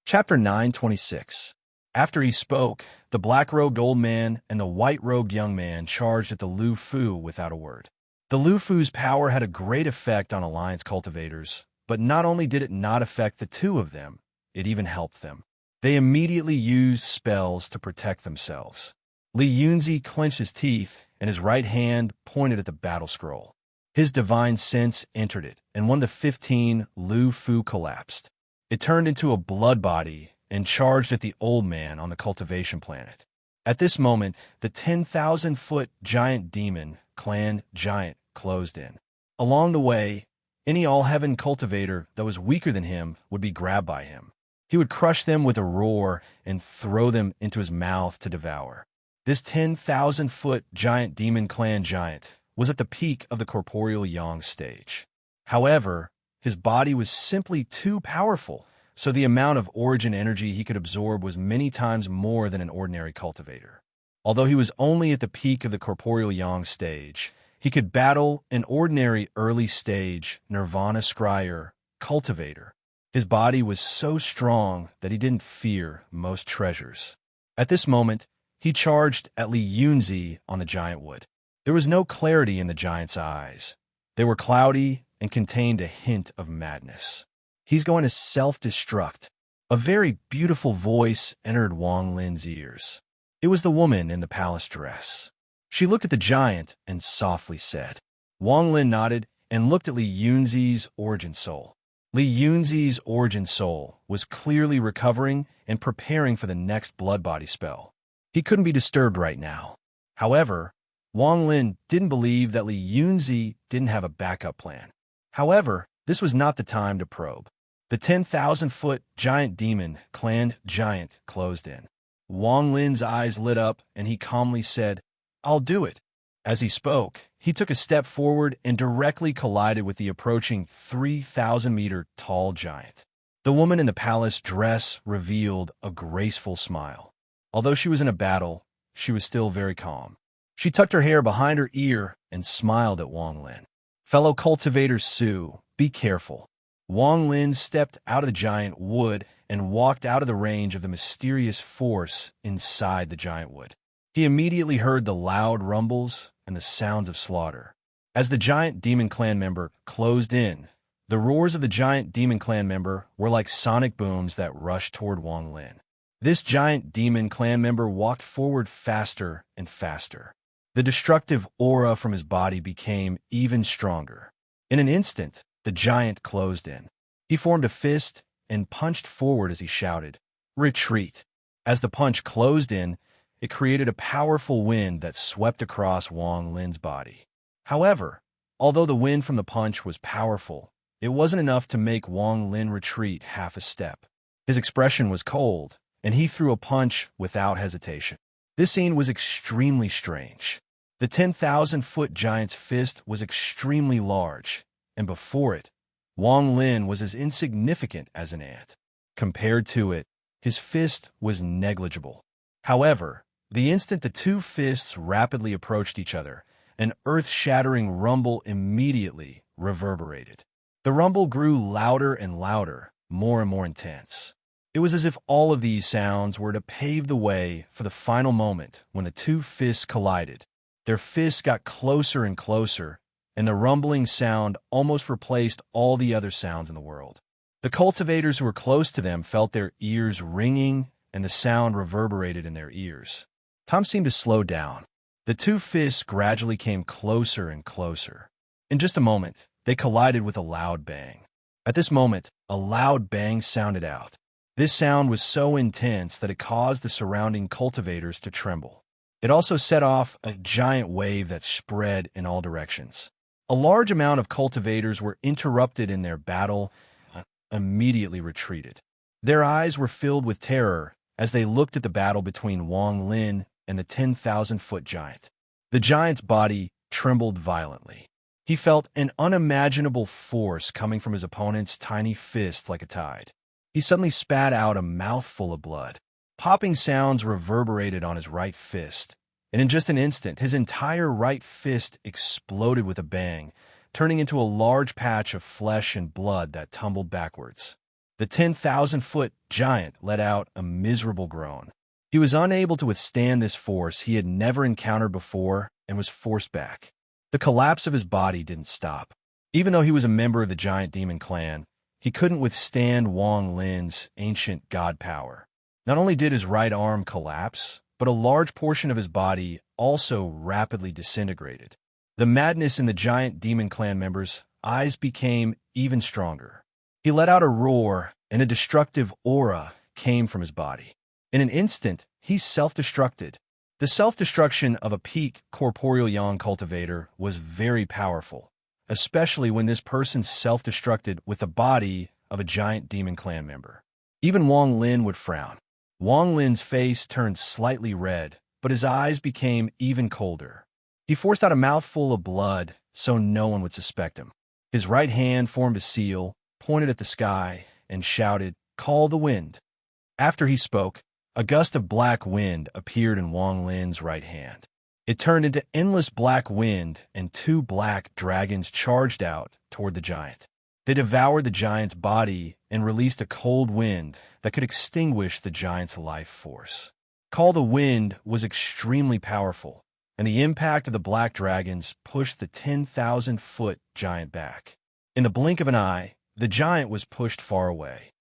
Chapter 9:26. After he spoke, the black-robed old man and the white-robed young man charged at the Lu Fu without a word. The Lu Fu's power had a great effect on Alliance cultivators, but not only did it not affect the two of them, it even helped them. They immediately used spells to protect themselves. Li Yunzi clenched his teeth, and his right hand pointed at the battle scroll. His divine sense entered it, and one of the 15 Lu Fu collapsed. It turned into a blood body and charged at the old man on the cultivation planet. At this moment, the 10,000-foot giant demon clan giant closed in. Along the way, any all-heaven cultivator that was weaker than him would be grabbed by him. He would crush them with a roar and throw them into his mouth to devour. This 10,000-foot giant demon clan giant was at the peak of the corporeal yang stage. However, his body was simply too powerful, so the amount of origin energy he could absorb was many times more than an ordinary cultivator. Although he was only at the peak of the corporeal yang stage, he could battle an ordinary early stage nirvana scryer cultivator. His body was so strong that he didn't fear most treasures. At this moment, he charged at Li Yunzi on the giant wood. There was no clarity in the giant's eyes. They were cloudy and contained a hint of madness. He's going to self-destruct. A very beautiful voice entered Wang Lin's ears. It was the woman in the palace dress. She looked at the giant and softly said. Wang Lin nodded and looked at Li Yunzi's origin soul. Li Yunzi's origin soul was clearly recovering and preparing for the next blood body spell. He couldn't be disturbed right now. However, Wang Lin didn't believe that Li Yunzi didn't have a backup plan. However, this was not the time to probe. The 10,000-foot giant demon clan giant closed in. Wang Lin's eyes lit up, and he calmly said, "I'll do it." As he spoke, he took a step forward and directly collided with the approaching 3,000-meter tall giant. The woman in the palace dress revealed a graceful smile. Although she was in a battle, she was still very calm. She tucked her hair behind her ear and smiled at Wang Lin. "Fellow cultivator Su, be careful." Wang Lin stepped out of the giant wood and walked out of the range of the mysterious force inside the giant wood. He immediately heard the loud rumbles and the sounds of slaughter. As the giant demon clan member closed in, the roars of the giant demon clan member were like sonic booms that rushed toward Wang Lin. This giant demon clan member walked forward faster and faster. The destructive aura from his body became even stronger. In an instant, the giant closed in. He formed a fist and punched forward as he shouted, "Retreat!" As the punch closed in, it created a powerful wind that swept across Wang Lin's body. However, although the wind from the punch was powerful, it wasn't enough to make Wang Lin retreat half a step. His expression was cold, and he threw a punch without hesitation. This scene was extremely strange. The 10,000-foot giant's fist was extremely large, and before it, Wang Lin was as insignificant as an ant. Compared to it, his fist was negligible. However, the instant the two fists rapidly approached each other, an earth-shattering rumble immediately reverberated. The rumble grew louder and louder, more and more intense. It was as if all of these sounds were to pave the way for the final moment when the two fists collided. Their fists got closer and closer, and the rumbling sound almost replaced all the other sounds in the world. The cultivators who were close to them felt their ears ringing, and the sound reverberated in their ears. Time seemed to slow down. The two fists gradually came closer and closer. In just a moment, they collided with a loud bang. At this moment, a loud bang sounded out. This sound was so intense that it caused the surrounding cultivators to tremble. It also set off a giant wave that spread in all directions. A large amount of cultivators were interrupted in their battle and immediately retreated. Their eyes were filled with terror as they looked at the battle between Wang Lin and the 10,000-foot giant. The giant's body trembled violently. He felt an unimaginable force coming from his opponent's tiny fist like a tide. He suddenly spat out a mouthful of blood. Popping sounds reverberated on his right fist, and in just an instant, his entire right fist exploded with a bang, turning into a large patch of flesh and blood that tumbled backwards. The 10,000-foot giant let out a miserable groan. He was unable to withstand this force he had never encountered before and was forced back. The collapse of his body didn't stop. Even though he was a member of the giant demon clan, he couldn't withstand Wang Lin's ancient god power. Not only did his right arm collapse, but a large portion of his body also rapidly disintegrated. The madness in the giant demon clan member's eyes became even stronger. He let out a roar, and a destructive aura came from his body. In an instant, he self-destructed. The self-destruction of a peak corporeal yang cultivator was very powerful, especially when this person self-destructed with the body of a giant demon clan member. Even Wang Lin would frown. Wang Lin's face turned slightly red, but his eyes became even colder. He forced out a mouthful of blood so no one would suspect him. His right hand formed a seal, pointed at the sky, and shouted, "Call the wind." After he spoke, a gust of black wind appeared in Wang Lin's right hand. It turned into endless black wind, and two black dragons charged out toward the giant. They devoured the giant's body and released a cold wind that could extinguish the giant's life force. Call the Wind was extremely powerful, and the impact of the black dragons pushed the 10,000-foot giant back. In the blink of an eye, the giant was pushed far away.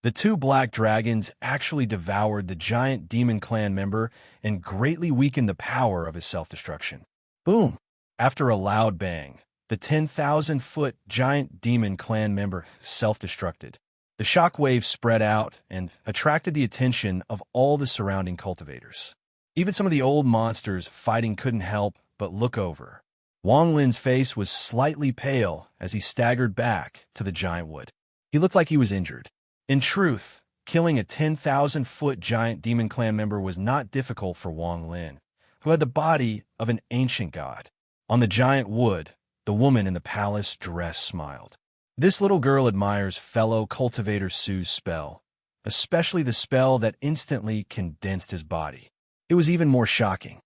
The two black dragons actually devoured the giant demon clan member and greatly weakened the power of his self-destruction. Boom! After a loud bang, the 10,000-foot giant demon clan member self-destructed. The shockwave spread out and attracted the attention of all the surrounding cultivators. Even some of the old monsters fighting couldn't help but look over. Wang Lin's face was slightly pale as he staggered back to the giant wood. He looked like he was injured. In truth, killing a 10,000-foot giant demon clan member was not difficult for Wang Lin, who had the body of an ancient god. On the giant wood, the woman in the palace dress smiled. This little girl admires fellow cultivator Su's spell, especially the spell that instantly condensed his body. It was even more shocking.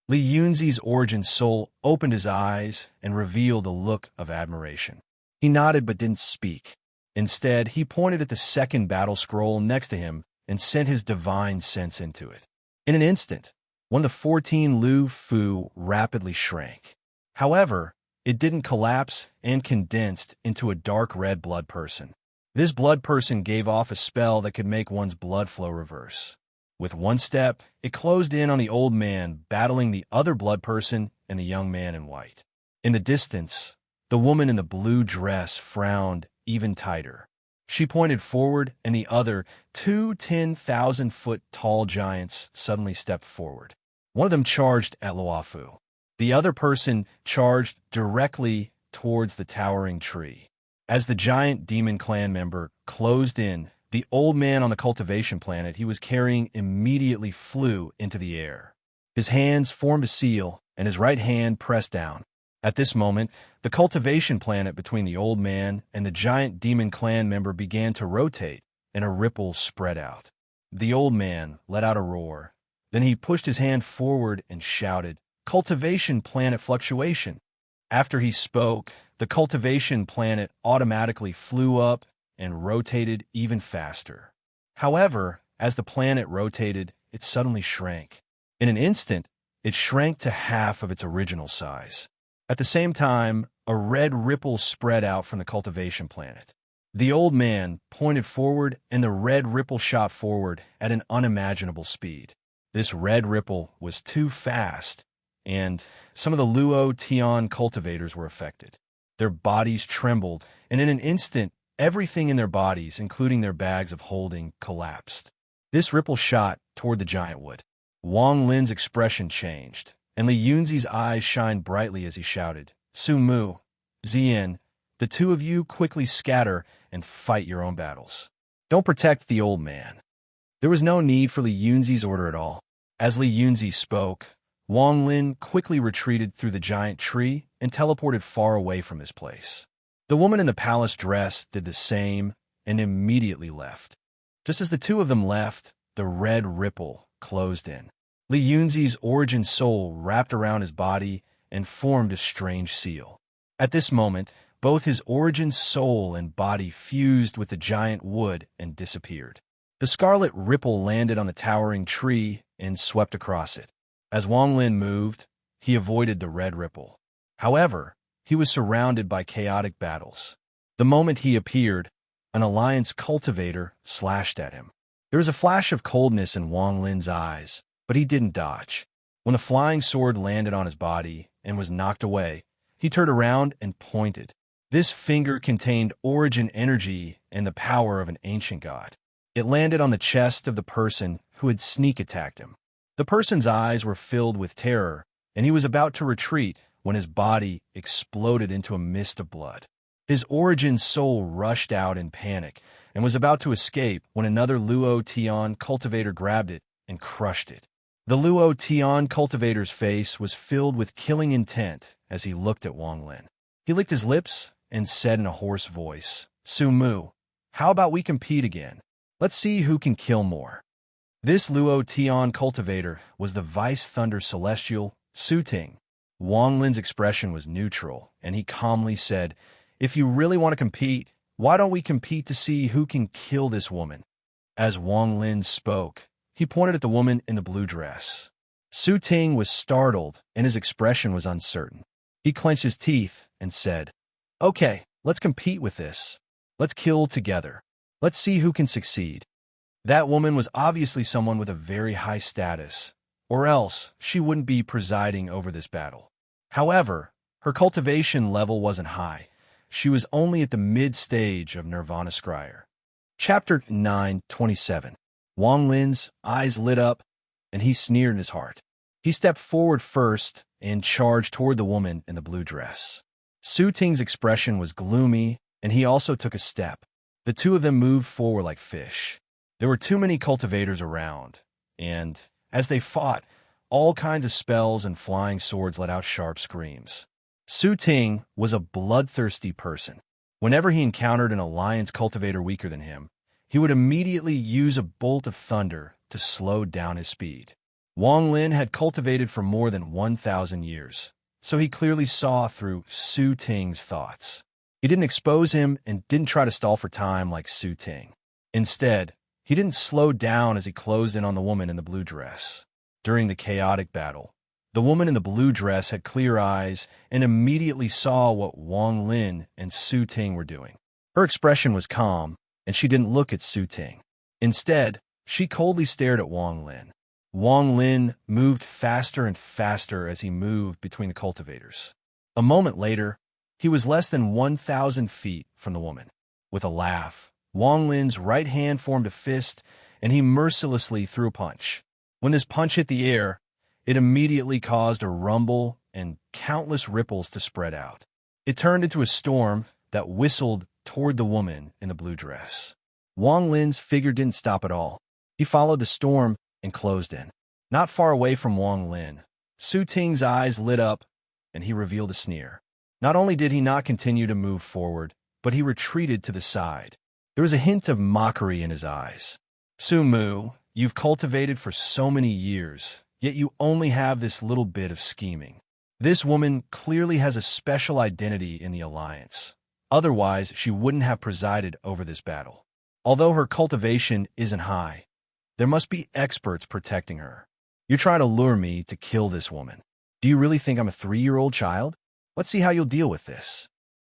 Li Yunzi's origin soul opened his eyes and revealed a look of admiration. He nodded but didn't speak. Instead, he pointed at the second battle scroll next to him and sent his divine sense into it. In an instant, one of the 14 Lu Fu rapidly shrank. However, it didn't collapse and condensed into a dark red blood person. This blood person gave off a spell that could make one's blood flow reverse. With one step, it closed in on the old man battling the other blood person and the young man in white. In the distance, the woman in the blue dress frowned even tighter. She pointed forward, and the other two 10,000-foot tall giants suddenly stepped forward. One of them charged at Luofu. The other person charged directly towards the towering tree. As the giant demon clan member closed in, the old man on the cultivation planet he was carrying immediately flew into the air. His hands formed a seal, and his right hand pressed down. At this moment, the cultivation planet between the old man and the giant demon clan member began to rotate, and a ripple spread out. The old man let out a roar. Then he pushed his hand forward and shouted, "Cultivation planet fluctuation." After he spoke, the cultivation planet automatically flew up and rotated even faster. However, as the planet rotated, it suddenly shrank. In an instant, it shrank to half of its original size. At the same time, a red ripple spread out from the cultivation planet. The old man pointed forward, and the red ripple shot forward at an unimaginable speed. This red ripple was too fast, and some of the Luo Tian cultivators were affected. Their bodies trembled, and in an instant, everything in their bodies, including their bags of holding, collapsed. This ripple shot toward the giant wood. Wang Lin's expression changed, and Li Yunzi's eyes shined brightly as he shouted, "Su Mu, Zian, the two of you quickly scatter and fight your own battles. Don't protect the old man." There was no need for Li Yunzi's order at all. As Li Yunzi spoke, Wang Lin quickly retreated through the giant tree and teleported far away from this place. The woman in the palace dress did the same and immediately left. Just as the two of them left, the red ripple closed in. Li Yunzi's origin soul wrapped around his body and formed a strange seal. At this moment, Both his origin soul and body fused with the giant wood and disappeared. The scarlet ripple landed on the towering tree and swept across it. As Wang Lin moved, he avoided the red ripple. However, he was surrounded by chaotic battles. The moment he appeared, an alliance cultivator slashed at him. There was a flash of coldness in Wang Lin's eyes, but he didn't dodge. When the flying sword landed on his body and was knocked away, he turned around and pointed. This finger contained origin energy and the power of an ancient god. It landed on the chest of the person who had sneak attacked him. The person's eyes were filled with terror, and he was about to retreat when his body exploded into a mist of blood. His origin soul rushed out in panic and was about to escape when another Luo Tian cultivator grabbed it and crushed it. The Luo Tian cultivator's face was filled with killing intent as he looked at Wang Lin. He licked his lips and said in a hoarse voice, "Su Mu, how about we compete again? Let's see who can kill more." This Luo Tian cultivator was the Vice Thunder Celestial, Su Ting. Wang Lin's expression was neutral, and he calmly said, "If you really want to compete, why don't we compete to see who can kill this woman?" As Wang Lin spoke, he pointed at the woman in the blue dress. Su Ting was startled, and his expression was uncertain. He clenched his teeth and said, "Okay, let's compete with this. Let's kill together. Let's see who can succeed." That woman was obviously someone with a very high status, or else she wouldn't be presiding over this battle. However, her cultivation level wasn't high. She was only at the mid-stage of Nirvana Scryer. Chapter 9:27. Wang Lin's eyes lit up, and he sneered in his heart. He stepped forward first and charged toward the woman in the blue dress. Su Ting's expression was gloomy, and he also took a step. The two of them moved forward like fish. There were too many cultivators around, and, as they fought, all kinds of spells and flying swords let out sharp screams. Su Ting was a bloodthirsty person. Whenever he encountered an alliance cultivator weaker than him, he would immediately use a bolt of thunder to slow down his speed. Wang Lin had cultivated for more than 1,000 years, so he clearly saw through Su Ting's thoughts. He didn't expose him and didn't try to stall for time like Su Ting. Instead, he didn't slow down as he closed in on the woman in the blue dress. During the chaotic battle, the woman in the blue dress had clear eyes and immediately saw what Wang Lin and Su Ting were doing. Her expression was calm, and she didn't look at Su Ting. Instead, she coldly stared at Wang Lin. Wang Lin moved faster and faster as he moved between the cultivators. A moment later, he was less than 1,000 feet from the woman. With a laugh, Wang Lin's right hand formed a fist, and he mercilessly threw a punch. When this punch hit the air, it immediately caused a rumble and countless ripples to spread out. It turned into a storm that whistled toward the woman in the blue dress. Wang Lin's figure didn't stop at all. He followed the storm and closed in. Not far away from Wang Lin, Su Ting's eyes lit up, and he revealed a sneer. Not only did he not continue to move forward, but he retreated to the side. There was a hint of mockery in his eyes. "Su Mu, you've cultivated for so many years, yet you only have this little bit of scheming. This woman clearly has a special identity in the Alliance. Otherwise, she wouldn't have presided over this battle. Although her cultivation isn't high, there must be experts protecting her. You're trying to lure me to kill this woman. Do you really think I'm a 3-year-old child? Let's see how you'll deal with this."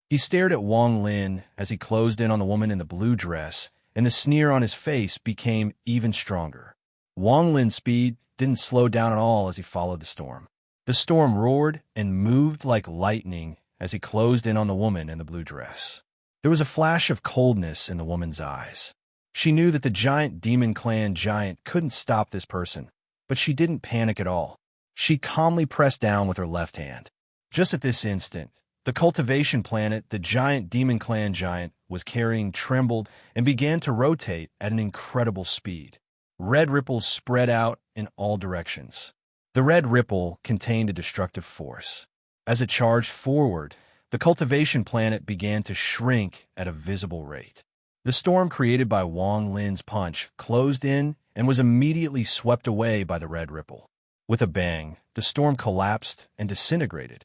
He stared at Wang Lin as he closed in on the woman in the blue dress, and the sneer on his face became even stronger. Wang Lin's speed didn't slow down at all as he followed the storm. The storm roared and moved like lightning as he closed in on the woman in the blue dress. There was a flash of coldness in the woman's eyes. She knew that the giant demon clan giant couldn't stop this person, but she didn't panic at all. She calmly pressed down with her left hand. Just at this instant, the cultivation planet the giant demon clan giant was carrying trembled and began to rotate at an incredible speed. Red ripples spread out in all directions. The red ripple contained a destructive force. As it charged forward, the cultivation planet began to shrink at a visible rate. The storm created by Wang Lin's punch closed in and was immediately swept away by the red ripple. With a bang, the storm collapsed and disintegrated.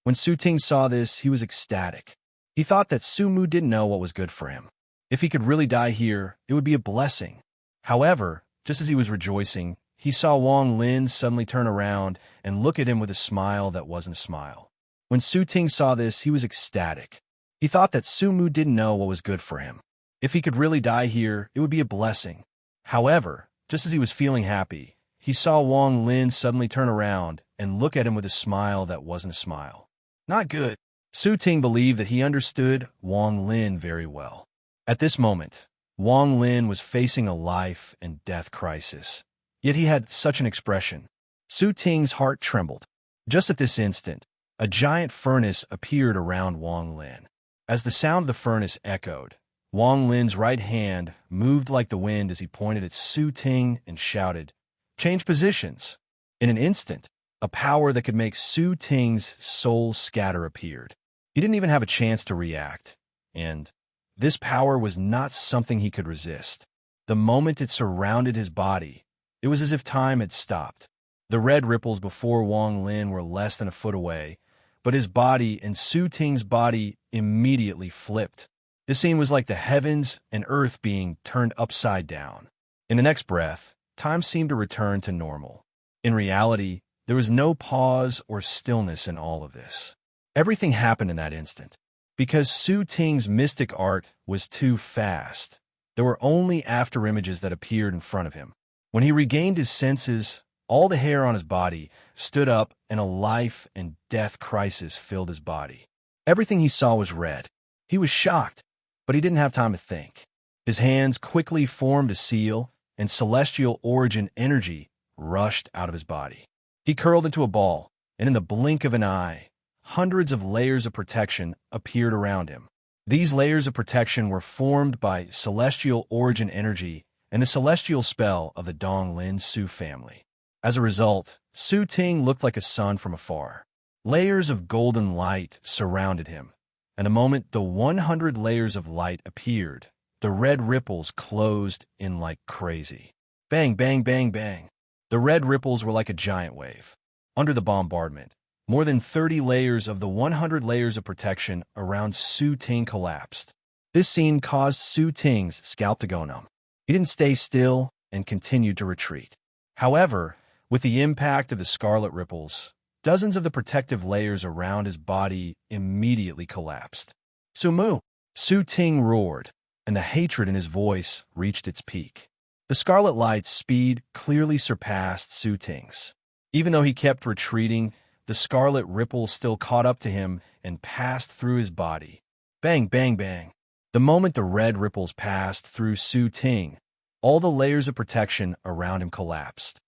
When Su Ting saw this, he was ecstatic. He thought that Su Mu didn't know what was good for him. If he could really die here, it would be a blessing. However, just as he was rejoicing, he saw Wang Lin suddenly turn around and look at him with a smile that wasn't a smile. When Su Ting saw this, he was ecstatic. He thought that Su Mu didn't know what was good for him. If he could really die here, it would be a blessing. However, just as he was feeling happy, he saw Wang Lin suddenly turn around and look at him with a smile that wasn't a smile. Not good. Su Ting believed that he understood Wang Lin very well. At this moment, Wang Lin was facing a life and death crisis. Yet he had such an expression. Su Ting's heart trembled. Just at this instant, a giant furnace appeared around Wang Lin. As the sound of the furnace echoed, Wang Lin's right hand moved like the wind as he pointed at Su Ting and shouted, "Change positions." In an instant, a power that could make Su Ting's soul scatter appeared. He didn't even have a chance to react, and this power was not something he could resist. The moment it surrounded his body, it was as if time had stopped. The red ripples before Wang Lin were less than a foot away, but his body and Su Ting's body immediately flipped. This scene was like the heavens and earth being turned upside down. In the next breath, time seemed to return to normal. In reality, there was no pause or stillness in all of this. Everything happened in that instant. Because Su Ting's mystic art was too fast, there were only after images that appeared in front of him. When he regained his senses, all the hair on his body stood up and a life and death crisis filled his body. Everything he saw was red. He was shocked, but he didn't have time to think. His hands quickly formed a seal, and celestial origin energy rushed out of his body. He curled into a ball, and in the blink of an eye, hundreds of layers of protection appeared around him. These layers of protection were formed by celestial origin energy and a celestial spell of the Dong Lin Su family. As a result, Su Ting looked like a sun from afar. Layers of golden light surrounded him, and the moment the 100 layers of light appeared, the red ripples closed in like crazy. Bang, bang, bang, bang. The red ripples were like a giant wave. Under the bombardment, more than 30 layers of the 100 layers of protection around Su Ting collapsed. This scene caused Su Ting's scalp to go numb. He didn't stay still and continued to retreat. However, with the impact of the scarlet ripples, dozens of the protective layers around his body immediately collapsed. "Su Mu!" Su Ting roared, and the hatred in his voice reached its peak. The scarlet light's speed clearly surpassed Su Ting's. Even though he kept retreating, the scarlet ripples still caught up to him and passed through his body. Bang, bang, bang. The moment the red ripples passed through Su Ting, all the layers of protection around him collapsed.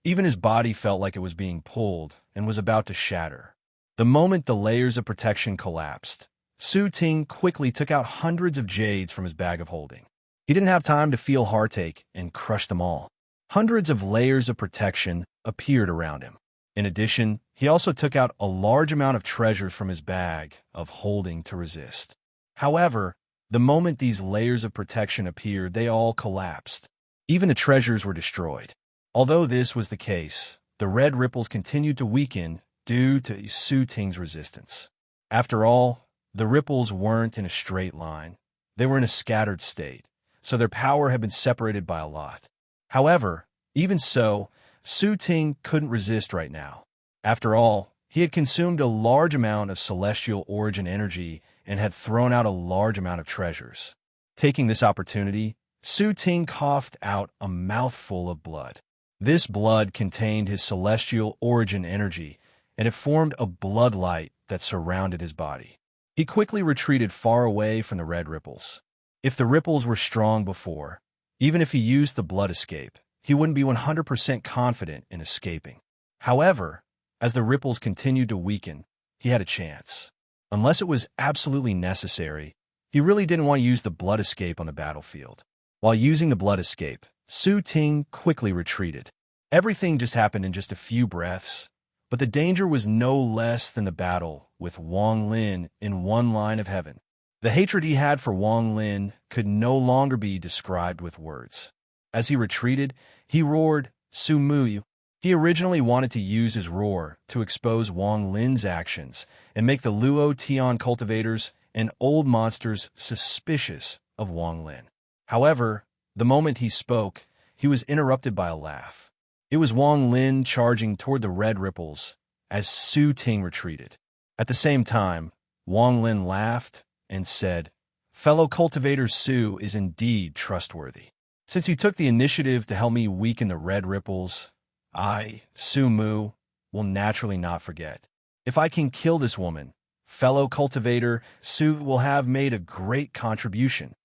Even his body felt like it was being pulled and was about to shatter. The moment the layers of protection collapsed, Su Ting quickly took out hundreds of jades from his bag of holding. He didn't have time to feel heartache and crush them all. Hundreds of layers of protection appeared around him. In addition, he also took out a large amount of treasures from his bag of holding to resist. However, the moment these layers of protection appeared, they all collapsed. Even the treasures were destroyed. Although this was the case, the red ripples continued to weaken due to Su Ting's resistance. After all, the ripples weren't in a straight line. They were in a scattered state, so their power had been separated by a lot. However, even so, Su Ting couldn't resist right now. After all, he had consumed a large amount of celestial origin energy and had thrown out a large amount of treasures. Taking this opportunity, Su Ting coughed out a mouthful of blood. This blood contained his celestial origin energy, and it formed a blood light that surrounded his body. He quickly retreated far away from the red ripples. If the ripples were strong before, even if he used the blood escape, he wouldn't be 100% confident in escaping. However, as the ripples continued to weaken, he had a chance. Unless it was absolutely necessary, he really didn't want to use the blood escape on the battlefield. While using the blood escape, Su Ting quickly retreated. Everything just happened in just a few breaths, but the danger was no less than the battle with Wang Lin in one line of heaven. The hatred he had for Wang Lin could no longer be described with words. As he retreated, he roared, "Su Mu!" He originally wanted to use his roar to expose Wang Lin's actions and make the Luo Tian cultivators and old monsters suspicious of Wang Lin. However, the moment he spoke, he was interrupted by a laugh. It was Wang Lin charging toward the red ripples as Su Ting retreated. At the same time, Wang Lin laughed and said, "Fellow cultivator Su is indeed trustworthy. Since he took the initiative to help me weaken the red ripples, I, Su Mu, will naturally not forget. If I can kill this woman, fellow cultivator Su will have made a great contribution."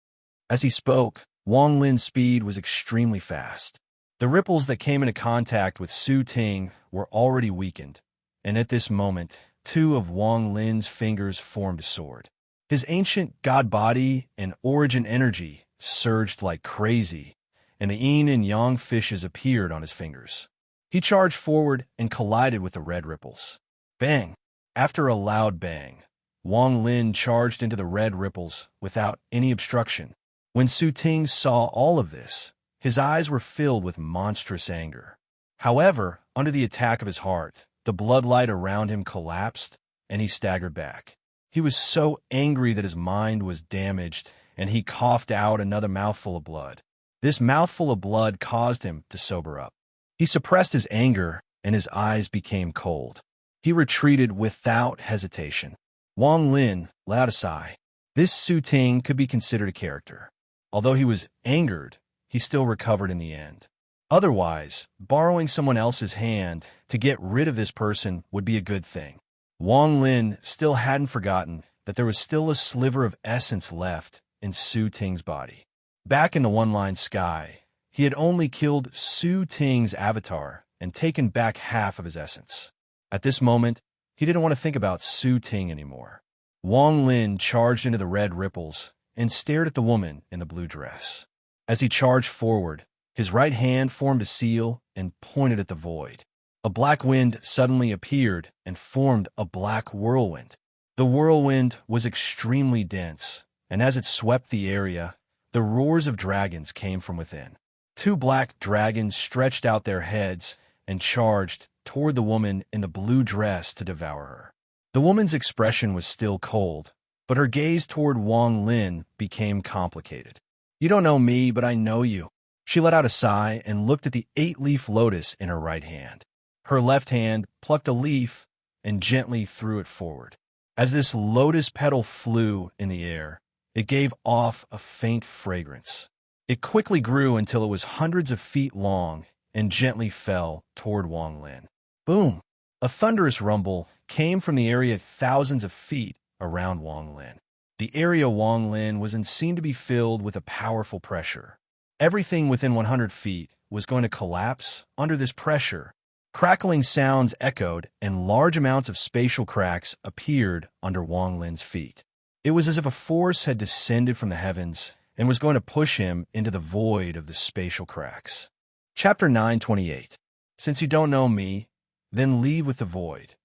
As he spoke, Wang Lin's speed was extremely fast. The ripples that came into contact with Su Ting were already weakened, and at this moment, two of Wang Lin's fingers formed a sword. His ancient god body and origin energy surged like crazy, and the yin and yang fishes appeared on his fingers. He charged forward and collided with the red ripples. Bang! After a loud bang, Wang Lin charged into the red ripples without any obstruction. When Su Ting saw all of this, his eyes were filled with monstrous anger. However, under the attack of his heart, the bloodlight around him collapsed, and he staggered back. He was so angry that his mind was damaged, and he coughed out another mouthful of blood. This mouthful of blood caused him to sober up. He suppressed his anger, and his eyes became cold. He retreated without hesitation. Wang Lin let out a sigh. This Su Ting could be considered a character. Although he was angered, he still recovered in the end. Otherwise, borrowing someone else's hand to get rid of this person would be a good thing. Wang Lin still hadn't forgotten that there was still a sliver of essence left in Su Ting's body. Back in the one-line sky, he had only killed Su Ting's avatar and taken back half of his essence. At this moment, he didn't want to think about Su Ting anymore. Wang Lin charged into the red ripples and stared at the woman in the blue dress. As he charged forward, his right hand formed a seal and pointed at the void. A black wind suddenly appeared and formed a black whirlwind. The whirlwind was extremely dense, and as it swept the area, the roars of dragons came from within. Two black dragons stretched out their heads and charged toward the woman in the blue dress to devour her. The woman's expression was still cold, but her gaze toward Wang Lin became complicated. "You don't know me, but I know you." She let out a sigh and looked at the 8-leaf lotus in her right hand. Her left hand plucked a leaf and gently threw it forward. As this lotus petal flew in the air, it gave off a faint fragrance. It quickly grew until it was hundreds of feet long and gently fell toward Wang Lin. Boom! A thunderous rumble came from the area thousands of feet around Wang Lin. The area Wang Lin was in seemed to be filled with a powerful pressure. Everything within 100 feet was going to collapse under this pressure. Crackling sounds echoed, and large amounts of spatial cracks appeared under Wang Lin's feet. It was as if a force had descended from the heavens and was going to push him into the void of the spatial cracks. Chapter 928. Since you don't know me, then leave with the void.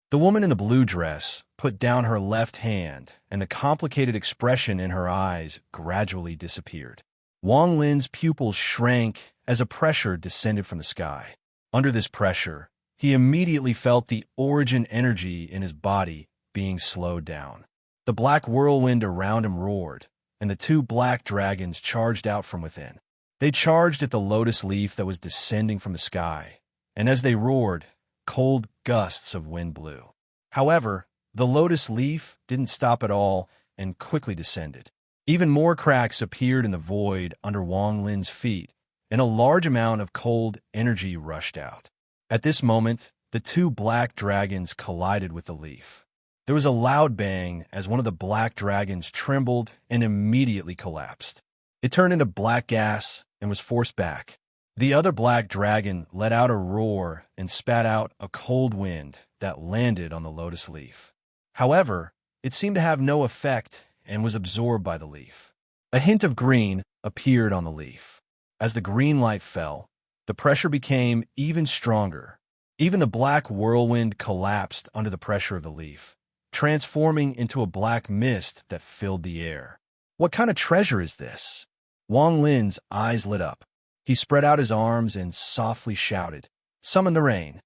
The woman in the blue dress put down her left hand, and the complicated expression in her eyes gradually disappeared. Wang Lin's pupils shrank as a pressure descended from the sky. Under this pressure, he immediately felt the origin energy in his body being slowed down. The black whirlwind around him roared, and the two black dragons charged out from within. They charged at the lotus leaf that was descending from the sky, and as they roared, cold gusts of wind blew. However, the lotus leaf didn't stop at all and quickly descended. Even more cracks appeared in the void under Wang Lin's feet, and a large amount of cold energy rushed out. At this moment, the two black dragons collided with the leaf. There was a loud bang as one of the black dragons trembled and immediately collapsed. It turned into black gas and was forced back. The other black dragon let out a roar and spat out a cold wind that landed on the lotus leaf. However, it seemed to have no effect and was absorbed by the leaf. A hint of green appeared on the leaf. As the green light fell, the pressure became even stronger. Even the black whirlwind collapsed under the pressure of the leaf, transforming into a black mist that filled the air. What kind of treasure is this? Wang Lin's eyes lit up. He spread out his arms and softly shouted, "Summon the rain."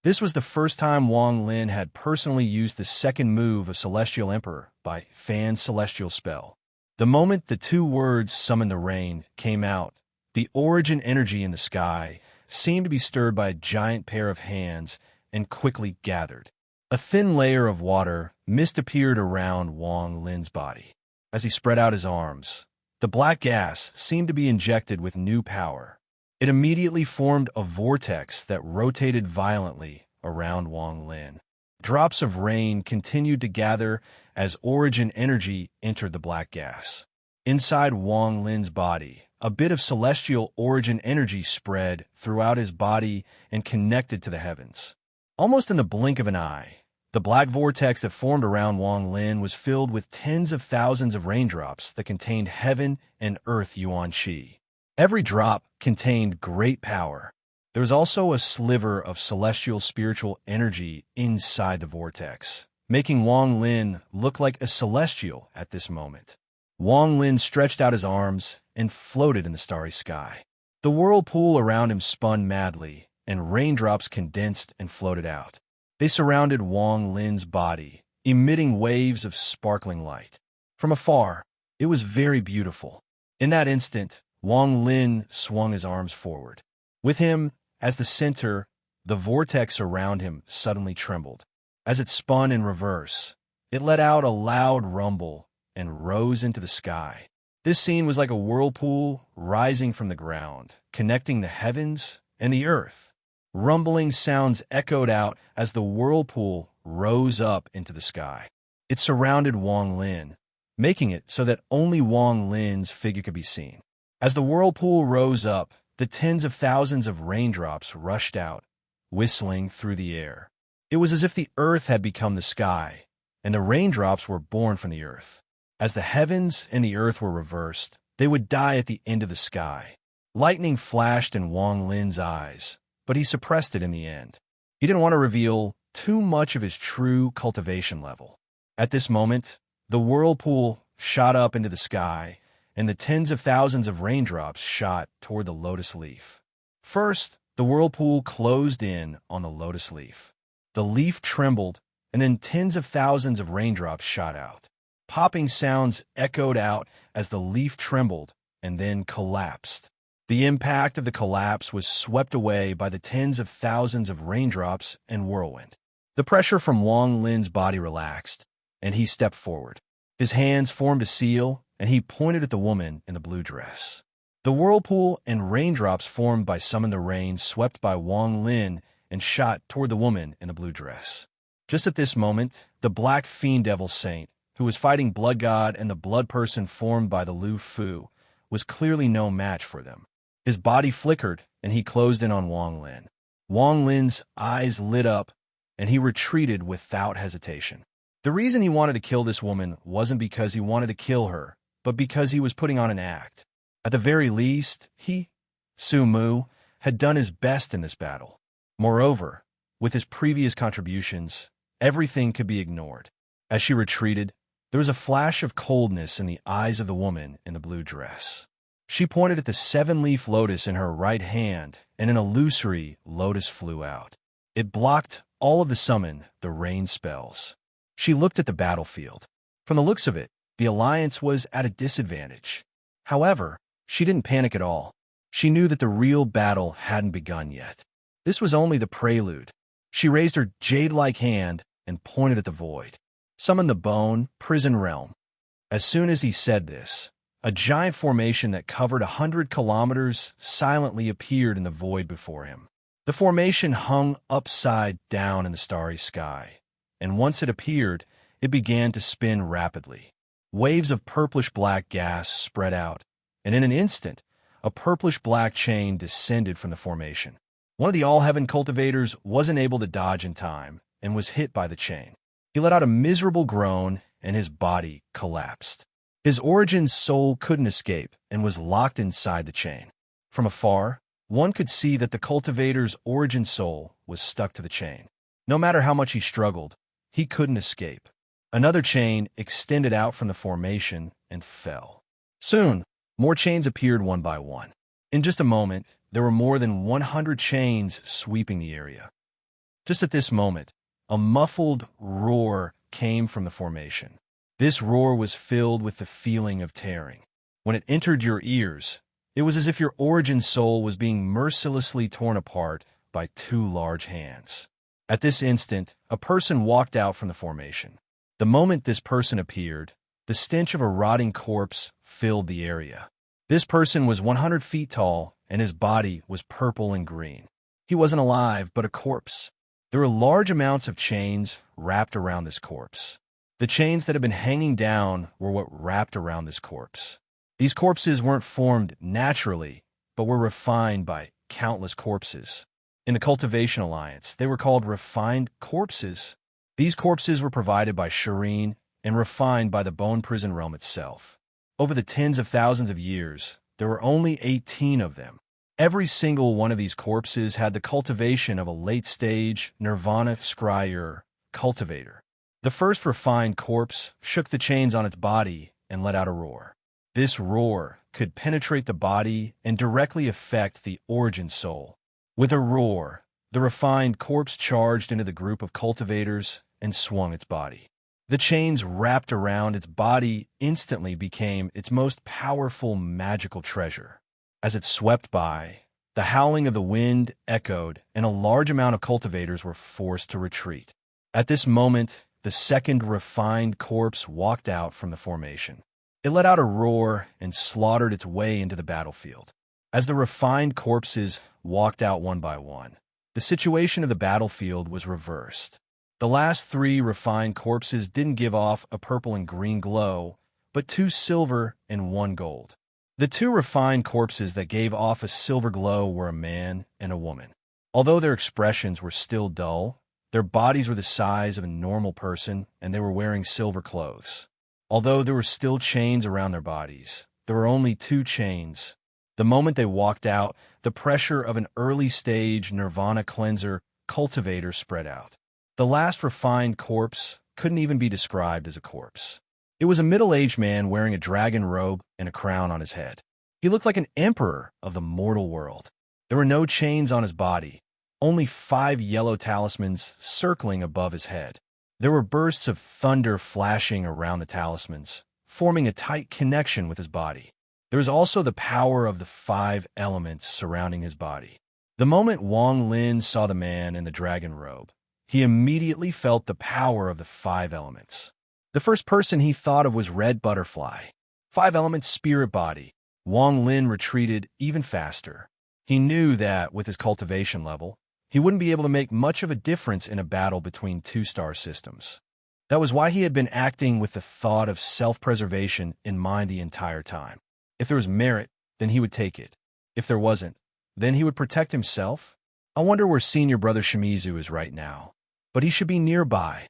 This was the first time Wang Lin had personally used the second move of Celestial Emperor by Fan's celestial spell. The moment the two words "summon the rain" came out, the origin energy in the sky seemed to be stirred by a giant pair of hands and quickly gathered. A thin layer of water mist appeared around Wang Lin's body. As he spread out his arms, the black gas seemed to be injected with new power. It immediately formed a vortex that rotated violently around Wang Lin. Drops of rain continued to gather as origin energy entered the black gas. Inside Wang Lin's body, a bit of celestial origin energy spread throughout his body and connected to the heavens. Almost in the blink of an eye, the black vortex that formed around Wang Lin was filled with tens of thousands of raindrops that contained heaven and earth yuan qi. Every drop contained great power. There was also a sliver of celestial spiritual energy inside the vortex, making Wang Lin look like a celestial at this moment. Wang Lin stretched out his arms and floated in the starry sky. The whirlpool around him spun madly, and raindrops condensed and floated out. They surrounded Wang Lin's body, emitting waves of sparkling light. From afar, it was very beautiful. In that instant, Wang Lin swung his arms forward. With him, as the center, the vortex around him suddenly trembled. As it spun in reverse, it let out a loud rumble and rose into the sky. This scene was like a whirlpool rising from the ground, connecting the heavens and the earth. Rumbling sounds echoed out as the whirlpool rose up into the sky. It surrounded Wang Lin, making it so that only Wang Lin's figure could be seen. As the whirlpool rose up, the tens of thousands of raindrops rushed out, whistling through the air. It was as if the earth had become the sky, and the raindrops were born from the earth. As the heavens and the earth were reversed, they would die at the end of the sky. Lightning flashed in Wang Lin's eyes, but he suppressed it in the end. He didn't want to reveal too much of his true cultivation level. At this moment, the whirlpool shot up into the sky, and the tens of thousands of raindrops shot toward the lotus leaf. First, the whirlpool closed in on the lotus leaf. The leaf trembled, and then tens of thousands of raindrops shot out. Popping sounds echoed out as the leaf trembled and then collapsed. The impact of the collapse was swept away by the tens of thousands of raindrops and whirlwind. The pressure from Wang Lin's body relaxed, and he stepped forward. His hands formed a seal, and he pointed at the woman in the blue dress. The whirlpool and raindrops formed by Summon the Rain swept by Wang Lin and shot toward the woman in the blue dress. Just at this moment, the Black Fiend Devil Saint, who was fighting Blood God and the Blood Person formed by the Lu Fu, was clearly no match for them. His body flickered, and he closed in on Wang Lin. Wang Lin's eyes lit up, and he retreated without hesitation. The reason he wanted to kill this woman wasn't because he wanted to kill her, but because he was putting on an act. At the very least, he, Su Mu, had done his best in this battle. Moreover, with his previous contributions, everything could be ignored. As she retreated, there was a flash of coldness in the eyes of the woman in the blue dress. She pointed at the seven-leaf lotus in her right hand, and an illusory lotus flew out. It blocked all of the rain spells. She looked at the battlefield. From the looks of it, the alliance was at a disadvantage. However, she didn't panic at all. She knew that the real battle hadn't begun yet. This was only the prelude. She raised her jade-like hand and pointed at the void. Summon the bone, prison realm. As soon as he said this, a giant formation that covered 100 kilometers silently appeared in the void before him. The formation hung upside down in the starry sky, and once it appeared, it began to spin rapidly. Waves of purplish-black gas spread out, and in an instant, a purplish-black chain descended from the formation. One of the All-Heaven cultivators wasn't able to dodge in time and was hit by the chain. He let out a miserable groan, and his body collapsed. His origin soul couldn't escape and was locked inside the chain. From afar, one could see that the cultivator's origin soul was stuck to the chain. No matter how much he struggled, he couldn't escape. Another chain extended out from the formation and fell. Soon, more chains appeared one by one. In just a moment, there were more than 100 chains sweeping the area. Just at this moment, a muffled roar came from the formation. This roar was filled with the feeling of tearing. When it entered your ears, it was as if your origin soul was being mercilessly torn apart by two large hands. At this instant, a person walked out from the formation. The moment this person appeared, the stench of a rotting corpse filled the area. This person was 100 feet tall, and his body was purple and green. He wasn't alive, but a corpse. There were large amounts of chains wrapped around this corpse. The chains that had been hanging down were what wrapped around this corpse. These corpses weren't formed naturally, but were refined by countless corpses. In the Cultivation Alliance, they were called refined corpses. These corpses were provided by Serene and refined by the Bone Prison Realm itself. Over the tens of thousands of years, there were only 18 of them. Every single one of these corpses had the cultivation of a late-stage Nirvana Scryer cultivator. The first refined corpse shook the chains on its body and let out a roar. This roar could penetrate the body and directly affect the origin soul. With a roar, the refined corpse charged into the group of cultivators and swung its body. The chains wrapped around its body instantly became its most powerful magical treasure. As it swept by, the howling of the wind echoed, and a large amount of cultivators were forced to retreat. At this moment, the second refined corpse walked out from the formation. It let out a roar and slaughtered its way into the battlefield. As the refined corpses walked out one by one, the situation of the battlefield was reversed. The last three refined corpses didn't give off a purple and green glow, but 2 silver and 1 gold. The 2 refined corpses that gave off a silver glow were a man and a woman. Although their expressions were still dull, their bodies were the size of a normal person, and they were wearing silver clothes. Although there were still chains around their bodies, there were only 2 chains. The moment they walked out, the pressure of an early-stage Nirvana cleanser cultivator spread out. The last refined corpse couldn't even be described as a corpse. It was a middle-aged man wearing a dragon robe and a crown on his head. He looked like an emperor of the mortal world. There were no chains on his body, only 5 yellow talismans circling above his head. There were bursts of thunder flashing around the talismans, forming a tight connection with his body. There was also the power of the 5 elements surrounding his body. The moment Wang Lin saw the man in the dragon robe, he immediately felt the power of the 5 elements. The first person he thought of was Red Butterfly. 5 elements spirit body. Wang Lin retreated even faster. He knew that, with his cultivation level, he wouldn't be able to make much of a difference in a battle between 2 star systems. That was why he had been acting with the thought of self-preservation in mind the entire time. If there was merit, then he would take it. If there wasn't, then he would protect himself. I wonder where senior brother Shimizu is right now. But he should be nearby.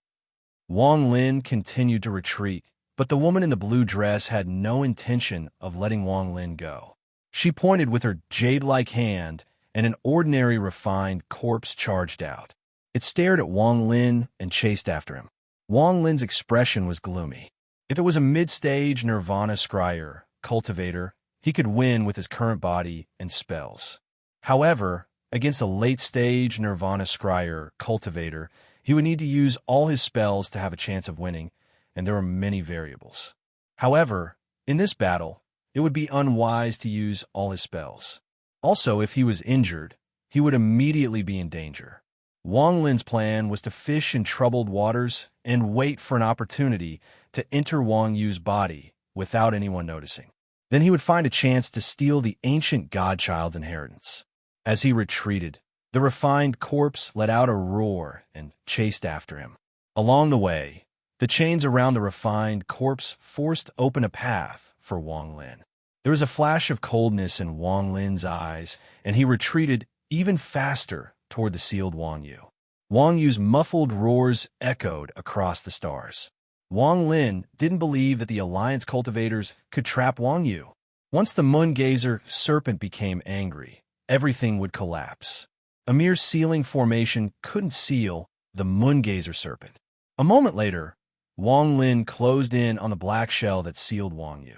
Wang Lin continued to retreat, but the woman in the blue dress had no intention of letting Wang Lin go. She pointed with her jade-like hand, and an ordinary refined corpse charged out. It stared at Wang Lin and chased after him. Wang Lin's expression was gloomy. If it was a mid-stage Nirvana Scryer cultivator, he could win with his current body and spells. However, against a late-stage Nirvana Scryer cultivator, he would need to use all his spells to have a chance of winning, and there were many variables. However, in this battle, it would be unwise to use all his spells. Also, if he was injured, he would immediately be in danger. Wang Lin's plan was to fish in troubled waters and wait for an opportunity to enter Wang Yu's body without anyone noticing. Then he would find a chance to steal the ancient godchild's inheritance. As he retreated, the refined corpse let out a roar and chased after him. Along the way, the chains around the refined corpse forced open a path for Wang Lin. There was a flash of coldness in Wang Lin's eyes, and he retreated even faster toward the sealed Wang Yu. Wang Yu's muffled roars echoed across the stars. Wang Lin didn't believe that the Alliance cultivators could trap Wang Yu. Once the Moongazer serpent became angry, everything would collapse. A mere sealing formation couldn't seal the Moongazer serpent. A moment later, Wang Lin closed in on the black shell that sealed Wang Yu.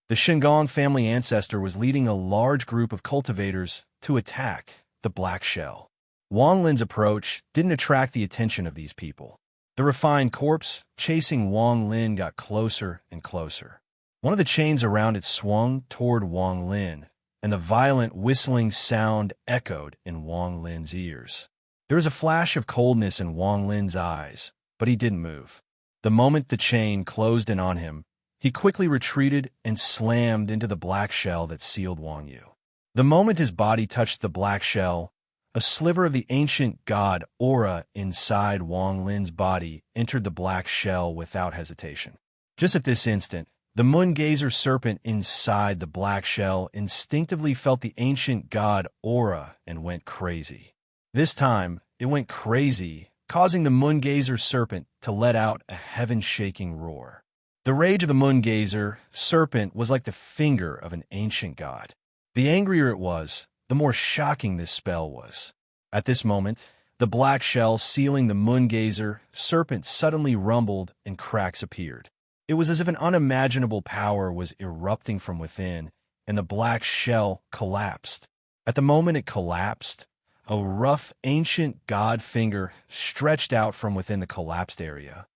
The Shingon family ancestor was leading a large group of cultivators to attack the black shell. Wang Lin's approach didn't attract the attention of these people. The refined corpse chasing Wang Lin got closer and closer. One of the chains around it swung toward Wang Lin, and the violent whistling sound echoed in Wang Lin's ears. There was a flash of coldness in Wang Lin's eyes, but he didn't move. The moment the chain closed in on him, he quickly retreated and slammed into the black shell that sealed Wang Yu. The moment his body touched the black shell, a sliver of the ancient god aura inside Wang Lin's body entered the black shell without hesitation. Just at this instant, the moon-gazer serpent inside the black shell instinctively felt the ancient god aura and went crazy. This time, it went crazy, causing the moon-gazer serpent to let out a heaven-shaking roar. The rage of the moon-gazer serpent was like the finger of an ancient god. The angrier it was, the more shocking this spell was. At this moment, the black shell sealing the moon-gazer serpent suddenly rumbled and cracks appeared. It was as if an unimaginable power was erupting from within, and the black shell collapsed. At the moment it collapsed, a rough, ancient god finger stretched out from within the collapsed area.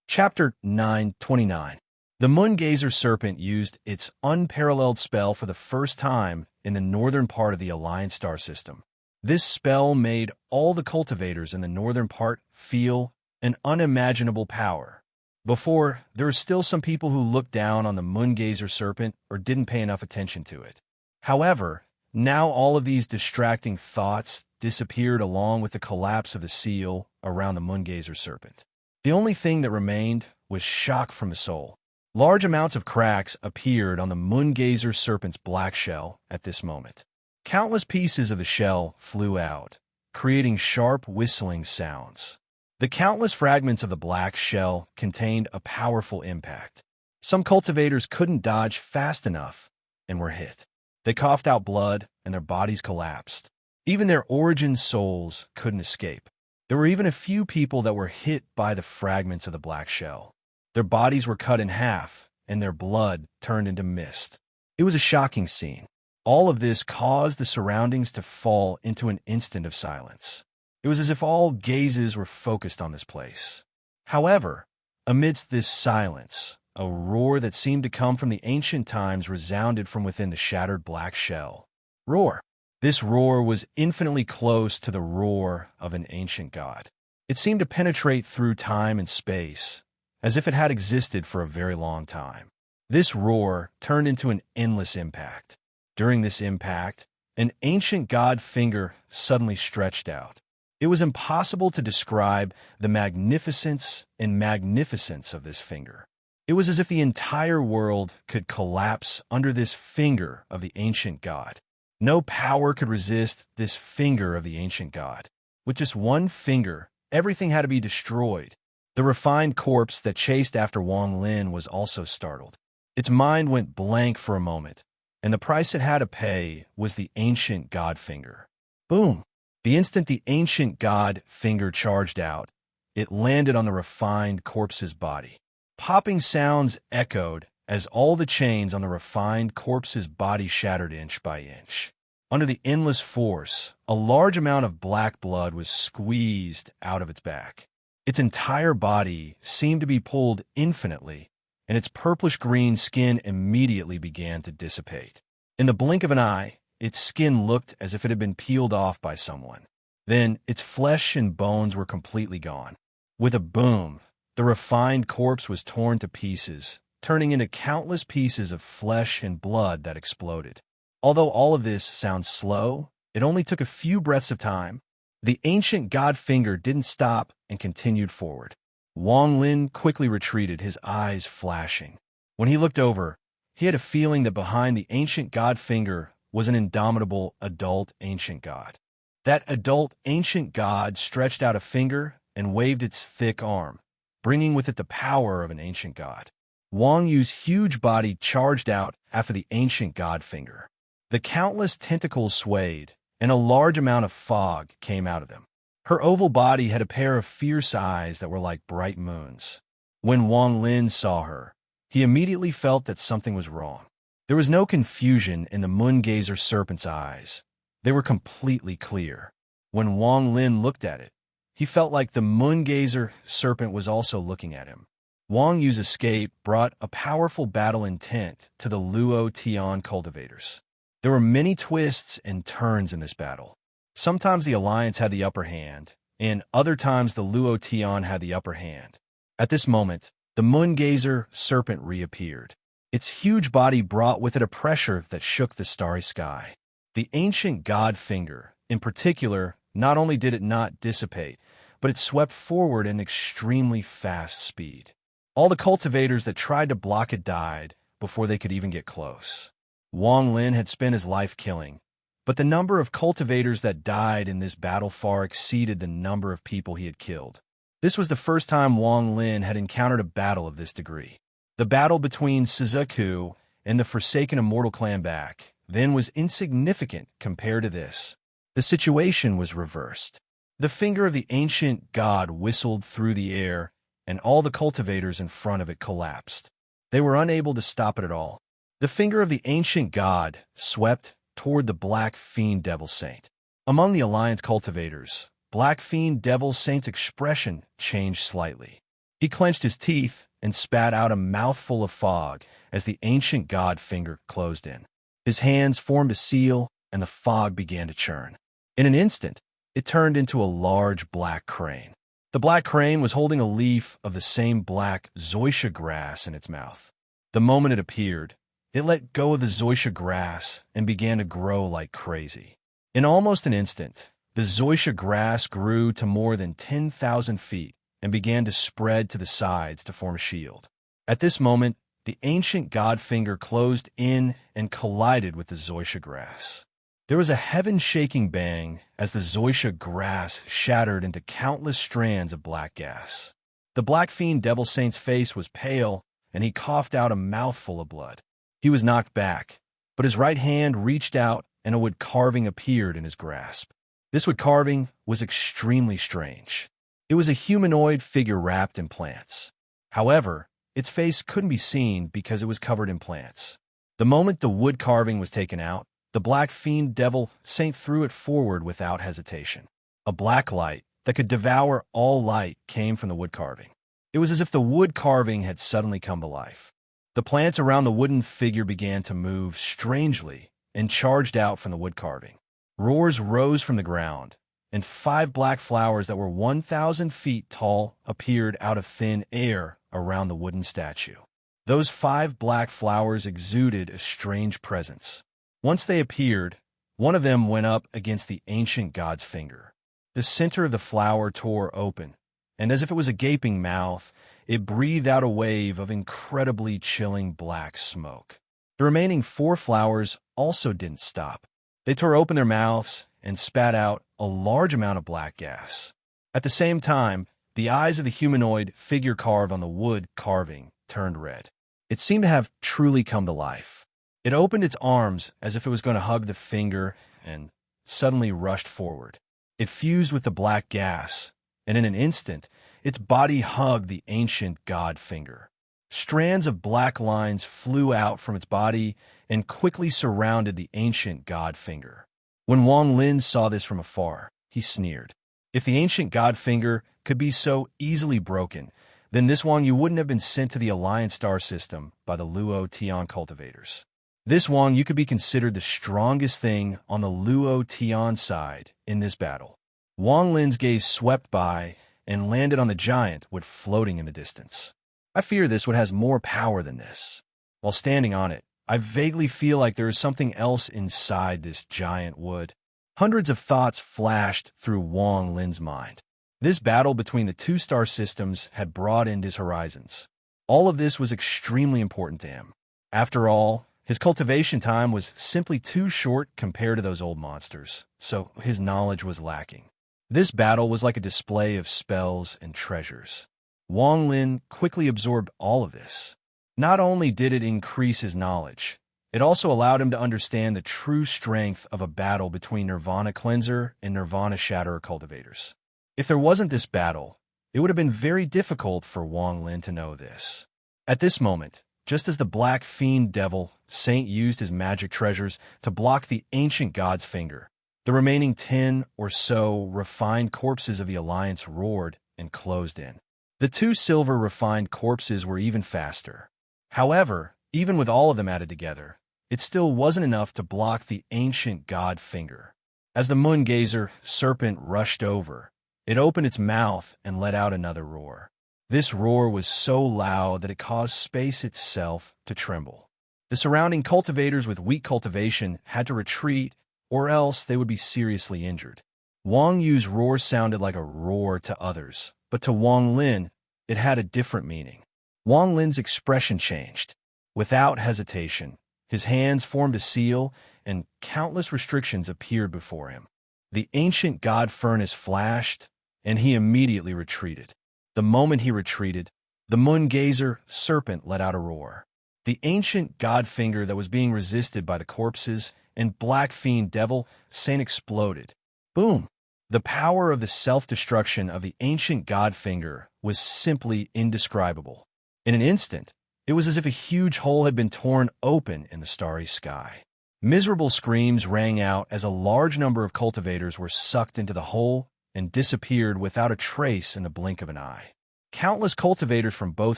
Chapter 9:29. The moon-gazer serpent used its unparalleled spell for the first time in the northern part of the Alliance star system. This spell made all the cultivators in the northern part feel an unimaginable power. Before, there were still some people who looked down on the moon-gazer serpent or didn't pay enough attention to it. However, now all of these distracting thoughts disappeared along with the collapse of the seal around the moon-gazer serpent. The only thing that remained was shock from the soul. Large amounts of cracks appeared on the moon-gazer serpent's black shell at this moment. Countless pieces of the shell flew out, creating sharp whistling sounds. The countless fragments of the black shell contained a powerful impact. Some cultivators couldn't dodge fast enough and were hit. They coughed out blood and their bodies collapsed. Even their origin souls couldn't escape. There were even a few people that were hit by the fragments of the black shell. Their bodies were cut in half and their blood turned into mist. It was a shocking scene. All of this caused the surroundings to fall into an instant of silence. It was as if all gazes were focused on this place. However, amidst this silence, a roar that seemed to come from the ancient times resounded from within the shattered black shell. Roar. This roar was infinitely close to the roar of an ancient god. It seemed to penetrate through time and space, as if it had existed for a very long time. This roar turned into an endless impact. During this impact, an ancient god finger suddenly stretched out. It was impossible to describe the magnificence of this finger. It was as if the entire world could collapse under this finger of the ancient god. No power could resist this finger of the ancient god. With just one finger, everything had to be destroyed. The refined corpse that chased after Wang Lin was also startled. Its mind went blank for a moment, and the price it had to pay was the ancient god finger. Boom! The instant the ancient god finger charged out, it landed on the refined corpse's body. Popping sounds echoed as all the chains on the refined corpse's body shattered inch by inch. Under the endless force, a large amount of black blood was squeezed out of its back. Its entire body seemed to be pulled infinitely, and its purplish-green skin immediately began to dissipate. In the blink of an eye, its skin looked as if it had been peeled off by someone. Then its flesh and bones were completely gone. With a boom, the refined corpse was torn to pieces, turning into countless pieces of flesh and blood that exploded. Although all of this sounds slow, it only took a few breaths of time. The ancient god finger didn't stop and continued forward. Wang Lin quickly retreated, his eyes flashing. When he looked over, he had a feeling that behind the ancient god finger was an indomitable adult ancient god. That adult ancient god stretched out a finger and waved its thick arm, bringing with it the power of an ancient god. Wang Yu's huge body charged out after the ancient god finger. The countless tentacles swayed, and a large amount of fog came out of them. Her oval body had a pair of fierce eyes that were like bright moons. When Wang Lin saw her, he immediately felt that something was wrong. There was no confusion in the moon-gazer serpent's eyes. They were completely clear. When Wang Lin looked at it, he felt like the moon-gazer serpent was also looking at him. Wang Yu's escape brought a powerful battle intent to the Luo Tian cultivators. There were many twists and turns in this battle. Sometimes the Alliance had the upper hand, and other times the Luo Tian had the upper hand. At this moment, the moon-gazer serpent reappeared. Its huge body brought with it a pressure that shook the starry sky. The ancient god finger, in particular, not only did it not dissipate, but it swept forward in extremely fast speed. All the cultivators that tried to block it died before they could even get close. Wang Lin had spent his life killing, but the number of cultivators that died in this battle far exceeded the number of people he had killed. This was the first time Wang Lin had encountered a battle of this degree. The battle between Suzuku and the Forsaken Immortal Clan back then was insignificant compared to this. The situation was reversed. The finger of the ancient god whistled through the air, and all the cultivators in front of it collapsed. They were unable to stop it at all. The finger of the ancient god swept toward the Black Fiend Devil Saint. Among the Alliance cultivators, Black Fiend Devil Saint's expression changed slightly. He clenched his teeth and spat out a mouthful of fog as the ancient god finger closed in. His hands formed a seal, and the fog began to churn. In an instant, it turned into a large black crane. The black crane was holding a leaf of the same black zoysia grass in its mouth. The moment it appeared, it let go of the zoysia grass and began to grow like crazy. In almost an instant, the zoysia grass grew to more than 10,000 feet and began to spread to the sides to form a shield. At this moment, the ancient god finger closed in and collided with the zoysia grass. There was a heaven-shaking bang as the zoysia grass shattered into countless strands of black gas. The Black Fiend Devil Saint's face was pale, and he coughed out a mouthful of blood. He was knocked back, but his right hand reached out and a wood carving appeared in his grasp. This wood carving was extremely strange. It was a humanoid figure wrapped in plants. However, its face couldn't be seen because it was covered in plants. The moment the wood carving was taken out, the Black Fiend Devil Saint threw it forward without hesitation. A black light that could devour all light came from the wood carving. It was as if the wood carving had suddenly come to life. The plants around the wooden figure began to move strangely and charged out from the wood carving. Roars rose from the ground, and 5 black flowers that were 1,000 feet tall appeared out of thin air around the wooden statue. Those 5 black flowers exuded a strange presence. Once they appeared, one of them went up against the ancient god's finger. The center of the flower tore open, and as if it was a gaping mouth, it breathed out a wave of incredibly chilling black smoke. The remaining 4 flowers also didn't stop. They tore open their mouths and spat out a large amount of black gas. At the same time, the eyes of the humanoid figure carved on the wood carving turned red. It seemed to have truly come to life. It opened its arms as if it was going to hug the finger and suddenly rushed forward. It fused with the black gas, and in an instant, its body hugged the ancient god finger. Strands of black lines flew out from its body and quickly surrounded the ancient god finger. When Wang Lin saw this from afar, he sneered. If the ancient god finger could be so easily broken, then this Wang Yu wouldn't have been sent to the Alliance star system by the Luo Tian cultivators. This Wang Yu could be considered the strongest thing on the Luo Tian side in this battle. Wang Lin's gaze swept by and landed on the giant wood floating in the distance. I fear this wood has more power than this. While standing on it, I vaguely feel like there is something else inside this giant wood. Hundreds of thoughts flashed through Wang Lin's mind. This battle between the 2 star systems had broadened his horizons. All of this was extremely important to him. After all, his cultivation time was simply too short compared to those old monsters, so his knowledge was lacking. This battle was like a display of spells and treasures. Wang Lin quickly absorbed all of this. Not only did it increase his knowledge, it also allowed him to understand the true strength of a battle between Nirvana Cleanser and Nirvana Shatterer cultivators. If there wasn't this battle, it would have been very difficult for Wang Lin to know this. At this moment, just as the Black Fiend Devil Saint used his magic treasures to block the ancient god's finger, The remaining 10 or so refined corpses of the Alliance roared and closed in. The 2 silver refined corpses were even faster. However, even with all of them added together, it still wasn't enough to block the ancient god finger. As the moon-gazer serpent rushed over, it opened its mouth and let out another roar. This roar was so loud that it caused space itself to tremble. The surrounding cultivators with weak cultivation had to retreat, or else they would be seriously injured. Wang Yu's roar sounded like a roar to others, but to Wang Lin, it had a different meaning. Wang Lin's expression changed. Without hesitation, his hands formed a seal, and countless restrictions appeared before him. The ancient god furnace flashed, and he immediately retreated. The moment he retreated, the moon-gazer serpent let out a roar. The ancient god finger that was being resisted by the corpses and black fiend devil saint exploded. Boom! The power of the self-destruction of the ancient god finger was simply indescribable. In an instant, it was as if a huge hole had been torn open in the starry sky. Miserable screams rang out as a large number of cultivators were sucked into the hole and disappeared without a trace in the blink of an eye. Countless cultivators from both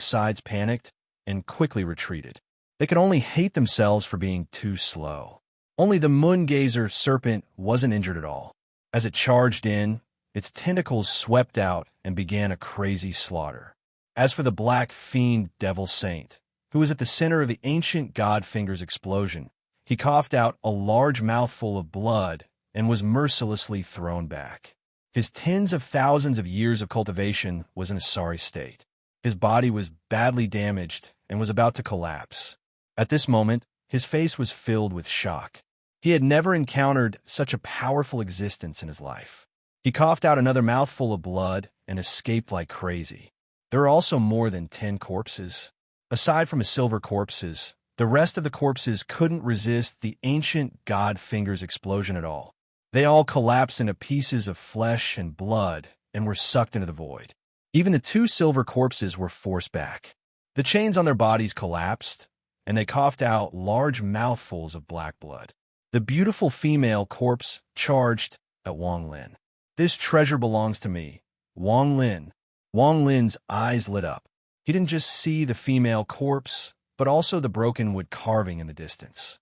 sides panicked and quickly retreated. They could only hate themselves for being too slow. Only the moon-gazer serpent wasn't injured at all. As it charged in, its tentacles swept out and began a crazy slaughter. As for the black fiend devil saint, who was at the center of the ancient god finger's explosion, he coughed out a large mouthful of blood and was mercilessly thrown back. His tens of thousands of years of cultivation was in a sorry state. His body was badly damaged and was about to collapse. At this moment, his face was filled with shock. He had never encountered such a powerful existence in his life. He coughed out another mouthful of blood and escaped like crazy. There were also more than 10 corpses. Aside from his silver corpses, the rest of the corpses couldn't resist the ancient god finger's explosion at all. They all collapsed into pieces of flesh and blood and were sucked into the void. Even the 2 silver corpses were forced back. The chains on their bodies collapsed, and they coughed out large mouthfuls of black blood. The beautiful female corpse charged at Wang Lin. "This treasure belongs to me, Wang Lin." Wang Lin's eyes lit up. He didn't just see the female corpse, but also the broken wood carving in the distance.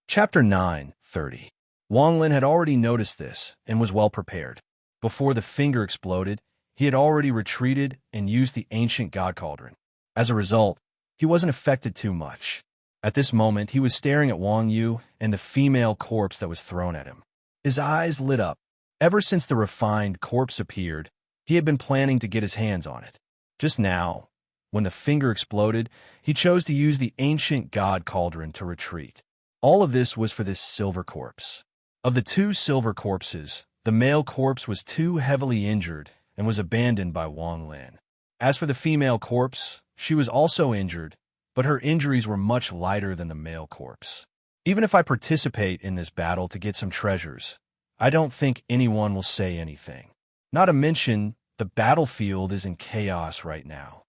Chapter 9:30. Wang Lin had already noticed this and was well prepared. Before the finger exploded, he had already retreated and used the ancient god cauldron. As a result, he wasn't affected too much. At this moment, he was staring at Wang Yu and the female corpse that was thrown at him. His eyes lit up. Ever since the refined corpse appeared, he had been planning to get his hands on it. Just now, when the finger exploded, he chose to use the ancient god cauldron to retreat. All of this was for this silver corpse. Of the 2 silver corpses, the male corpse was too heavily injured and was abandoned by Wang Lin. As for the female corpse, she was also injured, but her injuries were much lighter than the male corpse. Even if I participate in this battle to get some treasures, I don't think anyone will say anything. Not to mention, the battlefield is in chaos right now.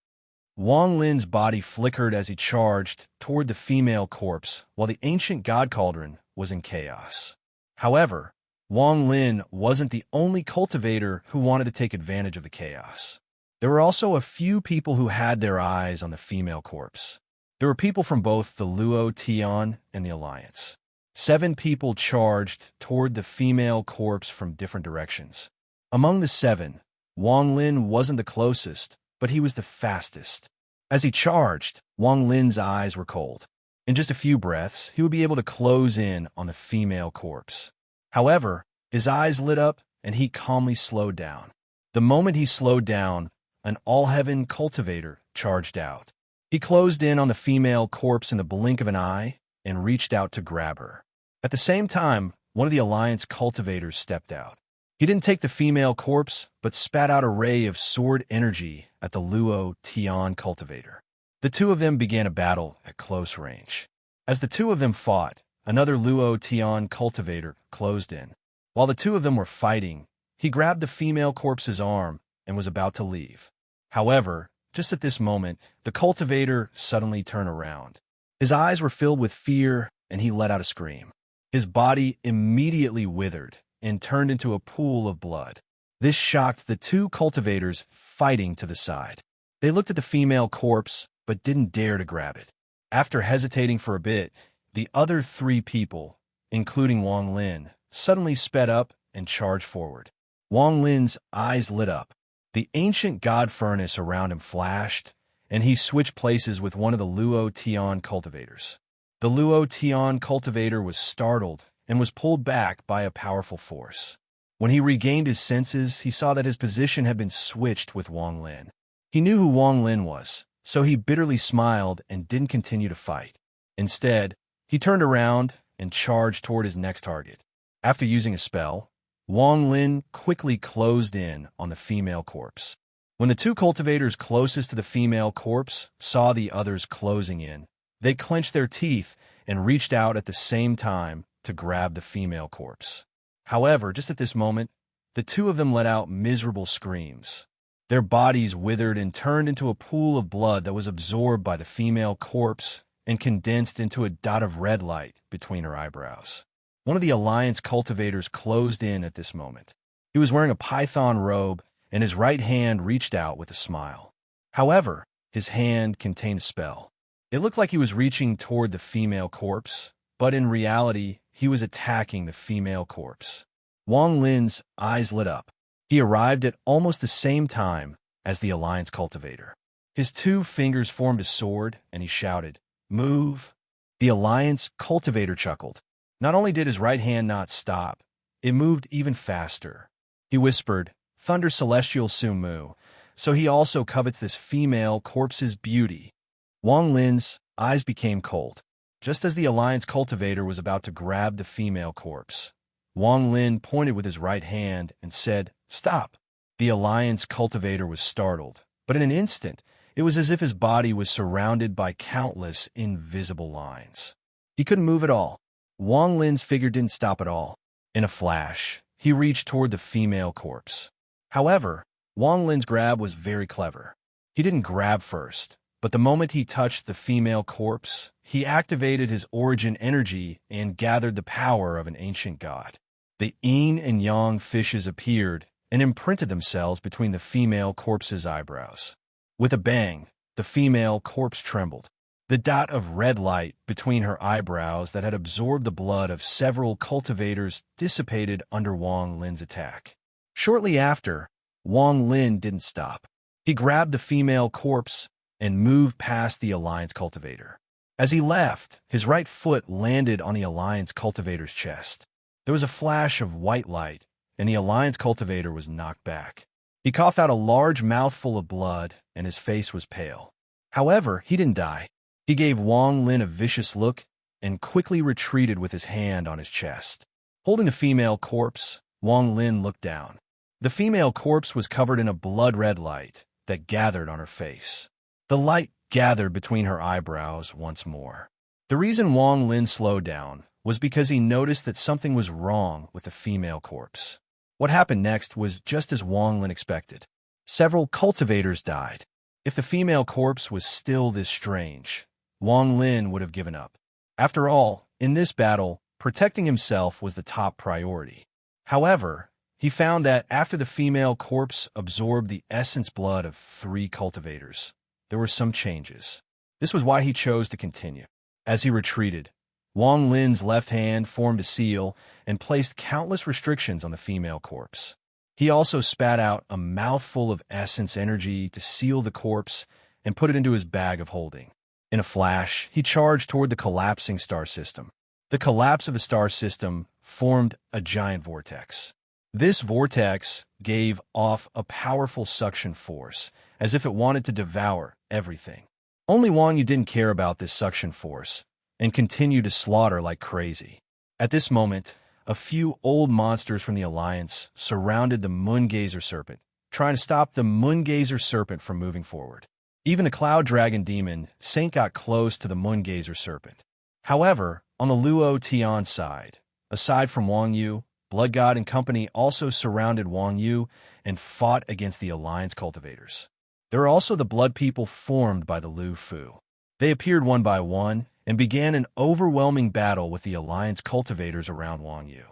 Wang Lin's body flickered as he charged toward the female corpse, while the ancient god cauldron was in chaos. However, Wang Lin wasn't the only cultivator who wanted to take advantage of the chaos. There were also a few people who had their eyes on the female corpse. There were people from both the Luo Tian and the Alliance. 7 people charged toward the female corpse from different directions. Among the 7, Wang Lin wasn't the closest, but he was the fastest. As he charged, Wang Lin's eyes were cold. In just a few breaths, he would be able to close in on the female corpse. However, his eyes lit up and he calmly slowed down. The moment he slowed down, an all-heaven cultivator charged out. He closed in on the female corpse in the blink of an eye and reached out to grab her. At the same time, one of the Alliance cultivators stepped out. He didn't take the female corpse, but spat out a ray of sword energy at the Luo Tian cultivator. The 2 of them began a battle at close range. As the 2 of them fought, another Luo Tian cultivator closed in. While the 2 of them were fighting, he grabbed the female corpse's arm and was about to leave. However, just at this moment, the cultivator suddenly turned around. His eyes were filled with fear, and he let out a scream. His body immediately withered, and turned into a pool of blood. This shocked the two cultivators fighting to the side. They looked at the female corpse, but didn't dare to grab it. After hesitating for a bit, the other three people, including Wang Lin, suddenly sped up and charged forward. Wang Lin's eyes lit up. The ancient god furnace around him flashed, and he switched places with one of the Luo Tian cultivators. The Luo Tian cultivator was startled and was pulled back by a powerful force. When he regained his senses, he saw that his position had been switched with Wang Lin. He knew who Wang Lin was, so he bitterly smiled and didn't continue to fight. Instead, he turned around and charged toward his next target. After using a spell, Wang Lin quickly closed in on the female corpse. When the two cultivators closest to the female corpse saw the others closing in, they clenched their teeth and reached out at the same time to grab the female corpse. However, just at this moment, the two of them let out miserable screams. Their bodies withered and turned into a pool of blood that was absorbed by the female corpse and condensed into a dot of red light between her eyebrows. One of the Alliance cultivators closed in at this moment. He was wearing a python robe, and his right hand reached out with a smile. However, his hand contained a spell. It looked like he was reaching toward the female corpse, but in reality, he was attacking the female corpse. Wang Lin's eyes lit up. He arrived at almost the same time as the Alliance cultivator. His two fingers formed a sword, and he shouted, "Move!" The Alliance cultivator chuckled. Not only did his right hand not stop, it moved even faster. He whispered, "Thunder Celestial Sumu," so he also covets this female corpse's beauty. Wang Lin's eyes became cold. Just as the Alliance cultivator was about to grab the female corpse, Wang Lin pointed with his right hand and said, "Stop." The Alliance cultivator was startled, but in an instant, it was as if his body was surrounded by countless invisible lines. He couldn't move at all. Wang Lin's figure didn't stop at all. In a flash, he reached toward the female corpse. However, Wang Lin's grab was very clever. He didn't grab first, but the moment he touched the female corpse, he activated his origin energy and gathered the power of an ancient god. The yin and yang fishes appeared and imprinted themselves between the female corpse's eyebrows. With a bang, the female corpse trembled. The dot of red light between her eyebrows that had absorbed the blood of several cultivators dissipated under Wang Lin's attack. Shortly after, Wang Lin didn't stop. He grabbed the female corpse and moved past the Alliance cultivator. As he left, his right foot landed on the Alliance cultivator's chest. There was a flash of white light, and the Alliance cultivator was knocked back. He coughed out a large mouthful of blood, and his face was pale. However, he didn't die. He gave Wang Lin a vicious look and quickly retreated with his hand on his chest. Holding the female corpse, Wang Lin looked down. The female corpse was covered in a blood-red light that gathered on her face. The light gathered between her eyebrows once more. The reason Wang Lin slowed down was because he noticed that something was wrong with the female corpse. What happened next was just as Wang Lin expected. Several cultivators died. If the female corpse was still this strange, Wang Lin would have given up. After all, in this battle, protecting himself was the top priority. However, he found that after the female corpse absorbed the essence blood of 3 cultivators, there were some changes. This was why he chose to continue. As he retreated, Wang Lin's left hand formed a seal and placed countless restrictions on the female corpse. He also spat out a mouthful of essence energy to seal the corpse and put it into his bag of holding. In a flash, he charged toward the collapsing star system. The collapse of the star system formed a giant vortex. This vortex gave off a powerful suction force, as if it wanted to devour everything. Only Wang Yu didn't care about this suction force, and continued to slaughter like crazy. At this moment, a few old monsters from the Alliance surrounded the Moongazer Serpent, trying to stop the Moongazer Serpent from moving forward. Even the Cloud Dragon Demon, Saint, got close to the Moongazer Serpent. However, on the Luo Tian side, aside from Wang Yu, Blood God and company also surrounded Wang Yu and fought against the Alliance cultivators. There were also the blood people formed by the Lu Fu. They appeared one by one and began an overwhelming battle with the Alliance cultivators around Wang Yu.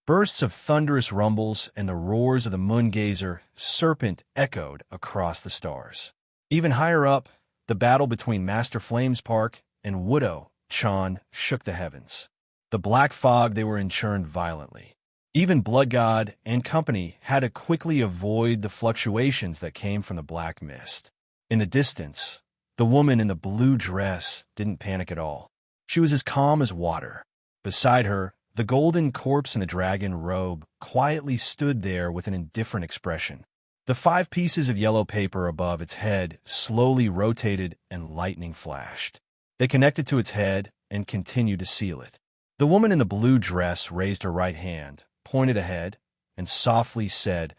Bursts of thunderous rumbles and the roars of the moongazer serpent echoed across the stars. Even higher up, the battle between Master Flames Park and Widow Chan shook the heavens. The black fog they were in churned violently. Even Blood God and company had to quickly avoid the fluctuations that came from the black mist. In the distance, the woman in the blue dress didn't panic at all. She was as calm as water. Beside her, the golden corpse in the dragon robe quietly stood there with an indifferent expression. The 5 pieces of yellow paper above its head slowly rotated and lightning flashed. They connected to its head and continued to seal it. The woman in the blue dress raised her right hand, pointed ahead, and softly said,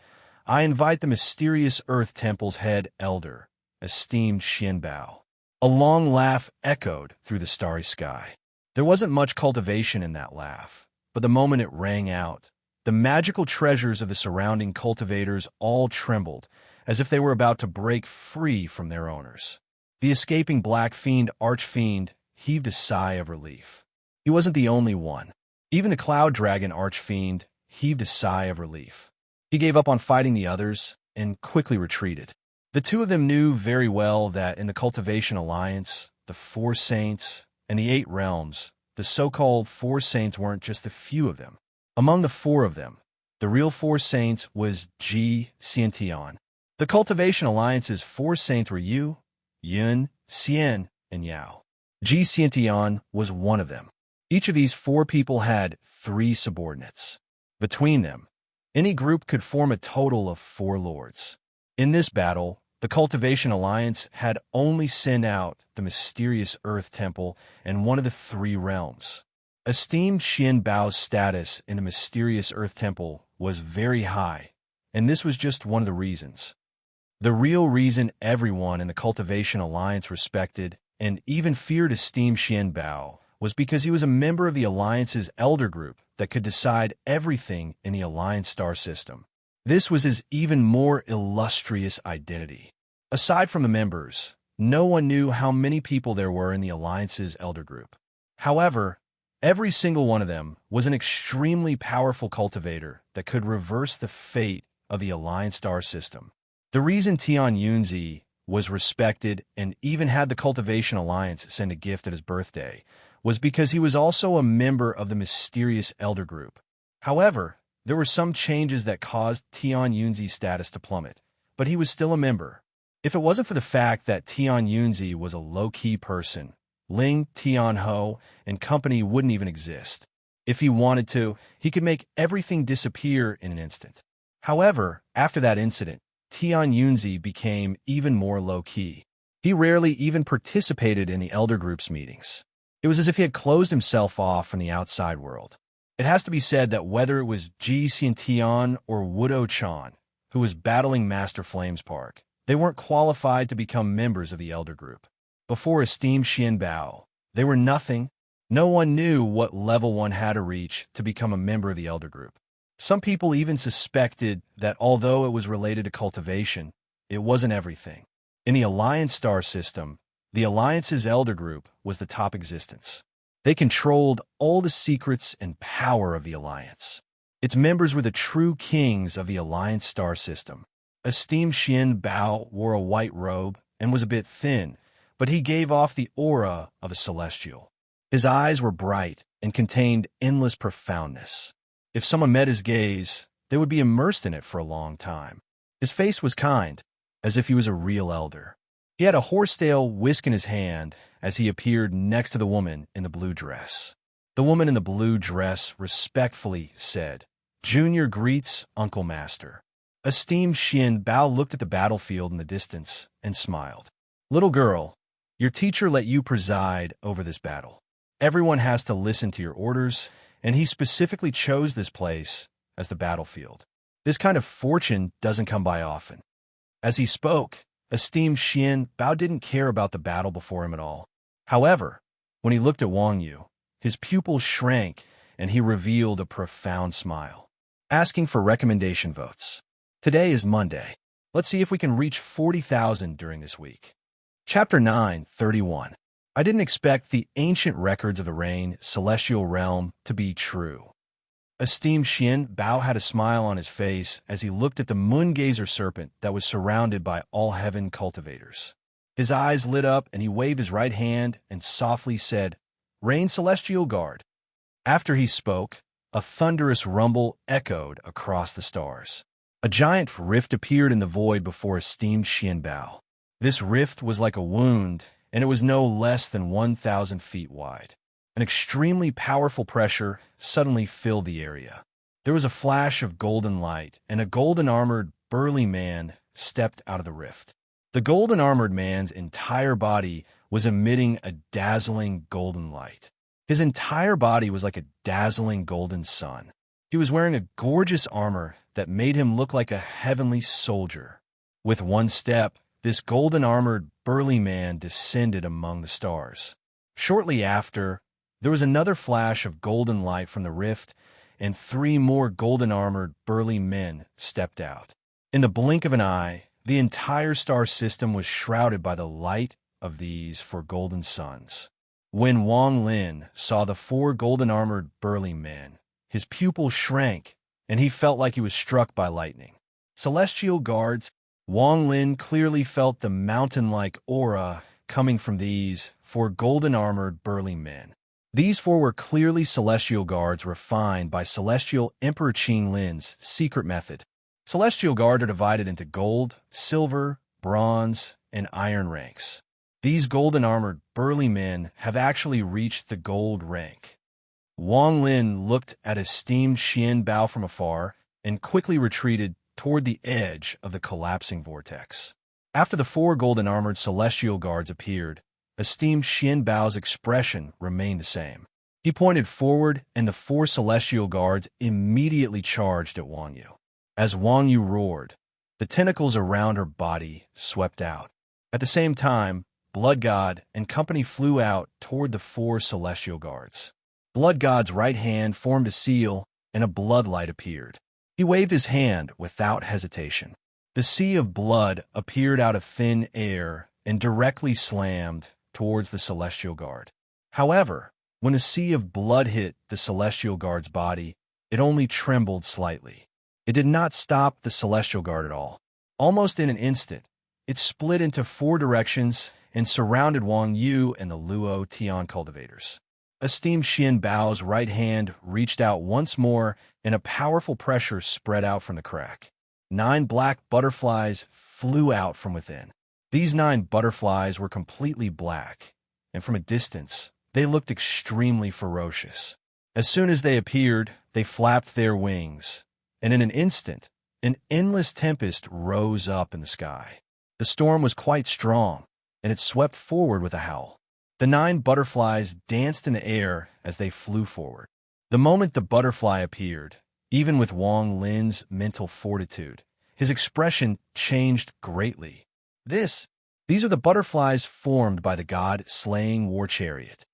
"I invite the mysterious Earth Temple's head elder, esteemed Xianbao." A long laugh echoed through the starry sky. There wasn't much cultivation in that laugh, but the moment it rang out, the magical treasures of the surrounding cultivators all trembled, as if they were about to break free from their owners. The escaping black fiend archfiend heaved a sigh of relief. He wasn't the only one. Even the cloud dragon archfiend heaved a sigh of relief. He gave up on fighting the others and quickly retreated. The two of them knew very well that in the Cultivation Alliance, the 4 saints, and the 8 realms, the so-called 4 saints weren't just a few of them. Among the 4 of them, the real 4 saints was Ji Xiantian. The Cultivation Alliance's 4 saints were Yu, Yun, Xian, and Yao. Ji Xiantian was one of them. Each of these 4 people had 3 subordinates. Between them, any group could form a total of 4 lords. In this battle, the Cultivation Alliance had only sent out the mysterious Earth Temple and one of the 3 realms. Esteemed Xian Bao's status in the mysterious Earth Temple was very high, and this was just one of the reasons. The real reason everyone in the Cultivation Alliance respected and even feared esteemed Xian Bao was because he was a member of the Alliance's elder group that could decide everything in the Alliance star system. This was his even more illustrious identity. Aside from the members, no one knew how many people there were in the Alliance's elder group. However, every single one of them was an extremely powerful cultivator that could reverse the fate of the Alliance star system. The reason Tian Yunzi was respected and even had the Cultivation Alliance send a gift at his birthday was because he was also a member of the mysterious elder group. However, there were some changes that caused Tian Yunzi's status to plummet, but he was still a member. If it wasn't for the fact that Tian Yunzi was a low-key person, Ling Tianho and company wouldn't even exist. If he wanted to, he could make everything disappear in an instant. However, after that incident, Tian Yunzi became even more low-key. He rarely even participated in the elder group's meetings. It was as if he had closed himself off from the outside world. It has to be said that whether it was Ji Xiantian or Widow Chan, who was battling Master Flames Park, they weren't qualified to become members of the elder group. Before esteemed Xian Bao, they were nothing. No one knew what level one had to reach to become a member of the elder group. Some people even suspected that although it was related to cultivation, it wasn't everything. In the Alliance star system, the Alliance's elder group was the top existence. They controlled all the secrets and power of the Alliance. Its members were the true kings of the Alliance star system. Esteemed Xian Bao wore a white robe and was a bit thin, but he gave off the aura of a celestial. His eyes were bright and contained endless profoundness. If someone met his gaze, they would be immersed in it for a long time. His face was kind, as if he was a real elder. He had a horsetail whisk in his hand as he appeared next to the woman in the blue dress. The woman in the blue dress respectfully said, "Junior greets Uncle Master." Esteemed Xian Bao looked at the battlefield in the distance and smiled. "Little girl, your teacher let you preside over this battle. Everyone has to listen to your orders, and he specifically chose this place as the battlefield. This kind of fortune doesn't come by often." As he spoke, esteemed Xian Bao didn't care about the battle before him at all. However, when he looked at Wang Yu, his pupils shrank and he revealed a profound smile. Asking for recommendation votes. Today is Monday. Let's see if we can reach 40,000 during this week. Chapter 9:31. I didn't expect the ancient records of the rain celestial realm to be true. Esteemed Xian Bao had a smile on his face as he looked at the moon-gazer serpent that was surrounded by all heaven cultivators. His eyes lit up and he waved his right hand and softly said, "Reign Celestial Guard." After he spoke, a thunderous rumble echoed across the stars. A giant rift appeared in the void before esteemed Xian Bao. This rift was like a wound, and it was no less than 1,000 feet wide. An extremely powerful pressure suddenly filled the area. There was a flash of golden light, and a golden-armored, burly man stepped out of the rift. The golden-armored man's entire body was emitting a dazzling golden light. His entire body was like a dazzling golden sun. He was wearing a gorgeous armor that made him look like a heavenly soldier. With one step, this golden-armored, burly man descended among the stars. Shortly after, there was another flash of golden light from the rift, and 3 more golden-armored, burly men stepped out. In the blink of an eye, the entire star system was shrouded by the light of these 4 golden suns. When Wang Lin saw the 4 golden-armored, burly men, his pupils shrank, and he felt like he was struck by lightning. Celestial guards, Wang Lin clearly felt the mountain-like aura coming from these 4 golden-armored, burly men. These 4 were clearly celestial guards refined by Celestial Emperor Qing Lin's secret method. Celestial guards are divided into gold, silver, bronze, and iron ranks. These golden-armored, burly men have actually reached the gold rank. Wang Lin looked at esteemed Xian Bao from afar and quickly retreated toward the edge of the collapsing vortex. After the 4 golden-armored celestial guards appeared, esteemed Xian Bao's expression remained the same. He pointed forward, and the 4 celestial guards immediately charged at Wang Yu. As Wang Yu roared, the tentacles around her body swept out. At the same time, Blood God and company flew out toward the 4 celestial guards. Blood God's right hand formed a seal, and a blood light appeared. He waved his hand without hesitation. The sea of blood appeared out of thin air and directly slammed towards the celestial guard. However, when the sea of blood hit the celestial guard's body, it only trembled slightly. It did not stop the celestial guard at all. Almost in an instant, it split into 4 directions and surrounded Wang Yu and the Luo Tian cultivators. Esteemed Xian Bao's right hand reached out once more, and a powerful pressure spread out from the crack. 9 black butterflies flew out from within. These 9 butterflies were completely black, and from a distance, they looked extremely ferocious. As soon as they appeared, they flapped their wings, and in an instant, an endless tempest rose up in the sky. The storm was quite strong, and it swept forward with a howl. The 9 butterflies danced in the air as they flew forward. The moment the butterfly appeared, even with Wang Lin's mental fortitude, his expression changed greatly. These are the butterflies formed by the god-slaying war chariot.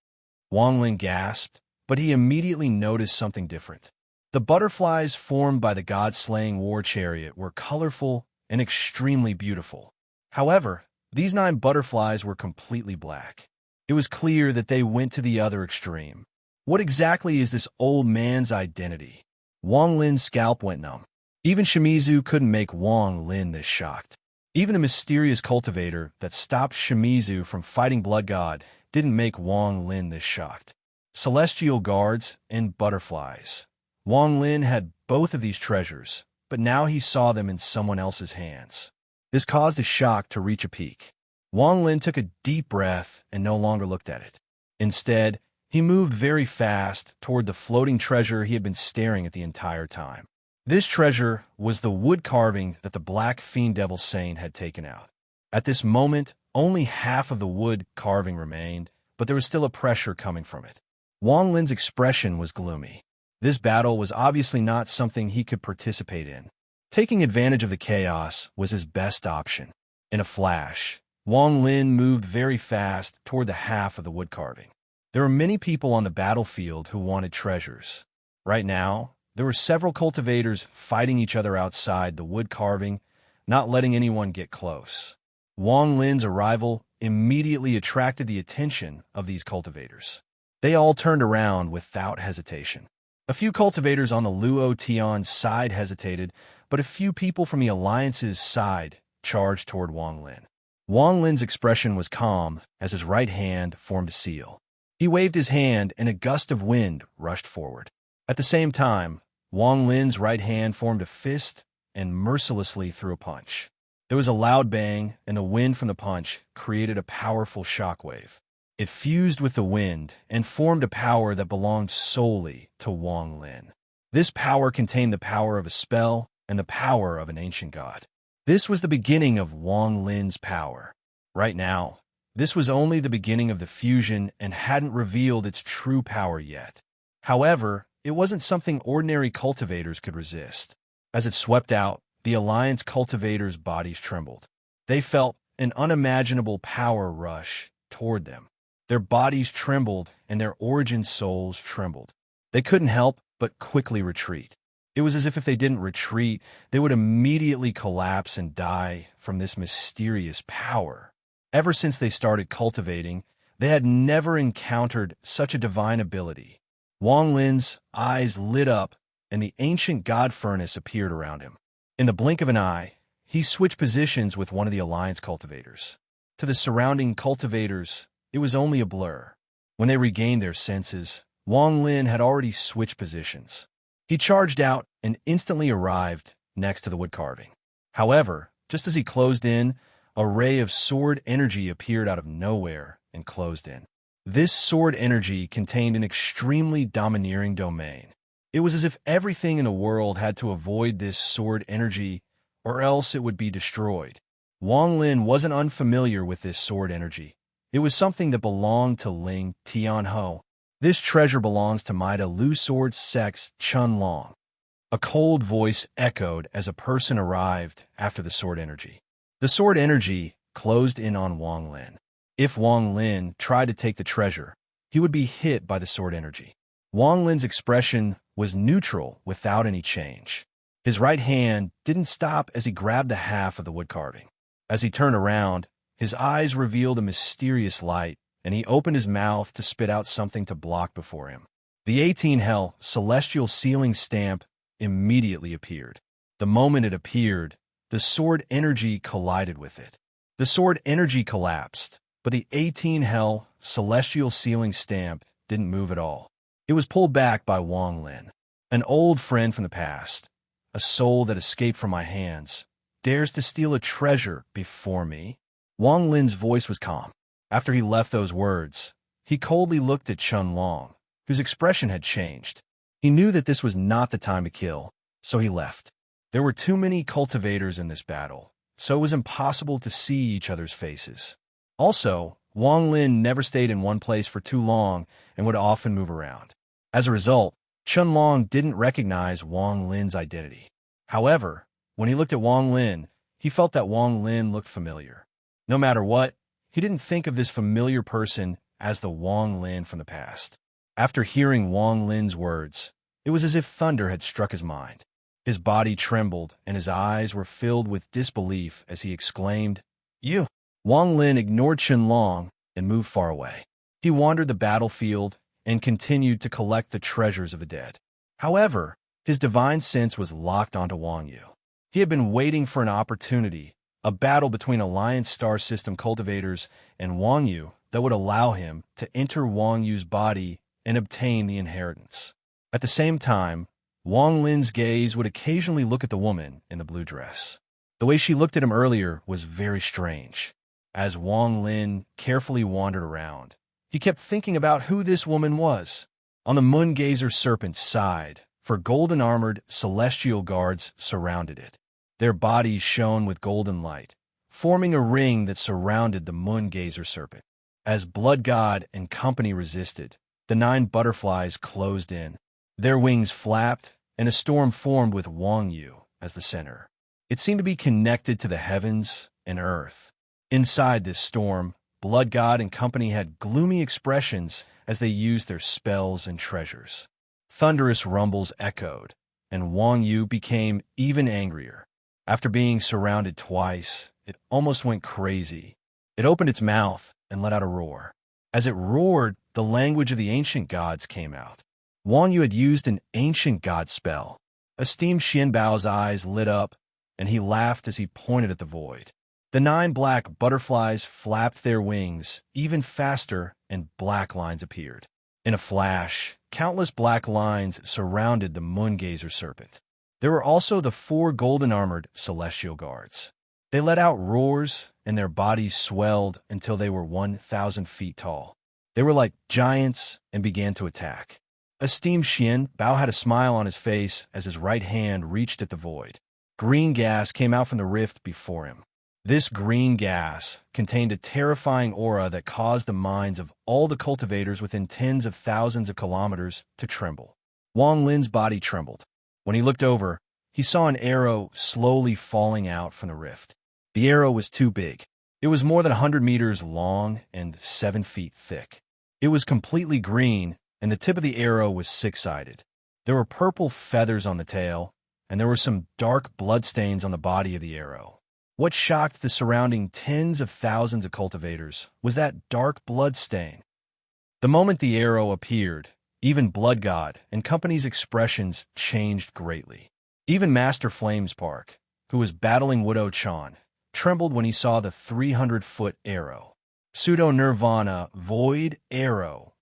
Wang Lin gasped, but he immediately noticed something different. The butterflies formed by the god-slaying war chariot were colorful and extremely beautiful. However, these 9 butterflies were completely black. It was clear that they went to the other extreme. What exactly is this old man's identity? Wang Lin's scalp went numb. Even Shimizu couldn't make Wang Lin this shocked. Even the mysterious cultivator that stopped Shimizu from fighting Blood God didn't make Wang Lin this shocked. Celestial guards and butterflies. Wang Lin had both of these treasures, but now he saw them in someone else's hands. This caused his shock to reach a peak. Wang Lin took a deep breath and no longer looked at it. Instead, he moved very fast toward the floating treasure he had been staring at the entire time. This treasure was the wood carving that the Black Fiend Devil Saint had taken out. At this moment, only half of the wood carving remained, but there was still a pressure coming from it. Wang Lin's expression was gloomy. This battle was obviously not something he could participate in. Taking advantage of the chaos was his best option. In a flash, Wang Lin moved very fast toward the half of the wood carving. There were many people on the battlefield who wanted treasures. Right now, there were several cultivators fighting each other outside the wood carving, not letting anyone get close. Wang Lin's arrival immediately attracted the attention of these cultivators. They all turned around without hesitation. A few cultivators on the Luo Tian's side hesitated, but a few people from the Alliance's side charged toward Wang Lin. Wang Lin's expression was calm as his right hand formed a seal. He waved his hand and a gust of wind rushed forward. At the same time, Wang Lin's right hand formed a fist and mercilessly threw a punch. There was a loud bang, and the wind from the punch created a powerful shockwave. It fused with the wind and formed a power that belonged solely to Wang Lin. This power contained the power of a spell and the power of an ancient god. This was the beginning of Wang Lin's power. Right now, this was only the beginning of the fusion and hadn't revealed its true power yet. However, it wasn't something ordinary cultivators could resist. As it swept out, the Alliance cultivators' bodies trembled. They felt an unimaginable power rush toward them. Their bodies trembled and their origin souls trembled. They couldn't help but quickly retreat. It was as if they didn't retreat, they would immediately collapse and die from this mysterious power. Ever since they started cultivating, they had never encountered such a divine ability. Wang Lin's eyes lit up, and the ancient god furnace appeared around him. In the blink of an eye, he switched positions with one of the Alliance cultivators. To the surrounding cultivators, it was only a blur. When they regained their senses, Wang Lin had already switched positions. He charged out and instantly arrived next to the wood carving. However, just as he closed in, a ray of sword energy appeared out of nowhere and closed in. This sword energy contained an extremely domineering domain. It was as if everything in the world had to avoid this sword energy, or else it would be destroyed. Wang Lin wasn't unfamiliar with this sword energy. It was something that belonged to Ling Tianho. This treasure belongs to Maida Lu Sword Sex Chun Long. A cold voice echoed as a person arrived after the sword energy. The sword energy closed in on Wang Lin. If Wang Lin tried to take the treasure, he would be hit by the sword energy. Wang Lin's expression was neutral without any change. His right hand didn't stop as he grabbed the half of the wood carving. As he turned around, his eyes revealed a mysterious light, and he opened his mouth to spit out something to block before him. The 18 Hell celestial sealing stamp immediately appeared. The moment it appeared, the sword energy collided with it. The sword energy collapsed, but the 18 Hell celestial sealing stamp didn't move at all. It was pulled back by Wang Lin. An old friend from the past, a soul that escaped from my hands, dares to steal a treasure before me? Wang Lin's voice was calm. After he left those words, he coldly looked at Chun Long, whose expression had changed. He knew that this was not the time to kill, so he left. There were too many cultivators in this battle, so it was impossible to see each other's faces. Also, Wang Lin never stayed in one place for too long and would often move around. As a result, Chun Long didn't recognize Wang Lin's identity. However, when he looked at Wang Lin, he felt that Wang Lin looked familiar. No matter what, he didn't think of this familiar person as the Wang Lin from the past. After hearing Wang Lin's words, it was as if thunder had struck his mind. His body trembled, and his eyes were filled with disbelief as he exclaimed, "You!" Wang Lin ignored Chun Long and moved far away. He wandered the battlefield and continued to collect the treasures of the dead. However, his divine sense was locked onto Wang Yu. He had been waiting for an opportunity, a battle between Alliance Star System cultivators and Wang Yu that would allow him to enter Wang Yu's body and obtain the inheritance. At the same time, Wang Lin's gaze would occasionally look at the woman in the blue dress. The way she looked at him earlier was very strange. As Wang Lin carefully wandered around, he kept thinking about who this woman was. On the Moon Gazer Serpent's side, for golden-armored celestial guards surrounded it. Their bodies shone with golden light, forming a ring that surrounded the Moon Gazer Serpent. As Blood God and company resisted, the 9 butterflies closed in. Their wings flapped, and a storm formed with Wang Yu as the center. It seemed to be connected to the heavens and earth. Inside this storm, Blood God and company had gloomy expressions as they used their spells and treasures. Thunderous rumbles echoed, and Wang Yu became even angrier. After being surrounded twice, it almost went crazy. It opened its mouth and let out a roar. As it roared, the language of the ancient gods came out. Wang Yu had used an ancient god spell. Esteemed Xianbao's eyes lit up, and he laughed as he pointed at the void. The 9 black butterflies flapped their wings even faster, and black lines appeared. In a flash, countless black lines surrounded the moon-gazer serpent. There were also the 4 golden-armored celestial guards. They let out roars, and their bodies swelled until they were 1,000 feet tall. They were like giants and began to attack. Esteemed Xian Bao had a smile on his face as his right hand reached at the void. Green gas came out from the rift before him. This green gas contained a terrifying aura that caused the minds of all the cultivators within tens of thousands of kilometers to tremble. Wang Lin's body trembled. When he looked over, he saw an arrow slowly falling out from the rift. The arrow was too big. It was more than 100 meters long and 7 feet thick. It was completely green, and the tip of the arrow was 6-sided. There were purple feathers on the tail, and there were some dark bloodstains on the body of the arrow. What shocked the surrounding tens of thousands of cultivators was that dark blood stain. The moment the arrow appeared, even Blood God and company's expressions changed greatly. Even Master Flamespark, who was battling Widow Chan, trembled when he saw the 300-foot arrow. Pseudo-Nirvana Void Arrow.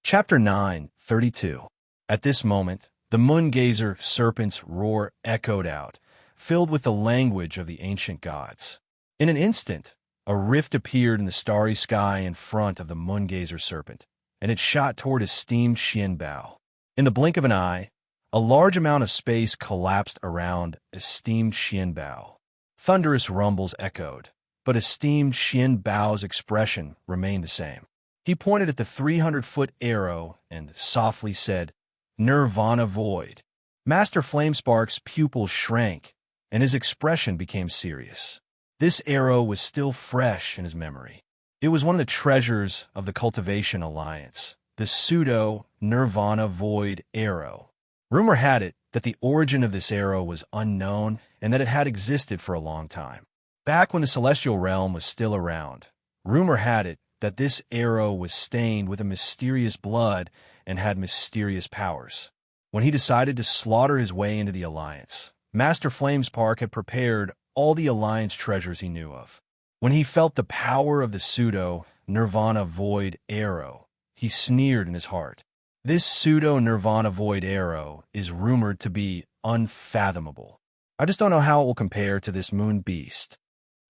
Chapter 9:32. At this moment, the moon-gazer serpent's roar echoed out, filled with the language of the ancient gods. In an instant, a rift appeared in the starry sky in front of the moon-gazer serpent, and it shot toward esteemed Xianbao. In the blink of an eye, a large amount of space collapsed around esteemed Xianbao. Thunderous rumbles echoed, but esteemed Xianbao's expression remained the same. He pointed at the 300-foot arrow and softly said, "Nirvana Void." Master Flamespark's pupils shrank, and his expression became serious. This arrow was still fresh in his memory. It was one of the treasures of the Cultivation Alliance, the pseudo-Nirvana Void Arrow. Rumor had it that the origin of this arrow was unknown and that it had existed for a long time. Back when the Celestial Realm was still around, rumor had it that this arrow was stained with a mysterious blood and had mysterious powers. When he decided to slaughter his way into the Alliance, Master Flamespark had prepared all the Alliance treasures he knew of. When he felt the power of the pseudo-Nirvana Void Arrow, he sneered in his heart. This pseudo-Nirvana Void Arrow is rumored to be unfathomable. I just don't know how it will compare to this moon beast.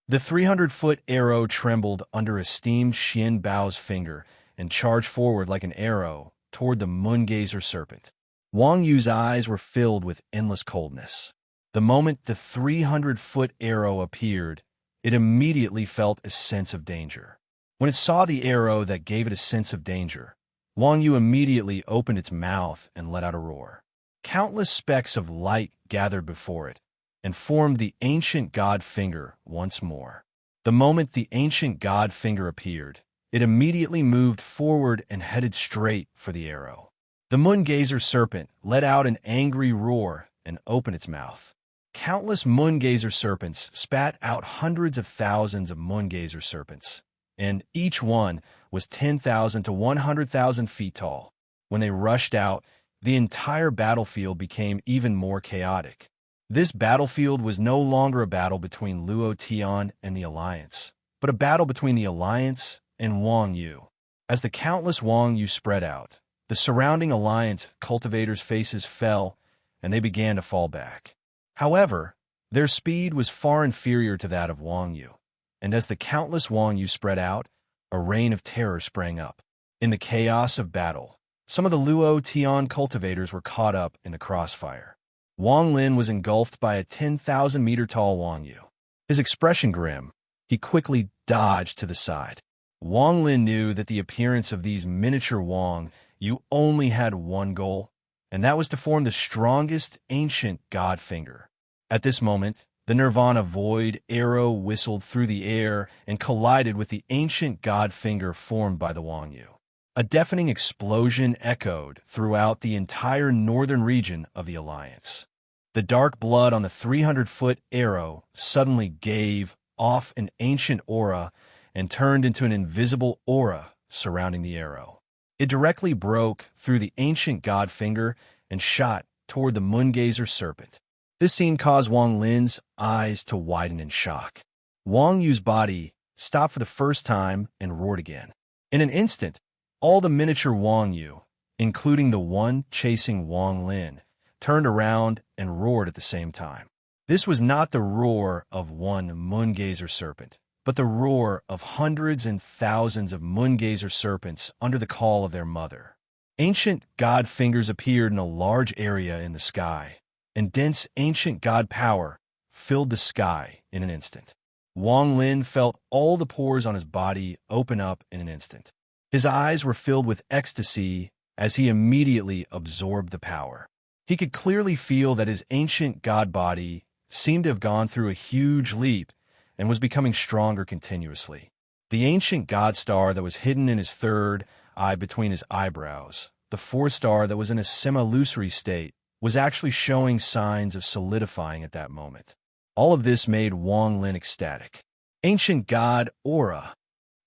The 300-foot arrow trembled under esteemed Xianbao's finger and charged forward like an arrow toward the moon-gazer serpent. Wang Yu's eyes were filled with endless coldness. The moment the 300-foot arrow appeared, it immediately felt a sense of danger. When it saw the arrow that gave it a sense of danger, Wang Yu immediately opened its mouth and let out a roar. Countless specks of light gathered before it and formed the ancient god finger once more. The moment the ancient god finger appeared, it immediately moved forward and headed straight for the arrow. The moon-gazer serpent let out an angry roar and opened its mouth. Countless moon-gazer serpents spat out hundreds of thousands of moon-gazer serpents, and each one was 10,000 to 100,000 feet tall. When they rushed out, the entire battlefield became even more chaotic. This battlefield was no longer a battle between Luo Tian and the Alliance, but a battle between the Alliance and Wang Yu. As the countless Wang Yu spread out, the surrounding Alliance cultivators' faces fell, and they began to fall back. However, their speed was far inferior to that of Wang Yu, and as the countless Wang Yu spread out, a reign of terror sprang up. In the chaos of battle, some of the Luo Tian cultivators were caught up in the crossfire. Wang Lin was engulfed by a 10,000-meter-tall Wang Yu. His expression grim, he quickly dodged to the side. Wang Lin knew that the appearance of these miniature Wang Yu only had one goal, and that was to form the strongest ancient god finger. At this moment, the Nirvana Void Arrow whistled through the air and collided with the ancient god finger formed by the Wang Yu. A deafening explosion echoed throughout the entire northern region of the Alliance. The dark blood on the 300-foot arrow suddenly gave off an ancient aura and turned into an invisible aura surrounding the arrow. It directly broke through the ancient god finger and shot toward the moongazer serpent. This scene caused Wang Lin's eyes to widen in shock. Wang Yu's body stopped for the first time and roared again. In an instant, all the miniature Wang Yu, including the one chasing Wang Lin, turned around and roared at the same time. This was not the roar of one moongazer serpent, but the roar of hundreds and thousands of moongazer serpents under the call of their mother. Ancient god fingers appeared in a large area in the sky, and dense ancient god power filled the sky in an instant. Wang Lin felt all the pores on his body open up in an instant. His eyes were filled with ecstasy as he immediately absorbed the power. He could clearly feel that his ancient god body seemed to have gone through a huge leap and was becoming stronger continuously. The ancient god star that was hidden in his third eye between his eyebrows, the fourth star that was in a semi-illusory state, was actually showing signs of solidifying at that moment. All of this made Wang Lin ecstatic. Ancient god aura.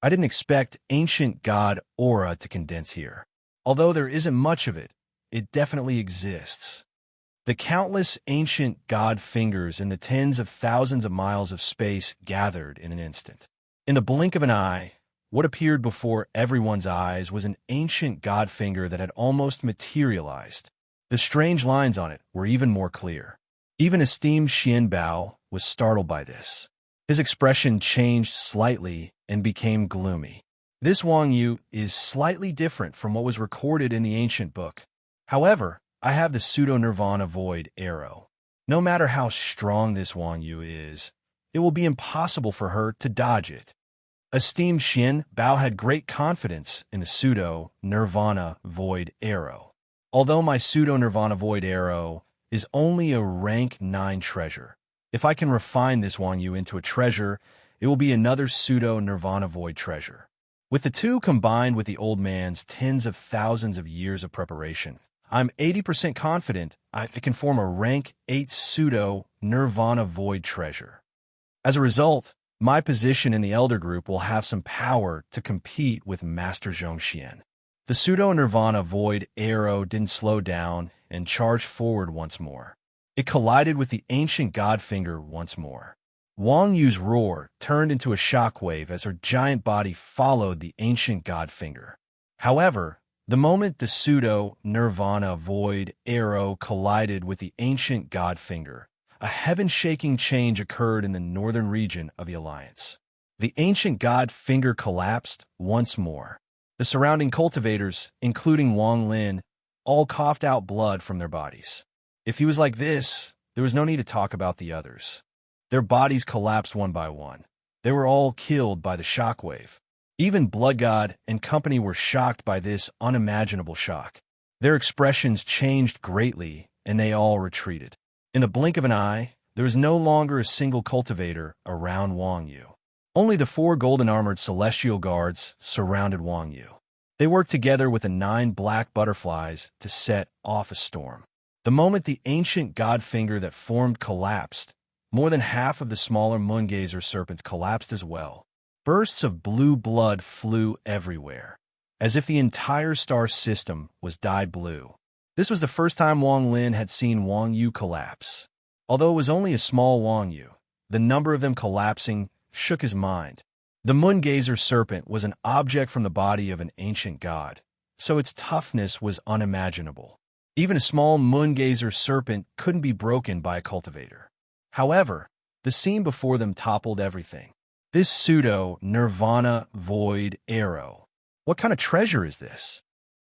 I didn't expect ancient god aura to condense here. Although there isn't much of it, it definitely exists. The countless ancient god fingers in the tens of thousands of miles of space gathered in an instant. In the blink of an eye, what appeared before everyone's eyes was an ancient god finger that had almost materialized. The strange lines on it were even more clear. Even esteemed Xian Bao was startled by this. His expression changed slightly and became gloomy. This Wang Yu is slightly different from what was recorded in the ancient book. However, I have the pseudo-nirvana void arrow. No matter how strong this Wang Yu is, it will be impossible for her to dodge it. Esteemed Xian Bao had great confidence in the pseudo-nirvana void arrow. Although my pseudo-nirvana void arrow is only a rank 9 treasure, if I can refine this Wang Yu into a treasure, it will be another pseudo-nirvana void treasure. With the two combined with the old man's tens of thousands of years of preparation, I'm 80% confident I can form a rank 8 pseudo-nirvana void treasure. As a result, my position in the Elder Group will have some power to compete with Master Zhongxian. The pseudo-nirvana void arrow didn't slow down and charged forward once more. It collided with the ancient god finger once more. Wang Yu's roar turned into a shockwave as her giant body followed the ancient god finger. However, the moment the pseudo-nirvana void arrow collided with the ancient god finger, a heaven-shaking change occurred in the northern region of the Alliance. The ancient god finger collapsed once more. The surrounding cultivators, including Wang Lin, all coughed out blood from their bodies. If he was like this, there was no need to talk about the others. Their bodies collapsed one by one. They were all killed by the shockwave. Even Blood God and company were shocked by this unimaginable shock. Their expressions changed greatly, and they all retreated. In the blink of an eye, there was no longer a single cultivator around Wang Yu. Only the 4 golden-armored celestial guards surrounded Wang Yu. They worked together with the 9 black butterflies to set off a storm. The moment the ancient god finger that formed collapsed, more than half of the smaller moongazer serpents collapsed as well. Bursts of blue blood flew everywhere, as if the entire star system was dyed blue. This was the first time Wang Lin had seen Wang Yu collapse. Although it was only a small Wang Yu, the number of them collapsing shook his mind. The moongazer serpent was an object from the body of an ancient god, so its toughness was unimaginable. Even a small moongazer serpent couldn't be broken by a cultivator. However, the scene before them toppled everything. This pseudo-nirvana void arrow. What kind of treasure is this?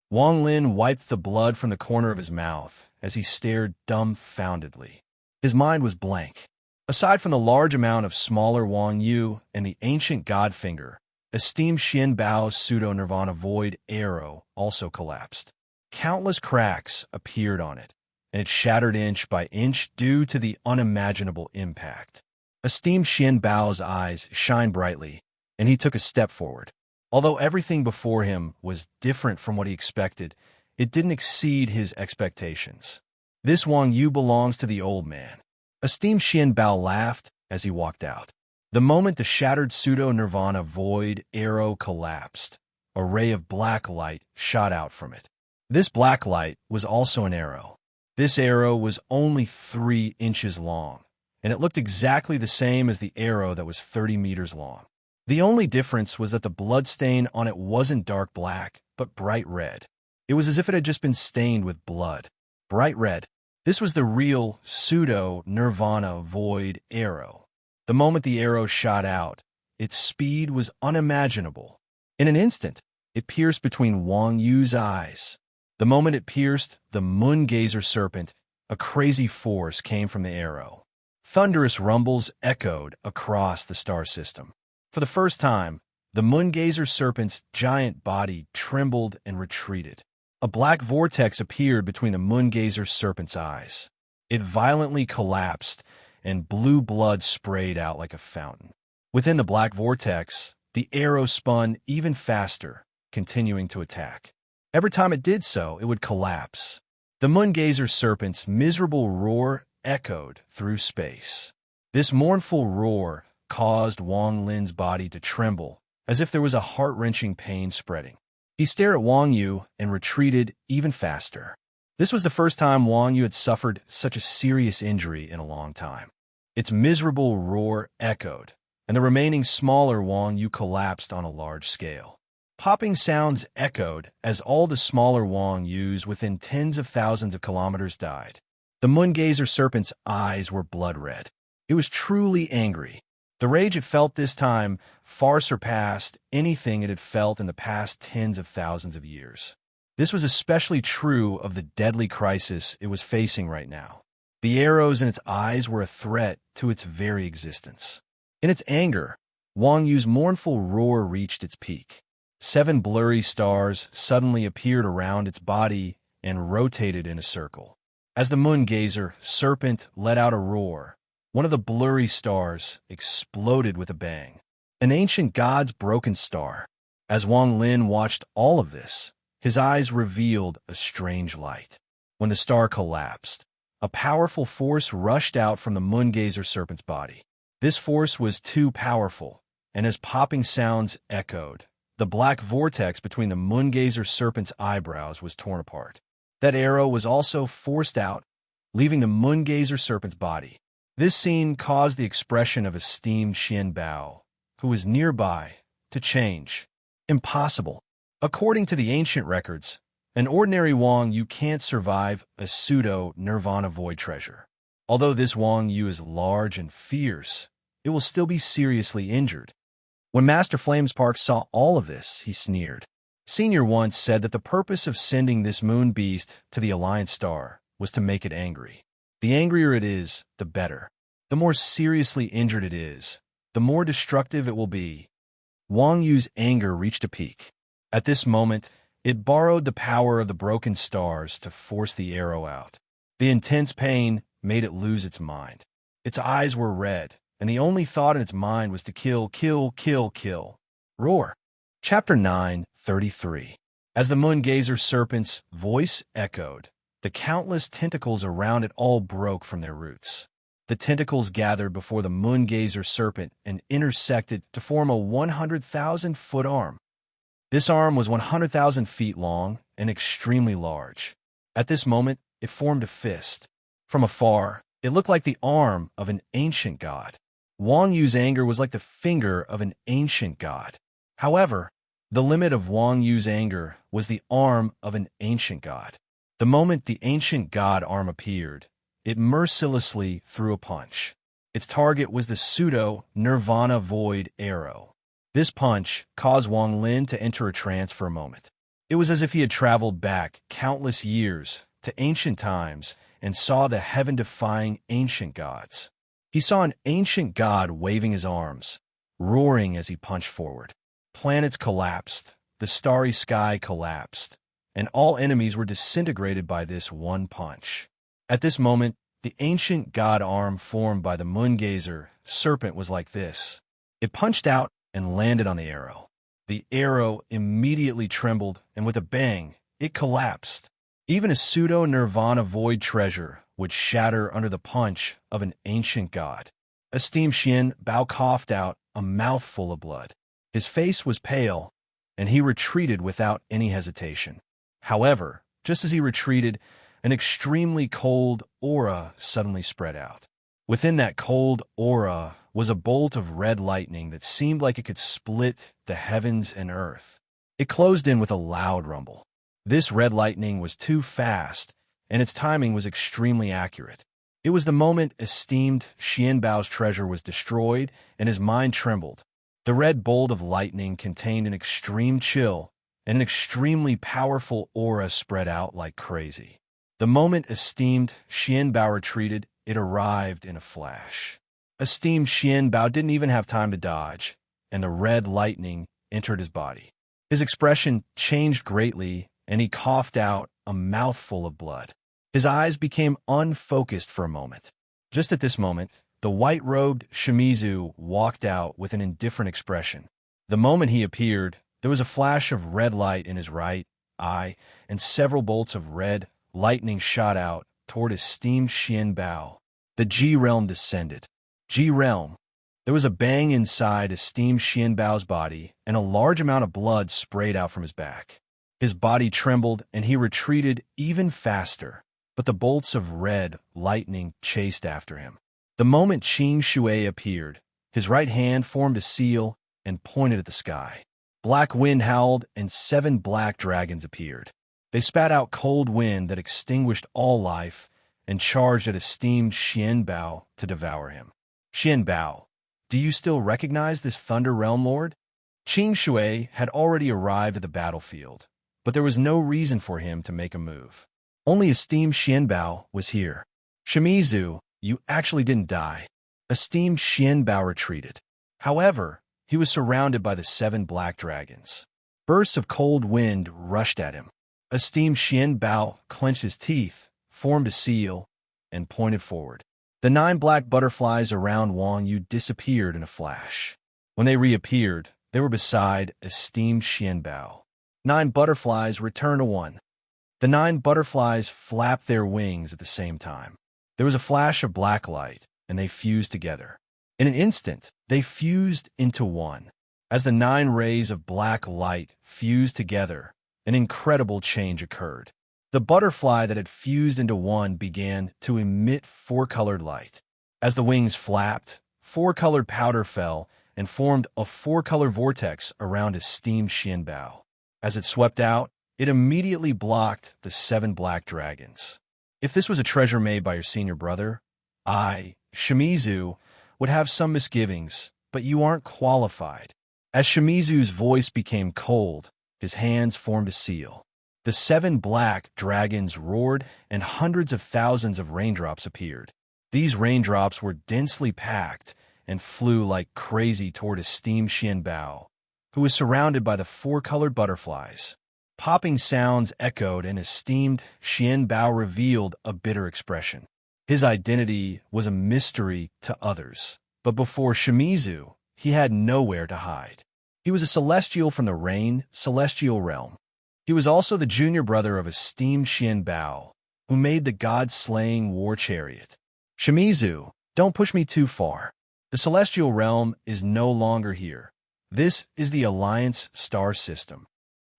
Wang Lin wiped the blood from the corner of his mouth as he stared dumbfoundedly. His mind was blank. Aside from the large amount of smaller Wang Yu and the ancient god finger, esteemed Xian Bao's pseudo-nirvana void arrow also collapsed. Countless cracks appeared on it, and it shattered inch by inch due to the unimaginable impact. Esteemed Xian Bao's eyes shined brightly, and he took a step forward. Although everything before him was different from what he expected, it didn't exceed his expectations. This Wang Yu belongs to the old man. Esteemed Xian Bao laughed as he walked out. The moment the shattered pseudo-nirvana void arrow collapsed, a ray of black light shot out from it. This black light was also an arrow. This arrow was only 3 inches long, and it looked exactly the same as the arrow that was 30 meters long. The only difference was that the bloodstain on it wasn't dark black, but bright red. It was as if it had just been stained with blood. Bright red. This was the real pseudo-nirvana void arrow. The moment the arrow shot out, its speed was unimaginable. In an instant, it pierced between Wang Yu's eyes. The moment it pierced the moon gazer serpent, a crazy force came from the arrow. Thunderous rumbles echoed across the star system. For the first time, the moon gazer serpent's giant body trembled and retreated. A black vortex appeared between the moon gazer serpent's eyes. It violently collapsed, and blue blood sprayed out like a fountain. Within the black vortex, the arrow spun even faster, continuing to attack. Every time it did so, it would collapse. The moon gazer serpent's miserable roar echoed through space. This mournful roar caused Wang Lin's body to tremble, as if there was a heart-wrenching pain spreading. He stared at Wang Yu and retreated even faster. This was the first time Wang Yu had suffered such a serious injury in a long time. Its miserable roar echoed, and the remaining smaller Wang Yu collapsed on a large scale. Popping sounds echoed as all the smaller Wang Yus within tens of thousands of kilometers died. The moon gazer serpent's eyes were blood red. It was truly angry. The rage it felt this time far surpassed anything it had felt in the past tens of thousands of years. This was especially true of the deadly crisis it was facing right now. The arrows in its eyes were a threat to its very existence. In its anger, Wang Yu's mournful roar reached its peak. 7 blurry stars suddenly appeared around its body and rotated in a circle. As the moon gazer serpent let out a roar, one of the blurry stars exploded with a bang. An ancient god's broken star. As Wang Lin watched all of this, his eyes revealed a strange light. When the star collapsed, a powerful force rushed out from the moon gazer serpent's body. This force was too powerful, and as popping sounds echoed, the black vortex between the moon gazer serpent's eyebrows was torn apart. That arrow was also forced out, leaving the moon gazer serpent's body. This scene caused the expression of esteemed Xian Bao, who was nearby, to change. Impossible. According to the ancient records, an ordinary Wang Yu can't survive a pseudo-nirvana void treasure. Although this Wang Yu is large and fierce, it will still be seriously injured. When Master Flamespark saw all of this, he sneered. Senior once said that the purpose of sending this moon beast to the Alliance Star was to make it angry. The angrier it is, the better. The more seriously injured it is, the more destructive it will be. Wang Yu's anger reached a peak. At this moment, it borrowed the power of the broken stars to force the arrow out. The intense pain made it lose its mind. Its eyes were red, and the only thought in its mind was to kill, kill, kill, kill. Roar. Chapter 9:33. As the moon gazer serpent's voice echoed, the countless tentacles around it all broke from their roots. The tentacles gathered before the moon gazer serpent and intersected to form a 100,000-foot arm. This arm was 100,000 feet long and extremely large. At this moment, it formed a fist. From afar, it looked like the arm of an ancient god. Wang Yu's anger was like the finger of an ancient god. However, the limit of Wang Yu's anger was the arm of an ancient god. The moment the ancient god arm appeared, it mercilessly threw a punch. Its target was the pseudo-nirvana void arrow. This punch caused Wang Lin to enter a trance for a moment. It was as if he had traveled back countless years to ancient times and saw the heaven-defying ancient gods. He saw an ancient god waving his arms, roaring as he punched forward. Planets collapsed, the starry sky collapsed, and all enemies were disintegrated by this one punch. At this moment, the ancient god arm formed by the moon gazer serpent was like this. It punched out and landed on the arrow. The arrow immediately trembled, and with a bang, it collapsed. Even a pseudo-nirvana void treasure would shatter under the punch of an ancient god. Esteemed Xian Bao coughed out a mouthful of blood. His face was pale, and he retreated without any hesitation. However, just as he retreated, an extremely cold aura suddenly spread out. Within that cold aura was a bolt of red lightning that seemed like it could split the heavens and earth. It closed in with a loud rumble. This red lightning was too fast, and its timing was extremely accurate. It was the moment esteemed Xianbao's treasure was destroyed, and his mind trembled. The red bolt of lightning contained an extreme chill, and an extremely powerful aura spread out like crazy. The moment esteemed Xianbao retreated, it arrived in a flash. Esteemed Xianbao didn't even have time to dodge, and the red lightning entered his body. His expression changed greatly, and he coughed out a mouthful of blood. His eyes became unfocused for a moment. Just at this moment, the white-robed Shimizu walked out with an indifferent expression. The moment he appeared, there was a flash of red light in his right eye, and several bolts of red lightning shot out toward esteemed Xianbao. The Ji realm descended. Ji realm. There was a bang inside esteemed Xianbao's body, and a large amount of blood sprayed out from his back. His body trembled, and he retreated even faster, but the bolts of red lightning chased after him. The moment Qing Shui appeared, his right hand formed a seal and pointed at the sky. Black wind howled, and 7 black dragons appeared. They spat out cold wind that extinguished all life and charged at esteemed Xianbao to devour him. Xianbao, do you still recognize this Thunder Realm Lord? Qing Shui had already arrived at the battlefield, but there was no reason for him to make a move. Only esteemed Xianbao was here. Shimizu, you actually didn't die. Esteemed Xianbao retreated. However, he was surrounded by the 7 black dragons. Bursts of cold wind rushed at him. Esteemed Xianbao clenched his teeth, formed a seal, and pointed forward. The 9 black butterflies around Wang Yu disappeared in a flash. When they reappeared, they were beside esteemed Xianbao. 9 butterflies returned to 1. The 9 butterflies flapped their wings at the same time. There was a flash of black light, and they fused together. In an instant, they fused into one. As the 9 rays of black light fused together, an incredible change occurred. The butterfly that had fused into one began to emit 4-colored light. As the wings flapped, 4-colored powder fell and formed a 4-color vortex around esteemed Xianbao. As it swept out, it immediately blocked the 7 black dragons. If this was a treasure made by your senior brother, I, Shimizu, would have some misgivings, but you aren't qualified. As Shimizu's voice became cold, his hands formed a seal. The 7 black dragons roared, and hundreds of thousands of raindrops appeared. These raindrops were densely packed and flew like crazy toward esteemed Xianbao, who was surrounded by the 4-colored butterflies. Popping sounds echoed, and esteemed Xianbao revealed a bitter expression. His identity was a mystery to others, but before Shimizu, he had nowhere to hide. He was a celestial from the Rain Celestial Realm. He was also the junior brother of esteemed Xianbao, who made the god-slaying war chariot. Shimizu, don't push me too far. The Celestial Realm is no longer here. This is the Alliance star system.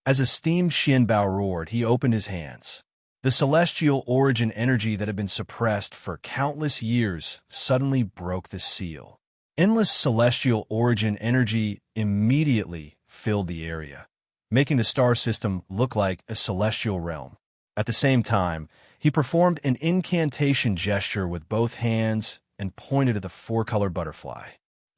As esteemed Xianbao roared, he opened his hands. The celestial origin energy that had been suppressed for countless years suddenly broke the seal. Endless celestial origin energy immediately filled the area, making the star system look like a celestial realm. At the same time, he performed an incantation gesture with both hands and pointed at the 4-colored butterfly.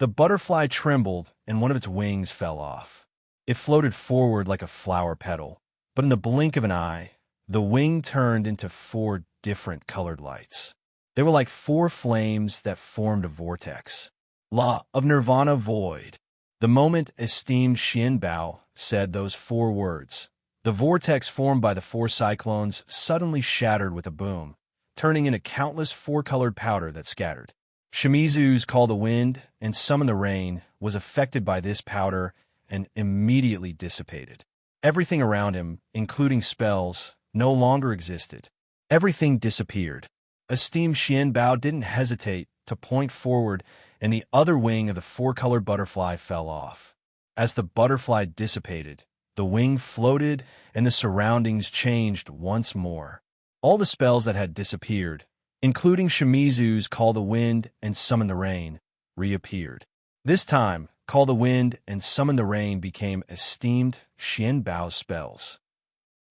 The butterfly trembled, and one of its wings fell off. It floated forward like a flower petal, but in the blink of an eye, the wing turned into 4 different colored lights. They were like 4 flames that formed a vortex. Law of Nirvana Void. The moment esteemed Xianbao said those 4 words, the vortex formed by the 4 cyclones suddenly shattered with a boom, turning into countless 4-colored powder that scattered. Shimizu's Call the Wind and Summon the Rain was affected by this powder and immediately dissipated. Everything around him, including spells, no longer existed. Everything disappeared. Esteemed Xianbao didn't hesitate to point forward, and the other wing of the 4-colored butterfly fell off. As the butterfly dissipated, The wing floated, and the surroundings changed once more. All the spells that had disappeared, including Shimizu's Call the Wind and Summon the Rain, reappeared. This time, Call the Wind and Summon the Rain became esteemed Xianbao spells.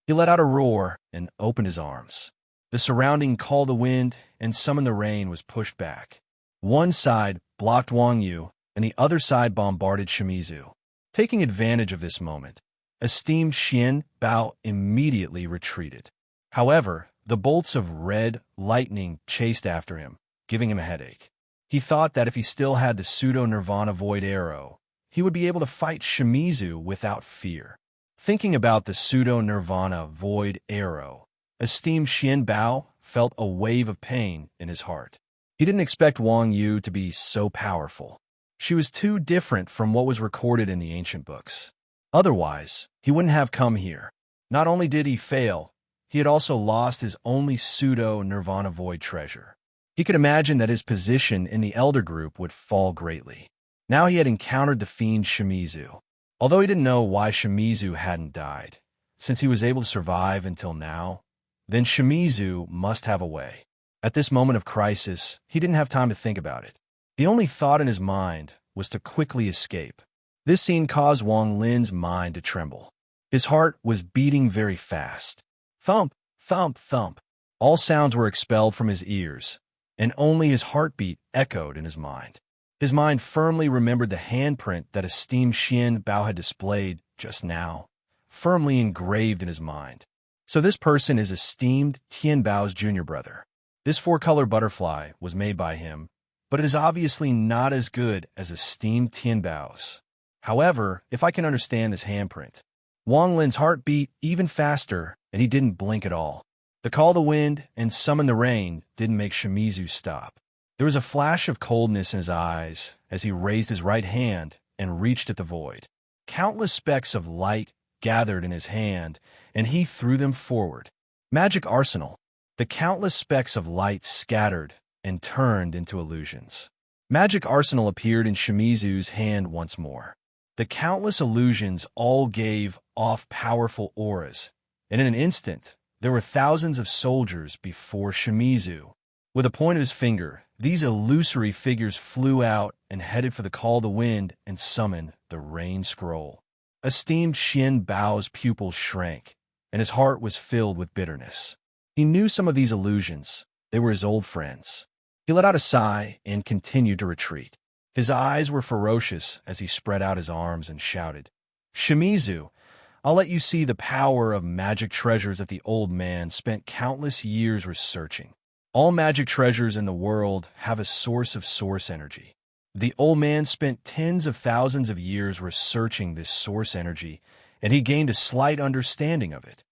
He let out a roar and opened his arms. The surrounding Call the Wind and Summon the Rain was pushed back. One side blocked Wang Yu, and the other side bombarded Shimizu. Taking advantage of this moment, esteemed Xianbao immediately retreated. However, the bolts of red lightning chased after him, giving him a headache. He thought that if he still had the pseudo-nirvana void arrow, he would be able to fight Shimizu without fear. Thinking about the pseudo-nirvana void arrow, esteemed Xianbao felt a wave of pain in his heart. He didn't expect Wang Yu to be so powerful. She was too different from what was recorded in the ancient books. Otherwise, he wouldn't have come here. Not only did he fail, he had also lost his only pseudo-nirvana void treasure. He could imagine that his position in the elder group would fall greatly. Now he had encountered the fiend Shimizu. Although he didn't know why Shimizu hadn't died, since he was able to survive until now, then Shimizu must have a way. At this moment of crisis, he didn't have time to think about it. The only thought in his mind was to quickly escape. This scene caused Wang Lin's mind to tremble. His heart was beating very fast. Thump, thump, thump. All sounds were expelled from his ears, and only his heartbeat echoed in his mind. His mind firmly remembered the handprint that esteemed Xianbao had displayed just now, firmly engraved in his mind. So this person is esteemed Tianbao's junior brother. This four-color butterfly was made by him, but it is obviously not as good as esteemed Tianbao's. However, if I can understand this handprint, Wang Lin's heart beat even faster, and he didn't blink at all. The Call the Wind and Summon the Rain didn't make Shimizu stop. There was a flash of coldness in his eyes as he raised his right hand and reached at the void. Countless specks of light gathered in his hand, and he threw them forward. Magic arsenal. The countless specks of light scattered and turned into illusions. Magic arsenal appeared in Shimizu's hand once more. The countless illusions all gave off powerful auras, and in an instant, there were thousands of soldiers before Shimizu. With a point of his finger, these illusory figures flew out and headed for the Call the Wind and Summon the Rain scroll. Esteemed Xianbao's pupils shrank, and his heart was filled with bitterness. He knew some of these illusions. They were his old friends. He let out a sigh and continued to retreat. His eyes were ferocious as he spread out his arms and shouted, "Shimizu, I'll let you see the power of magic treasures that the old man spent countless years researching. All magic treasures in the world have a source of source energy. The old man spent tens of thousands of years researching this source energy, and he gained a slight understanding of it."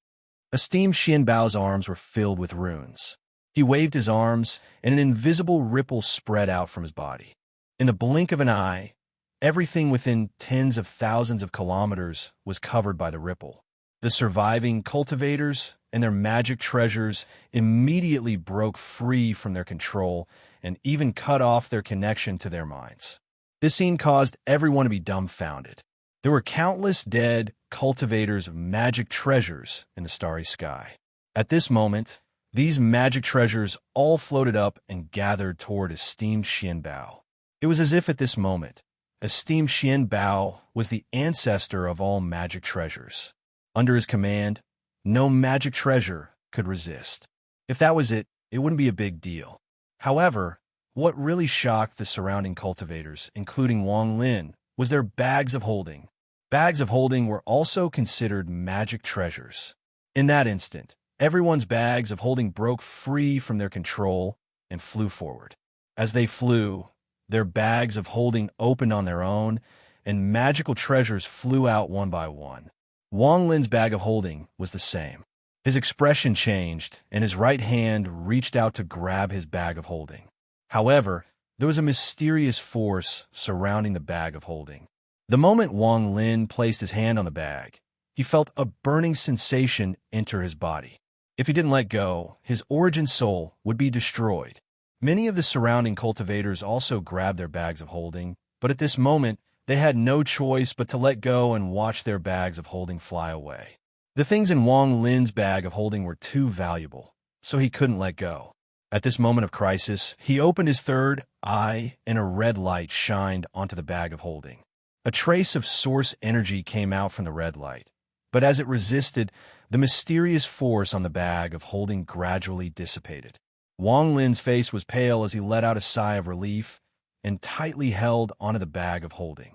Esteemed Xianbao's arms were filled with runes. He waved his arms, and an invisible ripple spread out from his body. In the blink of an eye, everything within tens of thousands of kilometers was covered by the ripple. The surviving cultivators and their magic treasures immediately broke free from their control and even cut off their connection to their minds. This scene caused everyone to be dumbfounded. There were countless dead cultivators of magic treasures in the starry sky. At this moment, these magic treasures all floated up and gathered toward esteemed Xianbao. It was as if at this moment, esteemed Xianbao was the ancestor of all magic treasures. Under his command, no magic treasure could resist. If that was it, it wouldn't be a big deal. However, what really shocked the surrounding cultivators, including Wang Lin, was their bags of holding. Bags of holding were also considered magic treasures. In that instant, everyone's bags of holding broke free from their control and flew forward. As they flew, their bags of holding opened on their own, and magical treasures flew out one by one. Wang Lin's bag of holding was the same. His expression changed, and his right hand reached out to grab his bag of holding. However, there was a mysterious force surrounding the bag of holding. The moment Wang Lin placed his hand on the bag, he felt a burning sensation enter his body. If he didn't let go, his origin soul would be destroyed. Many of the surrounding cultivators also grabbed their bags of holding, but at this moment, They had no choice but to let go and watch their bags of holding fly away. The things in Wang Lin's bag of holding were too valuable, so he couldn't let go. At this moment of crisis, he opened his third eye and a red light shined onto the bag of holding. A trace of source energy came out from the red light, but as it resisted, the mysterious force on the bag of holding gradually dissipated. Wang Lin's face was pale as he let out a sigh of relief and tightly held onto the bag of holding.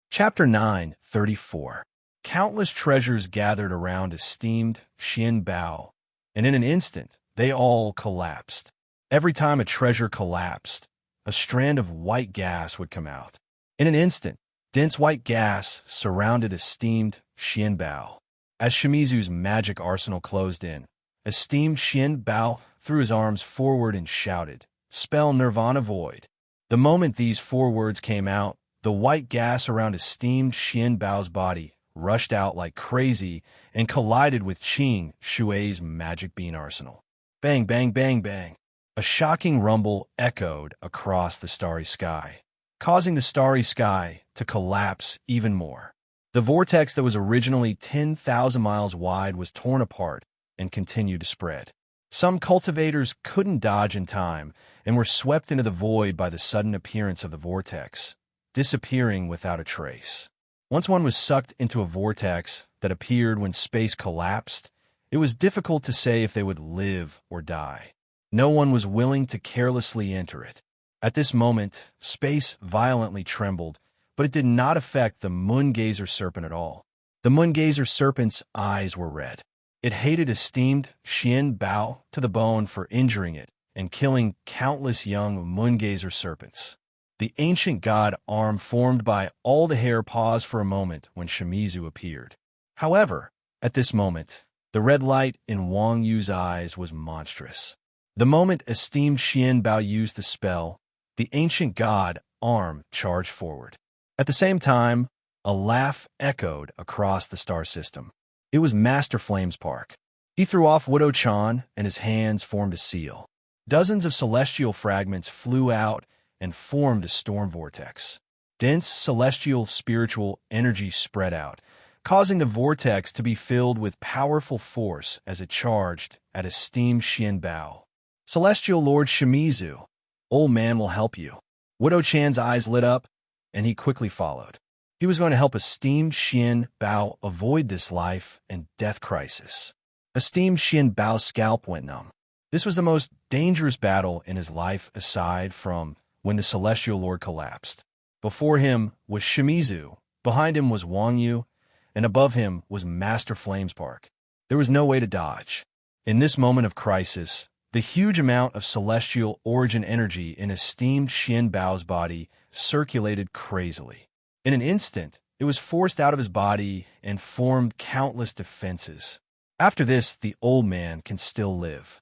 Chapter 9:34. Countless treasures gathered around esteemed Xian Bao, and in an instant, they all collapsed. Every time a treasure collapsed, a strand of white gas would come out. In an instant, dense white gas surrounded esteemed Xian Bao. As Shimizu's magic arsenal closed in, esteemed Xian Bao threw his arms forward and shouted, "Spell Nirvana Void." The moment these four words came out, the white gas around esteemed Xian Bao's body rushed out like crazy and collided with Qing Shui's magic bean arsenal. Bang, bang, bang, bang. A shocking rumble echoed across the starry sky, causing the starry sky to collapse even more. The vortex that was originally 10,000 miles wide was torn apart and continued to spread. Some cultivators couldn't dodge in time and were swept into the void by the sudden appearance of the vortex, disappearing without a trace. Once one was sucked into a vortex that appeared when space collapsed, it was difficult to say if they would live or die. No one was willing to carelessly enter it. At this moment, space violently trembled, but it did not affect the moon-gazer serpent at all. The moon-gazer serpent's eyes were red. It hated esteemed Xian Bao to the bone for injuring it and killing countless young moon-gazer serpents. The ancient god arm formed by all the hair paused for a moment when Shimizu appeared. However, at this moment, the red light in Wang Yu's eyes was monstrous. The moment esteemed Xian Bao used the spell, the ancient god arm charged forward. At the same time, a laugh echoed across the star system. It was Master Flame's park. He threw off Widow-chan and his hands formed a seal. Dozens of celestial fragments flew out and formed a storm vortex. Dense celestial spiritual energy spread out, causing the vortex to be filled with powerful force as it charged at esteemed Xian Bao. Celestial Lord Shimizu, old man will help you. Widow-chan's eyes lit up, and he quickly followed. He was going to help esteemed Xian Bao avoid this life and death crisis. Esteemed Xian Bao's scalp went numb. This was the most dangerous battle in his life aside from when the Celestial Lord collapsed. Before him was Shimizu, behind him was Wang Yu, and above him was Master Flame's park. There was no way to dodge. In this moment of crisis, the huge amount of celestial origin energy in esteemed Xian Bao's body circulated crazily. In an instant, it was forced out of his body and formed countless defenses. After this, the old man can still live.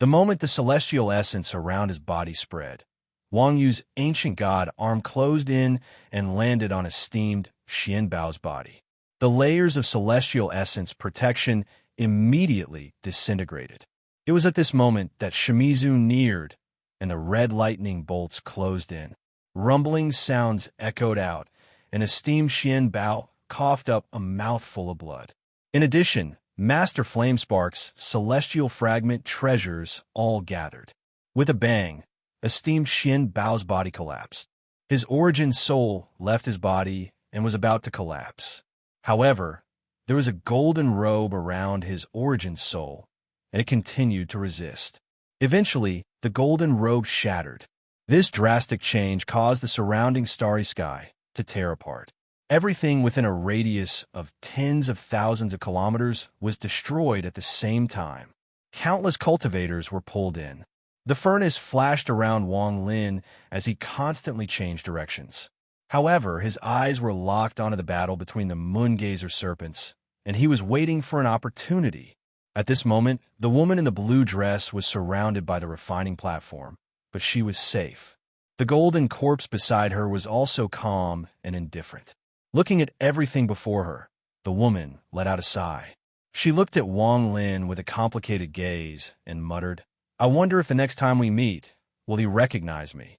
The moment the celestial essence around his body spread, Wang Yu's ancient god arm closed in and landed on esteemed Xian Bao's body. The layers of celestial essence protection immediately disintegrated. It was at this moment that Shimizu neared and the red lightning bolts closed in. Rumbling sounds echoed out, and esteemed Xian Bao coughed up a mouthful of blood. In addition, Master Flamespark's celestial fragment treasures all gathered. With a bang, esteemed Xian Bao's body collapsed. His origin soul left his body and was about to collapse. However, there was a golden robe around his origin soul, and it continued to resist. Eventually, the golden robe shattered. This drastic change caused the surrounding starry sky to tear apart. Everything within a radius of tens of thousands of kilometers was destroyed at the same time. Countless cultivators were pulled in. The furnace flashed around Wang Lin as he constantly changed directions. However, his eyes were locked onto the battle between the moon-gazer serpents, and he was waiting for an opportunity. At this moment, the woman in the blue dress was surrounded by the refining platform, but she was safe. The golden corpse beside her was also calm and indifferent. Looking at everything before her, the woman let out a sigh. She looked at Wang Lin with a complicated gaze and muttered, "I wonder if the next time we meet, will he recognize me?"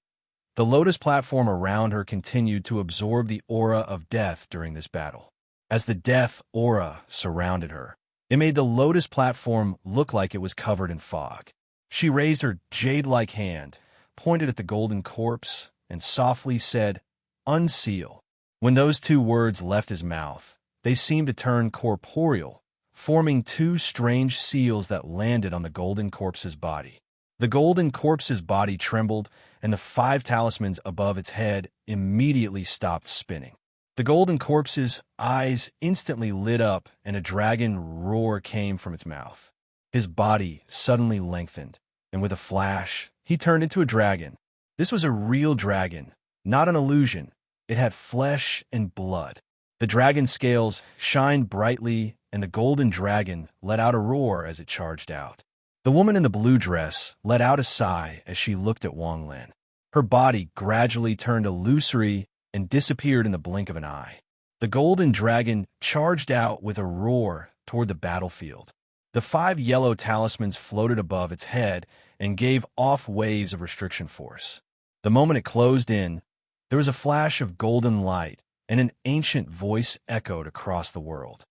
The lotus platform around her continued to absorb the aura of death during this battle. As the death aura surrounded her, it made the lotus platform look like it was covered in fog. She raised her jade-like hand, pointed at the golden corpse, and softly said, "Unseal." When those two words left his mouth, they seemed to turn corporeal, forming two strange seals that landed on the golden corpse's body. The golden corpse's body trembled, and the 5 talismans above its head immediately stopped spinning. The golden corpse's eyes instantly lit up, and a dragon roar came from its mouth. His body suddenly lengthened, and with a flash, he turned into a dragon. This was a real dragon, not an illusion. It had flesh and blood. The dragon's scales shined brightly, and the golden dragon let out a roar as it charged out. The woman in the blue dress let out a sigh as she looked at Wang Lin. Her body gradually turned illusory and disappeared in the blink of an eye. The golden dragon charged out with a roar toward the battlefield. The 5 yellow talismans floated above its head and gave off waves of restriction force. The moment it closed in, there was a flash of golden light, and an ancient voice echoed across the world.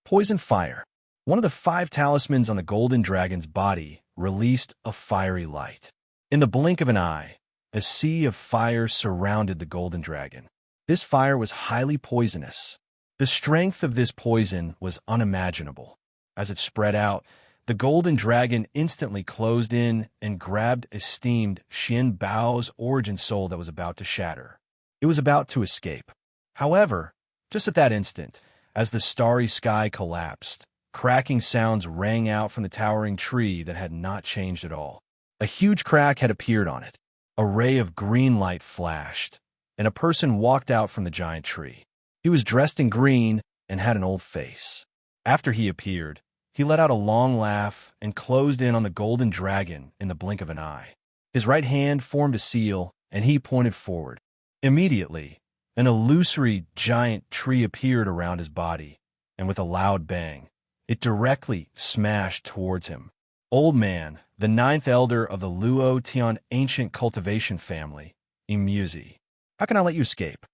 Poison fire. One of the 5 talismans on the golden dragon's body released a fiery light. In the blink of an eye, a sea of fire surrounded the golden dragon. This fire was highly poisonous. The strength of this poison was unimaginable. As it spread out, the golden dragon instantly closed in and grabbed esteemed Xian Bao's origin soul that was about to shatter. It was about to escape. However, just at that instant, as the starry sky collapsed, cracking sounds rang out from the towering tree that had not changed at all. A huge crack had appeared on it. A ray of green light flashed, and a person walked out from the giant tree. He was dressed in green and had an old face. After he appeared, he let out a long laugh and closed in on the golden dragon in the blink of an eye. His right hand formed a seal, and he pointed forward. Immediately, an illusory giant tree appeared around his body, and with a loud bang, it directly smashed towards him. Old man, the 9th elder of the Luo Tian ancient cultivation family, Imuzi. How can I let you escape?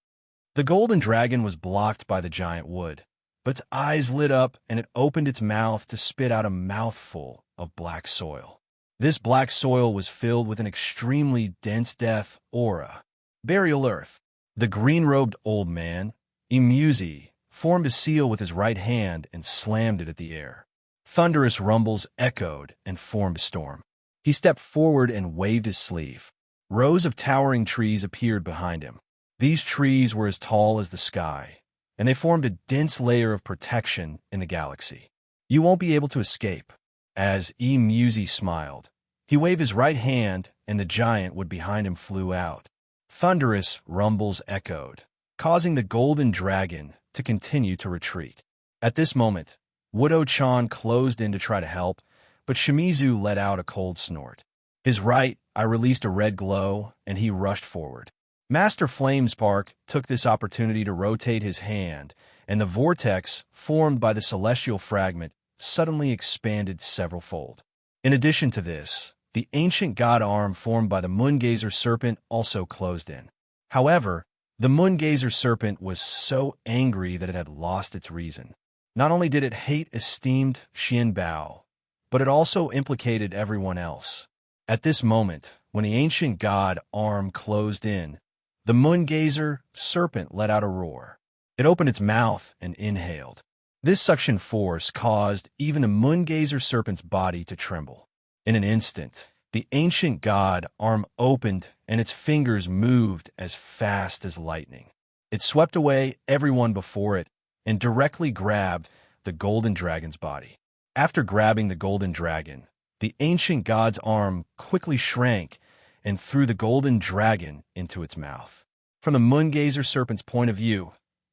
The golden dragon was blocked by the giant wood, but its eyes lit up and it opened its mouth to spit out a mouthful of black soil. This black soil was filled with an extremely dense death aura. Burial earth. The green-robed old man, Imuzi, formed a seal with his right hand and slammed it at the air. Thunderous rumbles echoed and formed a storm. He stepped forward and waved his sleeve. Rows of towering trees appeared behind him. These trees were as tall as the sky, and they formed a dense layer of protection in the galaxy. You won't be able to escape. As Imuzi smiled, he waved his right hand, and the giant wood behind him flew out. Thunderous rumbles echoed, causing the golden dragon to continue to retreat. At this moment, Wudo-chan closed in to try to help, but Shimizu let out a cold snort. His right eye released a red glow, and he rushed forward. Master Flamespark took this opportunity to rotate his hand, and the vortex formed by the celestial fragment suddenly expanded several-fold. In addition to this, the ancient god arm formed by the Moongazer serpent also closed in. However, the Moongazer serpent was so angry that it had lost its reason. Not only did it hate esteemed Xian Bao, but it also implicated everyone else. At this moment, when the ancient god arm closed in, the Moongazer serpent let out a roar. It opened its mouth and inhaled. This suction force caused even the Moongazer serpent's body to tremble. In an instant, the ancient god arm opened and its fingers moved as fast as lightning. It swept away everyone before it and directly grabbed the golden dragon's body. After grabbing the golden dragon, the ancient god's arm quickly shrank and threw the golden dragon into its mouth. From the Moongazer serpent's point of view,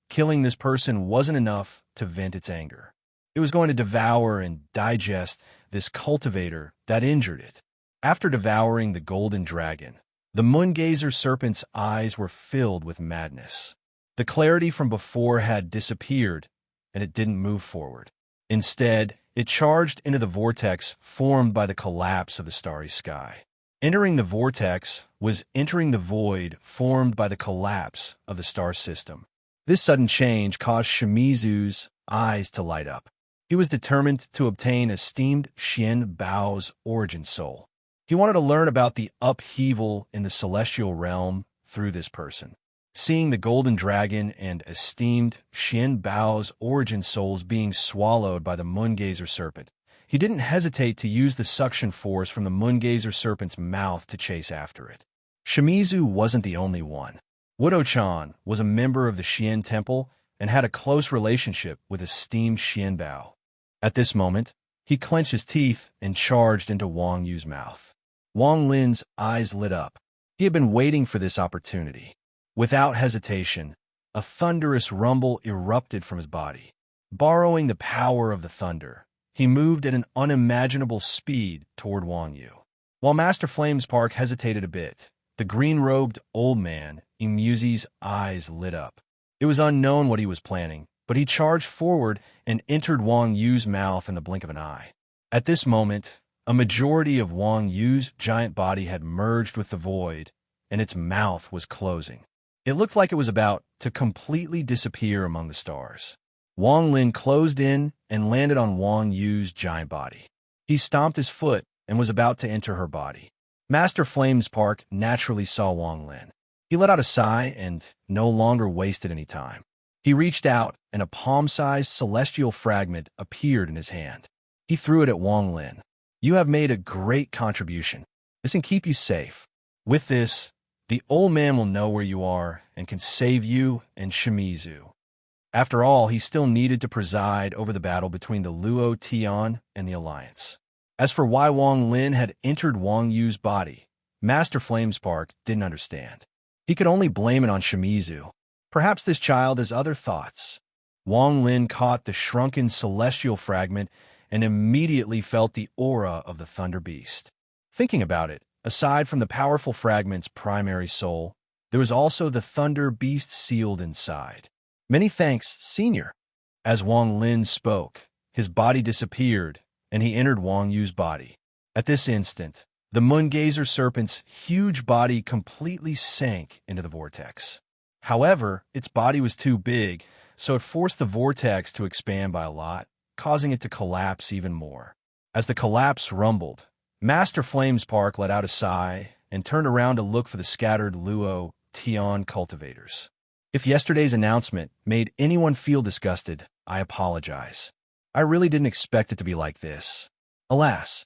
killing this person wasn't enough to vent its anger. It was going to devour and digest this cultivator that injured it. After devouring the golden dragon, the Moongazer serpent's eyes were filled with madness. The clarity from before had disappeared, and it didn't move forward. Instead, it charged into the vortex formed by the collapse of the starry sky. Entering the vortex was entering the void formed by the collapse of the star system. This sudden change caused Shimizu's eyes to light up. He was determined to obtain esteemed Xian Bao's origin soul. He wanted to learn about the upheaval in the celestial realm through this person. Seeing the golden dragon and esteemed Xian Bao's origin souls being swallowed by the moongazer serpent, he didn't hesitate to use the suction force from the moongazer serpent's mouth to chase after it. Shimizu wasn't the only one. Wudo-chan was a member of the Xian Temple and had a close relationship with esteemed Xian Bao. At this moment, he clenched his teeth and charged into Wang Yu's mouth. Wang Lin's eyes lit up. He had been waiting for this opportunity. Without hesitation, a thunderous rumble erupted from his body. Borrowing the power of the thunder, he moved at an unimaginable speed toward Wang Yu. While Master Flamespark hesitated a bit, the green-robed old man, Imuzi's eyes lit up. It was unknown what he was planning, but he charged forward and entered Wang Yu's mouth in the blink of an eye. At this moment, a majority of Wang Yu's giant body had merged with the void, and its mouth was closing. It looked like it was about to completely disappear among the stars. Wang Lin closed in and landed on Wang Yu's giant body. He stomped his foot and was about to enter her body. Master Flamespark naturally saw Wang Lin. He let out a sigh and no longer wasted any time. He reached out, and a palm-sized celestial fragment appeared in his hand. He threw it at Wang Lin. "You have made a great contribution. This can keep you safe. With this, the old man will know where you are and can save you and Shimizu." After all, he still needed to preside over the battle between the Luo Tian and the Alliance. As for why Wang Lin had entered Wang Yu's body, Master Flamespark didn't understand. He could only blame it on Shimizu. Perhaps this child has other thoughts. Wang Lin caught the shrunken celestial fragment and immediately felt the aura of the Thunder Beast. Thinking about it, aside from the powerful fragment's primary soul, there was also the Thunder Beast sealed inside. "Many thanks, Senior." As Wang Lin spoke, his body disappeared, and he entered Wang Yu's body. At this instant, the moongazer serpent's huge body completely sank into the vortex. However, its body was too big, so it forced the vortex to expand by a lot, causing it to collapse even more. As the collapse rumbled, Master Flamespark let out a sigh and turned around to look for the scattered Luo Tian cultivators. If yesterday's announcement made anyone feel disgusted, I apologize. I really didn't expect it to be like this. Alas,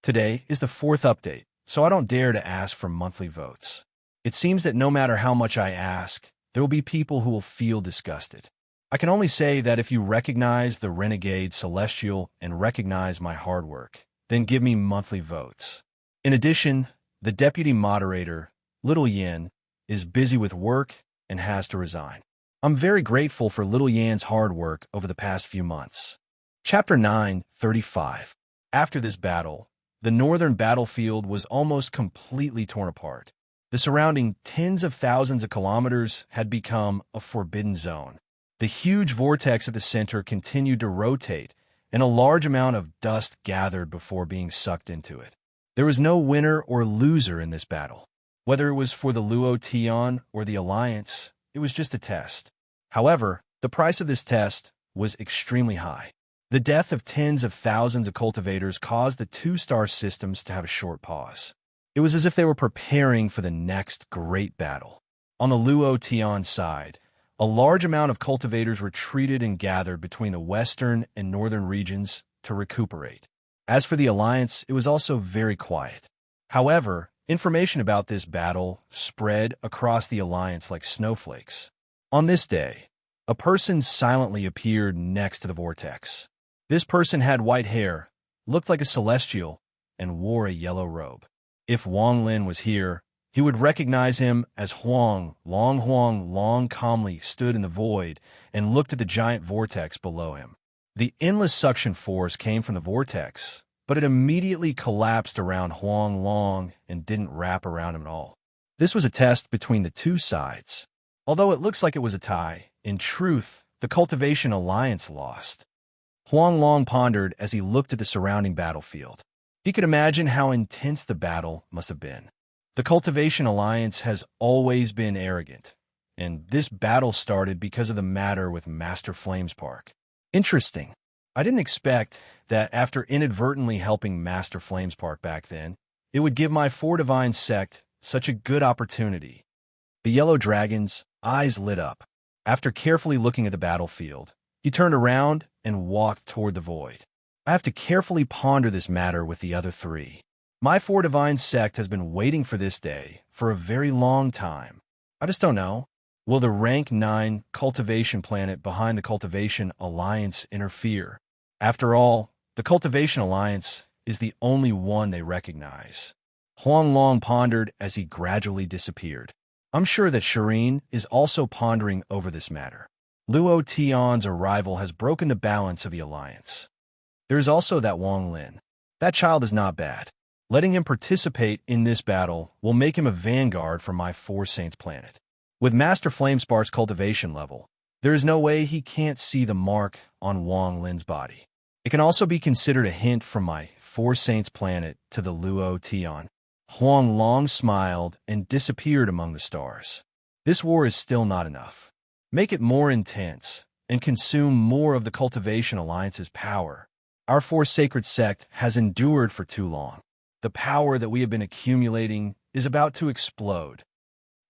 today is the 4th update, so I don't dare to ask for monthly votes. It seems that no matter how much I ask, there will be people who will feel disgusted. I can only say that if you recognize the Renegade Celestial and recognize my hard work, then give me monthly votes. In addition, the deputy moderator, Little Yin, is busy with work and has to resign. I'm very grateful for Little Yan's hard work over the past few months. Chapter 9:35. After this battle, the northern battlefield was almost completely torn apart. The surrounding tens of thousands of kilometers had become a forbidden zone. The huge vortex at the center continued to rotate, and a large amount of dust gathered before being sucked into it. There was no winner or loser in this battle. Whether it was for the Luo Tian or the Alliance, it was just a test. However, the price of this test was extremely high. The death of tens of thousands of cultivators caused the 2-star systems to have a short pause. It was as if they were preparing for the next great battle. On the Luo Tian side, a large amount of cultivators retreated and gathered between the western and northern regions to recuperate. As for the Alliance, it was also very quiet. However, information about this battle spread across the Alliance like snowflakes. On this day, a person silently appeared next to the vortex. This person had white hair, looked like a celestial, and wore a yellow robe. If Wang Lin was here, he would recognize him as Huang. Long calmly stood in the void and looked at the giant vortex below him. The endless suction force came from the vortex, but it immediately collapsed around Huang Long and didn't wrap around him at all. This was a test between the two sides. Although it looks like it was a tie, in truth, the Cultivation Alliance lost. Huang Long pondered as he looked at the surrounding battlefield. He could imagine how intense the battle must have been. The Cultivation Alliance has always been arrogant, and this battle started because of the matter with Master Flamespark. Interesting. I didn't expect that after inadvertently helping Master Flamespark back then, it would give my Four Divine sect such a good opportunity. The yellow dragon's eyes lit up. After carefully looking at the battlefield, he turned around and walked toward the void. I have to carefully ponder this matter with the other three. My Four Divine sect has been waiting for this day for a very long time. I just don't know. Will the rank 9 cultivation planet behind the Cultivation Alliance interfere? After all, the Cultivation Alliance is the only one they recognize. Huang Long pondered as he gradually disappeared. I'm sure that Serene is also pondering over this matter. Luo Tian's arrival has broken the balance of the alliance. There is also that Wang Lin. That child is not bad. Letting him participate in this battle will make him a vanguard for my Four Saints planet. With Master Flamespark's cultivation level, there is no way he can't see the mark on Wang Lin's body. It can also be considered a hint from my Four Saints planet to the Luo Tian. Huang Long smiled and disappeared among the stars. This war is still not enough. Make it more intense and consume more of the Cultivation Alliance's power. Our Four Sacred Sect has endured for too long. The power that we have been accumulating is about to explode.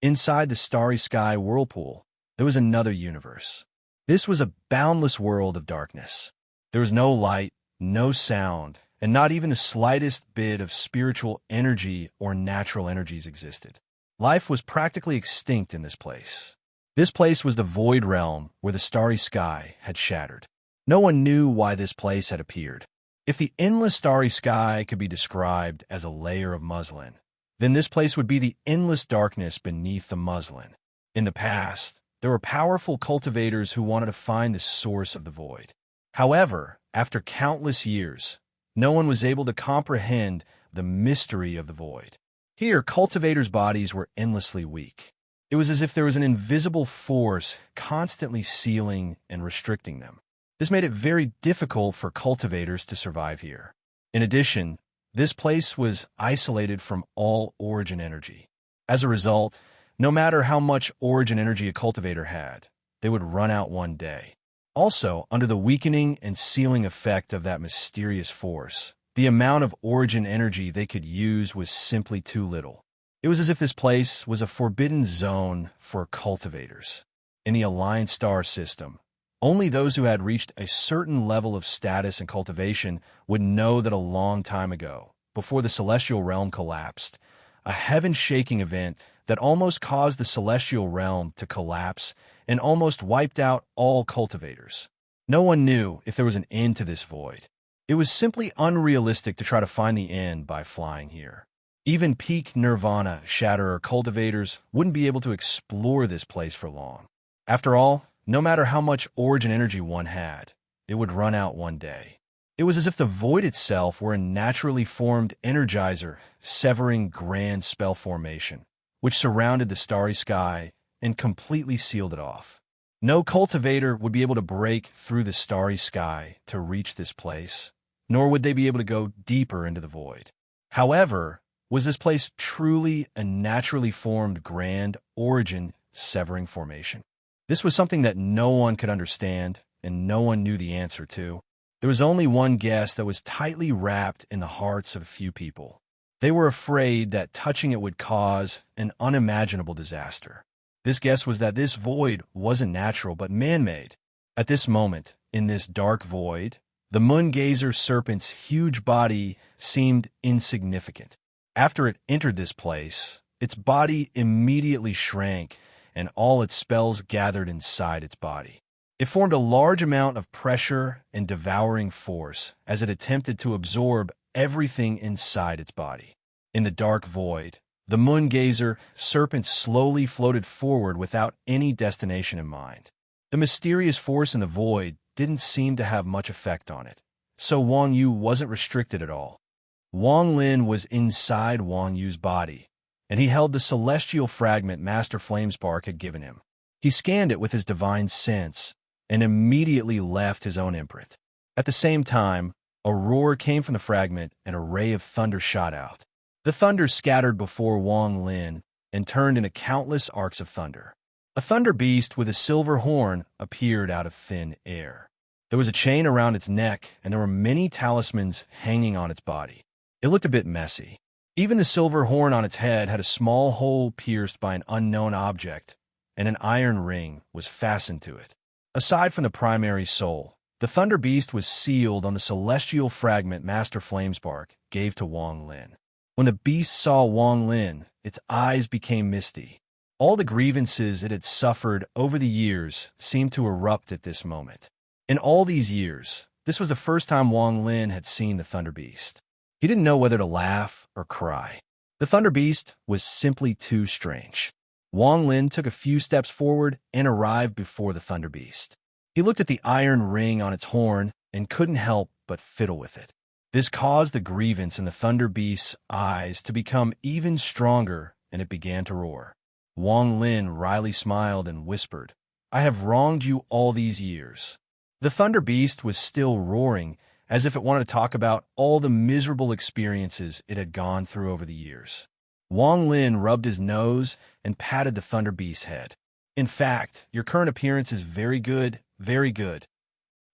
Inside the starry sky whirlpool, there was another universe. This was a boundless world of darkness. There was no light, no sound, and not even the slightest bit of spiritual energy or natural energies existed. Life was practically extinct in this place. This place was the void realm where the starry sky had shattered. No one knew why this place had appeared. If the endless starry sky could be described as a layer of muslin, then this place would be the endless darkness beneath the muslin. In the past, there were powerful cultivators who wanted to find the source of the void. However, after countless years, no one was able to comprehend the mystery of the void. Here, cultivators' bodies were endlessly weak. It was as if there was an invisible force constantly sealing and restricting them. This made it very difficult for cultivators to survive here. In addition, this place was isolated from all origin energy. As a result, no matter how much origin energy a cultivator had, they would run out one day. Also, under the weakening and sealing effect of that mysterious force, the amount of origin energy they could use was simply too little. It was as if this place was a forbidden zone for cultivators. In the Alliance Star system, only those who had reached a certain level of status and cultivation would know that a long time ago, before the celestial realm collapsed, a heaven-shaking event that almost caused the celestial realm to collapse and almost wiped out all cultivators. No one knew if there was an end to this void. It was simply unrealistic to try to find the end by flying here. Even peak Nirvana Shatterer cultivators wouldn't be able to explore this place for long. After all, no matter how much origin energy one had, it would run out one day. It was as if the void itself were a naturally formed energizer severing grand spell formation, which surrounded the starry sky and completely sealed it off. No cultivator would be able to break through the starry sky to reach this place, nor would they be able to go deeper into the void. However, was this place truly a naturally formed grand origin severing formation? This was something that no one could understand, and no one knew the answer to. There was only one guess that was tightly wrapped in the hearts of a few people. They were afraid that touching it would cause an unimaginable disaster. This guess was that this void wasn't natural but man-made. At this moment, in this dark void, the Moongazer serpent's huge body seemed insignificant. After it entered this place, its body immediately shrank and all its spells gathered inside its body. It formed a large amount of pressure and devouring force as it attempted to absorb everything inside its body. In the dark void, the Moongazer serpent slowly floated forward without any destination in mind. The mysterious force in the void didn't seem to have much effect on it, so Wang Yu wasn't restricted at all. Wang Lin was inside Wang Yu's body, and he held the celestial fragment Master Flamespark had given him. He scanned it with his divine sense and immediately left his own imprint. At the same time, A roar came from the fragment, and a ray of thunder shot out. The thunder scattered before Wang Lin and turned into countless arcs of thunder. A thunder beast with a silver horn appeared out of thin air. There was a chain around its neck, and there were many talismans hanging on its body. It looked a bit messy. Even the silver horn on its head had a small hole pierced by an unknown object, and an iron ring was fastened to it. Aside from the primary soul, the Thunder Beast was sealed on the celestial fragment Master Flamespark gave to Wang Lin. When the beast saw Wang Lin, its eyes became misty. All the grievances it had suffered over the years seemed to erupt at this moment. In all these years, this was the first time Wang Lin had seen the Thunder Beast. He didn't know whether to laugh or cry. The Thunder Beast was simply too strange. Wang Lin took a few steps forward and arrived before the Thunder Beast. He looked at the iron ring on its horn and couldn't help but fiddle with it. This caused the grievance in the Thunder Beast's eyes to become even stronger, and it began to roar. Wang Lin wryly smiled and whispered, "I have wronged you all these years." The Thunder Beast was still roaring, as if it wanted to talk about all the miserable experiences it had gone through over the years. Wang Lin rubbed his nose and patted the Thunder Beast's head. "In fact, your current appearance is very good, very good."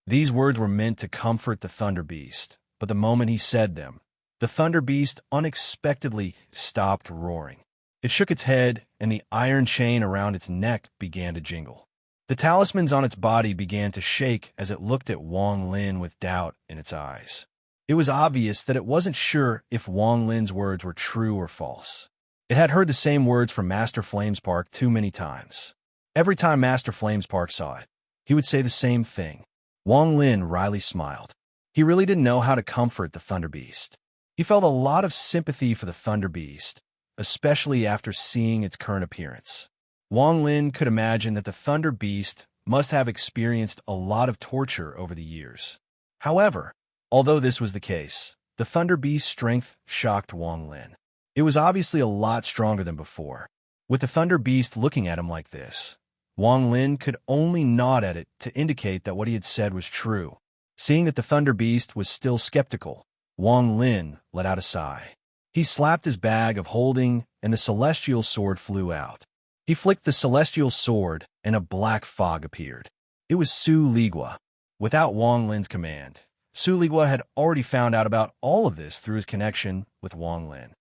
These words were meant to comfort the Thunder Beast, but the moment he said them, the Thunder Beast unexpectedly stopped roaring. It shook its head, and the iron chain around its neck began to jingle. The talismans on its body began to shake as it looked at Wang Lin with doubt in its eyes. It was obvious that it wasn't sure if Wang Lin's words were true or false. It had heard the same words from Master Flamespark too many times. Every time Master Flamespark saw it, he would say the same thing. Wang Lin wryly smiled. He really didn't know how to comfort the Thunder Beast. He felt a lot of sympathy for the Thunder Beast, especially after seeing its current appearance. Wang Lin could imagine that the Thunder Beast must have experienced a lot of torture over the years. However, although this was the case, the Thunder Beast's strength shocked Wang Lin. It was obviously a lot stronger than before. With the Thunder Beast looking at him like this, Wang Lin could only nod at it to indicate that what he had said was true. Seeing that the Thunder Beast was still skeptical, Wang Lin let out a sigh. He slapped his bag of holding, and the celestial sword flew out. He flicked the celestial sword, and a black fog appeared. It was Su Ligua. Without Wang Lin's command, Su Ligua had already found out about all of this through his connection with Wang Lin.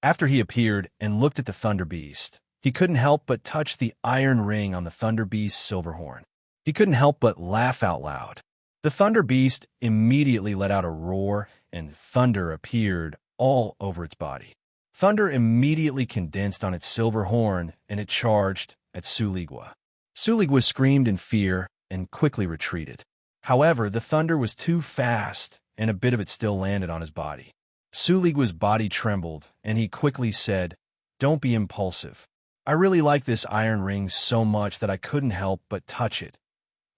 After he appeared and looked at the Thunder Beast, he couldn't help but touch the iron ring on the Thunder Beast's silver horn. He couldn't help but laugh out loud. The Thunder Beast immediately let out a roar, and thunder appeared all over its body. Thunder immediately condensed on its silver horn, and it charged at Su Ligua. Su Ligua screamed in fear and quickly retreated. However, the thunder was too fast, and a bit of it still landed on his body. Su Ligua's body trembled, and he quickly said, "Don't be impulsive. I really like this iron ring so much that I couldn't help but touch it."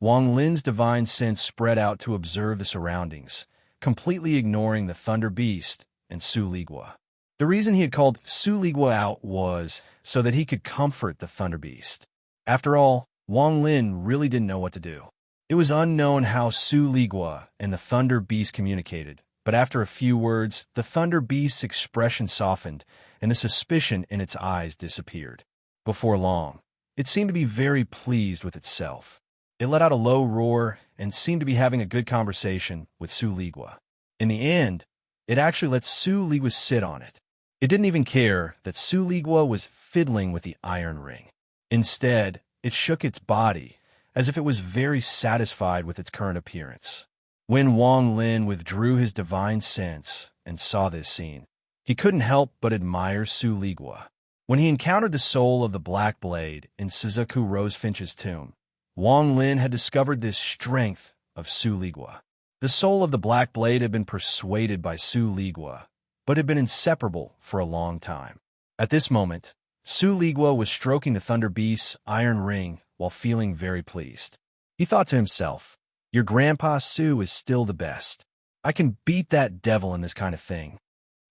Wang Lin's divine sense spread out to observe the surroundings, completely ignoring the Thunder Beast and Su Ligua. The reason he had called Su Ligua out was so that he could comfort the Thunder Beast. After all, Wang Lin really didn't know what to do. It was unknown how Su Ligua and the Thunder Beast communicated, but after a few words, the Thunder Beast's expression softened, and the suspicion in its eyes disappeared. Before long, it seemed to be very pleased with itself. It let out a low roar and seemed to be having a good conversation with Su Ligua. In the end, it actually let Su Ligua sit on it. It didn't even care that Su Ligua was fiddling with the iron ring. Instead, it shook its body, as if it was very satisfied with its current appearance. When Wang Lin withdrew his divine sense and saw this scene, he couldn't help but admire Su Ligua. When he encountered the soul of the Black Blade in Suzaku Rosefinch's tomb, Wang Lin had discovered this strength of Su Ligua. The soul of the Black Blade had been persuaded by Su Ligua, but had been inseparable for a long time. At this moment, Su Ligua was stroking the Thunder Beast's iron ring while feeling very pleased. He thought to himself, "Your grandpa Su is still the best. I can beat that devil in this kind of thing."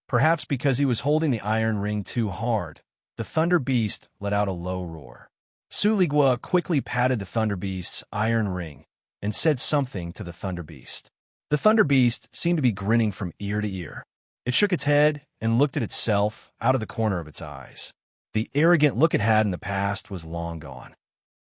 Perhaps because he was holding the iron ring too hard, the Thunder Beast let out a low roar. Su Ligua quickly patted the Thunder Beast's iron ring and said something to the Thunder Beast. The The Thunder Beast seemed to be grinning from ear to ear. It shook its head and looked at itself out of the corner of its eyes. The arrogant look it had in the past was long gone.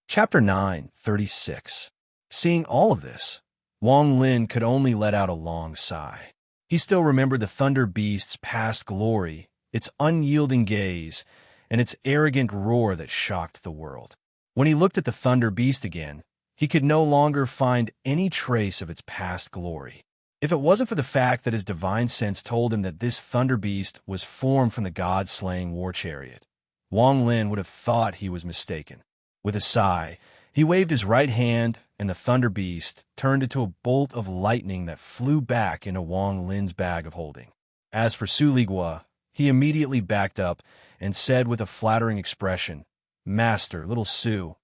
Chapter 9:36. Seeing all of this, Wang Lin could only let out a long sigh. He still remembered the Thunder Beast's past glory, its unyielding gaze, and its arrogant roar that shocked the world. When he looked at the Thunder Beast again, he could no longer find any trace of its past glory. If it wasn't for the fact that his divine sense told him that this Thunder Beast was formed from the god-slaying war chariot, Wang Lin would have thought he was mistaken. With a sigh, he waved his right hand, and the Thunder Beast turned into a bolt of lightning that flew back into Wang Lin's bag of holding. As for Su Ligua, he immediately backed up and said with a flattering expression, "Master, little Su,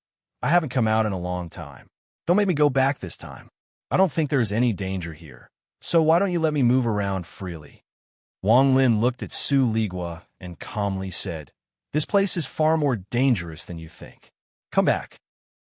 I haven't come out in a long time. Don't make me go back this time. I don't think there is any danger here, so why don't you let me move around freely?" Wang Lin looked at Su Ligua and calmly said, "This place is far more dangerous than you think. Come back."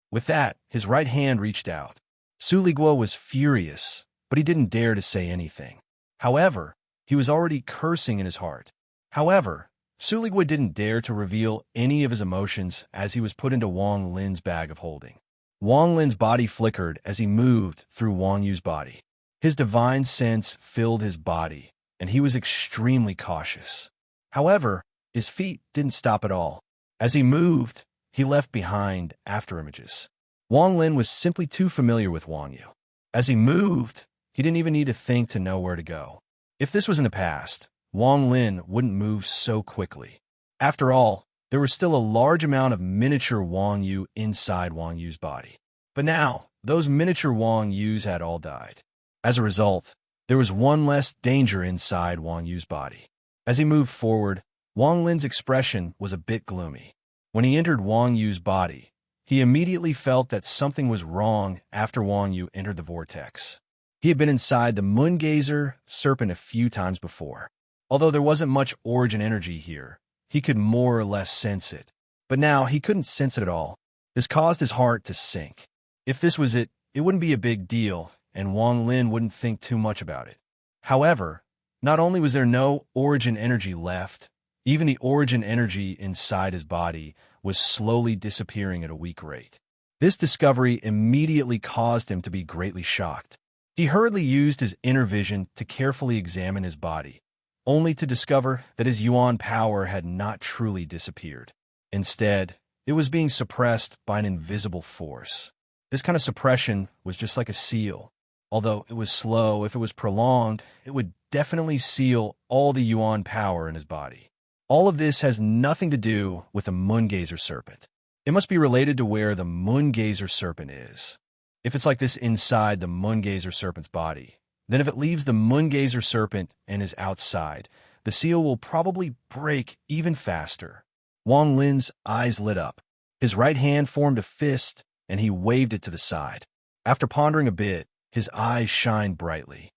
With that, his right hand reached out. Su Ligua was furious, but he didn't dare to say anything. However, he was already cursing in his heart. However, Su Ligua didn't dare to reveal any of his emotions as he was put into Wang Lin's bag of holding. Wang Lin's body flickered as he moved through Wang Yu's body. His divine sense filled his body, and he was extremely cautious. However, his feet didn't stop at all. As he moved, he left behind afterimages. Wang Lin was simply too familiar with Wang Yu. As he moved, he didn't even need to think to know where to go. If this was in the past, Wang Lin wouldn't move so quickly. After all, there was still a large amount of miniature Wang Yu inside Wang Yu's body. But now, those miniature Wang Yus had all died. As a result, there was one less danger inside Wang Yu's body. As he moved forward, Wang Lin's expression was a bit gloomy. When he entered Wang Yu's body, he immediately felt that something was wrong after Wang Yu entered the vortex. He had been inside the Moongazer serpent a few times before. Although there wasn't much origin energy here, he could more or less sense it. But now he couldn't sense it at all. This caused his heart to sink. If this was it, it wouldn't be a big deal, and Wang Lin wouldn't think too much about it. However, not only was there no origin energy left, even the origin energy inside his body was slowly disappearing at a weak rate. This discovery immediately caused him to be greatly shocked. He hurriedly used his inner vision to carefully examine his body, only to discover that his yuan power had not truly disappeared. Instead, it was being suppressed by an invisible force. This kind of suppression was just like a seal. Although it was slow, if it was prolonged, it would definitely seal all the yuan power in his body. All of this has nothing to do with the Moongazer serpent. It must be related to where the Moongazer serpent is. If it's like this inside the Moongazer serpent's body, then if it leaves the Moongazer serpent and is outside, the seal will probably break even faster. Wang Lin's eyes lit up. His right hand formed a fist, and he waved it to the side. After pondering a bit, his eyes shined brightly.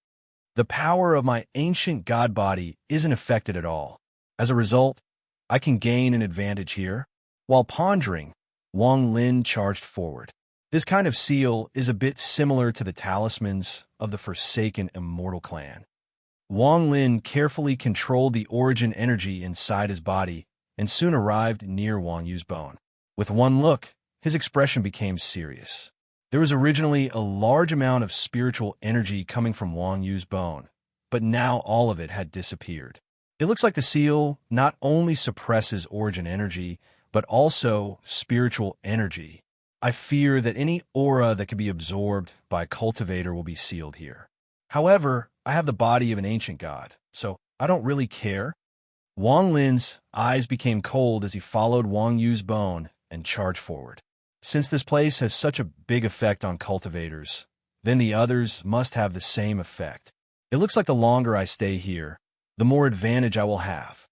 The power of my ancient god body isn't affected at all. As a result, I can gain an advantage here. While pondering, Wang Lin charged forward. This kind of seal is a bit similar to the talismans of the Forsaken Immortal Clan. Wang Lin carefully controlled the origin energy inside his body and soon arrived near Wang Yu's bone. With one look, his expression became serious. There was originally a large amount of spiritual energy coming from Wang Yu's bone, but now all of it had disappeared. It looks like the seal not only suppresses origin energy, but also spiritual energy. I fear that any aura that can be absorbed by a cultivator will be sealed here. However, I have the body of an ancient god, so I don't really care. Wang Lin's eyes became cold as he followed Wang Yu's bone and charged forward. Since this place has such a big effect on cultivators, then the others must have the same effect. It looks like the longer I stay here, the more advantage I will have.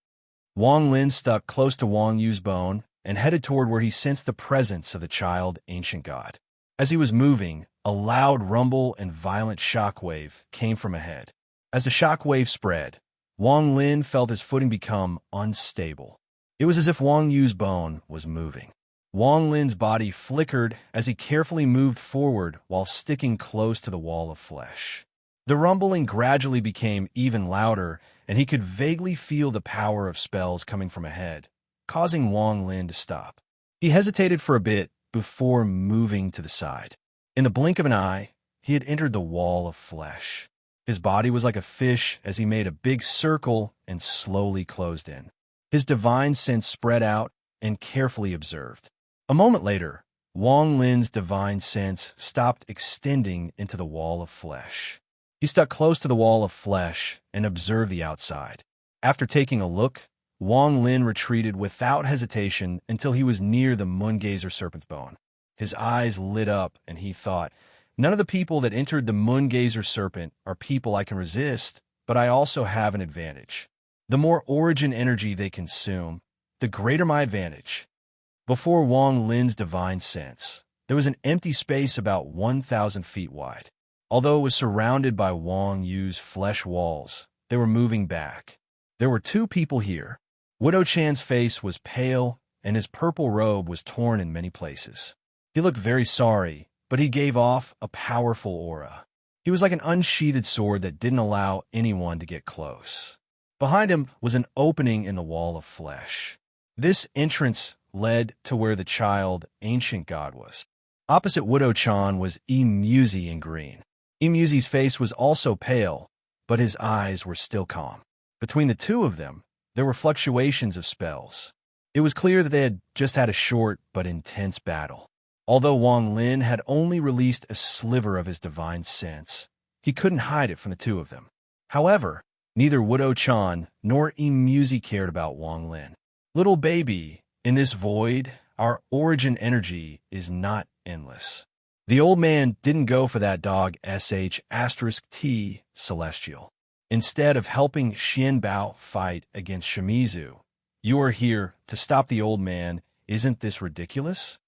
Wang Lin stuck close to Wang Yu's bone and headed toward where he sensed the presence of the child ancient god. As he was moving, a loud rumble and violent shockwave came from ahead. As the shockwave spread, Wang Lin felt his footing become unstable. It was as if Wang Yu's bone was moving. Wang Lin's body flickered as he carefully moved forward while sticking close to the wall of flesh. The rumbling gradually became even louder, and he could vaguely feel the power of spells coming from ahead, causing Wang Lin to stop. He hesitated for a bit before moving to the side. In the blink of an eye, he had entered the wall of flesh. His body was like a fish as he made a big circle and slowly closed in. His divine sense spread out and carefully observed. A moment later, Wang Lin's divine sense stopped extending into the wall of flesh. He stuck close to the wall of flesh and observed the outside. After taking a look, Wang Lin retreated without hesitation until he was near the Moongazer serpent's bone. His eyes lit up, and he thought, "None of the people that entered the Moongazer serpent are people I can resist, but I also have an advantage. The more origin energy they consume, the greater my advantage." Before Wang Lin's divine sense, there was an empty space about 1,000 feet wide. Although it was surrounded by Wang Yu's flesh walls, they were moving back. There were two people here. Widow Chan's face was pale, and his purple robe was torn in many places. He looked very sorry, but he gave off a powerful aura. He was like an unsheathed sword that didn't allow anyone to get close. Behind him was an opening in the wall of flesh. This entrance led to where the child ancient god was. Opposite Widow Chan was Muzi in green. Muzi's face was also pale, but his eyes were still calm. Between the two of them, there were fluctuations of spells. It was clear that they had just had a short but intense battle. Although Wang Lin had only released a sliver of his divine sense, he couldn't hide it from the two of them. However, neither Widow Chan nor Muzi cared about Wang Lin. "Little baby, in this void, our origin energy is not endless." The old man didn't go for that dog *T celestial. Instead of helping Xianbao fight against Shimizu, "You are here to stop the old man. Isn't this ridiculous?"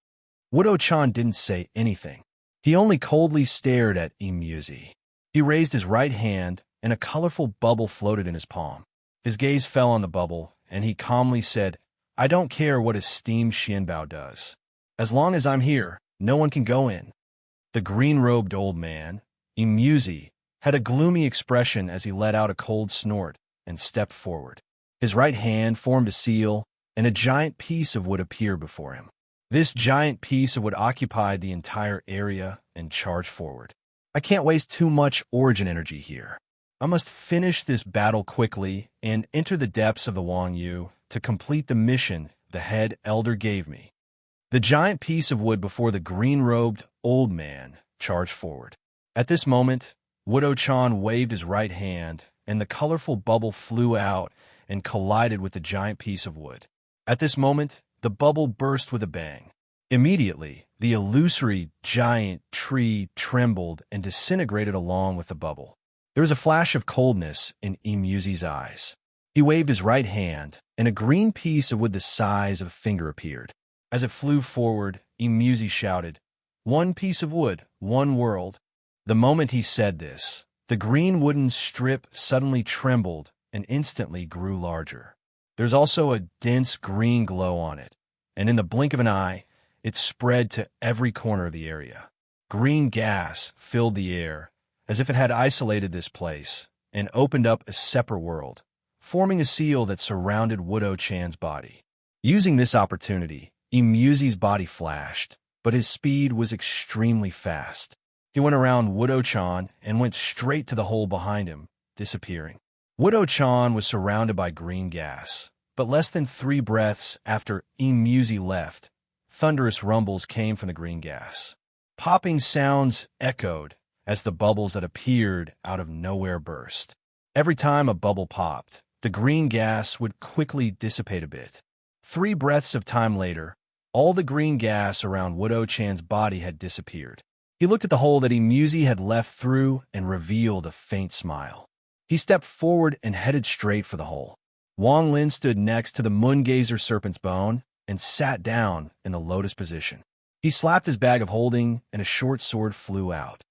Widow Chan didn't say anything. He only coldly stared at Muzi. He raised his right hand, and a colorful bubble floated in his palm. His gaze fell on the bubble, and he calmly said, "I don't care what esteemed Xianbao does. As long as I'm here, no one can go in." The green-robed old man, Muzi, had a gloomy expression as he let out a cold snort and stepped forward. His right hand formed a seal, and a giant piece of wood appeared before him. This giant piece of wood occupied the entire area and charged forward. "I can't waste too much origin energy here. I must finish this battle quickly and enter the depths of the Wang Yu to complete the mission the head elder gave me." The giant piece of wood before the green-robed old man charged forward. At this moment, Widow Chan waved his right hand, and the colorful bubble flew out and collided with the giant piece of wood. At this moment, the bubble burst with a bang. Immediately, the illusory giant tree trembled and disintegrated along with the bubble. There was a flash of coldness in Muzi's eyes. He waved his right hand, and a green piece of wood the size of a finger appeared. As it flew forward, Muzi shouted, "One piece of wood, one world." The moment he said this, the green wooden strip suddenly trembled and instantly grew larger. There's also a dense green glow on it, and in the blink of an eye, it spread to every corner of the area. Green gas filled the air, as if it had isolated this place, and opened up a separate world, forming a seal that surrounded Widow Chan's body. Using this opportunity, Muzi's body flashed, but his speed was extremely fast. He went around Widow Chan and went straight to the hole behind him, disappearing. Widow Chan was surrounded by green gas, but less than 3 breaths after Muzi left, thunderous rumbles came from the green gas. Popping sounds echoed as the bubbles that appeared out of nowhere burst. Every time a bubble popped, the green gas would quickly dissipate a bit. 3 breaths of time later, all the green gas around Widow Chan's body had disappeared. He looked at the hole that Muzi had left through and revealed a faint smile. He stepped forward and headed straight for the hole. Wang Lin stood next to the Moongazer serpent's bone and sat down in the lotus position. He slapped his bag of holding, and a short sword flew out.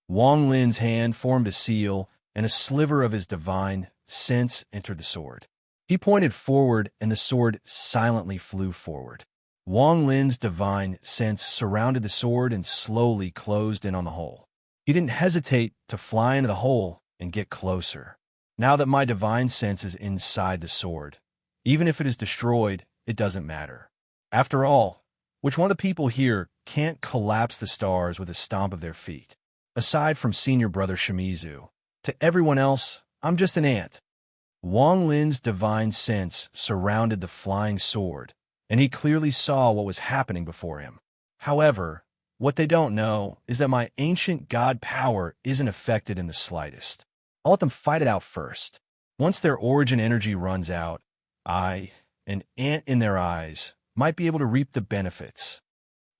Wang Lin's hand formed a seal, and a sliver of his divine sense entered the sword. He pointed forward, and the sword silently flew forward. Wang Lin's divine sense surrounded the sword and slowly closed in on the hole. He didn't hesitate to fly into the hole and get closer. Now that my divine sense is inside the sword, even if it is destroyed, it doesn't matter. After all, which one of the people here can't collapse the stars with a stomp of their feet? Aside from senior brother Shimizu, to everyone else, I'm just an ant. Wang Lin's divine sense surrounded the flying sword, and he clearly saw what was happening before him. However, what they don't know is that my ancient god power isn't affected in the slightest. I'll let them fight it out first. Once their origin energy runs out, I, an ant in their eyes, might be able to reap the benefits.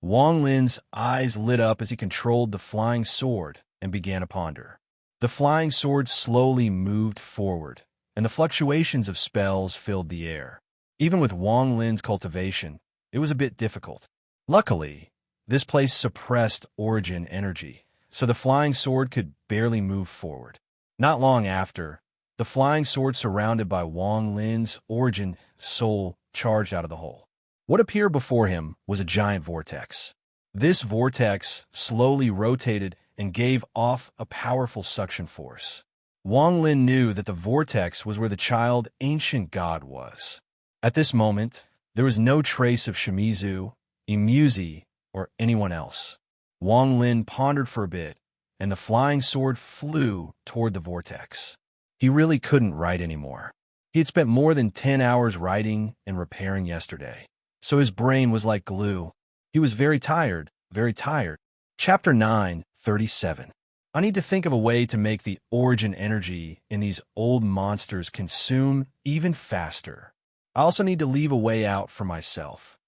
Wang Lin's eyes lit up as he controlled the flying sword and began to ponder. The flying sword slowly moved forward, and the fluctuations of spells filled the air. Even with Wang Lin's cultivation, it was a bit difficult. Luckily, this place suppressed origin energy, so the flying sword could barely move forward. Not long after, the flying sword surrounded by Wang Lin's origin soul charged out of the hole. What appeared before him was a giant vortex. This vortex slowly rotated and gave off a powerful suction force. Wang Lin knew that the vortex was where the child ancient god was. At this moment, there was no trace of Shimizu, Imuzi, or anyone else. Wang Lin pondered for a bit, and the flying sword flew toward the vortex. He really couldn't write anymore. He had spent more than 10 hours writing and repairing yesterday, so his brain was like glue. He was very tired, very tired. Chapter 9:37. I need to think of a way to make the origin energy in these old monsters consume even faster. I also need to leave a way out for myself.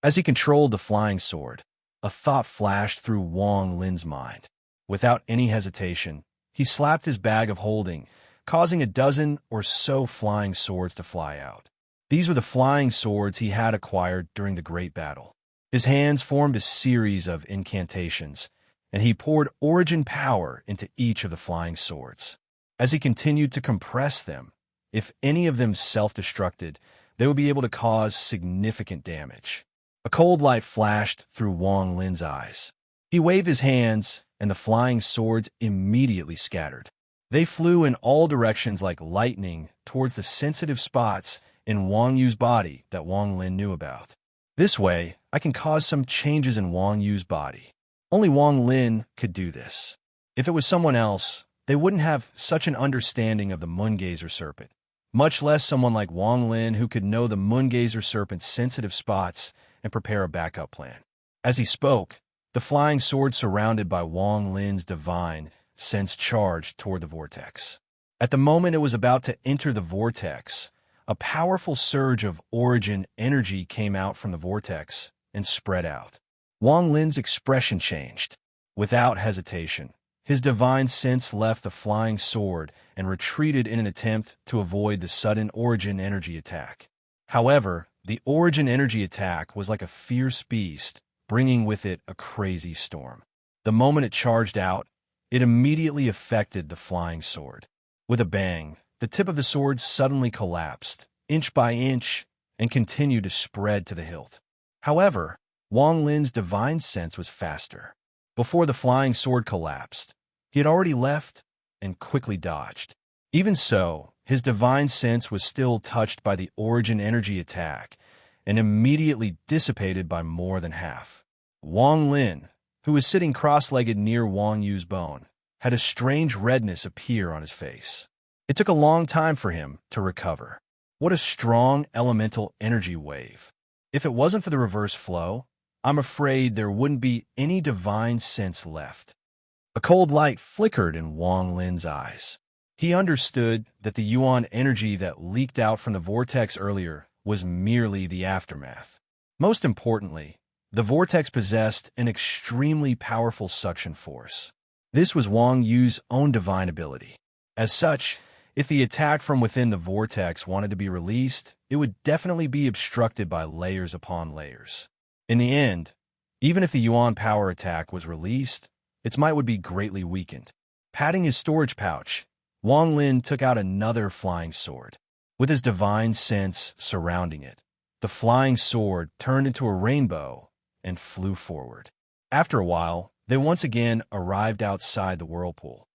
As he controlled the flying sword, a thought flashed through Wang Lin's mind. Without any hesitation, he slapped his bag of holding, causing a dozen or so flying swords to fly out. These were the flying swords he had acquired during the Great Battle. His hands formed a series of incantations, and he poured origin power into each of the flying swords. As he continued to compress them, if any of them self-destructed, they would be able to cause significant damage. A cold light flashed through Wang Lin's eyes. He waved his hands, and the flying swords immediately scattered. They flew in all directions like lightning towards the sensitive spots in Wang Yu's body that Wang Lin knew about. This way, I can cause some changes in Wang Yu's body. Only Wang Lin could do this. If it was someone else, they wouldn't have such an understanding of the Moongazer Serpent, much less someone like Wang Lin who could know the Moongazer Serpent's sensitive spots and prepare a backup plan. As he spoke, the flying sword surrounded by Wang Lin's divine sense charged toward the vortex. At the moment it was about to enter the vortex, a powerful surge of origin energy came out from the vortex and spread out. Wang Lin's expression changed. Without hesitation, his divine sense left the flying sword and retreated in an attempt to avoid the sudden origin energy attack. However, the origin energy attack was like a fierce beast, bringing with it a crazy storm. The moment it charged out, it immediately affected the flying sword. With a bang, the tip of the sword suddenly collapsed, inch by inch, and continued to spread to the hilt. However, Wang Lin's divine sense was faster. Before the flying sword collapsed, he had already left and quickly dodged. Even so, his divine sense was still touched by the origin energy attack and immediately dissipated by more than half. Wang Lin, who was sitting cross-legged near Wang Yu's bone, had a strange redness appear on his face. It took a long time for him to recover. What a strong elemental energy wave. If it wasn't for the reverse flow, I'm afraid there wouldn't be any divine sense left. A cold light flickered in Wang Lin's eyes. He understood that the yuan energy that leaked out from the vortex earlier was merely the aftermath. Most importantly, the vortex possessed an extremely powerful suction force. This was Wang Yu's own divine ability. As such, if the attack from within the vortex wanted to be released, it would definitely be obstructed by layers upon layers. In the end, even if the yuan power attack was released, its might would be greatly weakened. Patting his storage pouch, Wang Lin took out another flying sword. With his divine sense surrounding it, the flying sword turned into a rainbow and flew forward. After a while, They once again arrived outside the whirlpool.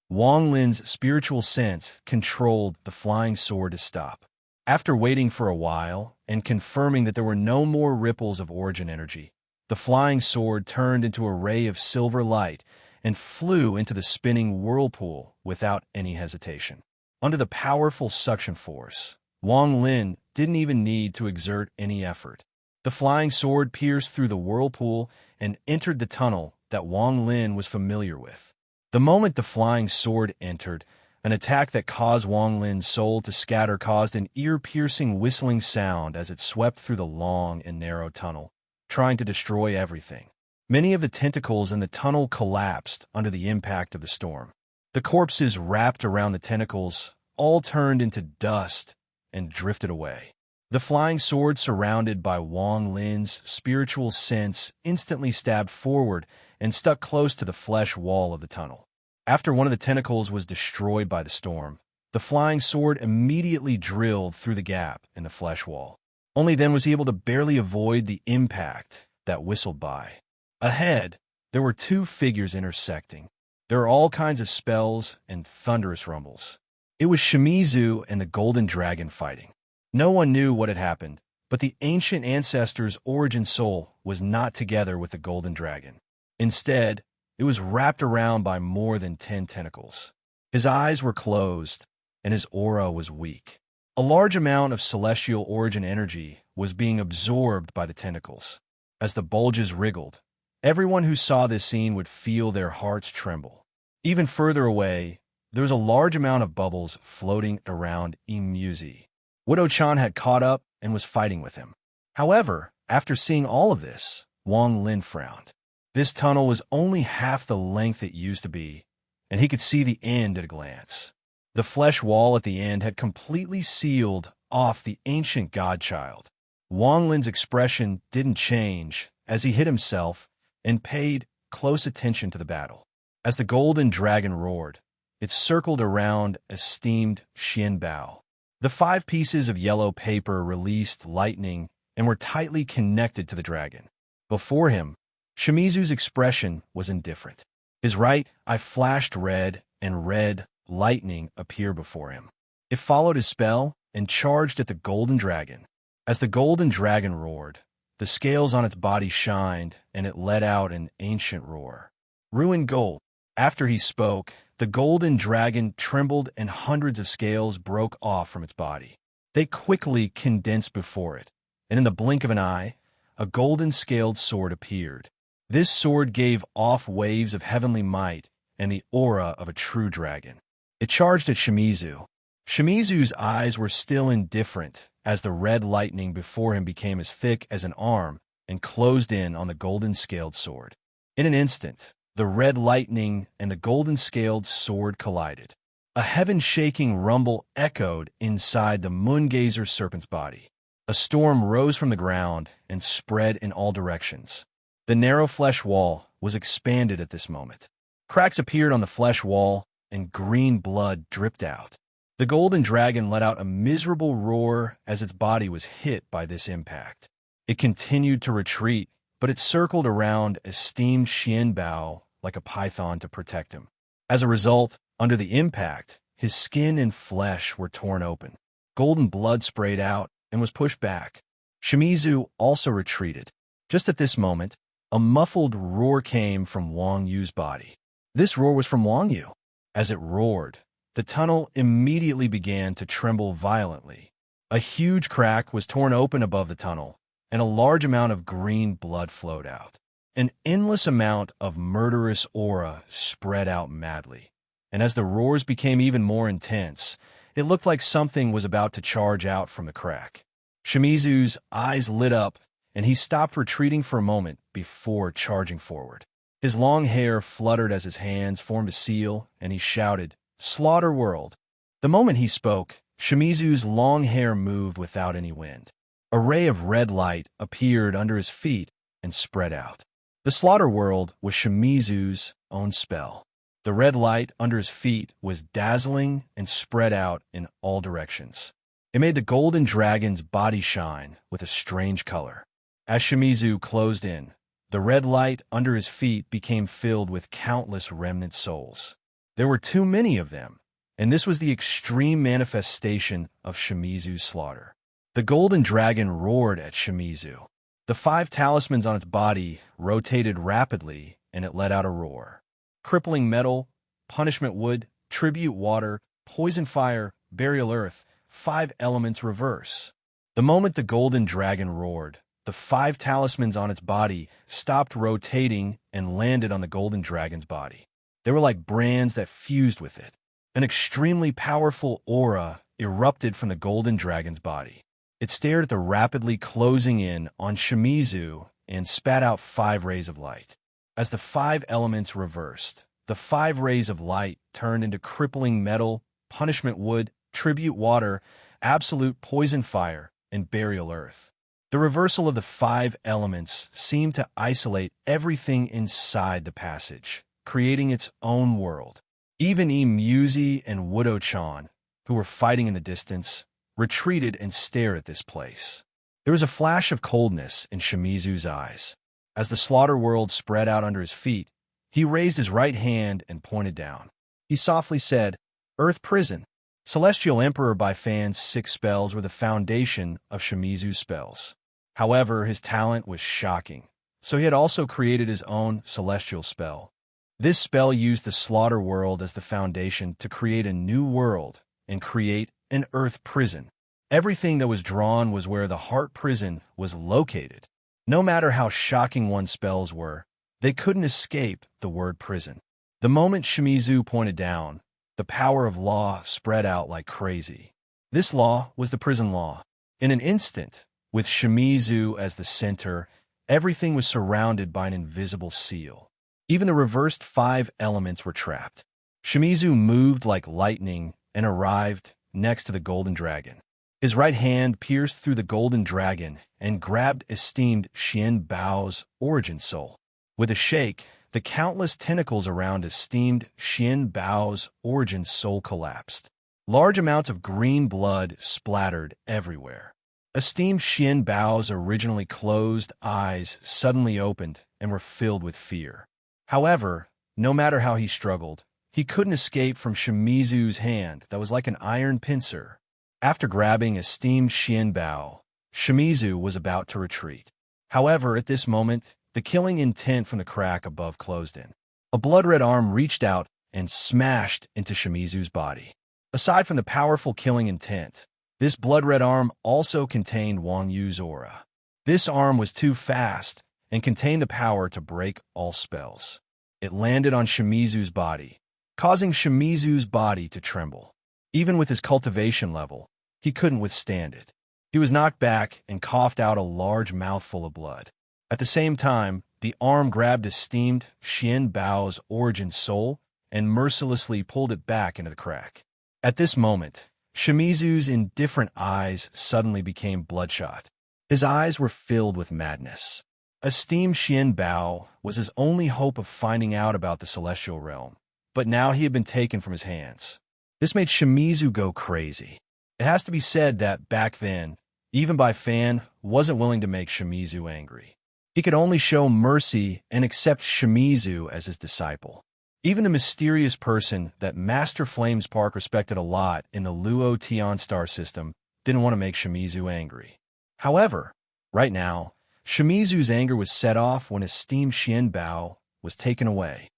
Wang Lin's spiritual sense controlled the flying sword to stop. After waiting for a while and confirming that there were no more ripples of origin energy, the flying sword turned into a ray of silver light and flew into the spinning whirlpool without any hesitation. Under the powerful suction force, Wang Lin didn't even need to exert any effort. The flying sword pierced through the whirlpool and entered the tunnel that Wang Lin was familiar with. The moment the flying sword entered, an attack that caused Wang Lin's soul to scatter caused an ear-piercing whistling sound as it swept through the long and narrow tunnel, trying to destroy everything. Many of the tentacles in the tunnel collapsed under the impact of the storm. The corpses wrapped around the tentacles all turned into dust and drifted away. The flying sword surrounded by Wang Lin's spiritual sense instantly stabbed forward and stuck close to the flesh wall of the tunnel. After one of the tentacles was destroyed by the storm, the flying sword immediately drilled through the gap in the flesh wall. Only then was he able to barely avoid the impact that whistled by. Ahead, there were two figures intersecting. There were all kinds of spells and thunderous rumbles. It was Shimizu and the Golden Dragon fighting. No one knew what had happened, but the ancient ancestor's origin soul was not together with the Golden Dragon. Instead, it was wrapped around by more than 10 tentacles. His eyes were closed, and his aura was weak. A large amount of celestial origin energy was being absorbed by the tentacles. As the bulges wriggled, everyone who saw this scene would feel their hearts tremble. Even further away, there was a large amount of bubbles floating around Imuzi. Widow-chan had caught up and was fighting with him. However, after seeing all of this, Wang Lin frowned. This tunnel was only half the length it used to be, and he could see the end at a glance. The flesh wall at the end had completely sealed off the ancient godchild. Wang Lin's expression didn't change as he hit himself and paid close attention to the battle. As the golden dragon roared, it circled around a steamed Xianbao. The 5 pieces of yellow paper released lightning and were tightly connected to the dragon. Before him, Shimizu's expression was indifferent. His right eye flashed red, and red lightning appeared before him. It followed his spell and charged at the golden dragon. As the golden dragon roared, the scales on its body shined, and it let out an ancient roar. Ruined gold. After he spoke, the golden dragon trembled and hundreds of scales broke off from its body. They quickly condensed before it, and in the blink of an eye, a golden scaled sword appeared. This sword gave off waves of heavenly might and the aura of a true dragon. It charged at Shimizu. Shimizu's eyes were still indifferent as the red lightning before him became as thick as an arm and closed in on the golden scaled sword. In an instant, the red lightning and the golden scaled sword collided. A heaven-shaking rumble echoed inside the moongazer serpent's body. A storm rose from the ground and spread in all directions. The narrow flesh wall was expanded at this moment. Cracks appeared on the flesh wall, and green blood dripped out. The golden dragon let out a miserable roar as its body was hit by this impact. It continued to retreat, but it circled around a steamed Xianbao like a python to protect him. As a result, under the impact, his skin and flesh were torn open. Golden blood sprayed out and was pushed back. Shimizu also retreated. Just at this moment, a muffled roar came from Wang Yu's body. This roar was from Wang Yu. As it roared, the tunnel immediately began to tremble violently. A huge crack was torn open above the tunnel, and a large amount of green blood flowed out. An endless amount of murderous aura spread out madly, and as the roars became even more intense, it looked like something was about to charge out from the crack. Shimizu's eyes lit up, and he stopped retreating for a moment before charging forward. His long hair fluttered as his hands formed a seal, and he shouted, "Slaughter world!" The moment he spoke, Shimizu's long hair moved without any wind. A ray of red light appeared under his feet and spread out. The slaughter world was Shimizu's own spell. The red light under his feet was dazzling and spread out in all directions. It made the golden dragon's body shine with a strange color. As Shimizu closed in, The red light under his feet became filled with countless remnant souls. There were too many of them, and this was the extreme manifestation of Shimizu's slaughter. The golden dragon roared at Shimizu. The 5 talismans on its body rotated rapidly, and it let out a roar. Crippling metal, punishment wood, tribute water, poison fire, burial earth, 5 elements reverse. The moment the golden dragon roared, the 5 talismans on its body stopped rotating and landed on the golden dragon's body. They were like brands that fused with it. An extremely powerful aura erupted from the golden dragon's body. It stared at the rapidly closing in on Shimizu and spat out 5 rays of light. As the 5 elements reversed, the 5 rays of light turned into crippling metal, punishment wood, tribute water, absolute poison fire, and burial earth. The reversal of the 5 elements seemed to isolate everything inside the passage, creating its own world. Even Muzi and Wudo-chan, who were fighting in the distance, retreated and stared at this place. There was a flash of coldness in Shimizu's eyes. As the slaughter world spread out under his feet, he raised his right hand and pointed down. He softly said, "Earth Prison." Celestial Emperor by Fan's 6 spells were the foundation of Shimizu's spells. However, his talent was shocking, so he had also created his own celestial spell. This spell used the slaughter world as the foundation to create a new world and create an earth prison. Everything that was drawn was where the heart prison was located. No matter how shocking one's spells were, they couldn't escape the word prison. The moment Shimizu pointed down, the power of law spread out like crazy. This law was the prison law. In an instant, with Shimizu as the center, everything was surrounded by an invisible seal. Even the reversed 5 elements were trapped. Shimizu moved like lightning and arrived next to the golden dragon. His right hand pierced through the golden dragon and grabbed esteemed Xian Bao's origin soul. With a shake, the countless tentacles around esteemed Xian Bao's origin soul collapsed. Large amounts of green blood splattered everywhere. Esteemed Xian Bao's originally closed eyes suddenly opened and were filled with fear. However, no matter how he struggled, he couldn't escape from Shimizu's hand that was like an iron pincer. After grabbing esteemed Xian Bao, Shimizu was about to retreat. However, at this moment, the killing intent from the crack above closed in. A blood-red arm reached out and smashed into Shimizu's body. Aside from the powerful killing intent, this blood-red arm also contained Wang Yu's aura. This arm was too fast and contained the power to break all spells. It landed on Shimizu's body, causing Shimizu's body to tremble. Even with his cultivation level, he couldn't withstand it. He was knocked back and coughed out a large mouthful of blood. At the same time, the arm grabbed esteemed Xian Bao's origin soul and mercilessly pulled it back into the crack. At this moment, Shimizu's indifferent eyes suddenly became bloodshot. His eyes were filled with madness. Esteemed Xian Bao was his only hope of finding out about the celestial realm, but now he had been taken from his hands. This made Shimizu go crazy. It has to be said that back then, even Bai Fan wasn't willing to make Shimizu angry. He could only show mercy and accept Shimizu as his disciple. Even the mysterious person that Master Flames Park respected a lot in the Luo Tian star system didn't want to make Shimizu angry. However, right now, Shimizu's anger was set off when esteemed Xian Bao was taken away.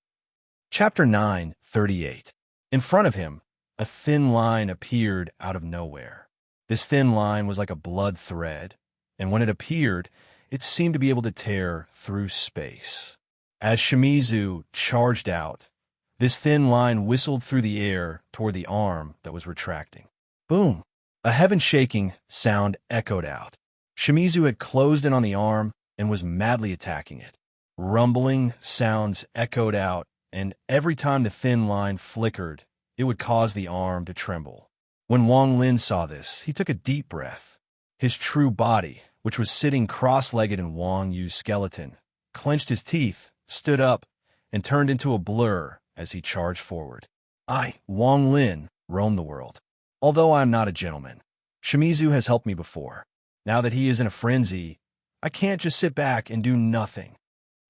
Chapter 9:38. In front of him, a thin line appeared out of nowhere. This thin line was like a blood thread, and when it appeared, it seemed to be able to tear through space. As Shimizu charged out, this thin line whistled through the air toward the arm that was retracting. Boom! A heaven-shaking sound echoed out. Shimizu had closed in on the arm and was madly attacking it. Rumbling sounds echoed out, and every time the thin line flickered, it would cause the arm to tremble. When Wang Lin saw this, he took a deep breath. His true body, which was sitting cross-legged in Wang Yu's skeleton, clenched his teeth, stood up, and turned into a blur as he charged forward. I, Wang Lin, roam the world. Although I am not a gentleman, Shimizu has helped me before. Now that he is in a frenzy, I can't just sit back and do nothing.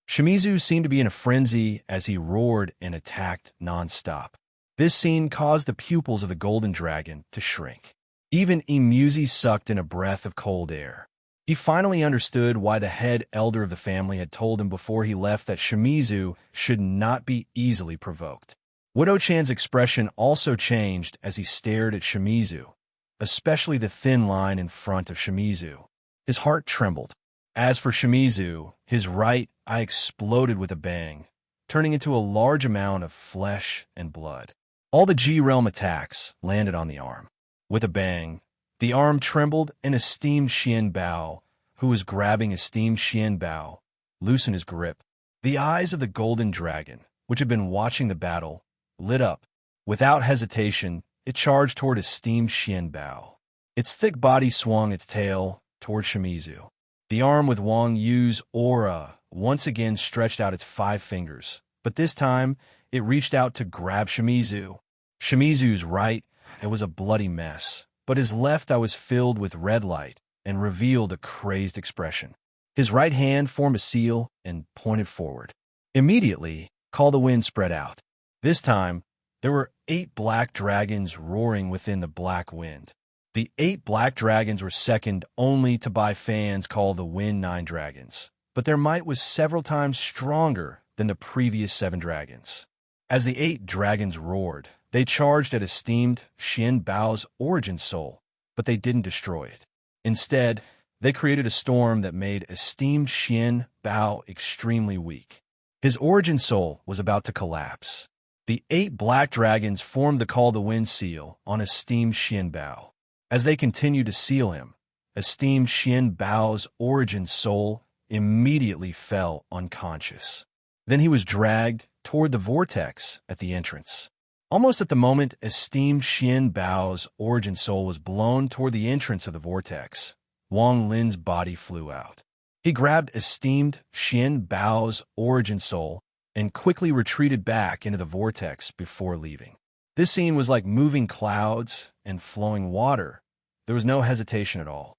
Shimizu seemed to be in a frenzy as he roared and attacked non-stop. This scene caused the pupils of the golden dragon to shrink. Even Imuzi sucked in a breath of cold air. He finally understood why the head elder of the family had told him before he left that Shimizu should not be easily provoked. Widow-chan's expression also changed as he stared at Shimizu, especially the thin line in front of Shimizu. His heart trembled. As for Shimizu, his right eye exploded with a bang, turning into a large amount of flesh and blood. All the G-realm attacks landed on the arm. With a bang, the arm trembled and esteemed Xian Bao, who was grabbing esteemed Xian Bao, loosened his grip. The eyes of the golden dragon, which had been watching the battle, lit up. Without hesitation, it charged toward esteemed Xian Bao. Its thick body swung its tail toward Shimizu. The arm with Wang Yu's aura once again stretched out its 5 fingers, but this time it reached out to grab Shimizu. Shimizu's right eye was a bloody mess, but his left eye was filled with red light and revealed a crazed expression. His right hand formed a seal and pointed forward. Immediately, Call the Wind spread out. This time, there were 8 black dragons roaring within the black wind. The 8 black dragons were second only to by fans Call the Wind 9 dragons, but their might was several times stronger than the previous 7 dragons. As the 8 dragons roared, they charged at esteemed Xian Bao's origin soul, but they didn't destroy it. Instead, they created a storm that made esteemed Xian Bao extremely weak. His origin soul was about to collapse. The 8 black dragons formed the Call the Wind seal on esteemed Xian Bao. As they continued to seal him, esteemed Xian Bao's origin soul immediately fell unconscious. Then he was dragged toward the vortex at the entrance. Almost at the moment esteemed Xian Bao's origin soul was blown toward the entrance of the vortex, Wang Lin's body flew out. He grabbed esteemed Xian Bao's origin soul and quickly retreated back into the vortex before leaving. This scene was like moving clouds and flowing water. There was no hesitation at all.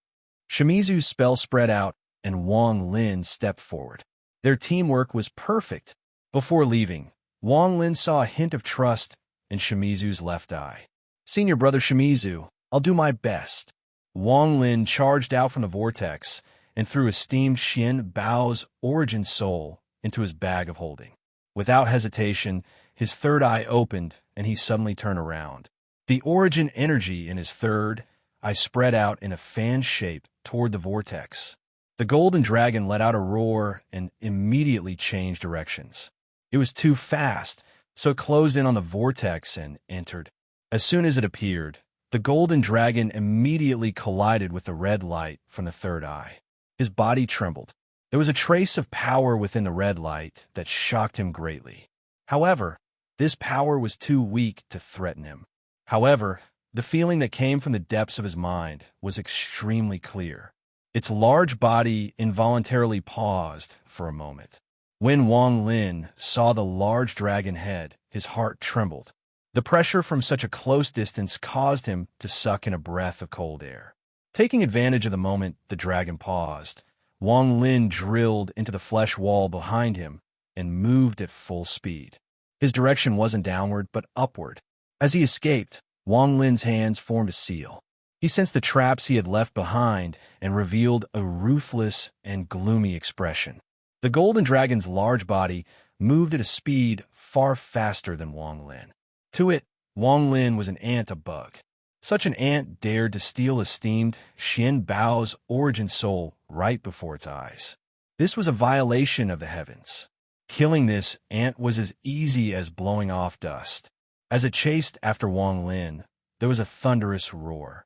Shimizu's spell spread out and Wang Lin stepped forward. Their teamwork was perfect. Before leaving, Wang Lin saw a hint of trust in Shimizu's left eye. "Senior brother Shimizu, I'll do my best." Wang Lin charged out from the vortex and threw esteemed Xian Bao's origin soul into his bag of holding. Without hesitation, his third eye opened and he suddenly turned around. The origin energy in his third eye spread out in a fan shape toward the vortex. The golden dragon let out a roar and immediately changed directions. It was too fast, so it closed in on the vortex and entered. As soon as it appeared, the golden dragon immediately collided with the red light from the third eye. His body trembled. There was a trace of power within the red light that shocked him greatly. However, this power was too weak to threaten him. However, the feeling that came from the depths of his mind was extremely clear. Its large body involuntarily paused for a moment. When Wang Lin saw the large dragon head, his heart trembled. The pressure from such a close distance caused him to suck in a breath of cold air. Taking advantage of the moment the dragon paused, Wang Lin drilled into the flesh wall behind him and moved at full speed. His direction wasn't downward, but upward. As he escaped, Wang Lin's hands formed a seal. He sensed the traps he had left behind and revealed a ruthless and gloomy expression. The golden dragon's large body moved at a speed far faster than Wang Lin. To it, Wang Lin was an ant, a bug. Such an ant dared to steal esteemed Xian Bao's origin soul right before its eyes. This was a violation of the heavens. Killing this ant was as easy as blowing off dust. As it chased after Wang Lin, there was a thunderous roar.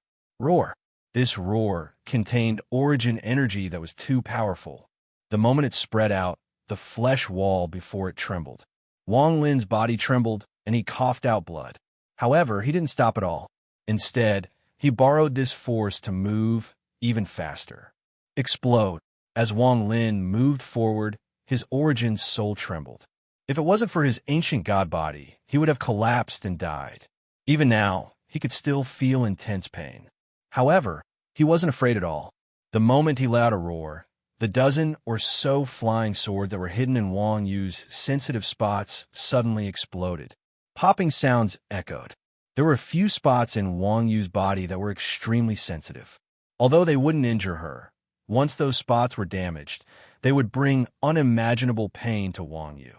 This roar contained origin energy that was too powerful. The moment it spread out, the flesh wall before it trembled. Wang Lin's body trembled, and he coughed out blood. However, he didn't stop at all. Instead, he borrowed this force to move even faster. Explode. As Wang Lin moved forward, his origin soul trembled. If it wasn't for his ancient god body, he would have collapsed and died. Even now, he could still feel intense pain. However, he wasn't afraid at all. The moment he let out a roar, The dozen or so flying swords that were hidden in Wang Yu's sensitive spots suddenly exploded. Popping sounds echoed. There were a few spots in Wang Yu's body that were extremely sensitive. Although they wouldn't injure her, once those spots were damaged, they would bring unimaginable pain to Wang Yu.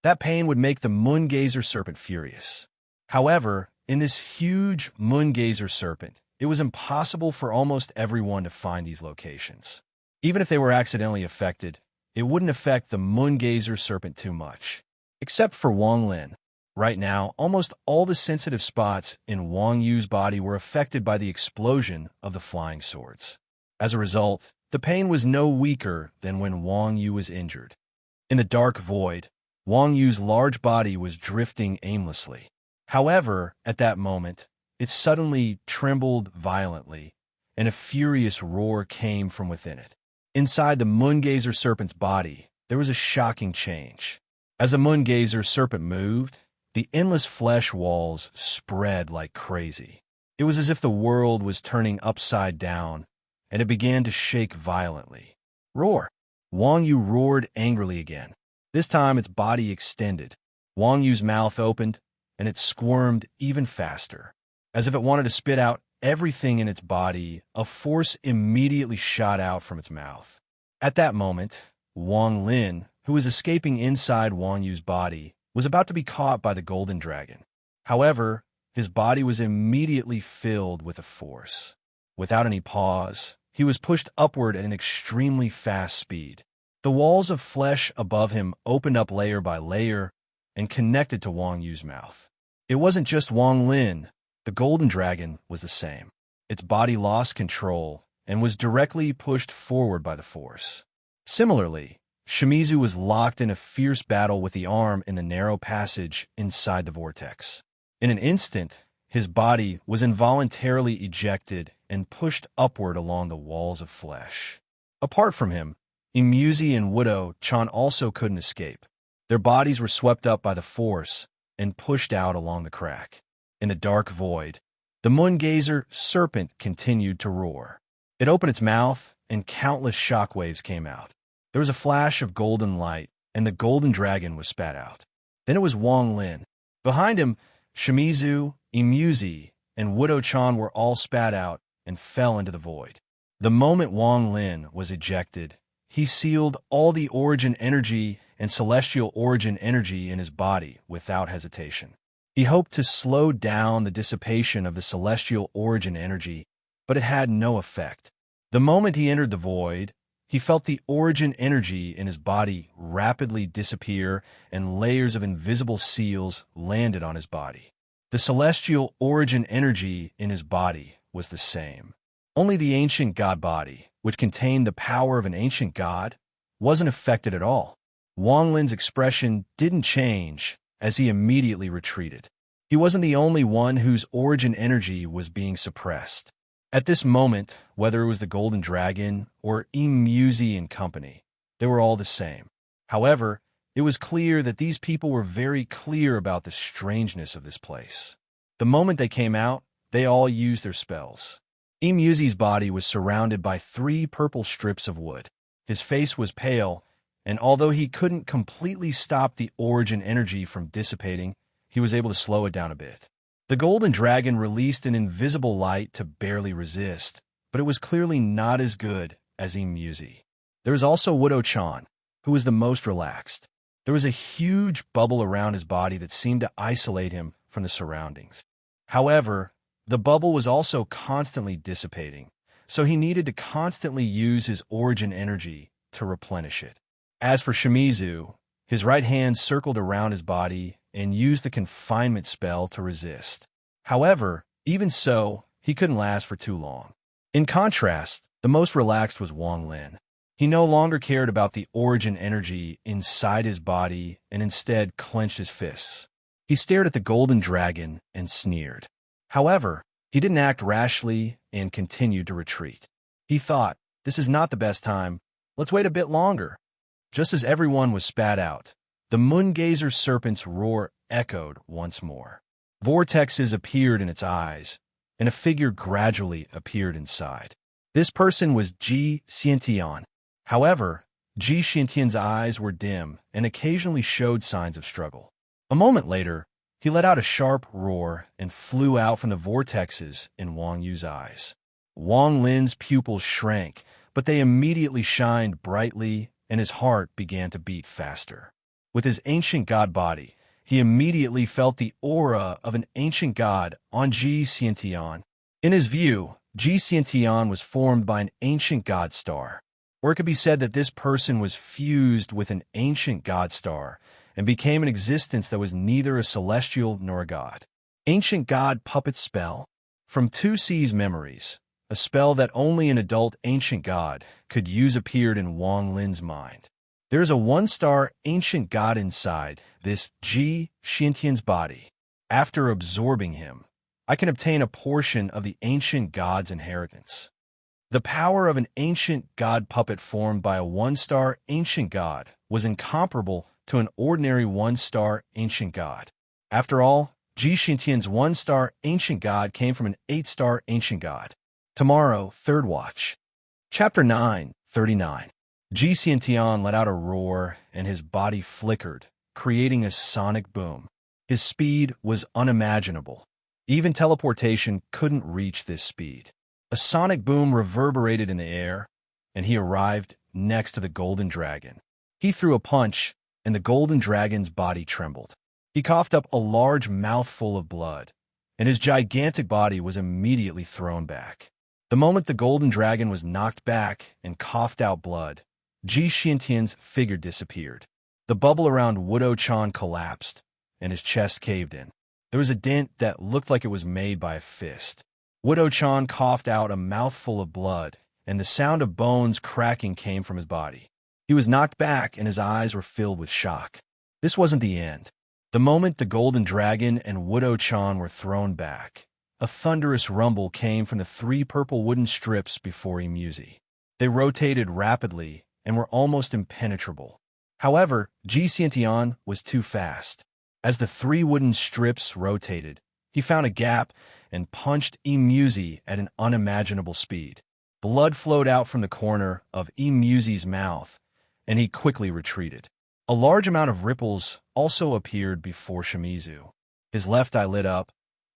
That pain would make the moon-gazer serpent furious. However, in this huge moon-gazer serpent, it was impossible for almost everyone to find these locations. Even if they were accidentally affected, it wouldn't affect the moon-gazer serpent too much. Except for Wang Lin. Right now, almost all the sensitive spots in Wang Yu's body were affected by the explosion of the flying swords. As a result, the pain was no weaker than when Wang Yu was injured. In the dark void, Wang Yu's large body was drifting aimlessly. However, at that moment, it suddenly trembled violently, and a furious roar came from within it. Inside the moon-gazer serpent's body, there was a shocking change. As the moon-gazer serpent moved, the endless flesh walls spread like crazy. It was as if the world was turning upside down, and it began to shake violently. Roar! Wang Yu roared angrily again. This time its body extended. Wang Yu's mouth opened, and it squirmed even faster. As if it wanted to spit out everything in its body, a force immediately shot out from its mouth. At that moment, Wang Lin, who was escaping inside Wang Yu's body, was about to be caught by the golden dragon. However, his body was immediately filled with a force. Without any pause, he was pushed upward at an extremely fast speed. The walls of flesh above him opened up layer by layer and connected to Wang Yu's mouth. It wasn't just Wang Lin. The golden dragon was the same. Its body lost control and was directly pushed forward by the force. Similarly, Shimizu was locked in a fierce battle with the arm in the narrow passage inside the vortex. In an instant, his body was involuntarily ejected and pushed upward along the walls of flesh. Apart from him, Imuzi and Widow Chan also couldn't escape. Their bodies were swept up by the force and pushed out along the crack. In the dark void, the moon-gazer serpent continued to roar. It opened its mouth, and countless shockwaves came out. There was a flash of golden light, and the golden dragon was spat out. Then it was Wang Lin. Behind him, Shimizu, Imuzi, and Widow Chan were all spat out and fell into the void. The moment Wang Lin was ejected, he sealed all the origin energy and celestial origin energy in his body without hesitation. He hoped to slow down the dissipation of the celestial origin energy, but it had no effect. The moment he entered the void, he felt the origin energy in his body rapidly disappear, and layers of invisible seals landed on his body. The celestial origin energy in his body was the same. Only the ancient god body, which contained the power of an ancient god, wasn't affected at all. Wang Lin's expression didn't change as he immediately retreated. He wasn't the only one whose origin energy was being suppressed. At this moment, whether it was the Golden Dragon or Imuzi and company, they were all the same. However, it was clear that these people were very clear about the strangeness of this place. The moment they came out, they all used their spells. Imuzi's body was surrounded by 3 purple strips of wood. His face was pale, and although he couldn't completely stop the origin energy from dissipating, he was able to slow it down a bit. The Golden Dragon released an invisible light to barely resist, but it was clearly not as good as Imuzi. There was also Widow Chan, who was the most relaxed. There was a huge bubble around his body that seemed to isolate him from the surroundings. However, the bubble was also constantly dissipating, so he needed to constantly use his origin energy to replenish it. As for Shimizu, his right hand circled around his body and used the confinement spell to resist. However, even so, he couldn't last for too long. In contrast, the most relaxed was Wang Lin. He no longer cared about the origin energy inside his body and instead clenched his fists. He stared at the Golden Dragon and sneered. However, he didn't act rashly and continued to retreat. He thought, this is not the best time. Let's wait a bit longer. Just as everyone was spat out, the moon-gazer serpent's roar echoed once more. Vortexes appeared in its eyes, and a figure gradually appeared inside. This person was Ji Xiantian. However, Ji Xintian's eyes were dim and occasionally showed signs of struggle. A moment later, he let out a sharp roar and flew out from the vortexes in Wang Yu's eyes. Wang Lin's pupils shrank, but they immediately shined brightly, and his heart began to beat faster. With his ancient god body, he immediately felt the aura of an ancient god on Ji Xiantian. In his view, Ji Xiantian was formed by an ancient god star, or it could be said that this person was fused with an ancient god star and became an existence that was neither a celestial nor a god. Ancient god puppet spell. From 2C's memories, a spell that only an adult ancient god could use appeared in Wang Lin's mind. There is a 1-star ancient god inside this Ji Xintian's body. After absorbing him, I can obtain a portion of the ancient god's inheritance. The power of an ancient god puppet formed by a 1-star ancient god was incomparable to an ordinary 1-star ancient god. After all, Ji Xintian's 1-star ancient god came from an 8-star ancient god. Tomorrow, third watch. Chapter 9, 39. Ji Xiantian let out a roar, and his body flickered, creating a sonic boom. His speed was unimaginable. Even teleportation couldn't reach this speed. A sonic boom reverberated in the air, and he arrived next to the golden dragon. He threw a punch, and the golden dragon's body trembled. He coughed up a large mouthful of blood, and his gigantic body was immediately thrown back. The moment the golden dragon was knocked back and coughed out blood, Ji Xintian's figure disappeared. The bubble around Wudo-chan collapsed, and his chest caved in. There was a dent that looked like it was made by a fist. Wudo-chan coughed out a mouthful of blood, and the sound of bones cracking came from his body. He was knocked back, and his eyes were filled with shock. This wasn't the end. The moment the golden dragon and Wudo-chan were thrown back, a thunderous rumble came from the 3 purple wooden strips before Imuzi. They rotated rapidly and were almost impenetrable. However, Ji Xiantian was too fast. As the 3 wooden strips rotated, he found a gap and punched Imuzi at an unimaginable speed. Blood flowed out from the corner of Imuzi's mouth, and he quickly retreated. A large amount of ripples also appeared before Shimizu. His left eye lit up,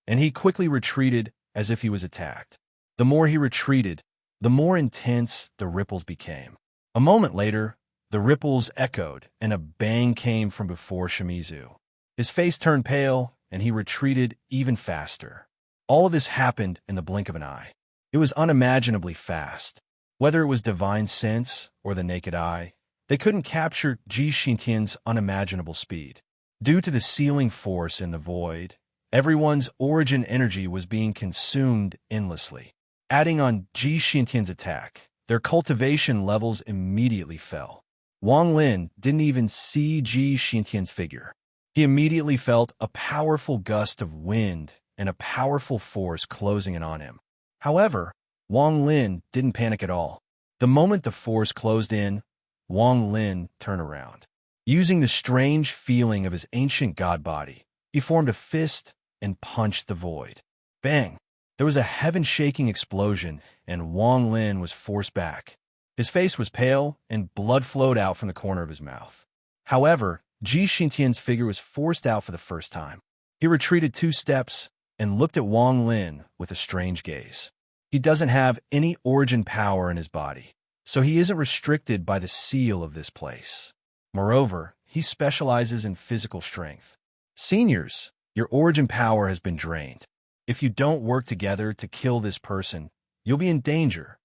and he quickly retreated as if he was attacked. The more he retreated, the more intense the ripples became. A moment later, the ripples echoed, and a bang came from before Shimizu. His face turned pale, and he retreated even faster. All of this happened in the blink of an eye. It was unimaginably fast. Whether it was divine sense or the naked eye, they couldn't capture Ji Xintian's unimaginable speed. Due to the sealing force in the void, everyone's origin energy was being consumed endlessly. Adding on Ji Xintian's attack, their cultivation levels immediately fell. Wang Lin didn't even see Ji Xintian's figure. He immediately felt a powerful gust of wind and a powerful force closing in on him. However, Wang Lin didn't panic at all. The moment the force closed in, Wang Lin turned around. Using the strange feeling of his ancient god body, he formed a fist and punched the void. Bang! There was a heaven-shaking explosion, and Wang Lin was forced back. His face was pale, and blood flowed out from the corner of his mouth. However, Ji Xintian's figure was forced out for the first time. He retreated 2 steps and looked at Wang Lin with a strange gaze. He doesn't have any origin power in his body, so he isn't restricted by the seal of this place. Moreover, he specializes in physical strength. Seniors, your origin power has been drained. If you don't work together to kill this person, you'll be in danger,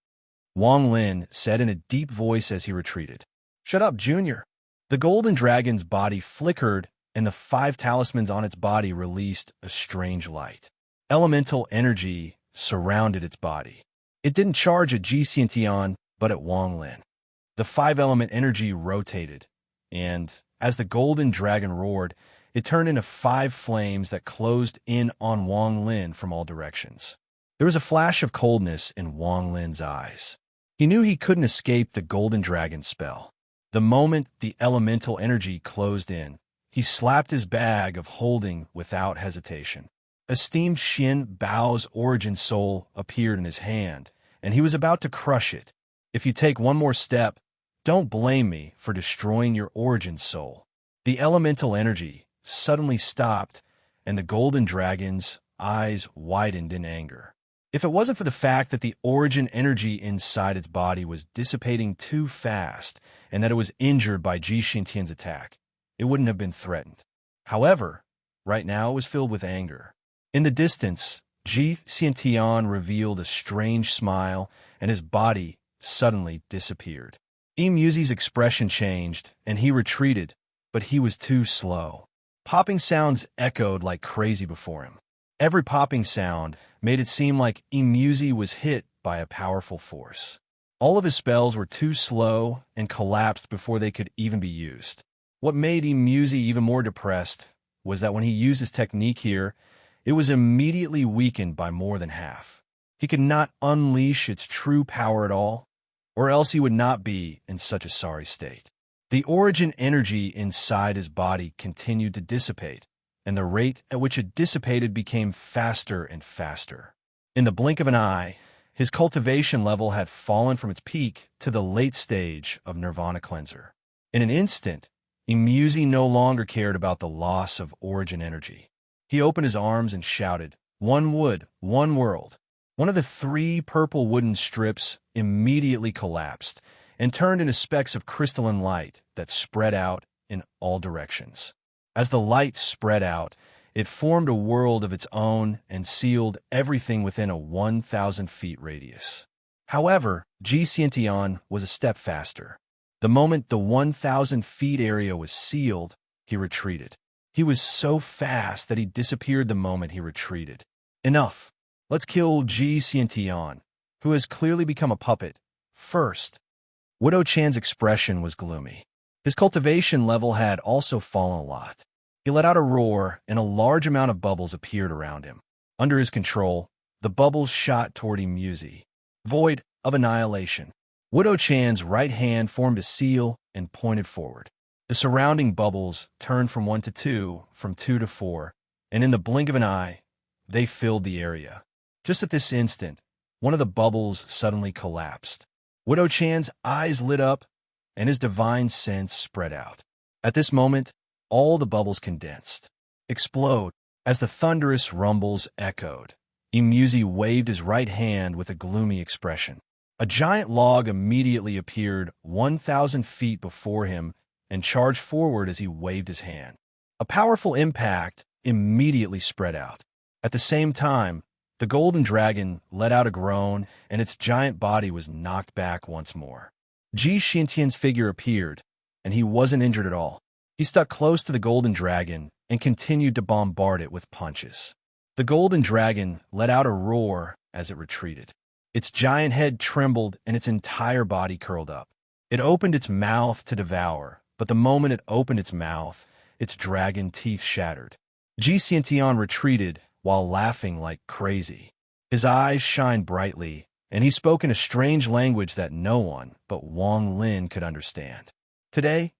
Wang Lin said in a deep voice as he retreated. Shut up, Junior. The golden dragon's body flickered, and the 5 talismans on its body released a strange light. Elemental energy surrounded its body. It didn't charge at Ji Xiantian, but at Wang Lin. The 5-element energy rotated, and as the golden dragon roared, it turned into 5 flames that closed in on Wang Lin from all directions. There was a flash of coldness in Wang Lin's eyes. He knew he couldn't escape the golden dragon spell. The moment the elemental energy closed in, he slapped his bag of holding without hesitation. Esteemed Xin Bao's origin soul appeared in his hand, and he was about to crush it. If you take one more step, Don't blame me for destroying your origin soul. The elemental energy suddenly stopped, and the golden dragon's eyes widened in anger. If it wasn't for the fact that the origin energy inside its body was dissipating too fast and that it was injured by Ji Xintian's attack, it wouldn't have been threatened. However, right now it was filled with anger. In the distance, Ji Xintian revealed a strange smile, and his body suddenly disappeared. Muzi's expression changed, and he retreated, but he was too slow. Popping sounds echoed like crazy before him. Every popping sound made it seem like Muzi was hit by a powerful force. All of his spells were too slow and collapsed before they could even be used. What made Muzi even more depressed was that when he used his technique here, it was immediately weakened by more than half. He could not unleash its true power at all, or else he would not be in such a sorry state. The origin energy inside his body continued to dissipate, and the rate at which it dissipated became faster and faster. In the blink of an eye, his cultivation level had fallen from its peak to the late stage of Nirvana Cleanser. In an instant, Muzi no longer cared about the loss of origin energy. He opened his arms and shouted, "One wood, one world." One of the 3 purple wooden strips immediately collapsed and turned into specks of crystalline light that spread out in all directions. As the light spread out, it formed a world of its own and sealed everything within a 1,000 feet radius. However, Ji Xintian was a step faster. The moment the 1,000 feet area was sealed, he retreated. He was so fast that he disappeared the moment he retreated. Enough. Let's kill Ji Xintian, who has clearly become a puppet, first. Widow Chan's expression was gloomy. His cultivation level had also fallen a lot. He let out a roar, and a large amount of bubbles appeared around him. Under his control, the bubbles shot toward Muzi. Void of annihilation. Widow Chan's right hand formed a seal and pointed forward. The surrounding bubbles turned from 1 to 2, from 2 to 4, and in the blink of an eye, they filled the area. Just at this instant, one of the bubbles suddenly collapsed. Widow Chan's eyes lit up, and his divine sense spread out. At this moment, all the bubbles condensed. Explode. As the thunderous rumbles echoed, Muzi waved his right hand with a gloomy expression. A giant log immediately appeared 1,000 feet before him and charged forward as he waved his hand. A powerful impact immediately spread out. At the same time, the golden dragon let out a groan, and its giant body was knocked back once more. Ji Xintian's figure appeared, and he wasn't injured at all. He stuck close to the golden dragon and continued to bombard it with punches. The golden dragon let out a roar as it retreated. Its giant head trembled and its entire body curled up. It opened its mouth to devour, but the moment it opened its mouth, its dragon teeth shattered. Ji Xintian retreated while laughing like crazy. His eyes shined brightly, and he spoke in a strange language that no one but Wang Lin could understand. Today,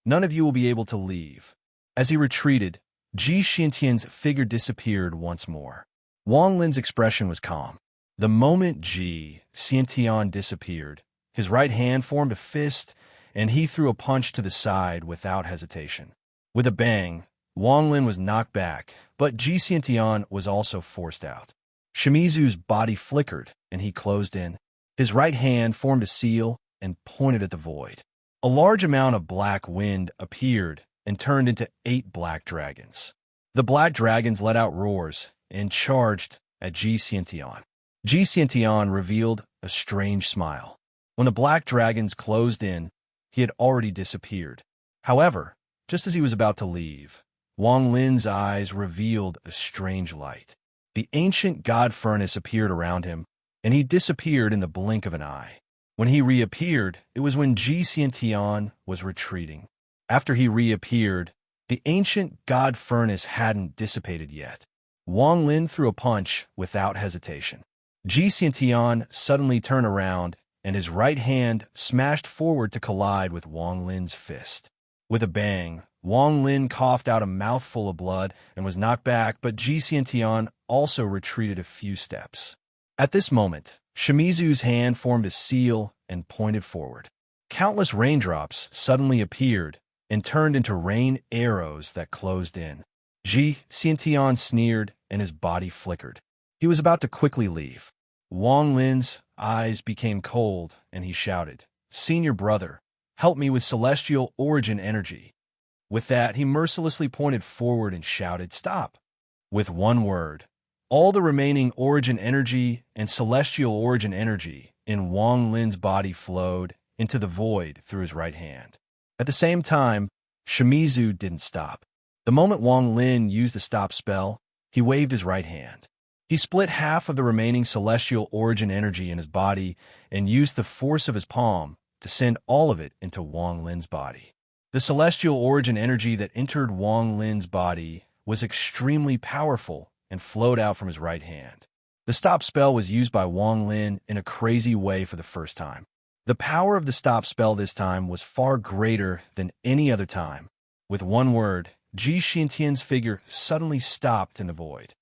none of you will be able to leave. As he retreated, Ji Xintian's figure disappeared once more. Wang Lin's expression was calm. The moment Ji Xintian disappeared, his right hand formed a fist, and he threw a punch to the side without hesitation. With a bang, Wang Lin was knocked back, but Ji Xintian was also forced out. Shimizu's body flickered, and he closed in. His right hand formed a seal and pointed at the void. A large amount of black wind appeared and turned into 8 black dragons. The black dragons let out roars and charged at Ji Xintian. Ji Xintian revealed a strange smile. When the black dragons closed in, he had already disappeared. However, just as he was about to leave, Wang Lin's eyes revealed a strange light. The ancient god furnace appeared around him, and he disappeared in the blink of an eye. When he reappeared, it was when Ji Xintian was retreating. After he reappeared, the ancient god furnace hadn't dissipated yet. Wang Lin threw a punch without hesitation. Ji Xintian suddenly turned around, and his right hand smashed forward to collide with Wang Lin's fist. With a bang, Wang Lin coughed out a mouthful of blood and was knocked back, but Ji Xintian also retreated a few steps. At this moment, Shimizu's hand formed a seal and pointed forward. Countless raindrops suddenly appeared and turned into rain arrows that closed in. Ji Xiantian sneered, and his body flickered. He was about to quickly leave. Wang Lin's eyes became cold, and he shouted, "Senior brother, help me with celestial origin energy." With that, he mercilessly pointed forward and shouted, "Stop!" With one word, all the remaining origin energy and celestial origin energy in Wang Lin's body flowed into the void through his right hand. At the same time, Shimizu didn't stop. The moment Wang Lin used the stop spell, he waved his right hand. He split half of the remaining celestial origin energy in his body and used the force of his palm to send all of it into Wang Lin's body. The celestial origin energy that entered Wang Lin's body was extremely powerful and flowed out from his right hand. The stop spell was used by Wang Lin in a crazy way for the first time. The power of the stop spell this time was far greater than any other time. With one word, Ji Xiantian's figure suddenly stopped in the void.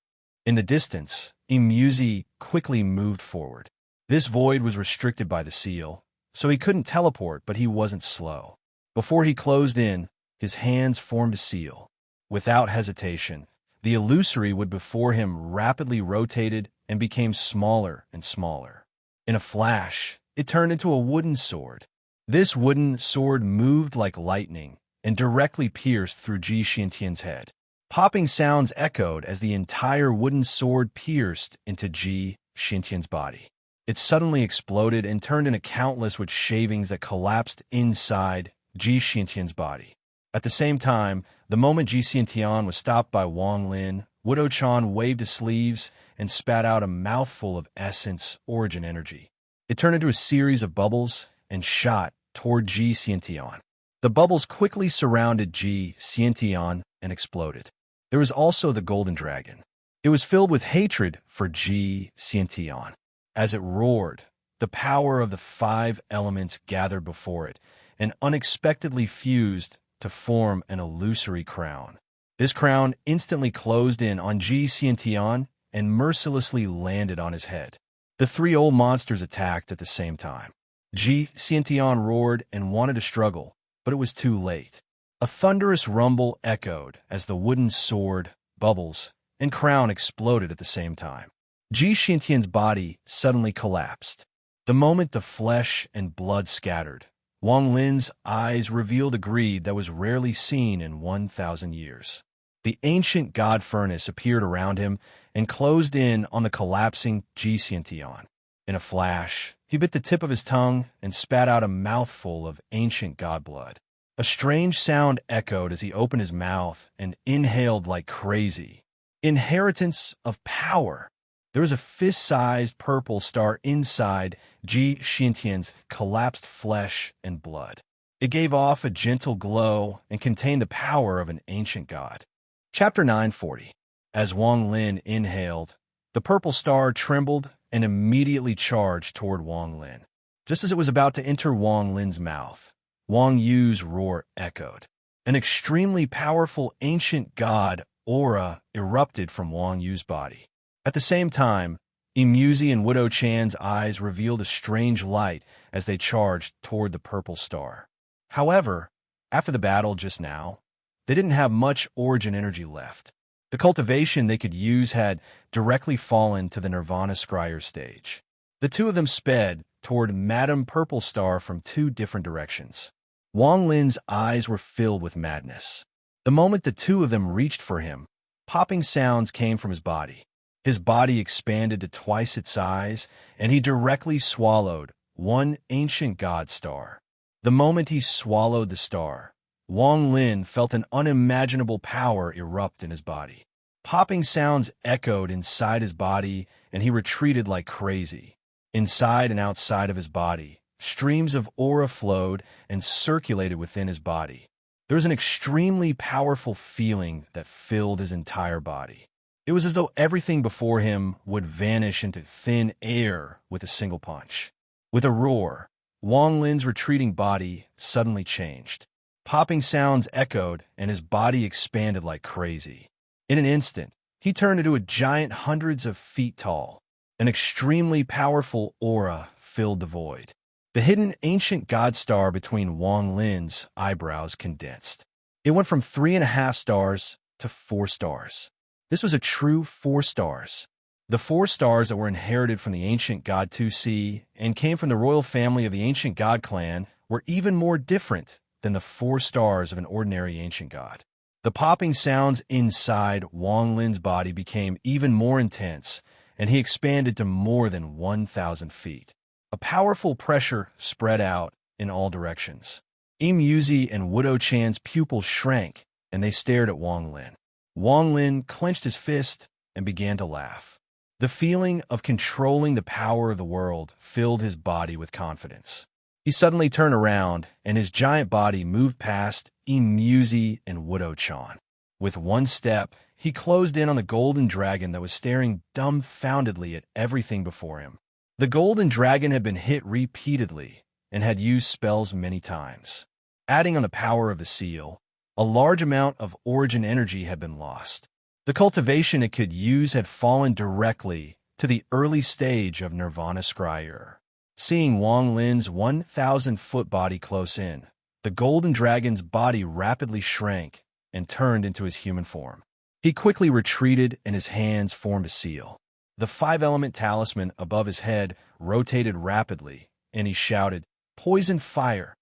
In the distance, Imuzi quickly moved forward. This void was restricted by the seal, so he couldn't teleport, but he wasn't slow. Before he closed in, his hands formed a seal. Without hesitation, the illusory wood before him rapidly rotated and became smaller and smaller. In a flash, it turned into a wooden sword. This wooden sword moved like lightning and directly pierced through Ji Xiantian's head. Popping sounds echoed as the entire wooden sword pierced into Ji Xiantian's body. It suddenly exploded and turned into countless wood shavings that collapsed inside Ji Xiantian's body. At the same time, the moment Ji Xiantian was stopped by Wang Lin, Wudo-chan waved his sleeves and spat out a mouthful of essence origin energy. It turned into a series of bubbles and shot toward Ji Xiantian. The bubbles quickly surrounded Ji Xiantian and exploded. There was also the golden dragon. It was filled with hatred for Ji Xiantian. As it roared, the power of the 5 elements gathered before it and unexpectedly fused to form an illusory crown. This crown instantly closed in on Ji Xiantian and mercilessly landed on his head. The 3 old monsters attacked at the same time. Ji Xiantian roared and wanted to struggle, but it was too late. A thunderous rumble echoed as the wooden sword, bubbles, and crown exploded at the same time. Ji Xiantian's body suddenly collapsed. The moment the flesh and blood scattered, Wang Lin's eyes revealed a greed that was rarely seen in 1,000 years. The ancient god furnace appeared around him and closed in on the collapsing Ji Xiantian. In a flash, he bit the tip of his tongue and spat out a mouthful of ancient god blood. A strange sound echoed as he opened his mouth and inhaled like crazy. Inheritance of power. There was a fist-sized purple star inside Ji Xiantian's collapsed flesh and blood. It gave off a gentle glow and contained the power of an ancient god. Chapter 940. As Wang Lin inhaled, the purple star trembled and immediately charged toward Wang Lin. Just as it was about to enter Wang Lin's mouth, Wang Yu's roar echoed. An extremely powerful ancient god aura erupted from Wang Yu's body. At the same time, Imuzi and Wudo-chan's eyes revealed a strange light as they charged toward the purple star. However, after the battle just now, they didn't have much origin energy left. The cultivation they could use had directly fallen to the Nirvana Scryer stage. The 2 of them sped toward Madame Purple Star from 2 different directions. Wang Lin's eyes were filled with madness. The moment the 2 of them reached for him, popping sounds came from his body. His body expanded to twice its size, and he directly swallowed 1 ancient god star. The moment he swallowed the star, Wang Lin felt an unimaginable power erupt in his body. Popping sounds echoed inside his body, and he retreated like crazy. Inside and outside of his body, streams of aura flowed and circulated within his body. There was an extremely powerful feeling that filled his entire body. It was as though everything before him would vanish into thin air with a single punch. With a roar, Wang Lin's retreating body suddenly changed. Popping sounds echoed, and his body expanded like crazy. In an instant, he turned into a giant hundreds of feet tall. An extremely powerful aura filled the void. The hidden ancient god star between Wang Lin's eyebrows condensed. It went from 3.5 stars to 4 stars. This was a true 4 stars. The 4 stars that were inherited from the ancient god 2C and came from the royal family of the ancient god clan were even more different than the 4 stars of an ordinary ancient god. The popping sounds inside Wang Lin's body became even more intense, and he expanded to more than 1,000 feet. A powerful pressure spread out in all directions. Yuzi and Widow Chan's pupils shrank, and they stared at Wang Lin. Wang Lin clenched his fist and began to laugh. The feeling of controlling the power of the world filled his body with confidence. He suddenly turned around, and his giant body moved past Yuzi and Widow Chan. With one step, he closed in on the golden dragon that was staring dumbfoundedly at everything before him. The golden dragon had been hit repeatedly and had used spells many times. Adding on the power of the seal, a large amount of origin energy had been lost. The cultivation it could use had fallen directly to the early stage of Nirvana Scryer. Seeing Wang Lin's 1,000-foot body close in, the golden dragon's body rapidly shrank and turned into his human form. He quickly retreated and his hands formed a seal. The 5-element talisman above his head rotated rapidly, and he shouted, "Poison fire!"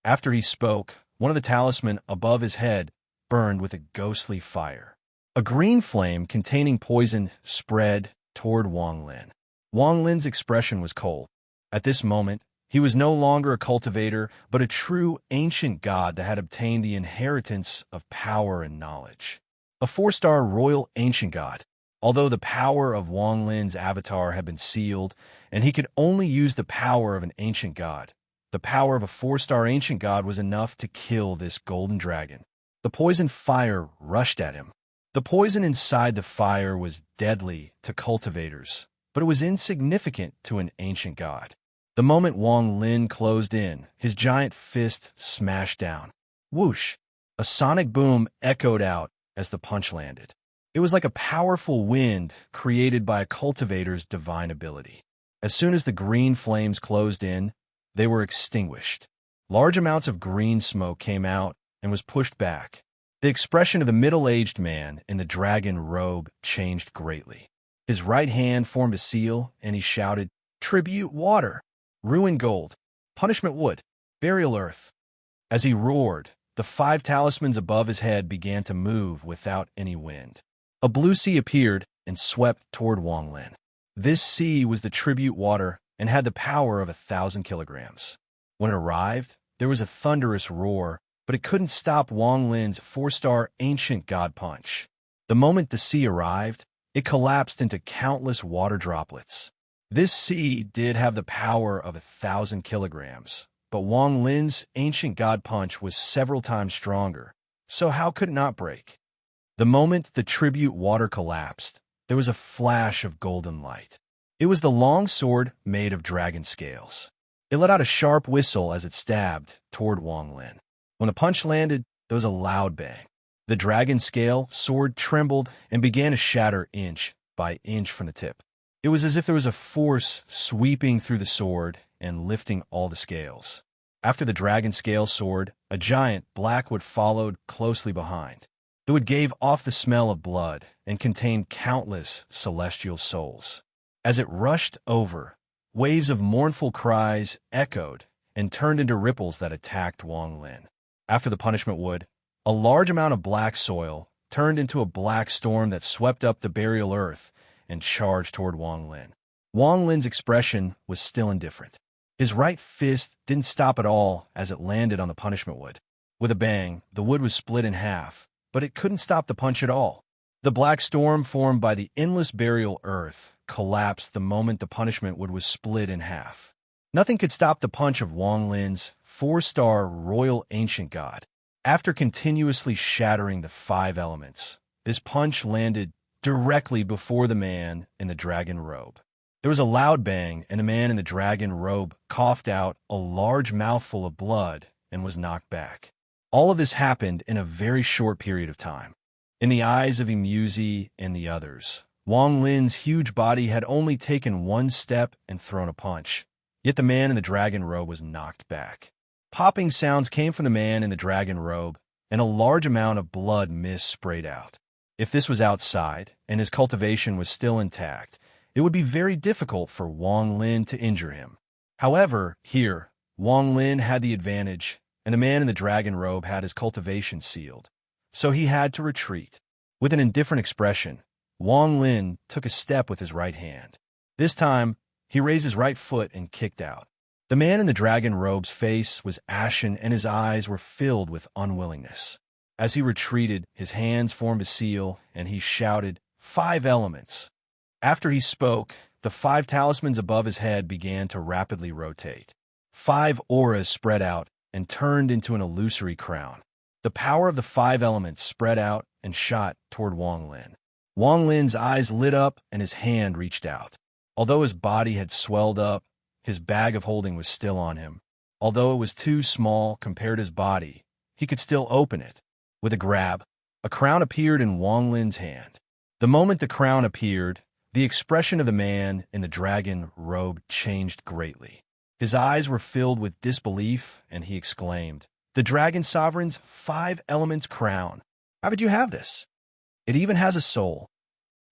After he spoke, one of the talisman above his head burned with a ghostly fire. A green flame containing poison spread toward Wang Lin. Wang Lin's expression was cold. At this moment, he was no longer a cultivator, but a true ancient god that had obtained the inheritance of power and knowledge. A 4-star royal ancient god. Although the power of Wang Lin's avatar had been sealed, and he could only use the power of an ancient god, the power of a 4-star ancient god was enough to kill this golden dragon. The poison fire rushed at him. The poison inside the fire was deadly to cultivators, but it was insignificant to an ancient god. The moment Wang Lin closed in, his giant fist smashed down. Whoosh! A sonic boom echoed out as the punch landed. It was like a powerful wind created by a cultivator's divine ability. As soon as the green flames closed in, they were extinguished. Large amounts of green smoke came out and was pushed back. The expression of the middle-aged man in the dragon robe changed greatly. His right hand formed a seal, and he shouted, "Tribute water, ruin gold, punishment wood, burial earth." As he roared, the 5 talismans above his head began to move without any wind. A blue sea appeared and swept toward Wang Lin. This sea was the tribute water and had the power of 1,000 kilograms. When it arrived, there was a thunderous roar, but it couldn't stop Wang Lin's 4-star ancient god punch. The moment the sea arrived, it collapsed into countless water droplets. This sea did have the power of 1,000 kilograms, but Wang Lin's ancient god punch was several times stronger, so how could it not break? The moment the tribute water collapsed, there was a flash of golden light. It was the long sword made of dragon scales. It let out a sharp whistle as it stabbed toward Wang Lin. When the punch landed, there was a loud bang. The dragon scale sword trembled and began to shatter inch by inch from the tip. It was as if there was a force sweeping through the sword and lifting all the scales. After the dragon scale sword, a giant blackwood followed closely behind. The wood gave off the smell of blood and contained countless celestial souls. As it rushed over, waves of mournful cries echoed and turned into ripples that attacked Wang Lin. After the punishment wood, a large amount of black soil turned into a black storm that swept up the burial earth and charged toward Wang Lin. Wang Lin's expression was still indifferent. His right fist didn't stop at all as it landed on the punishment wood. With a bang, the wood was split in half, but it couldn't stop the punch at all. The black storm formed by the endless burial earth collapsed the moment the punishment wood was split in half. Nothing could stop the punch of Wang Lin's 4-star royal ancient god. After continuously shattering the 5 elements, this punch landed directly before the man in the dragon robe. There was a loud bang, and the man in the dragon robe coughed out a large mouthful of blood and was knocked back. All of this happened in a very short period of time. In the eyes of Yuzi and the others, Wang Lin's huge body had only taken one step and thrown a punch. Yet Yet the man in the dragon robe was knocked back. Popping sounds came from the man in the dragon robe, and a large amount of blood mist sprayed out. If this was outside, and his cultivation was still intact, it would be very difficult for Wang Lin to injure him. However, here, Wang Lin had the advantage, and the man in the dragon robe had his cultivation sealed. So he had to retreat. With an indifferent expression, Wang Lin took a step with his right hand. This time, he raised his right foot and kicked out. The man in the dragon robe's face was ashen and his eyes were filled with unwillingness. As he retreated, his hands formed a seal, and he shouted, "5 elements." After he spoke, the 5 talismans above his head began to rapidly rotate. 5 auras spread out and turned into an illusory crown. The power of the 5 elements spread out and shot toward Wang Lin. Wang Lin's eyes lit up and his hand reached out. Although his body had swelled up, his bag of holding was still on him. Although it was too small compared to his body, he could still open it. With a grab, a crown appeared in Wang Lin's hand. The moment the crown appeared, the expression of the man in the dragon robe changed greatly. His eyes were filled with disbelief, and he exclaimed, "The Dragon Sovereign's 5 elements crown. How could you have this? It even has a soul."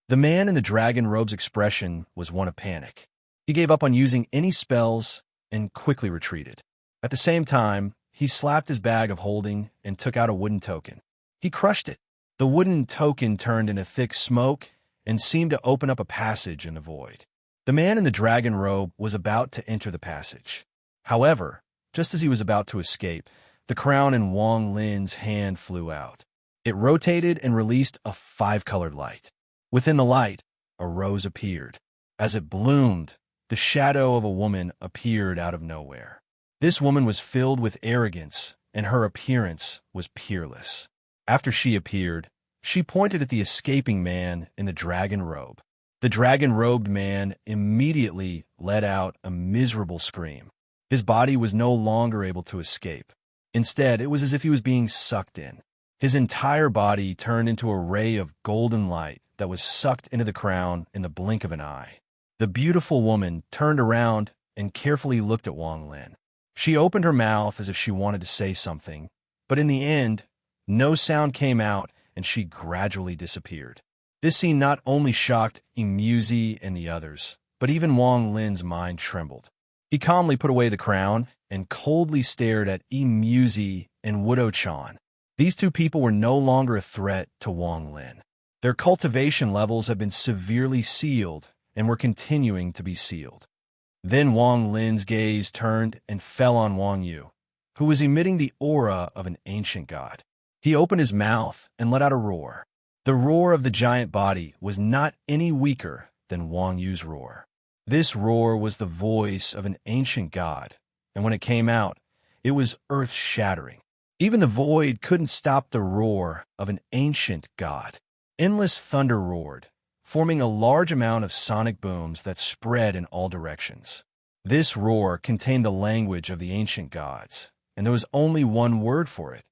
The man in the dragon robe's expression was one of panic. He gave up on using any spells and quickly retreated. At the same time, he slapped his bag of holding and took out a wooden token. He crushed it. The wooden token turned into thick smoke and seemed to open up a passage in the void. The man in the dragon robe was about to enter the passage. However, just as he was about to escape, the crown in Wang Lin's hand flew out. It rotated and released a 5-colored light. Within the light, a rose appeared. As it bloomed, the shadow of a woman appeared out of nowhere. This woman was filled with arrogance, and her appearance was peerless. After she appeared, she pointed at the escaping man in the dragon robe. The dragon-robed man immediately let out a miserable scream. His body was no longer able to escape. Instead, it was as if he was being sucked in. His entire body turned into a ray of golden light that was sucked into the crown in the blink of an eye. The beautiful woman turned around and carefully looked at Wang Lin. She opened her mouth as if she wanted to say something, but in the end, no sound came out and she gradually disappeared. This scene not only shocked Emuzi and the others, but even Wang Lin's mind trembled. He calmly put away the crown and coldly stared at Emuzi and Wudo-chan. These 2 people were no longer a threat to Wang Lin. Their cultivation levels had been severely sealed and were continuing to be sealed. Then Wang Lin's gaze turned and fell on Wang Yu, who was emitting the aura of an ancient god. He opened his mouth and let out a roar. The roar of the giant body was not any weaker than Wang Yu's roar. This roar was the voice of an ancient god, and when it came out, it was earth-shattering. Even the void couldn't stop the roar of an ancient god. Endless thunder roared, forming a large amount of sonic booms that spread in all directions. This roar contained the language of the ancient gods, and there was only one word for it: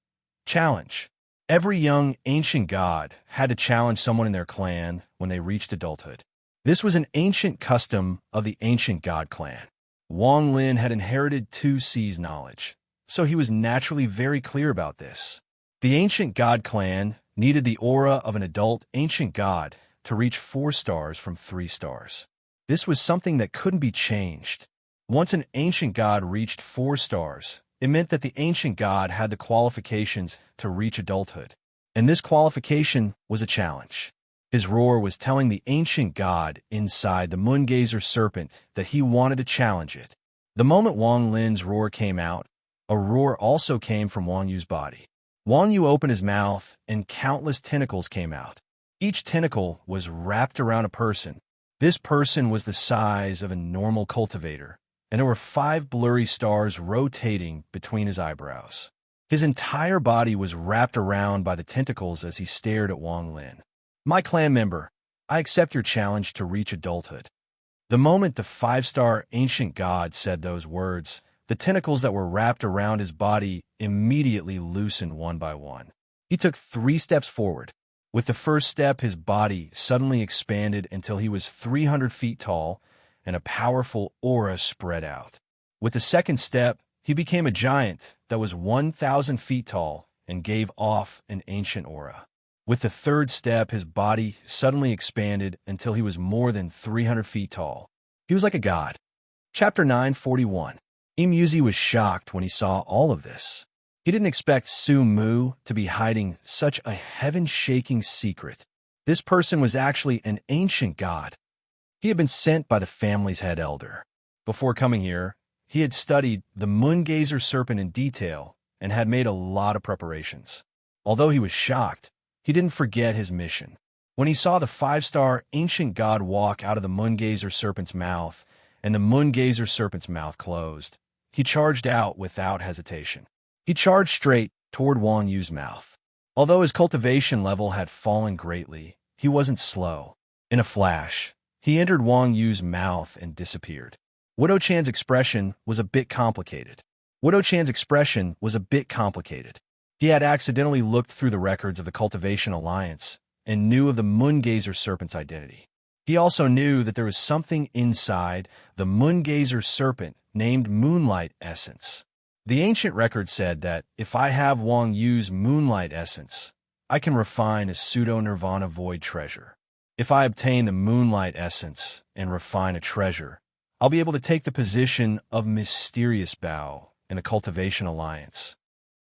challenge. Every young ancient god had to challenge someone in their clan when they reached adulthood. This was an ancient custom of the ancient god clan. Wang Lin had inherited 2C's knowledge, so he was naturally very clear about this. The ancient god clan needed the aura of an adult ancient god to reach 4 stars from 3 stars. This was something that couldn't be changed. Once an ancient god reached 4 stars, it meant that the ancient god had the qualifications to reach adulthood. And this qualification was a challenge. His roar was telling the ancient god inside the Moongazer serpent that he wanted to challenge it. The moment Wang Lin's roar came out, a roar also came from Wang Yu's body. Wang Yu opened his mouth and countless tentacles came out. Each tentacle was wrapped around a person. This person was the size of a normal cultivator, and there were 5 blurry stars rotating between his eyebrows. His entire body was wrapped around by the tentacles as he stared at Wang Lin. "My clan member, I accept your challenge to reach adulthood." The moment the 5-star ancient god said those words, the tentacles that were wrapped around his body immediately loosened one by one. He took 3 steps forward. With the first step, his body suddenly expanded until he was 300 feet tall, and a powerful aura spread out. With the second step, he became a giant that was 1,000 feet tall and gave off an ancient aura. With the third step, his body suddenly expanded until he was more than 300 feet tall. He was like a god. Chapter 941. Imuzi was shocked when he saw all of this. He didn't expect Su Mu to be hiding such a heaven-shaking secret. This person was actually an ancient god. He had been sent by the family's head elder. Before coming here, he had studied the moon-gazer serpent in detail and had made a lot of preparations. Although he was shocked, he didn't forget his mission. When he saw the 5-star ancient god walk out of the moon-gazer serpent's mouth and the moon-gazer serpent's mouth closed, he charged out without hesitation. He charged straight toward Wang Yu's mouth. Although his cultivation level had fallen greatly, he wasn't slow. In a flash, he entered Wang Yu's mouth and disappeared. Widow Chan's expression was a bit complicated. He had accidentally looked through the records of the Cultivation Alliance and knew of the Moongazer Serpent's identity. He also knew that there was something inside the Moongazer Serpent named Moonlight Essence. The ancient record said that if I have Wang Yu's Moonlight Essence, I can refine a pseudo-nirvana void treasure. If I obtain the Moonlight Essence and refine a treasure, I'll be able to take the position of Mysterious Bow in the Cultivation Alliance.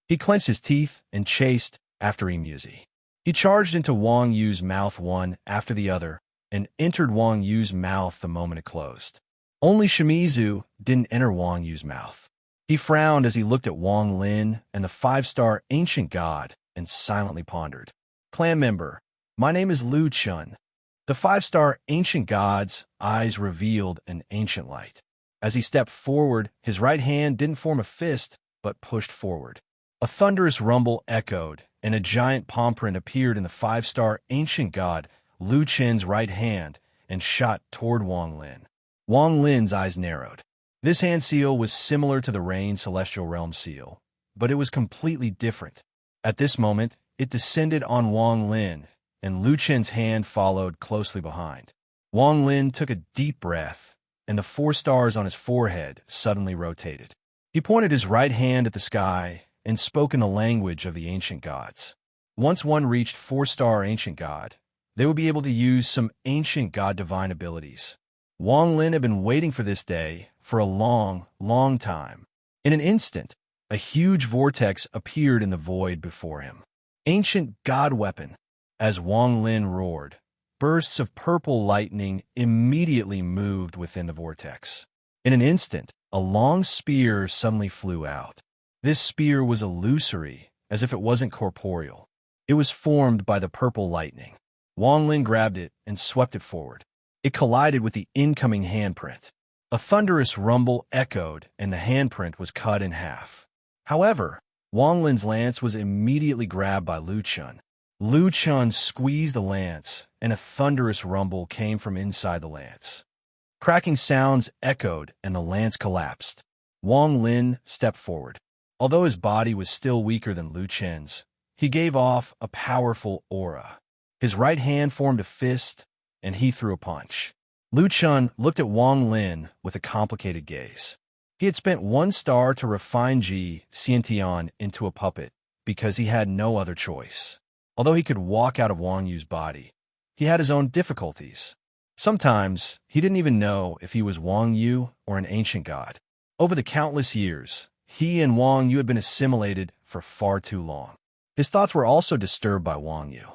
He clenched his teeth and chased after Imuzi. He charged into Wang Yu's mouth one after the other and entered Wang Yu's mouth the moment it closed. Only Shimizu didn't enter Wang Yu's mouth. He frowned as he looked at Wang Lin and the 5-star ancient god and silently pondered. Clan member, my name is Lu Chun. The 5-star ancient god's eyes revealed an ancient light. As he stepped forward, his right hand didn't form a fist, but pushed forward. A thunderous rumble echoed, and a giant palm print appeared in the 5-star ancient god Lu Chen's right hand and shot toward Wang Lin. Wang Lin's eyes narrowed. This hand seal was similar to the Rain Celestial Realm seal, but it was completely different. At this moment, it descended on Wang Lin, and Lu Chen's hand followed closely behind. Wang Lin took a deep breath, and the 4 stars on his forehead suddenly rotated. He pointed his right hand at the sky and spoke in the language of the ancient gods. Once one reached 4-star ancient god, they would be able to use some ancient god divine abilities. Wang Lin had been waiting for this day for a long, long time. In an instant, a huge vortex appeared in the void before him. Ancient god weapon. As Wang Lin roared, bursts of purple lightning immediately moved within the vortex. In an instant, a long spear suddenly flew out. This spear was illusory, as if it wasn't corporeal. It was formed by the purple lightning. Wang Lin grabbed it and swept it forward. It collided with the incoming handprint. A thunderous rumble echoed, and the handprint was cut in half. However, Wang Lin's lance was immediately grabbed by Lu Chun. Lu Chun squeezed the lance, and a thunderous rumble came from inside the lance. Cracking sounds echoed, and the lance collapsed. Wang Lin stepped forward. Although his body was still weaker than Lu Chen's, he gave off a powerful aura. His right hand formed a fist, and he threw a punch. Lu Chun looked at Wang Lin with a complicated gaze. He had spent 1 star to refine Ji Xiantian into a puppet because he had no other choice. Although he could walk out of Wang Yu's body, he had his own difficulties. Sometimes, he didn't even know if he was Wang Yu or an ancient god. Over the countless years, he and Wang Yu had been assimilated for far too long. His thoughts were also disturbed by Wang Yu.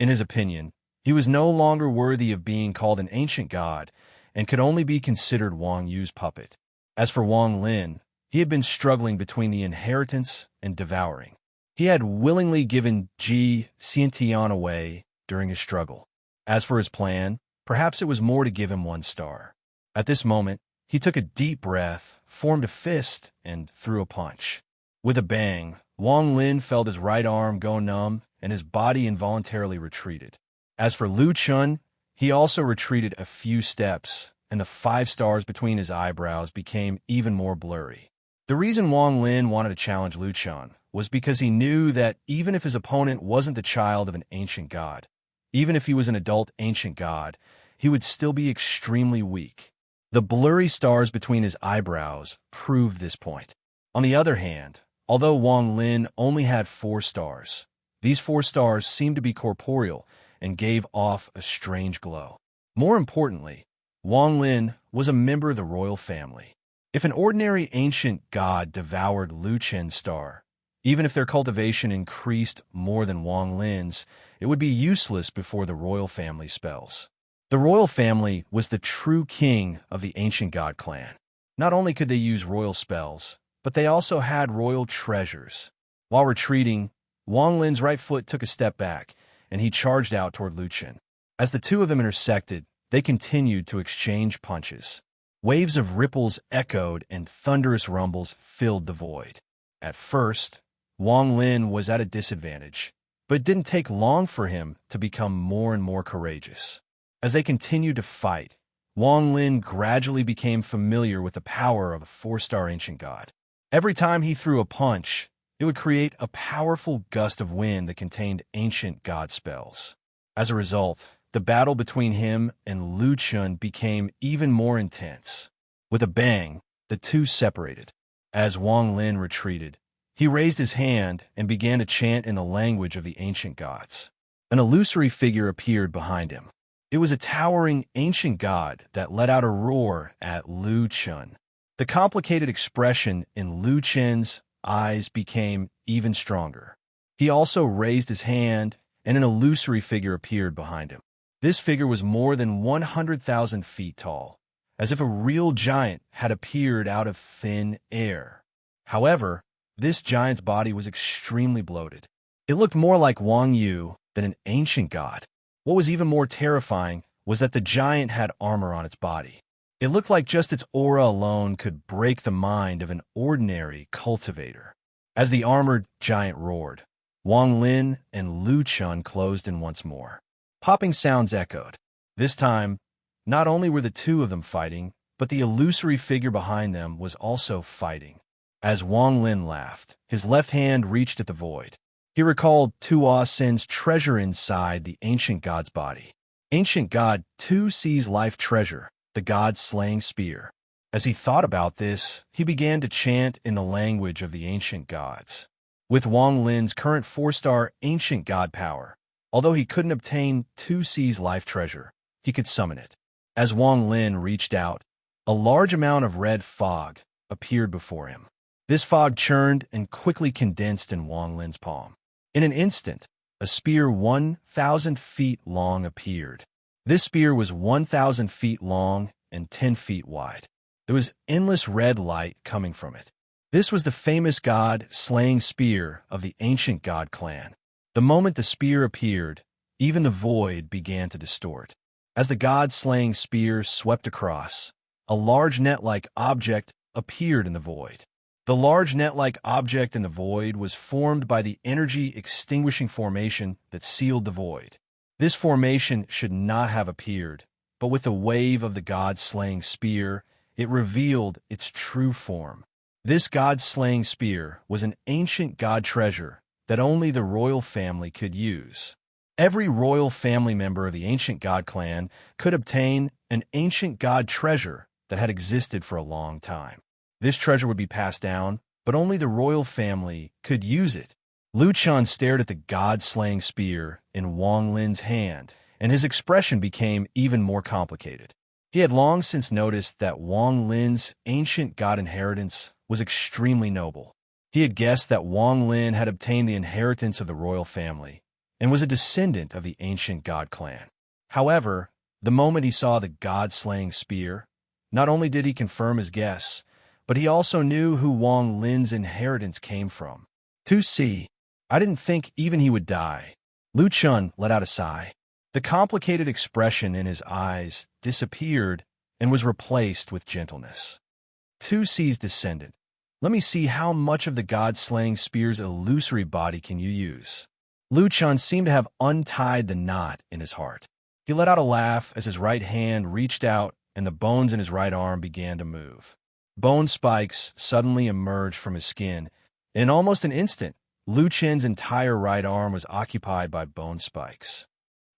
In his opinion, he was no longer worthy of being called an ancient god and could only be considered Wang Yu's puppet. As for Wang Lin, he had been struggling between the inheritance and devouring. He had willingly given Ji Xiantian away during his struggle. As for his plan, perhaps it was more to give him 1 star. At this moment, he took a deep breath, formed a fist, and threw a punch. With a bang, Wang Lin felt his right arm go numb, and his body involuntarily retreated. As for Lu Chun, he also retreated a few steps, and the 5 stars between his eyebrows became even more blurry. The reason Wang Lin wanted to challenge Lu Chun was because he knew that even if his opponent wasn't the child of an ancient god, even if he was an adult ancient god, he would still be extremely weak. The blurry stars between his eyebrows proved this point. On the other hand, although Wang Lin only had 4 stars, these 4 stars seemed to be corporeal and gave off a strange glow. More importantly, Wang Lin was a member of the royal family. If an ordinary ancient god devoured Lu Chen's star, even if their cultivation increased more than Wang Lin's, it would be useless before the royal family spells. The royal family was the true king of the ancient god clan. Not only could they use royal spells, but they also had royal treasures. While retreating, Wang Lin's right foot took a step back, and he charged out toward Lu Chen. As the two of them intersected, they continued to exchange punches. Waves of ripples echoed and thunderous rumbles filled the void. At first, Wang Lin was at a disadvantage, but it didn't take long for him to become more and more courageous. As they continued to fight, Wang Lin gradually became familiar with the power of a 4-star ancient god. Every time he threw a punch, it would create a powerful gust of wind that contained ancient god spells. As a result, the battle between him and Lu Chen became even more intense. With a bang, the two separated. As Wang Lin retreated, he raised his hand and began to chant in the language of the ancient gods. An illusory figure appeared behind him. It was a towering ancient god that let out a roar at Lu Chen. The complicated expression in Lu Chen's eyes became even stronger. He also raised his hand, and an illusory figure appeared behind him. This figure was more than 100,000 feet tall, as if a real giant had appeared out of thin air. However, this giant's body was extremely bloated. It looked more like Wang Yu than an ancient god. What was even more terrifying was that the giant had armor on its body. It looked like just its aura alone could break the mind of an ordinary cultivator. As the armored giant roared, Wang Lin and Lu Chen closed in once more. Popping sounds echoed. This time, not only were the two of them fighting, but the illusory figure behind them was also fighting. As Wang Lin laughed, his left hand reached at the void. He recalled Tua Sin's treasure inside the ancient god's body. Ancient god Tu Si's life treasure, the god's slaying spear. As he thought about this, he began to chant in the language of the ancient gods. With Wang Lin's current 4-star ancient god power, although he couldn't obtain Tu Si's life treasure, he could summon it. As Wang Lin reached out, a large amount of red fog appeared before him. This fog churned and quickly condensed in Wang Lin's palm. In an instant, a spear 1,000 feet long appeared. This spear was 1,000 feet long and 10 feet wide. There was endless red light coming from it. This was the famous god-slaying spear of the ancient god clan. The moment the spear appeared, even the void began to distort. As the god-slaying spear swept across, a large net-like object appeared in the void. The large net-like object in the void was formed by the energy-extinguishing formation that sealed the void. This formation should not have appeared, but with the wave of the god-slaying spear, it revealed its true form. This god-slaying spear was an ancient god treasure that only the royal family could use. Every royal family member of the ancient god clan could obtain an ancient god treasure that had existed for a long time. This treasure would be passed down, but only the royal family could use it. Lu Chen stared at the god-slaying spear in Wang Lin's hand, and his expression became even more complicated. He had long since noticed that Wang Lin's ancient god inheritance was extremely noble. He had guessed that Wang Lin had obtained the inheritance of the royal family and was a descendant of the ancient god clan. However, the moment he saw the god-slaying spear, not only did he confirm his guess, but he also knew who Wang Lin's inheritance came from. To see, I didn't think even he would die. Lu Chen let out a sigh. The complicated expression in his eyes disappeared and was replaced with gentleness. Tu Si's descendant. Let me see how much of the god-slaying spear's illusory body can you use. Lu Chen seemed to have untied the knot in his heart. He let out a laugh as his right hand reached out and the bones in his right arm began to move. Bone spikes suddenly emerged from his skin. In almost an instant, Lu Chen's entire right arm was occupied by bone spikes.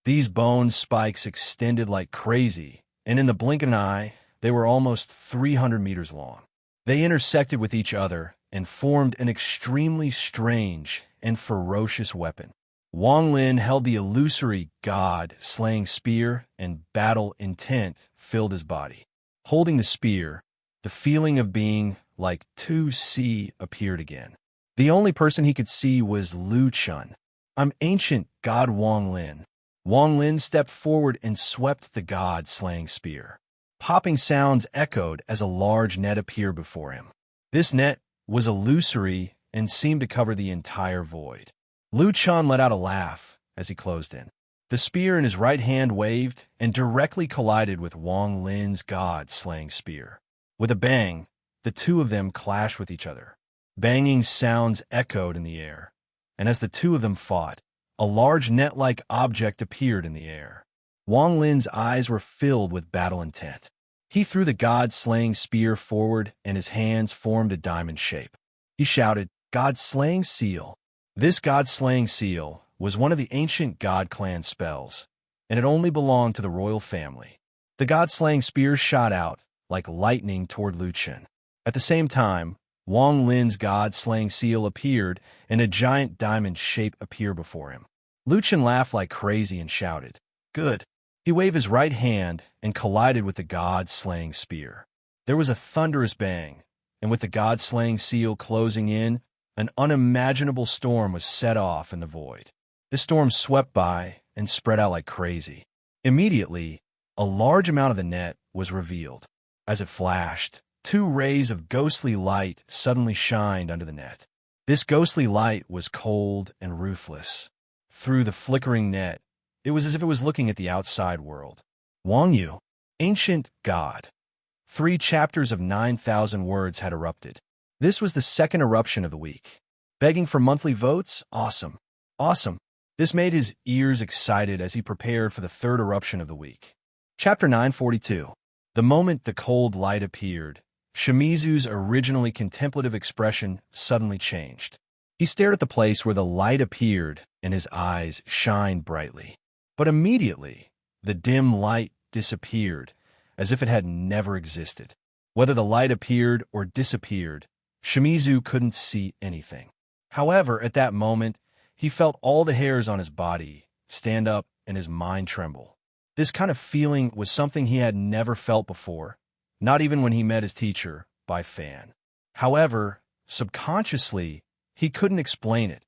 These bone spikes extended like crazy, and in the blink of an eye, They were almost 300 meters long. They intersected with each other and formed an extremely strange and ferocious weapon. Wang Lin held the illusory god-slaying spear, and battle intent filled his body. Holding the spear, the feeling of being like 2C appeared again. The only person he could see was Lu Chun. "I'm ancient god Wang Lin." Wang Lin stepped forward and swept the god-slaying spear. Popping sounds echoed as a large net appeared before him. This net was illusory and seemed to cover the entire void. Lu Chun let out a laugh as he closed in. The spear in his right hand waved and directly collided with Wang Lin's god-slaying spear. With a bang, the two of them clashed with each other. Banging sounds echoed in the air, and as the two of them fought, a large net-like object appeared in the air. Wang Lin's eyes were filled with battle intent. He threw the god-slaying spear forward, and his hands formed a diamond shape. He shouted, "God-slaying seal." This god-slaying seal was one of the ancient god clan spells, and it only belonged to the royal family. The god-slaying spear shot out like lightning toward Lu Chun. At the same time, Wang Lin's god-slaying seal appeared, and a giant diamond shape appeared before him. Lu Chun laughed like crazy and shouted, "Good." He waved his right hand and collided with the god-slaying spear. There was a thunderous bang, and with the god-slaying seal closing in, an unimaginable storm was set off in the void. The storm swept by and spread out like crazy. Immediately, a large amount of the net was revealed. As it flashed, two rays of ghostly light suddenly shined under the net. This ghostly light was cold and ruthless. Through the flickering net, it was as if it was looking at the outside world. Wang Yu, ancient god. 3 chapters of 9,000 words had erupted. This was the second eruption of the week. Begging for monthly votes? Awesome. Awesome. This made his ears excited as he prepared for the third eruption of the week. Chapter 942. The moment the cold light appeared, Shimizu's originally contemplative expression suddenly changed. He stared at the place where the light appeared, and his eyes shined brightly. But immediately, the dim light disappeared, as if it had never existed. Whether the light appeared or disappeared, Shimizu couldn't see anything. However, at that moment, he felt all the hairs on his body stand up and his mind tremble. This kind of feeling was something he had never felt before, not even when he met his teacher, Bai Fan. However, subconsciously, he couldn't explain it,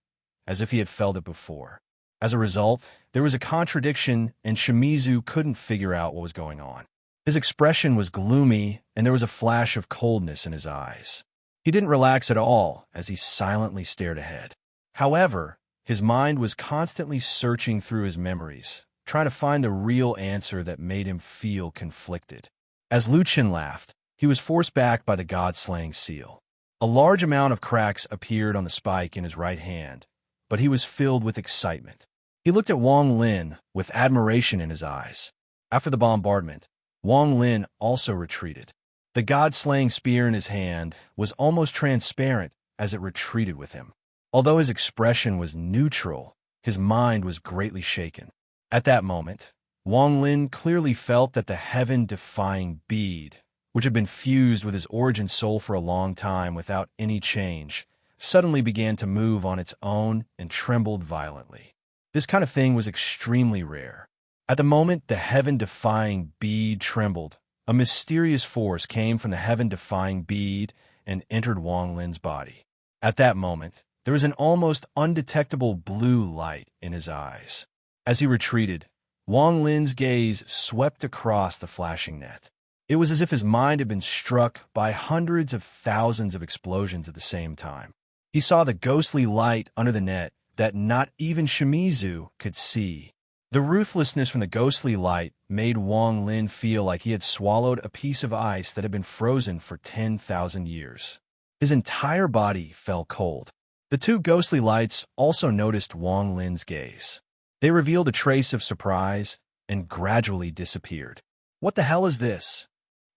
as if he had felt it before. As a result, there was a contradiction, and Shimizu couldn't figure out what was going on. His expression was gloomy, and there was a flash of coldness in his eyes. He didn't relax at all as he silently stared ahead. However, his mind was constantly searching through his memories, trying to find the real answer that made him feel conflicted. As Lu Chun laughed, he was forced back by the god-slaying seal. A large amount of cracks appeared on the spike in his right hand, but he was filled with excitement. He looked at Wang Lin with admiration in his eyes. After the bombardment, Wang Lin also retreated. The god-slaying spear in his hand was almost transparent as it retreated with him. Although his expression was neutral, his mind was greatly shaken. At that moment, Wang Lin clearly felt that the heaven-defying bead, which had been fused with his origin soul for a long time without any change, suddenly began to move on its own and trembled violently. This kind of thing was extremely rare. At the moment the heaven-defying bead trembled, a mysterious force came from the heaven-defying bead and entered Wang Lin's body. At that moment, there was an almost undetectable blue light in his eyes. As he retreated, Wang Lin's gaze swept across the flashing net. It was as if his mind had been struck by hundreds of thousands of explosions at the same time. He saw the ghostly light under the net that not even Shimizu could see. The ruthlessness from the ghostly light made Wang Lin feel like he had swallowed a piece of ice that had been frozen for 10,000 years. His entire body felt cold. The two ghostly lights also noticed Wang Lin's gaze. They revealed a trace of surprise and gradually disappeared. What the hell is this?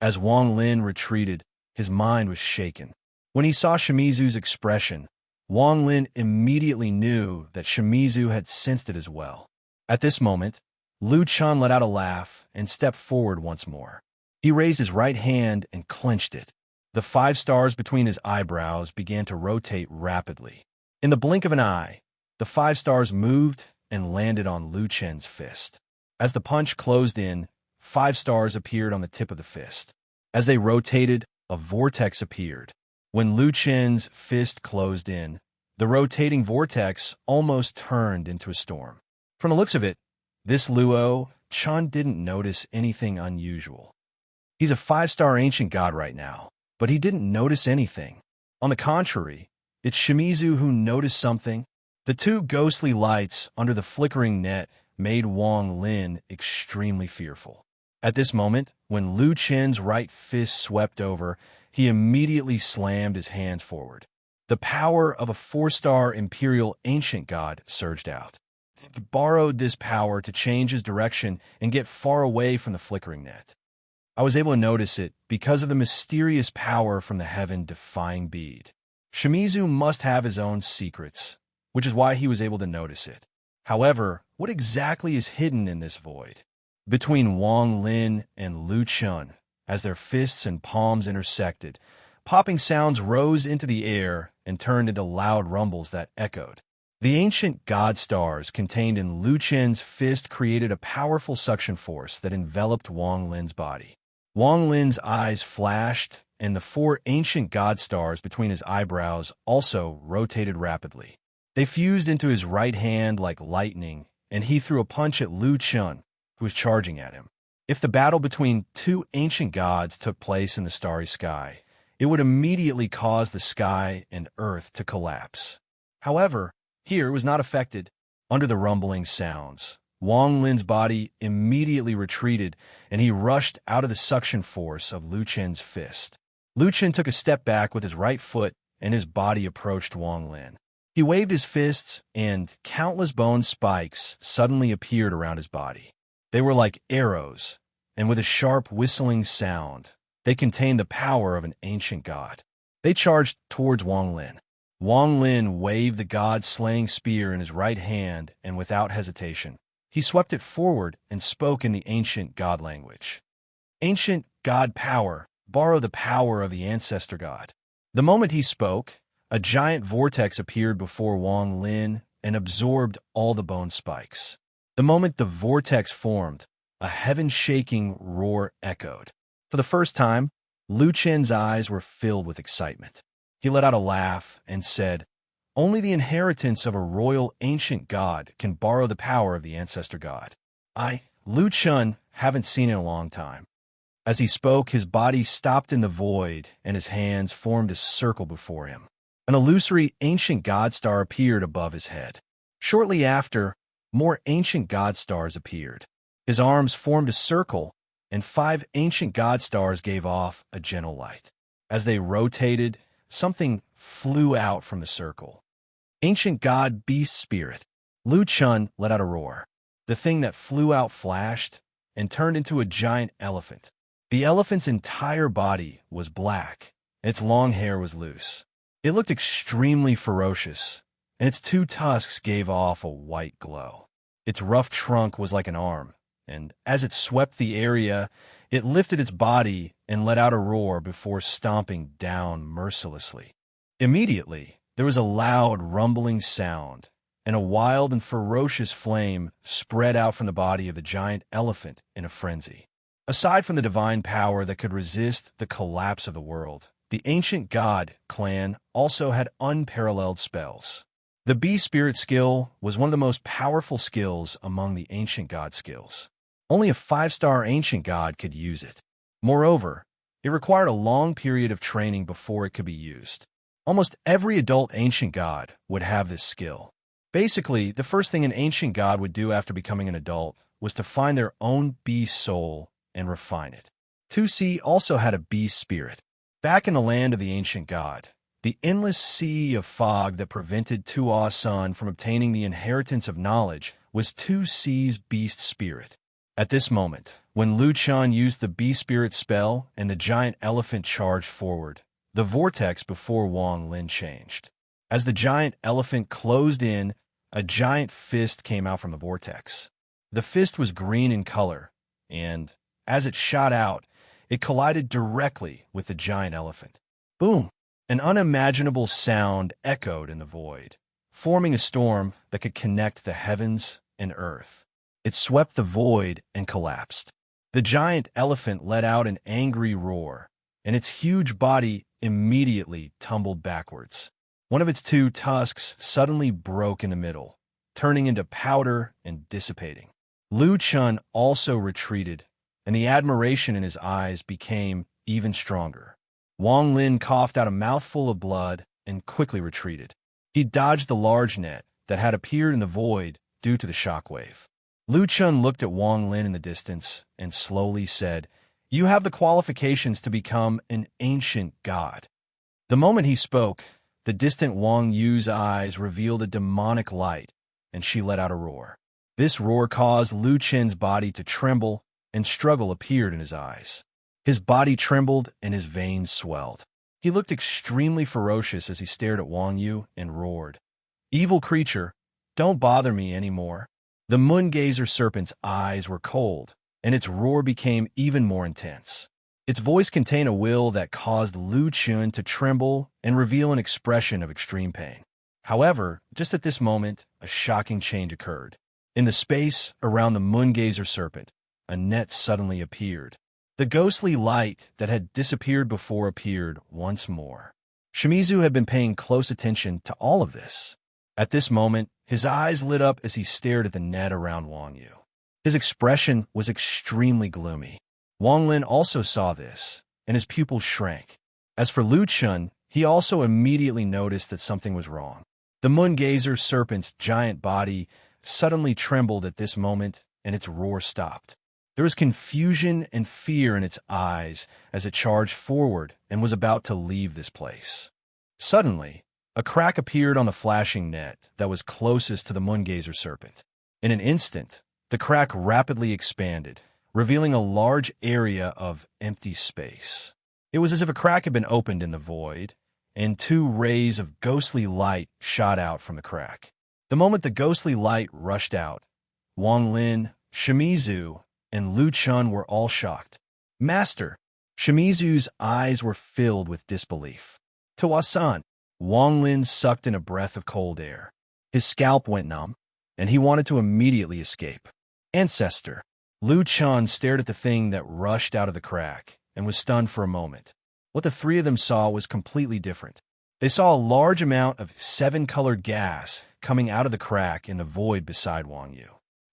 As Wang Lin retreated, his mind was shaken. When he saw Shimizu's expression, Wang Lin immediately knew that Shimizu had sensed it as well. At this moment, Lu Chun let out a laugh and stepped forward once more. He raised his right hand and clenched it. The 5 stars between his eyebrows began to rotate rapidly. In the blink of an eye, the 5 stars moved and landed on Lu Chen's fist. As the punch closed in, 5 stars appeared on the tip of the fist. As they rotated, a vortex appeared. When Lu Chen's fist closed in, the rotating vortex almost turned into a storm. From the looks of it, this Luo Chen didn't notice anything unusual. He's a 5-star ancient god right now, but he didn't notice anything. On the contrary, it's Shimizu who noticed something. The 2 ghostly lights under the flickering net made Wang Lin extremely fearful. At this moment, when Lu Chen's right fist swept over, he immediately slammed his hands forward. The power of a 4-star imperial ancient god surged out. He borrowed this power to change his direction and get far away from the flickering net. I was able to notice it because of the mysterious power from the heaven-defying bead. Shimizu must have his own secrets, which is why he was able to notice it. However, what exactly is hidden in this void? Between Wang Lin and Lu Chen, as their fists and palms intersected, popping sounds rose into the air and turned into loud rumbles that echoed. The ancient god stars contained in Lu Chen's fist created a powerful suction force that enveloped Wang Lin's body. Wang Lin's eyes flashed, and the 4 ancient god stars between his eyebrows also rotated rapidly. They fused into his right hand like lightning, and he threw a punch at Lu Chen, who was charging at him. If the battle between 2 ancient gods took place in the starry sky, it would immediately cause the sky and earth to collapse. However, here it was not affected. Under the rumbling sounds, Wang Lin's body immediately retreated, and he rushed out of the suction force of Lu Chen's fist. Lu Chen took a step back with his right foot, and his body approached Wang Lin. He waved his fists, and countless bone spikes suddenly appeared around his body. They were like arrows, and with a sharp whistling sound, they contained the power of an ancient god. They charged towards Wang Lin. Wang Lin waved the god-slaying spear in his right hand, and without hesitation, he swept it forward and spoke in the ancient god language. Ancient god power, borrow the power of the ancestor god. The moment he spoke, a giant vortex appeared before Wang Lin and absorbed all the bone spikes. The moment the vortex formed, a heaven-shaking roar echoed. For the first time, Lu Chen's eyes were filled with excitement. He let out a laugh and said, "Only the inheritance of a royal ancient god can borrow the power of the ancestor god. I, Lu Chen, haven't seen it in a long time." As he spoke, his body stopped in the void, and his hands formed a circle before him. An illusory ancient god star appeared above his head. Shortly after, more ancient god stars appeared. His arms formed a circle, and 5 ancient god stars gave off a gentle light. As they rotated, something flew out from the circle. Ancient god beast spirit. Lu Chen let out a roar. The thing that flew out flashed and turned into a giant elephant. The elephant's entire body was black, and its long hair was loose. It looked extremely ferocious, and its 2 tusks gave off a white glow. Its rough trunk was like an arm, and as it swept the area, it lifted its body and let out a roar before stomping down mercilessly. Immediately, there was a loud rumbling sound, and a wild and ferocious flame spread out from the body of the giant elephant in a frenzy. Aside from the divine power that could resist the collapse of the world, the ancient god clan also had unparalleled spells. The bee spirit skill was one of the most powerful skills among the ancient god skills. Only a 5-star ancient god could use it. Moreover, it required a long period of training before it could be used. Almost every adult ancient god would have this skill. Basically, the first thing an ancient god would do after becoming an adult was to find their own beast soul and refine it. 2C also had a beast spirit. Back in the land of the ancient god, the endless sea of fog that prevented Tua's son from obtaining the inheritance of knowledge was 2C's beast spirit. At this moment, when Lu Chen used the beast spirit spell and the giant elephant charged forward, the vortex before Wang Lin changed. As the giant elephant closed in, a giant fist came out from the vortex. The fist was green in color, and as it shot out, it collided directly with the giant elephant. Boom! An unimaginable sound echoed in the void, forming a storm that could connect the heavens and earth. It swept the void and collapsed. The giant elephant let out an angry roar, and its huge body immediately tumbled backwards. One of its two tusks suddenly broke in the middle, turning into powder and dissipating. Lu Chun also retreated, and the admiration in his eyes became even stronger. Wang Lin coughed out a mouthful of blood and quickly retreated. He dodged the large net that had appeared in the void due to the shockwave. Lu Chun looked at Wang Lin in the distance and slowly said, "You have the qualifications to become an ancient god." The moment he spoke, the distant Wang Yu's eyes revealed a demonic light, and she let out a roar. This roar caused Lu Chen's body to tremble, and struggle appeared in his eyes. His body trembled and his veins swelled. He looked extremely ferocious as he stared at Wang Yu and roared, "Evil creature, don't bother me anymore." The moon gazer serpent's eyes were cold, and its roar became even more intense. Its voice contained a will that caused Lu Chun to tremble and reveal an expression of extreme pain. However, just at this moment, a shocking change occurred. In the space around the moon gazer serpent, a net suddenly appeared. The ghostly light that had disappeared before appeared once more. Shimizu had been paying close attention to all of this. At this moment, his eyes lit up as he stared at the net around Wang Yu. His expression was extremely gloomy. Wang Lin also saw this, and his pupils shrank. As for Lu Chun, he also immediately noticed that something was wrong. The moon gazer serpent's giant body suddenly trembled at this moment, and its roar stopped. There was confusion and fear in its eyes as it charged forward and was about to leave this place. Suddenly, a crack appeared on the flashing net that was closest to the moon gazer serpent. In an instant, the crack rapidly expanded, revealing a large area of empty space. It was as if a crack had been opened in the void, and two rays of ghostly light shot out from the crack. The moment the ghostly light rushed out, Wang Lin, Shimizu, and Lu Chun were all shocked. "Master!" Shimizu's eyes were filled with disbelief. "Tawa-san!" Wang Lin sucked in a breath of cold air. His scalp went numb, and he wanted to immediately escape. "Ancestor!" Lu Chun stared at the thing that rushed out of the crack and was stunned for a moment. What the three of them saw was completely different. They saw a large amount of seven-colored gas coming out of the crack in the void beside Wang Yu.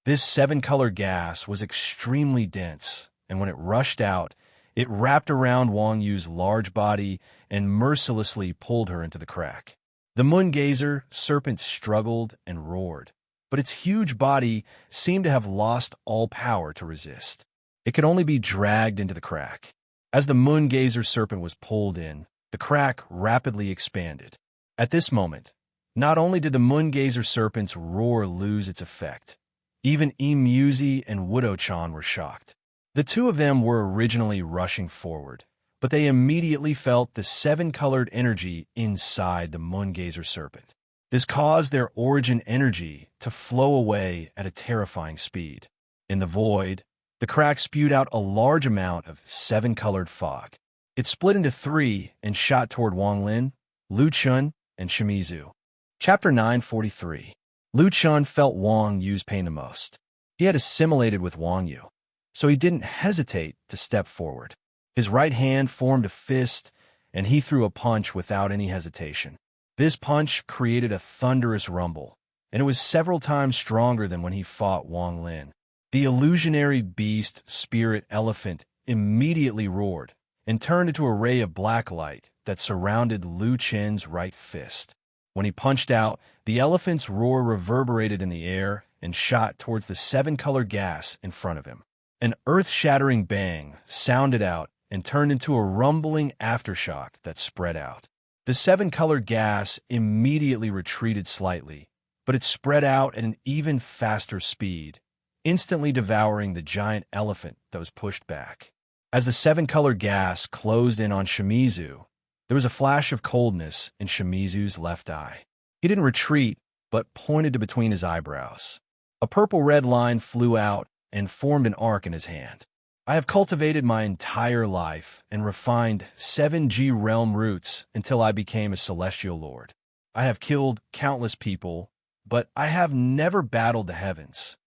This seven-colored gas was extremely dense, and when it rushed out, it wrapped around Wang Yu's large body and mercilessly pulled her into the crack. The moon gazer serpent struggled and roared, but its huge body seemed to have lost all power to resist. It could only be dragged into the crack. As the moon gazer serpent was pulled in, the crack rapidly expanded. At this moment, not only did the moon gazer serpent's roar lose its effect, even Imuzi and Widow-chan were shocked. The two of them were originally rushing forward, but they immediately felt the seven-colored energy inside the moon gazer serpent. This caused their origin energy to flow away at a terrifying speed. In the void, the crack spewed out a large amount of seven-colored fog. It split into three and shot toward Wang Lin, Lu Chun, and Shimizu. Chapter 943. Lu Chun felt Wang Yu's pain the most. He had assimilated with Wang Yu, so he didn't hesitate to step forward. His right hand formed a fist, and he threw a punch without any hesitation. This punch created a thunderous rumble, and it was several times stronger than when he fought Wang Lin. The illusionary beast spirit elephant immediately roared and turned into a ray of black light that surrounded Lu Chen's right fist. When he punched out, the elephant's roar reverberated in the air and shot towards the seven-colored gas in front of him. An earth-shattering bang sounded out and turned into a rumbling aftershock that spread out. The seven-colored gas immediately retreated slightly, but it spread out at an even faster speed, instantly devouring the giant elephant that was pushed back. As the seven-colored gas closed in on Shimizu, there was a flash of coldness in Shimizu's left eye. He didn't retreat, but pointed to between his eyebrows. A purple-red line flew out and formed an arc in his hand. I have cultivated my entire life and refined 7G realm roots until I became a celestial lord. I have killed countless people, but I have never battled the heavens.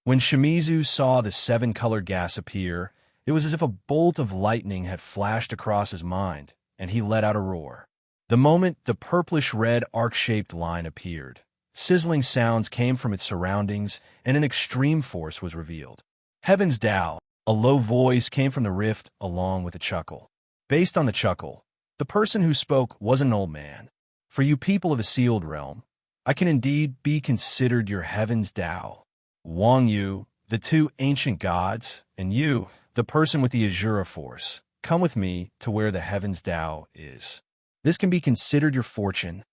When Shimizu saw the seven-colored gas appear, it was as if a bolt of lightning had flashed across his mind, and he let out a roar. The moment the purplish-red arc-shaped line appeared, sizzling sounds came from its surroundings, and an extreme force was revealed. Heaven's Tao. A low voice came from the rift along with a chuckle. Based on the chuckle, the person who spoke was an old man. For you people of the sealed realm, I can indeed be considered your Heaven's Tao. Wang Yu, the two ancient gods, and you, the person with the Azura force, come with me to where the Heaven's Tao is. This can be considered your fortune.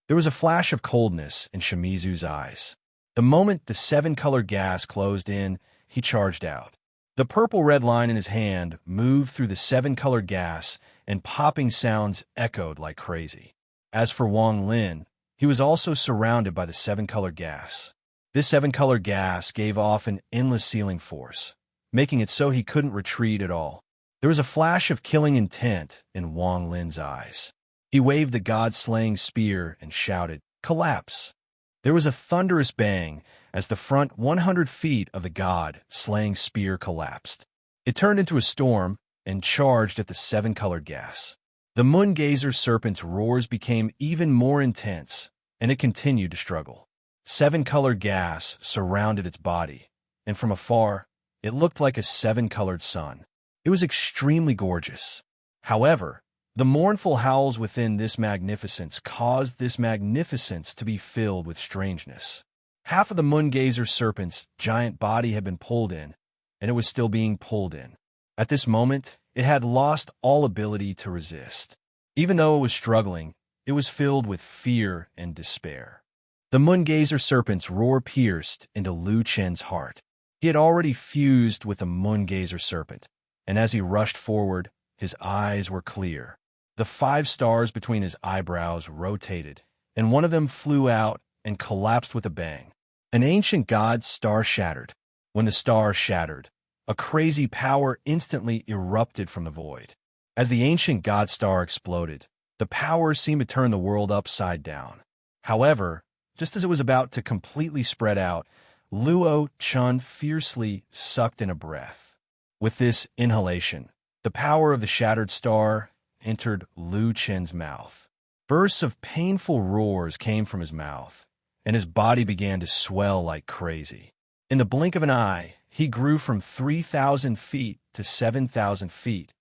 There was a flash of coldness in Shimizu's eyes. The moment the seven-colored gas closed in, he charged out. The purple-red line in his hand moved through the seven-colored gas, and popping sounds echoed like crazy. As for Wang Lin, he was also surrounded by the seven-colored gas. This seven-colored gas gave off an endless sealing force, making it so he couldn't retreat at all. There was a flash of killing intent in Wang Lin's eyes. He waved the god-slaying spear and shouted, "Collapse!" There was a thunderous bang as the front 100 feet of the god-slaying spear collapsed. It turned into a storm and charged at the seven-colored gas. The moon gazer serpent's roars became even more intense, and it continued to struggle. Seven-colored gas surrounded its body, and from afar, it looked like a seven-colored sun. It was extremely gorgeous. However, the mournful howls within this magnificence caused this magnificence to be filled with strangeness. Half of the moon-gazer serpent's giant body had been pulled in, and it was still being pulled in. At this moment, it had lost all ability to resist. Even though it was struggling, it was filled with fear and despair. The moon-gazer serpent's roar pierced into Lu Chen's heart. He had already fused with the moon-gazer serpent, and as he rushed forward, his eyes were clear. The 5 stars between his eyebrows rotated, and one of them flew out and collapsed with a bang. An ancient god's star shattered. When the star shattered, a crazy power instantly erupted from the void. As the ancient god star exploded, the power seemed to turn the world upside down. However, just as it was about to completely spread out, Luo Chun fiercely sucked in a breath. With this inhalation, the power of the shattered star entered Lu Chen's mouth. Bursts of painful roars came from his mouth, and his body began to swell like crazy. In the blink of an eye, he grew from 3,000 feet to 7,000 feet.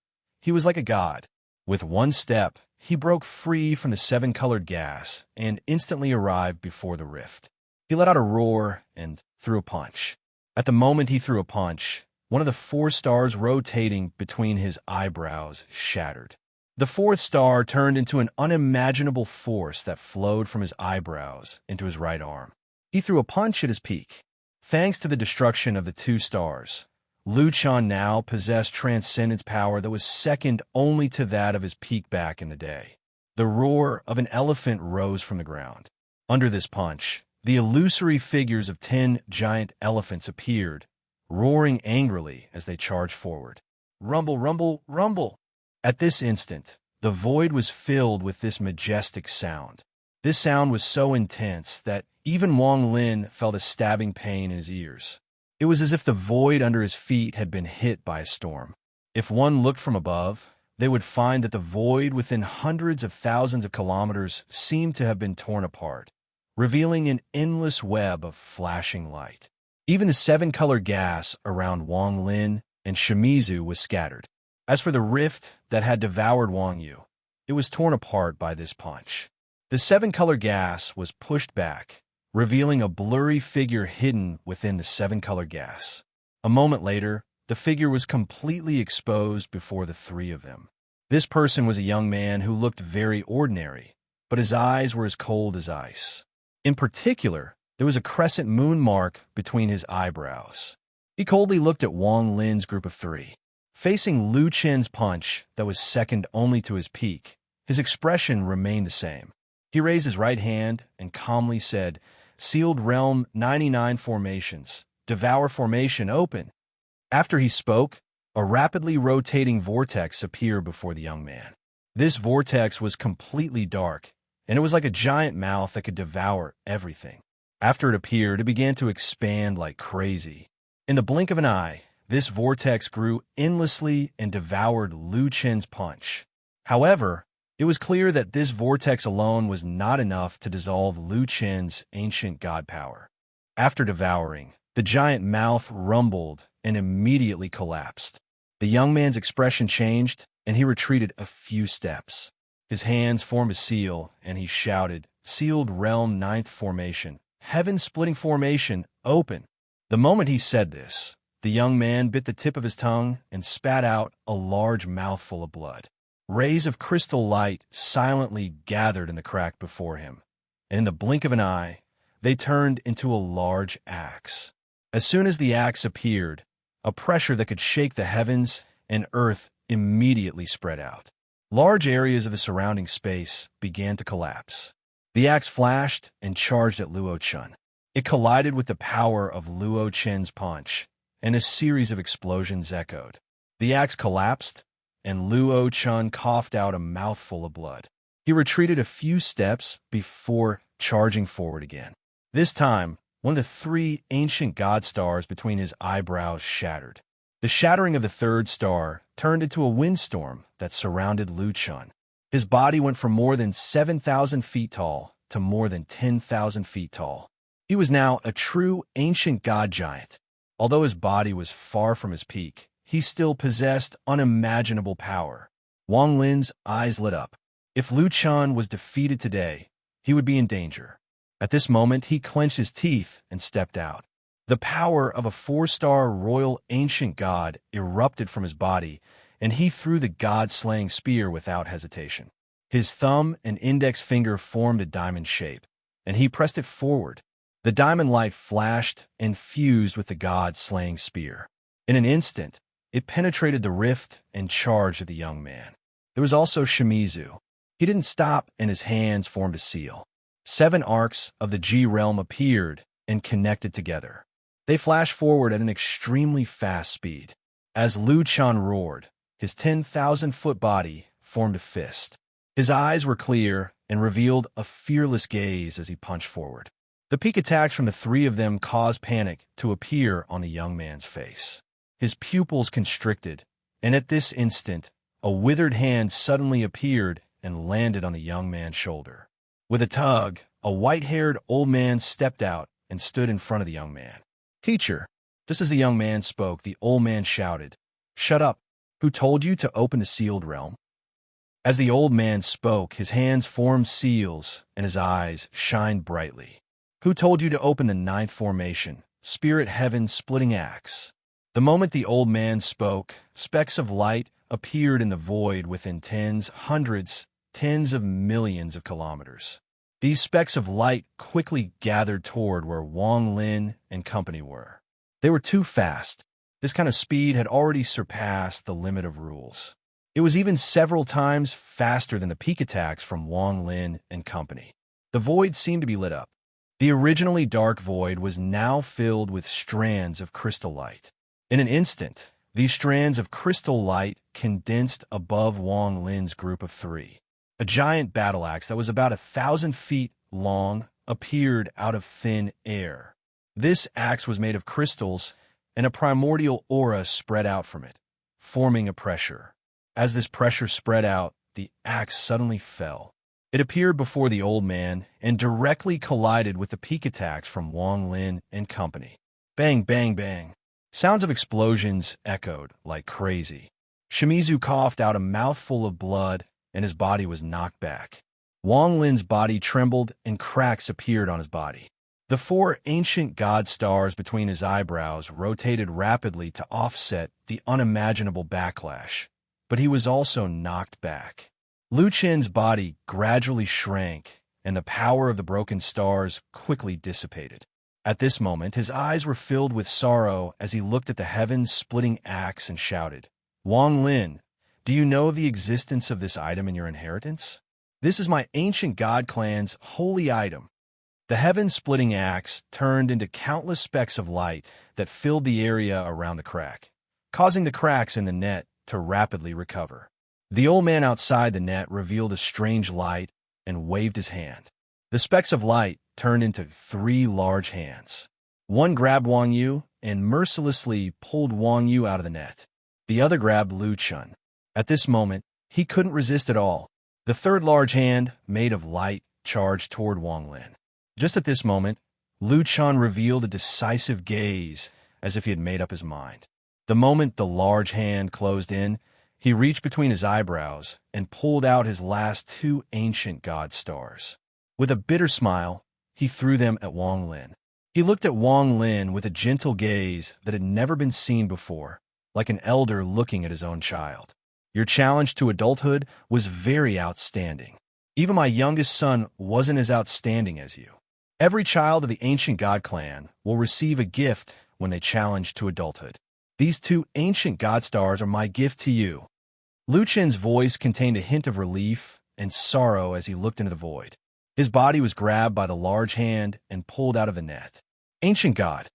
He was like a god. With one step, he broke free from the seven-colored gas and instantly arrived before the rift. He let out a roar and threw a punch. At the moment he threw a punch, one of the 4 stars rotating between his eyebrows shattered. The 4th star turned into an unimaginable force that flowed from his eyebrows into his right arm. He threw a punch at his peak. Thanks to the destruction of the 2 stars, Lu Chan now possessed transcendence power that was second only to that of his peak back in the day. The roar of an elephant rose from the ground. Under this punch, the illusory figures of 10 giant elephants appeared, roaring angrily as they charged forward. Rumble, rumble, rumble! At this instant, the void was filled with this majestic sound. This sound was so intense that even Wang Lin felt a stabbing pain in his ears. It was as if the void under his feet had been hit by a storm. If one looked from above, they would find that the void within hundreds of thousands of kilometers seemed to have been torn apart, revealing an endless web of flashing light. Even the seven-color gas around Wang Lin and Shimizu was scattered. As for the rift that had devoured Wang Yu, it was torn apart by this punch. The seven-color gas was pushed back, revealing a blurry figure hidden within the seven-color gas. A moment later, the figure was completely exposed before the 3 of them. This person was a young man who looked very ordinary, but his eyes were as cold as ice. In particular, there was a crescent moon mark between his eyebrows. He coldly looked at Wang Lin's group of 3. Facing Lu Chen's punch that was second only to his peak, his expression remained the same. He raised his right hand and calmly said, "Sealed Realm 99 formations. Devour formation open." After he spoke, A rapidly rotating vortex appeared before the young man. This vortex was completely dark, and it was like a giant mouth that could devour everything. After it appeared, it began to expand like crazy. In the blink of an eye, this vortex grew endlessly and devoured Lu Chen's punch. However, it was clear that this vortex alone was not enough to dissolve Lu Chen's ancient god power. After devouring, the giant mouth rumbled and immediately collapsed. The young man's expression changed, and he retreated a few steps. His hands formed a seal, and he shouted, "Sealed Realm Ninth Formation, Heaven-Splitting Formation, open!" The moment he said this, the young man bit the tip of his tongue and spat out a large mouthful of blood. Rays of crystal light silently gathered in the crack before him, and in the blink of an eye, they turned into a large axe. As soon as the axe appeared, a pressure that could shake the heavens and earth immediately spread out. Large areas of the surrounding space began to collapse. The axe flashed and charged at Luo Chen. It collided with the power of Luo Chen's punch, and a series of explosions echoed. The axe collapsed, and Luo Chen coughed out a mouthful of blood. He retreated a few steps before charging forward again. This time, one of the three ancient god stars between his eyebrows shattered. The shattering of the third star turned into a windstorm that surrounded Lu Chen. His body went from more than 7,000 feet tall to more than 10,000 feet tall. He was now a true ancient god giant. Although his body was far from his peak, he still possessed unimaginable power. Wang Lin's eyes lit up. If Lu Chen was defeated today, he would be in danger. At this moment, he clenched his teeth and stepped out. The power of a 4-star royal ancient god erupted from his body, and he threw the god-slaying spear without hesitation. His thumb and index finger formed a diamond shape, and he pressed it forward. The diamond light flashed and fused with the god-slaying spear. In an instant, it penetrated the rift and charged at the young man. There was also Shimizu. He didn't stop, and his hands formed a seal. 7 arcs of the G realm appeared and connected together. They flashed forward at an extremely fast speed. As Lu Chen roared, his 10,000-foot body formed a fist. His eyes were clear and revealed a fearless gaze as he punched forward. The peak attacks from the 3 of them caused panic to appear on the young man's face. His pupils constricted, and at this instant, a withered hand suddenly appeared and landed on the young man's shoulder. With a tug, a white-haired old man stepped out and stood in front of the young man. "Teacher," just as the young man spoke, the old man shouted, "Shut up! Who told you to open the sealed realm?" As the old man spoke, his hands formed seals and his eyes shined brightly. "Who told you to open the 9th formation, Spirit Heaven Splitting Axe?" The moment the old man spoke, specks of light appeared in the void within tens, hundreds, tens of millions of kilometers. These specks of light quickly gathered toward where Wang Lin and company were. They were too fast. This kind of speed had already surpassed the limit of rules. It was even several times faster than the peak attacks from Wang Lin and company. The void seemed to be lit up. The originally dark void was now filled with strands of crystal light. In an instant, these strands of crystal light condensed above Wang Lin's group of 3. A giant battle axe that was about 1,000 feet long appeared out of thin air. This axe was made of crystals, and a primordial aura spread out from it, forming a pressure. As this pressure spread out, the axe suddenly fell. It appeared before the old man and directly collided with the peak attacks from Wang Lin and company. Bang, bang, bang. Sounds of explosions echoed like crazy. Shimizu coughed out a mouthful of blood, and his body was knocked back. Wang Lin's body trembled, and cracks appeared on his body. The 4 ancient god stars between his eyebrows rotated rapidly to offset the unimaginable backlash, but he was also knocked back. Lu Chen's body gradually shrank, and the power of the broken stars quickly dissipated. At this moment, his eyes were filled with sorrow as he looked at the heaven-splitting axe and shouted, "Wang Lin, do you know the existence of this item in your inheritance? This is my ancient god clan's holy item." The heaven-splitting axe turned into countless specks of light that filled the area around the crack, causing the cracks in the net to rapidly recover. The old man outside the net revealed a strange light and waved his hand. The specks of light turned into 3 large hands. One grabbed Wang Yu and mercilessly pulled Wang Yu out of the net. The other grabbed Lu Chun. At this moment, he couldn't resist at all. The third large hand, made of light, charged toward Wang Lin. Just at this moment, Lu Chun revealed a decisive gaze, as if he had made up his mind. The moment the large hand closed in, he reached between his eyebrows and pulled out his last 2 ancient god stars. With a bitter smile, he threw them at Wang Lin. He looked at Wang Lin with a gentle gaze that had never been seen before, like an elder looking at his own child. Your challenge to adulthood was very outstanding. Even my youngest son wasn't as outstanding as you. Every child of the ancient god clan will receive a gift when they challenge to adulthood. These 2 ancient god stars are my gift to you. Lu Chen's voice contained a hint of relief and sorrow as he looked into the void. His body was grabbed by the large hand and pulled out of the net. Ancient God,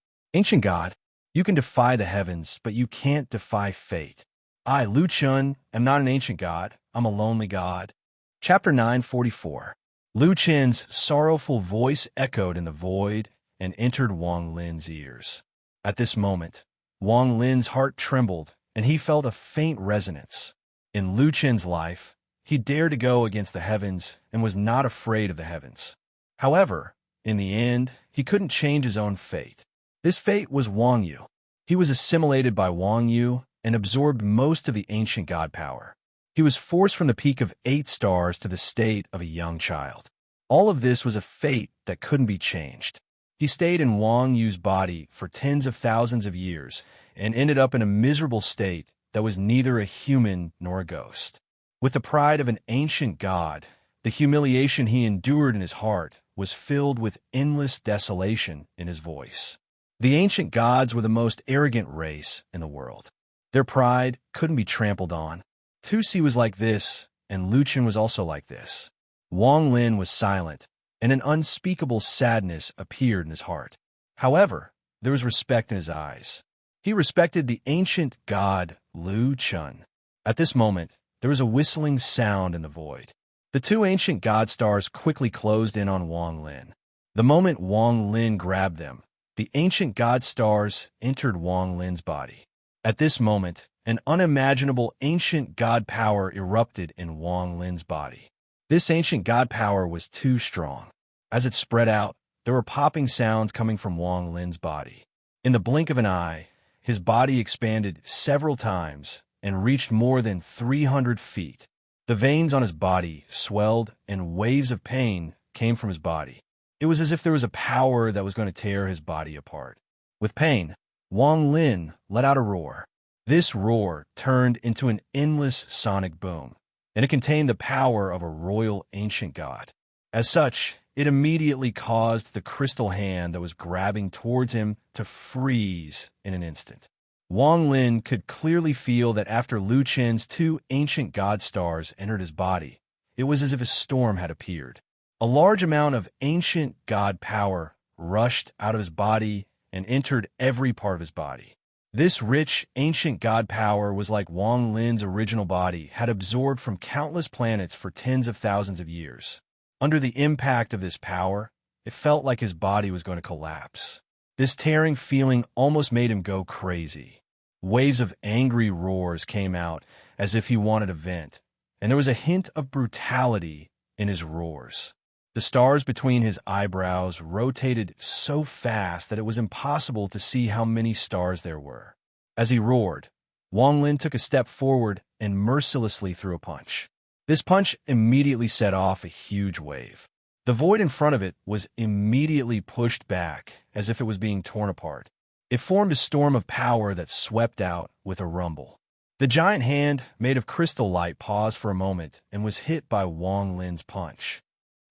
you can defy the heavens, but you can't defy fate. I, Lu Chun, am not an ancient god. I'm a lonely god. Chapter 944. Lu Chen's sorrowful voice echoed in the void and entered Wang Lin's ears. At this moment, Wang Lin's heart trembled, and he felt a faint resonance. In Lu Chen's life, he dared to go against the heavens and was not afraid of the heavens. However, in the end, he couldn't change his own fate. This fate was Wang Yu. He was assimilated by Wang Yu and absorbed most of the ancient god power. He was forced from the peak of 8 stars to the state of a young child. All of this was a fate that couldn't be changed. He stayed in Wang Yu's body for tens of thousands of years and ended up in a miserable state that was neither a human nor a ghost. With the pride of an ancient god, the humiliation he endured in his heart was filled with endless desolation in his voice. The ancient gods were the most arrogant race in the world. Their pride couldn't be trampled on. Tusi was like this, and Lu Chen was also like this. Wang Lin was silent, and an unspeakable sadness appeared in his heart. However, there was respect in his eyes. He respected the ancient god Lu Chun. At this moment, there was a whistling sound in the void. The 2 ancient god stars quickly closed in on Wang Lin. The moment Wang Lin grabbed them, the ancient god stars entered Wang Lin's body. At this moment, an unimaginable ancient god power erupted in Wang Lin's body. This ancient god power was too strong. As it spread out, there were popping sounds coming from Wang Lin's body. In the blink of an eye, his body expanded several times and reached more than 300 feet. The veins on his body swelled and waves of pain came from his body. It was as if there was a power that was going to tear his body apart. With pain, Wang Lin let out a roar. This roar turned into an endless sonic boom, and it contained the power of a royal ancient god. As such, it immediately caused the crystal hand that was grabbing towards him to freeze in an instant. Wang Lin could clearly feel that after Lu Chen's 2 ancient god stars entered his body, it was as if a storm had appeared. A large amount of ancient god power rushed out of his body and entered every part of his body. This rich, ancient god power was like Wang Lin's original body had absorbed from countless planets for tens of thousands of years. Under the impact of this power, it felt like his body was going to collapse. This tearing feeling almost made him go crazy. Waves of angry roars came out as if he wanted to vent, and there was a hint of brutality in his roars. The stars between his eyebrows rotated so fast that it was impossible to see how many stars there were. As he roared, Wang Lin took a step forward and mercilessly threw a punch. This punch immediately set off a huge wave. The void in front of it was immediately pushed back as if it was being torn apart. It formed a storm of power that swept out with a rumble. The giant hand, made of crystal light, paused for a moment and was hit by Wang Lin's punch.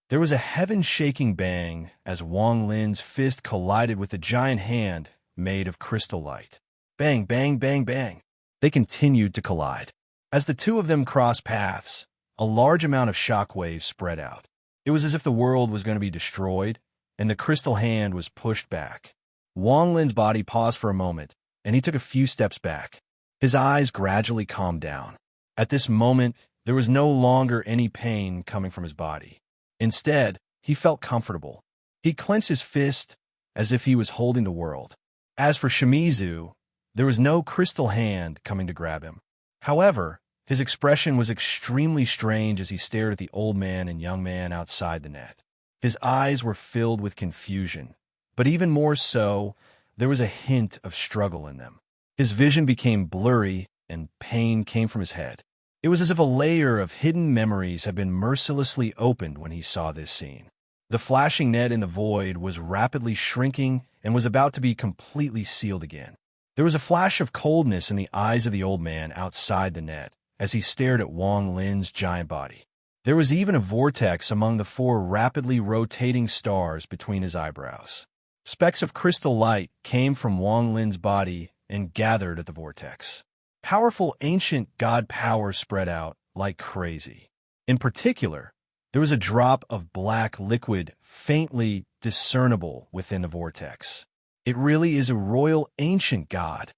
There was a heaven-shaking bang as Wang Lin's fist collided with the giant hand made of crystal light. Bang, bang, bang, bang. They continued to collide. As the 2 of them crossed paths, a large amount of shock waves spread out. It was as if the world was going to be destroyed, and the crystal hand was pushed back. Wang Lin's body paused for a moment, and he took a few steps back. His eyes gradually calmed down. At this moment, there was no longer any pain coming from his body. Instead, he felt comfortable. He clenched his fist as if he was holding the world. As for Shimizu, there was no crystal hand coming to grab him. However, his expression was extremely strange as he stared at the old man and young man outside the net. His eyes were filled with confusion, but even more so, there was a hint of struggle in them. His vision became blurry, and pain came from his head. It was as if a layer of hidden memories had been mercilessly opened when he saw this scene. The flashing net in the void was rapidly shrinking and was about to be completely sealed again. There was a flash of coldness in the eyes of the old man outside the net as he stared at Wang Lin's giant body. There was even a vortex among the four rapidly rotating stars between his eyebrows. Specks of crystal light came from Wang Lin's body and gathered at the vortex. Powerful ancient god power spread out like crazy. In particular, there was a drop of black liquid faintly discernible within the vortex. It really is a royal ancient god.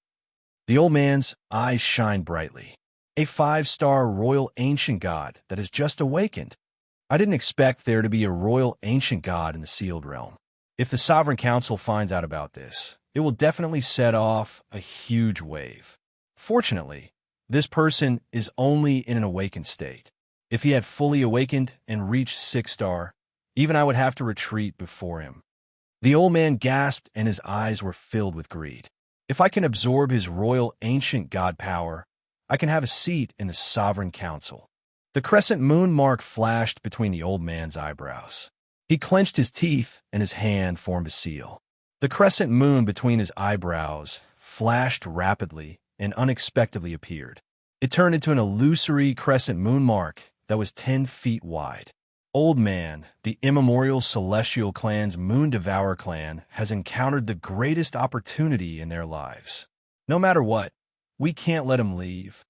The old man's eyes shined brightly. A 5-star royal ancient god that has just awakened. I didn't expect there to be a royal ancient god in the sealed realm. If the Sovereign Council finds out about this, it will definitely set off a huge wave. Fortunately, this person is only in an awakened state. If he had fully awakened and reached 6-star, even I would have to retreat before him. The old man gasped and his eyes were filled with greed. If I can absorb his royal ancient god power, I can have a seat in the Sovereign Council. The crescent moon mark flashed between the old man's eyebrows. He clenched his teeth and his hand formed a seal. The crescent moon between his eyebrows flashed rapidly and unexpectedly appeared. It turned into an illusory crescent moon mark that was 10 feet wide. Old man, the immemorial celestial clan's Moon Devourer clan, has encountered the greatest opportunity in their lives. No matter what, we can't let him leave.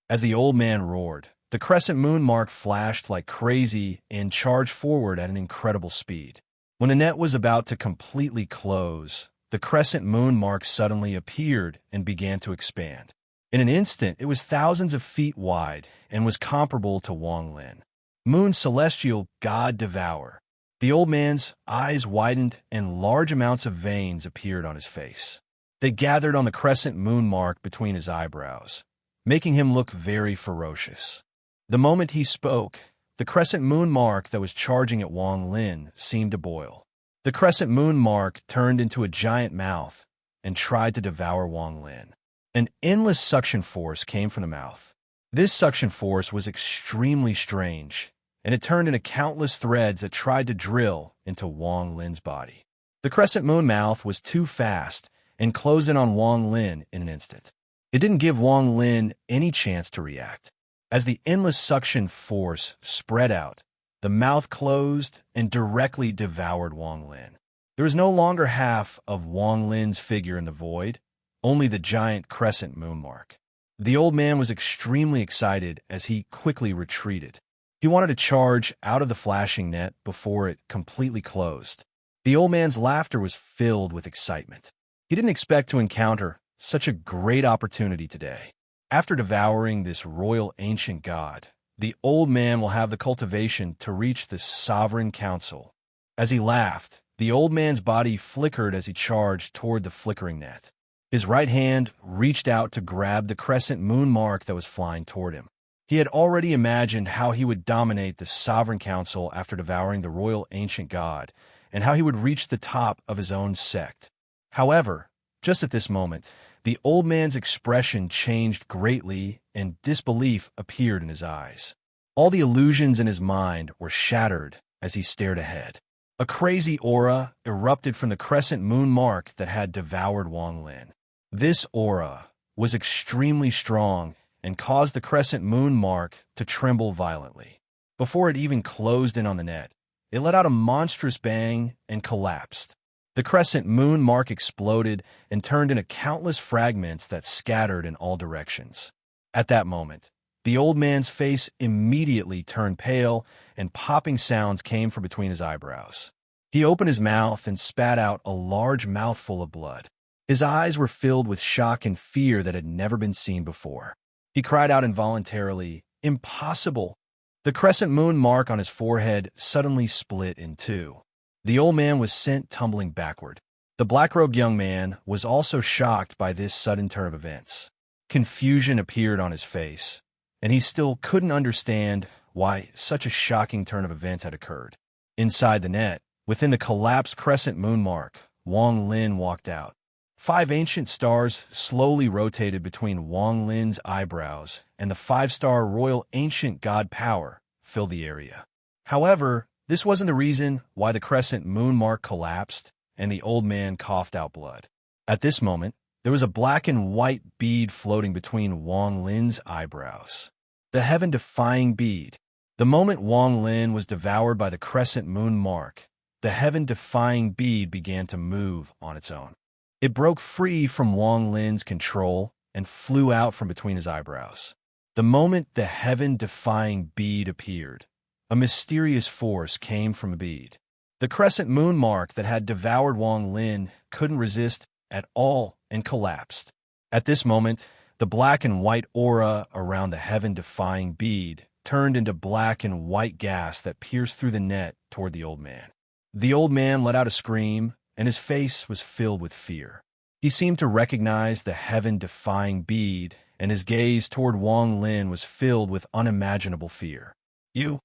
As the old man roared, the crescent moon mark flashed like crazy and charged forward at an incredible speed. When the net was about to completely close, the crescent moon mark suddenly appeared and began to expand. In an instant, it was thousands of feet wide and was comparable to Wang Lin. Moon Celestial God Devour. The old man's eyes widened and large amounts of veins appeared on his face. They gathered on the crescent moon mark between his eyebrows, making him look very ferocious. The moment he spoke, the crescent moon mark that was charging at Wang Lin seemed to boil. The crescent moon mark turned into a giant mouth and tried to devour Wang Lin. An endless suction force came from the mouth. This suction force was extremely strange, and it turned into countless threads that tried to drill into Wang Lin's body. The crescent moon mouth was too fast and closed in on Wang Lin in an instant. It didn't give Wang Lin any chance to react. As the endless suction force spread out, the mouth closed and directly devoured Wang Lin. There was no longer half of Wang Lin's figure in the void, only the giant crescent moon mark. The old man was extremely excited as he quickly retreated. He wanted to charge out of the flashing net before it completely closed. The old man's laughter was filled with excitement. He didn't expect to encounter such a great opportunity today. After devouring this royal ancient god, the old man will have the cultivation to reach the Sovereign Council. As he laughed, the old man's body flickered as he charged toward the flickering net. His right hand reached out to grab the crescent moon mark that was flying toward him. He had already imagined how he would dominate the Sovereign Council after devouring the royal ancient god, and how he would reach the top of his own sect. However, just at this moment, the old man's expression changed greatly and disbelief appeared in his eyes. All the illusions in his mind were shattered as he stared ahead. A crazy aura erupted from the crescent moon mark that had devoured Wang Lin. This aura was extremely strong and caused the crescent moon mark to tremble violently. Before it even closed in on the net, it let out a monstrous bang and collapsed. The crescent moon mark exploded and turned into countless fragments that scattered in all directions. At that moment, the old man's face immediately turned pale and popping sounds came from between his eyebrows. He opened his mouth and spat out a large mouthful of blood. His eyes were filled with shock and fear that had never been seen before. He cried out involuntarily, "Impossible!" The crescent moon mark on his forehead suddenly split in two. The old man was sent tumbling backward. The black-robed young man was also shocked by this sudden turn of events. Confusion appeared on his face, and he still couldn't understand why such a shocking turn of events had occurred. Inside the net, within the collapsed crescent moon mark, Wang Lin walked out. 5 ancient stars slowly rotated between Wang Lin's eyebrows, and the 5-star royal ancient god power filled the area. However, this wasn't the reason why the crescent moon mark collapsed and the old man coughed out blood. At this moment, there was a black and white bead floating between Wang Lin's eyebrows. The heaven-defying bead. The moment Wang Lin was devoured by the crescent moon mark, the heaven-defying bead began to move on its own. It broke free from Wang Lin's control and flew out from between his eyebrows. The moment the heaven-defying bead appeared, a mysterious force came from the bead. The crescent moon mark that had devoured Wang Lin couldn't resist at all and collapsed. At this moment, the black and white aura around the heaven-defying bead turned into black and white gas that pierced through the net toward the old man. The old man let out a scream, and his face was filled with fear. He seemed to recognize the heaven-defying bead, and his gaze toward Wang Lin was filled with unimaginable fear. You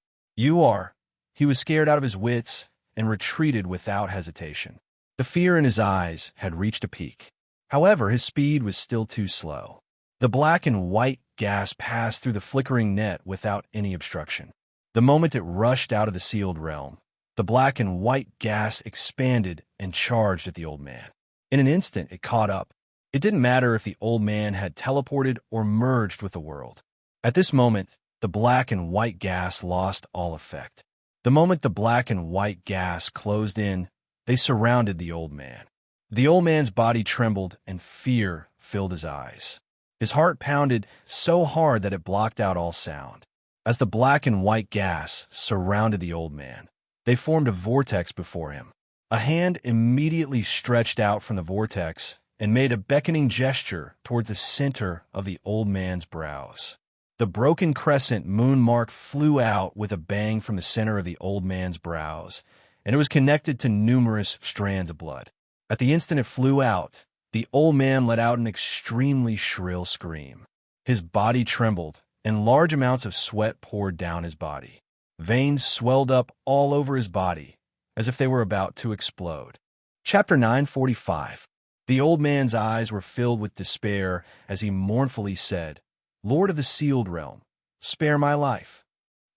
are. He was scared out of his wits and retreated without hesitation. The fear in his eyes had reached a peak. However, his speed was still too slow. The black and white gas passed through the flickering net without any obstruction. The moment it rushed out of the sealed realm, the black and white gas expanded and charged at the old man. In an instant, it caught up. It didn't matter if the old man had teleported or merged with the world. At this moment, the black and white gas lost all effect. The moment the black and white gas closed in, they surrounded the old man. The old man's body trembled and fear filled his eyes. His heart pounded so hard that it blocked out all sound. As the black and white gas surrounded the old man, they formed a vortex before him. A hand immediately stretched out from the vortex and made a beckoning gesture towards the center of the old man's brows. The broken crescent moon mark flew out with a bang from the center of the old man's brows, and it was connected to numerous strands of blood. At the instant it flew out, the old man let out an extremely shrill scream. His body trembled, and large amounts of sweat poured down his body. Veins swelled up all over his body, as if they were about to explode. Chapter 945. The old man's eyes were filled with despair as he mournfully said, "Lord of the sealed realm, spare my life."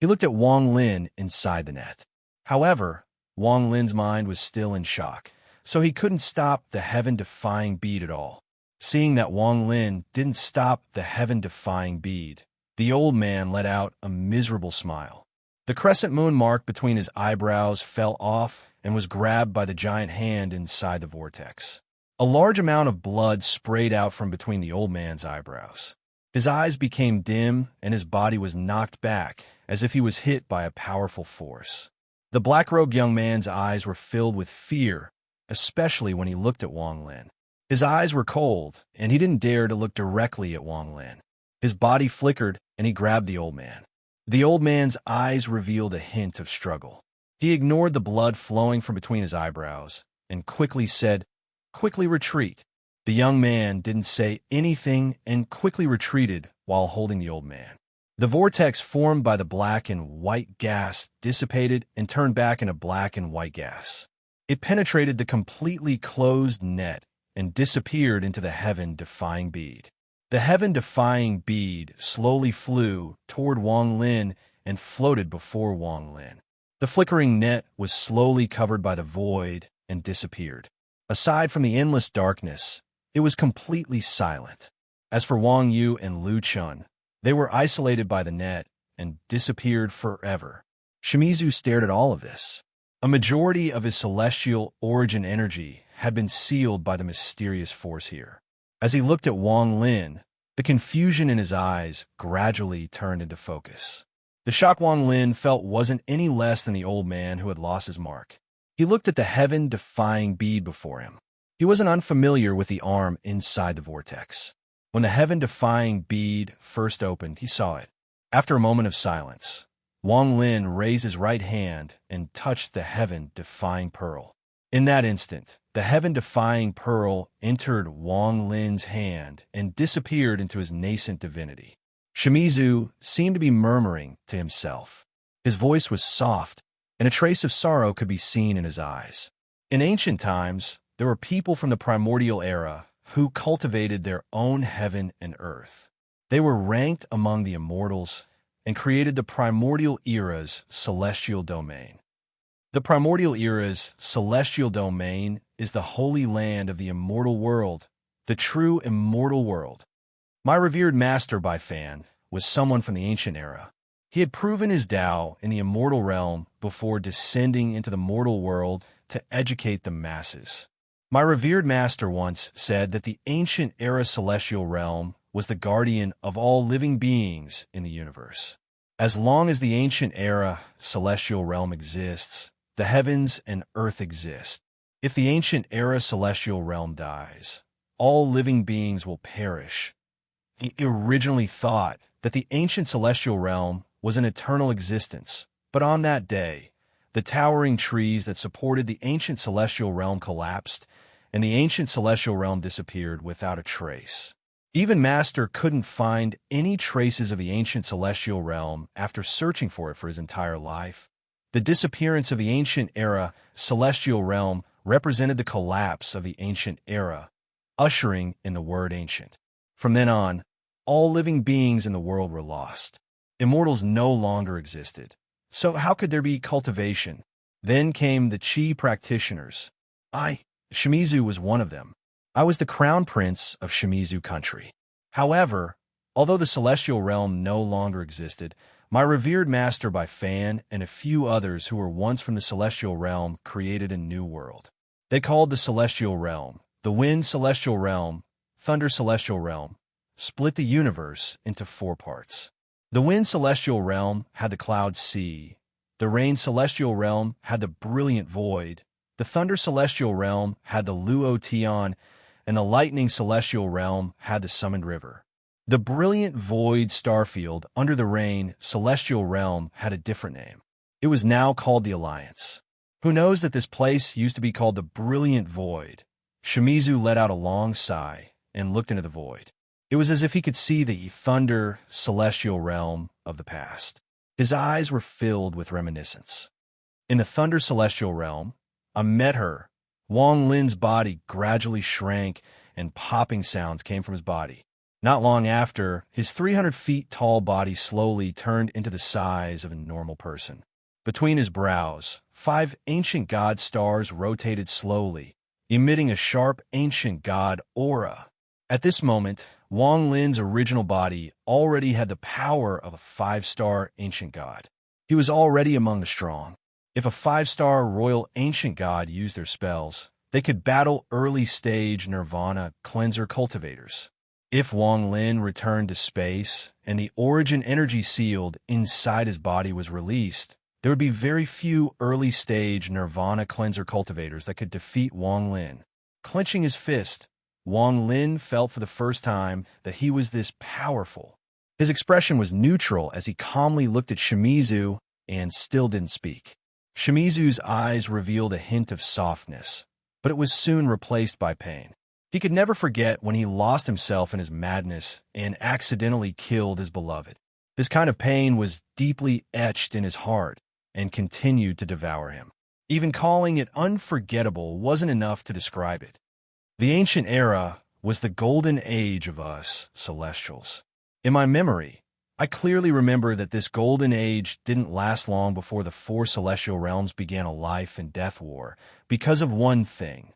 He looked at Wang Lin inside the net. However, Wang Lin's mind was still in shock, so he couldn't stop the heaven-defying bead at all. Seeing that Wang Lin didn't stop the heaven-defying bead, the old man let out a miserable smile. The crescent moon mark between his eyebrows fell off and was grabbed by the giant hand inside the vortex. A large amount of blood sprayed out from between the old man's eyebrows. His eyes became dim and his body was knocked back as if he was hit by a powerful force. The black-robed young man's eyes were filled with fear, especially when he looked at Wang Lin. His eyes were cold, and he didn't dare to look directly at Wang Lin. His body flickered, and he grabbed the old man. The old man's eyes revealed a hint of struggle. He ignored the blood flowing from between his eyebrows and quickly said, "Quickly retreat." The young man didn't say anything and quickly retreated while holding the old man. The vortex formed by the black and white gas dissipated and turned back into black and white gas. It penetrated the completely closed net and disappeared into the heaven-defying bead. The heaven-defying bead slowly flew toward Wang Lin and floated before Wang Lin. The flickering net was slowly covered by the void and disappeared. Aside from the endless darkness, it was completely silent. As for Wang Yu and Lu Chun, they were isolated by the net and disappeared forever. Shimizu stared at all of this. A majority of his celestial origin energy had been sealed by the mysterious force here. As he looked at Wang Lin, the confusion in his eyes gradually turned into focus. The shock Wang Lin felt wasn't any less than the old man who had lost his mark. He looked at the heaven-defying bead before him. He wasn't unfamiliar with the arm inside the vortex. When the heaven-defying bead first opened, he saw it. After a moment of silence, Wang Lin raised his right hand and touched the heaven-defying pearl. In that instant, the heaven-defying pearl entered Wang Lin's hand and disappeared into his nascent divinity. Shimizu seemed to be murmuring to himself. His voice was soft, and a trace of sorrow could be seen in his eyes. In ancient times, there were people from the primordial era who cultivated their own heaven and earth. They were ranked among the immortals and created the primordial era's celestial domain. The primordial era's celestial domain is the holy land of the immortal world, the true immortal world. My revered master by Fan was someone from the ancient era. He had proven his Tao in the immortal realm before descending into the mortal world to educate the masses. My revered master once said that the ancient era celestial realm was the guardian of all living beings in the universe. As long as the ancient era celestial realm exists, the heavens and earth exist. If the ancient era celestial realm dies, all living beings will perish. He originally thought that the ancient celestial realm was an eternal existence, but on that day, the towering trees that supported the ancient celestial realm collapsed, and the ancient celestial realm disappeared without a trace. Even Master couldn't find any traces of the ancient celestial realm after searching for it for his entire life. The disappearance of the ancient era celestial realm represented the collapse of the ancient era, ushering in the word ancient. From then on, all living beings in the world were lost. Immortals no longer existed. So how could there be cultivation? Then came the Qi practitioners. Shimizu was one of them. I was the crown prince of Shimizu country. However, although the celestial realm no longer existed, my revered master by Fan and a few others who were once from the celestial realm created a new world. They called the celestial realm the wind celestial realm, thunder celestial realm, split the universe into 4 parts. The wind celestial realm had the cloud sea, the rain celestial realm had the brilliant void, the thunder celestial realm had the Luo Tian, and the lightning celestial realm had the summoned river. The brilliant void starfield under the rain celestial realm had a different name. It was now called the Alliance. Who knows that this place used to be called the brilliant void? Shimizu let out a long sigh and looked into the void. It was as if he could see the thunder celestial realm of the past. His eyes were filled with reminiscence. In the thunder celestial realm, I met her. Wang Lin's body gradually shrank and popping sounds came from his body. Not long after, his 300 feet tall body slowly turned into the size of a normal person. Between his brows, 5 ancient god stars rotated slowly, emitting a sharp ancient god aura. At this moment, Wang Lin's original body already had the power of a 5-star ancient god. He was already among the strong. If a 5-star royal ancient god used their spells, they could battle early-stage nirvana cleanser cultivators. If Wang Lin returned to space and the origin energy sealed inside his body was released, there would be very few early-stage nirvana cleanser cultivators that could defeat Wang Lin. Clenching his fist, Wang Lin felt for the first time that he was this powerful. His expression was neutral as he calmly looked at Shimizu and still didn't speak. Shimizu's eyes revealed a hint of softness, but it was soon replaced by pain. He could never forget when he lost himself in his madness and accidentally killed his beloved. This kind of pain was deeply etched in his heart and continued to devour him. Even calling it unforgettable wasn't enough to describe it. The ancient era was the golden age of us Celestials. In my memory, I clearly remember that this golden age didn't last long before the 4 celestial realms began a life and death war because of one thing.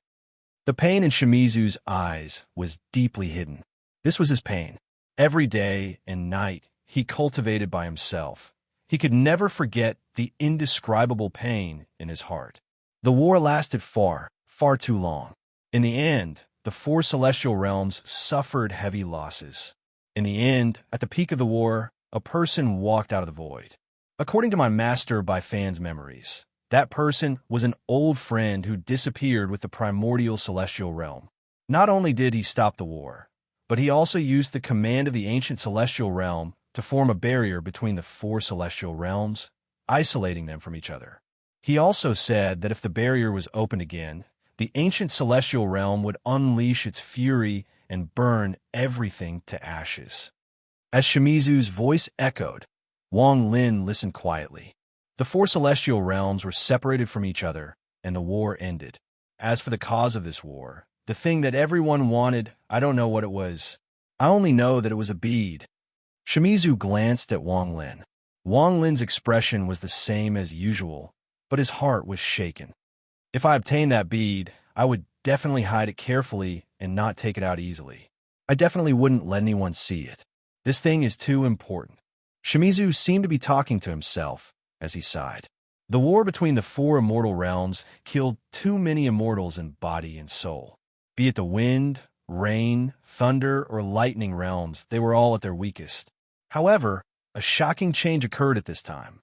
The pain in Shimizu's eyes was deeply hidden. This was his pain. Every day and night he cultivated by himself. He could never forget the indescribable pain in his heart. The war lasted far, far too long. In the end, the 4 celestial realms suffered heavy losses. In the end, at the peak of the war, a person walked out of the void. According to my master by Fan's memories, That person was an old friend who disappeared with the primordial celestial realm. Not only did he stop the war, but he also used the command of the ancient celestial realm to form a barrier between the four celestial realms, isolating them from each other. He also said that if the barrier was opened again, the ancient celestial realm would unleash its fury and burn everything to ashes. As Shimizu's voice echoed, Wang Lin listened quietly. The four celestial realms were separated from each other, and the war ended. As for the cause of this war, the thing that everyone wanted, I don't know what it was. I only know that it was a bead. Shimizu glanced at Wang Lin. Wang Lin's expression was the same as usual, but his heart was shaken. If I obtained that bead, I would definitely hide it carefully and not take it out easily. I definitely wouldn't let anyone see it. This thing is too important. Shimizu seemed to be talking to himself as he sighed. The war between the four immortal realms killed too many immortals in body and soul. Be it the wind, rain, thunder, or lightning realms, they were all at their weakest. However, a shocking change occurred at this time.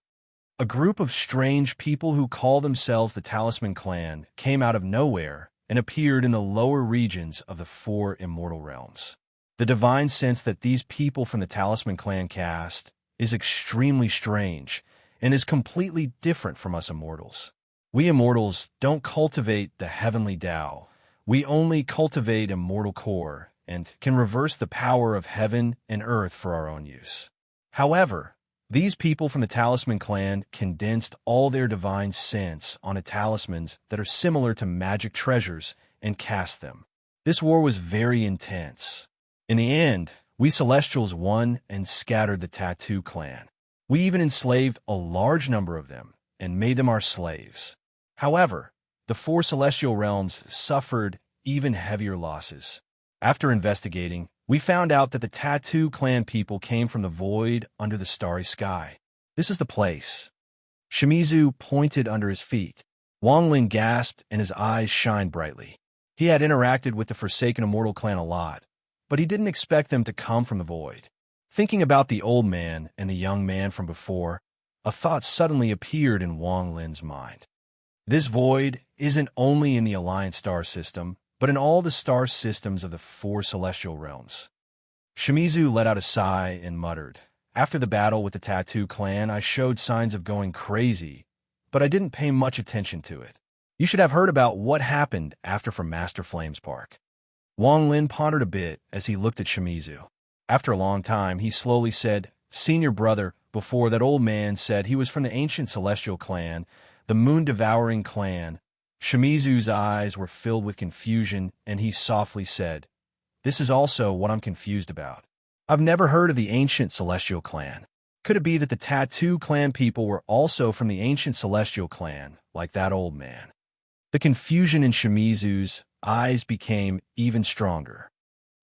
A group of strange people who call themselves the Talisman Clan came out of nowhere and appeared in the lower regions of the four immortal realms. The divine sense that these people from the Talisman Clan cast is extremely strange and is completely different from us immortals. We immortals don't cultivate the heavenly Tao. We only cultivate immortal core and can reverse the power of heaven and earth for our own use. However, these people from the Talisman Clan condensed all their divine sense onto talismans that are similar to magic treasures and cast them. This war was very intense. In the end, we Celestials won and scattered the Tattoo Clan. We even enslaved a large number of them and made them our slaves. However, the four celestial realms suffered even heavier losses. After investigating, we found out that the Tattoo Clan people came from the void under the starry sky. This is the place. Shimizu pointed under his feet. Wang Lin gasped and his eyes shined brightly. He had interacted with the Forsaken Immortal Clan a lot, but he didn't expect them to come from the void. Thinking about the old man and the young man from before, a thought suddenly appeared in Wang Lin's mind. This void isn't only in the Alliance star system, but in all the star systems of the four celestial realms. Shimizu let out a sigh and muttered, "After the battle with the Tattoo Clan, I showed signs of going crazy, but I didn't pay much attention to it. You should have heard about what happened after from Master Flame's Park." Wang Lin pondered a bit as he looked at Shimizu. After a long time, he slowly said, "Senior brother, before that old man said he was from the ancient celestial clan, the moon-devouring clan." Shimizu's eyes were filled with confusion, and he softly said, "This is also what I'm confused about. I've never heard of the ancient celestial clan. Could it be that the Tattoo Clan people were also from the ancient celestial clan, like that old man?" The confusion in Shimizu's eyes became even stronger.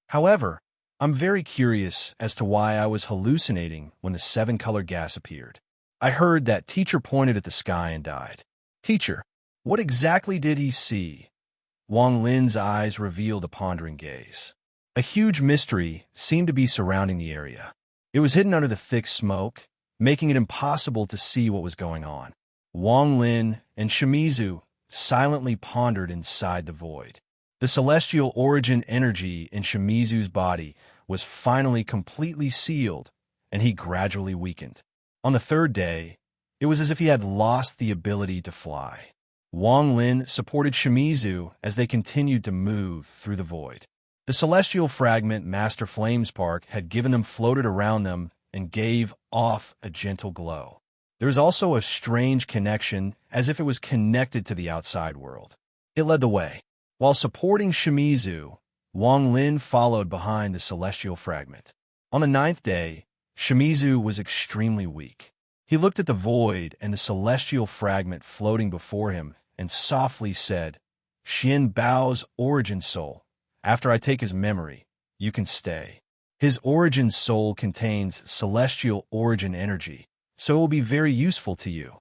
"However, I'm very curious as to why I was hallucinating when the seven-color gas appeared. I heard that teacher pointed at the sky and died. Teacher, what exactly did he see?" Wang Lin's eyes revealed a pondering gaze. A huge mystery seemed to be surrounding the area. It was hidden under the thick smoke, making it impossible to see what was going on. Wang Lin and Shimizu silently pondered inside the void. The celestial origin energy in Shimizu's body was finally completely sealed, and he gradually weakened. On the third day, it was as if he had lost the ability to fly. Wang Lin supported Shimizu as they continued to move through the void. The celestial fragment Master Flame's Park had given them floated around them and gave off a gentle glow. There was also a strange connection, as if it was connected to the outside world. It led the way. While supporting Shimizu, Wang Lin followed behind the celestial fragment. On the 9th day, Shimizu was extremely weak. He looked at the void and the celestial fragment floating before him and softly said, "Xian Bao's origin soul. After I take his memory, you can stay. His origin soul contains celestial origin energy, so it will be very useful to you.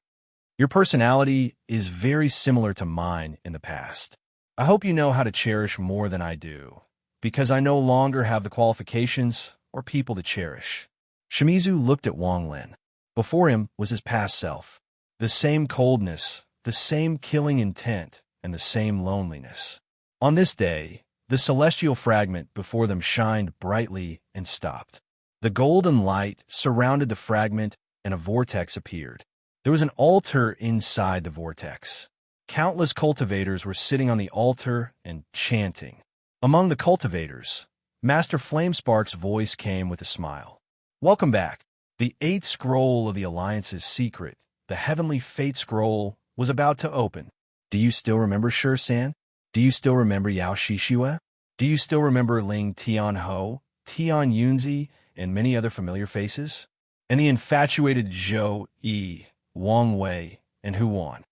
Your personality is very similar to mine in the past. I hope you know how to cherish more than I do, because I no longer have the qualifications or people to cherish." Shimizu looked at Wang Lin. Before him was his past self. The same coldness, the same killing intent, and the same loneliness. On this day, the celestial fragment before them shined brightly and stopped. The golden light surrounded the fragment, and a vortex appeared. There was an altar inside the vortex. Countless cultivators were sitting on the altar and chanting. Among the cultivators, Master Flamespark's voice came with a smile. "Welcome back. The 8th scroll of the Alliance's secret, the Heavenly Fate Scroll, was about to open. Do you still remember Shur-san? Do you still remember Yao Shishiwa? Do you still remember Ling Tianho, Tian Yunzi, and many other familiar faces? And the infatuated Zhou Yi, Wang Wei, and Hu Wan?"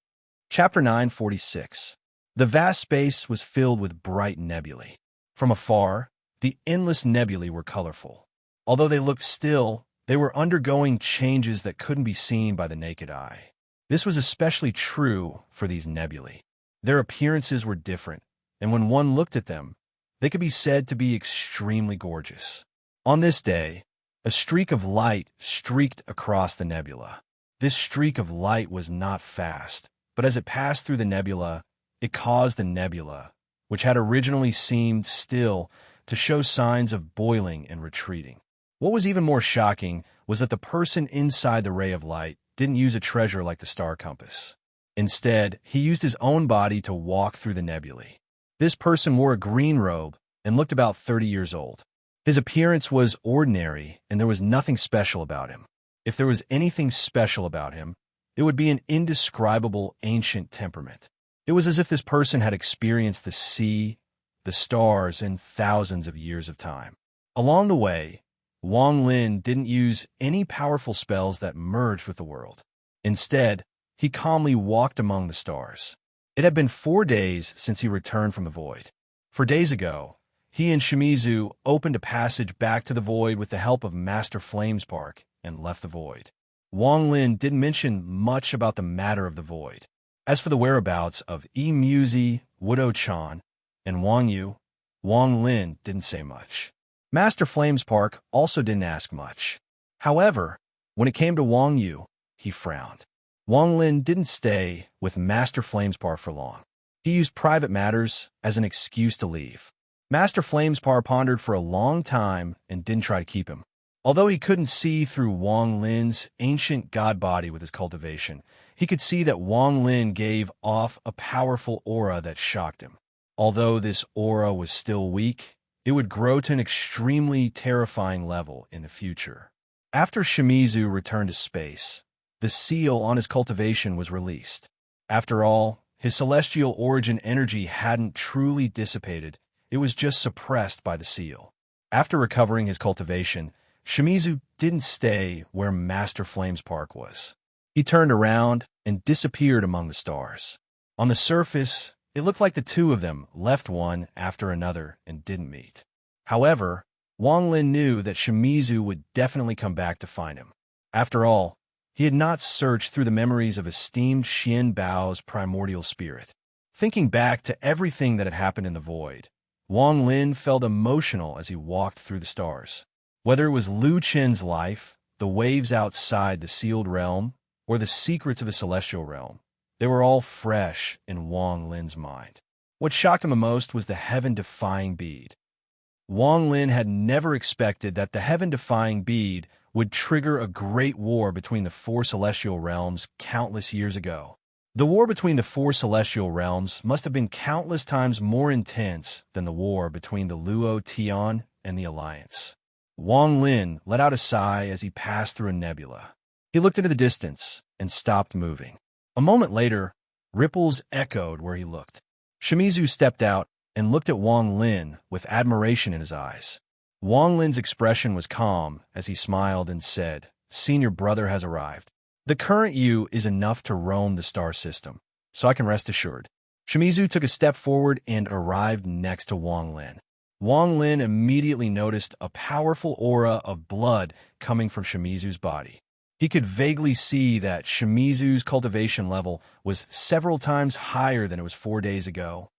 Chapter 946. The vast space was filled with bright nebulae. From afar, the endless nebulae were colorful. Although they looked still, they were undergoing changes that couldn't be seen by the naked eye. This was especially true for these nebulae. Their appearances were different, and when one looked at them, they could be said to be extremely gorgeous. On this day, a streak of light streaked across the nebula. This streak of light was not fast, but as it passed through the nebula, it caused the nebula, which had originally seemed still, to show signs of boiling and retreating. What was even more shocking was that the person inside the ray of light didn't use a treasure like the star compass. Instead, he used his own body to walk through the nebulae. This person wore a green robe and looked about 30 years old. His appearance was ordinary, and there was nothing special about him. If there was anything special about him, it would be an indescribable ancient temperament. It was as if this person had experienced the sea, the stars, and thousands of years of time. Along the way, Wang Lin didn't use any powerful spells that merged with the world. Instead, he calmly walked among the stars. It had been 4 days since he returned from the void. 4 days ago, he and Shimizu opened a passage back to the void with the help of Master Flamespark and left the void. Wang Lin didn't mention much about the matter of the void. As for the whereabouts of Yi Muzi, Widow-chan, and Wang Yu, Wang Lin didn't say much. Master Flamespark also didn't ask much. However, when it came to Wang Yu, he frowned. Wang Lin didn't stay with Master Flamespark for long. He used private matters as an excuse to leave. Master Flamespark pondered for a long time and didn't try to keep him. Although he couldn't see through Wang Lin's ancient god body with his cultivation, he could see that Wang Lin gave off a powerful aura that shocked him. Although this aura was still weak, it would grow to an extremely terrifying level in the future. After Shimizu returned to space, the seal on his cultivation was released. After all, his celestial origin energy hadn't truly dissipated, it was just suppressed by the seal. After recovering his cultivation, Shimizu didn't stay where Master Flamespark was. He turned around and disappeared among the stars. On the surface, it looked like the two of them left one after another and didn't meet. However, Wang Lin knew that Shimizu would definitely come back to find him. After all, he had not searched through the memories of esteemed Xian Bao's primordial spirit. Thinking back to everything that had happened in the void, Wang Lin felt emotional as he walked through the stars. Whether it was Lu Chen's life, the waves outside the sealed realm, or the secrets of the celestial realm, they were all fresh in Wang Lin's mind. What shocked him the most was the heaven-defying bead. Wang Lin had never expected that the heaven-defying bead would trigger a great war between the 4 celestial realms countless years ago. The war between the 4 celestial realms must have been countless times more intense than the war between the Luo Tian and the Alliance. Wang Lin let out a sigh as he passed through a nebula. He looked into the distance and stopped moving. A moment later, ripples echoed where he looked. Shimizu stepped out and looked at Wang Lin with admiration in his eyes. Wang Lin's expression was calm as he smiled and said, "Senior brother has arrived. The current you is enough to roam the star system, so I can rest assured." Shimizu took a step forward and arrived next to Wang Lin. Wang Lin immediately noticed a powerful aura of blood coming from Shimizu's body. He could vaguely see that Shimizu's cultivation level was several times higher than it was 4 days ago.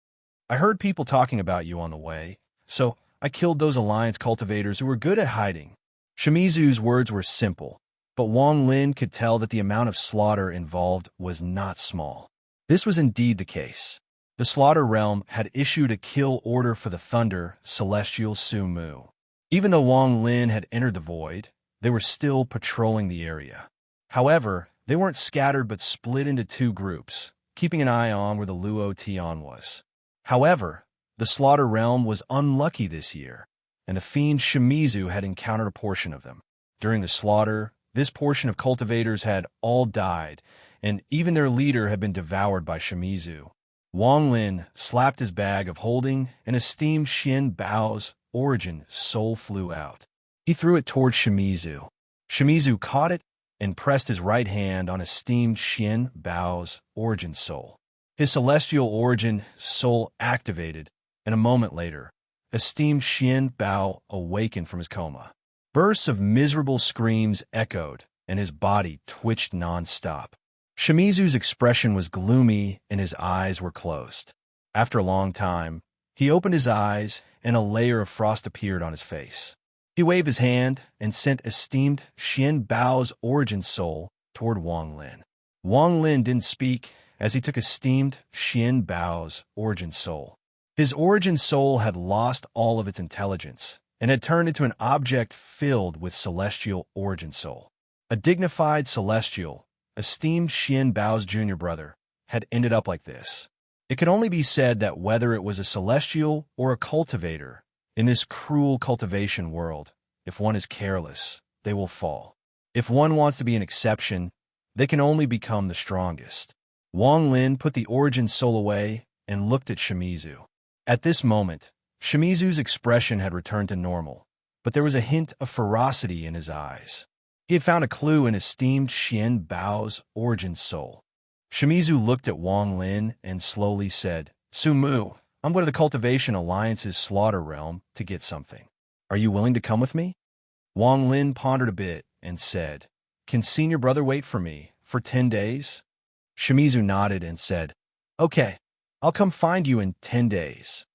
"I heard people talking about you on the way, so I killed those Alliance cultivators who were good at hiding." Shimizu's words were simple, but Wang Lin could tell that the amount of slaughter involved was not small. This was indeed the case. The Slaughter Realm had issued a kill order for the Thunder Celestial Sumu. Even though Wang Lin had entered the void, they were still patrolling the area. However, they weren't scattered but split into two groups, keeping an eye on where the Luo Tian was. However, the Slaughter Realm was unlucky this year, and the fiend Shimizu had encountered a portion of them. During the slaughter, this portion of cultivators had all died, and even their leader had been devoured by Shimizu. Wang Lin slapped his bag of holding, and esteemed Xian Bao's origin soul flew out. He threw it toward Shimizu. Shimizu caught it and pressed his right hand on esteemed Xian Bao's origin soul. His celestial origin soul activated, and a moment later, esteemed Xian Bao awakened from his coma. Bursts of miserable screams echoed, and his body twitched non-stop. Shimizu's expression was gloomy, and his eyes were closed. After a long time, he opened his eyes, and a layer of frost appeared on his face. He waved his hand and sent esteemed Xian Bao's origin soul toward Wang Lin. Wang Lin didn't speak as he took esteemed Xian Bao's origin soul. His origin soul had lost all of its intelligence and had turned into an object filled with celestial origin soul. A dignified celestial, esteemed Xian Bao's junior brother, had ended up like this. It could only be said that whether it was a celestial or a cultivator, in this cruel cultivation world, if one is careless, they will fall. If one wants to be an exception, they can only become the strongest. Wang Lin put the origin soul away and looked at Shimizu. At this moment, Shimizu's expression had returned to normal, but there was a hint of ferocity in his eyes. He had found a clue in esteemed Xian Bao's origin soul. Shimizu looked at Wang Lin and slowly said, "Sumu, I'm going to the Cultivation Alliance's Slaughter Realm to get something. Are you willing to come with me?" Wang Lin pondered a bit and said, "Can senior brother wait for me for 10 days?" Shimizu nodded and said, "Okay, I'll come find you in 10 days.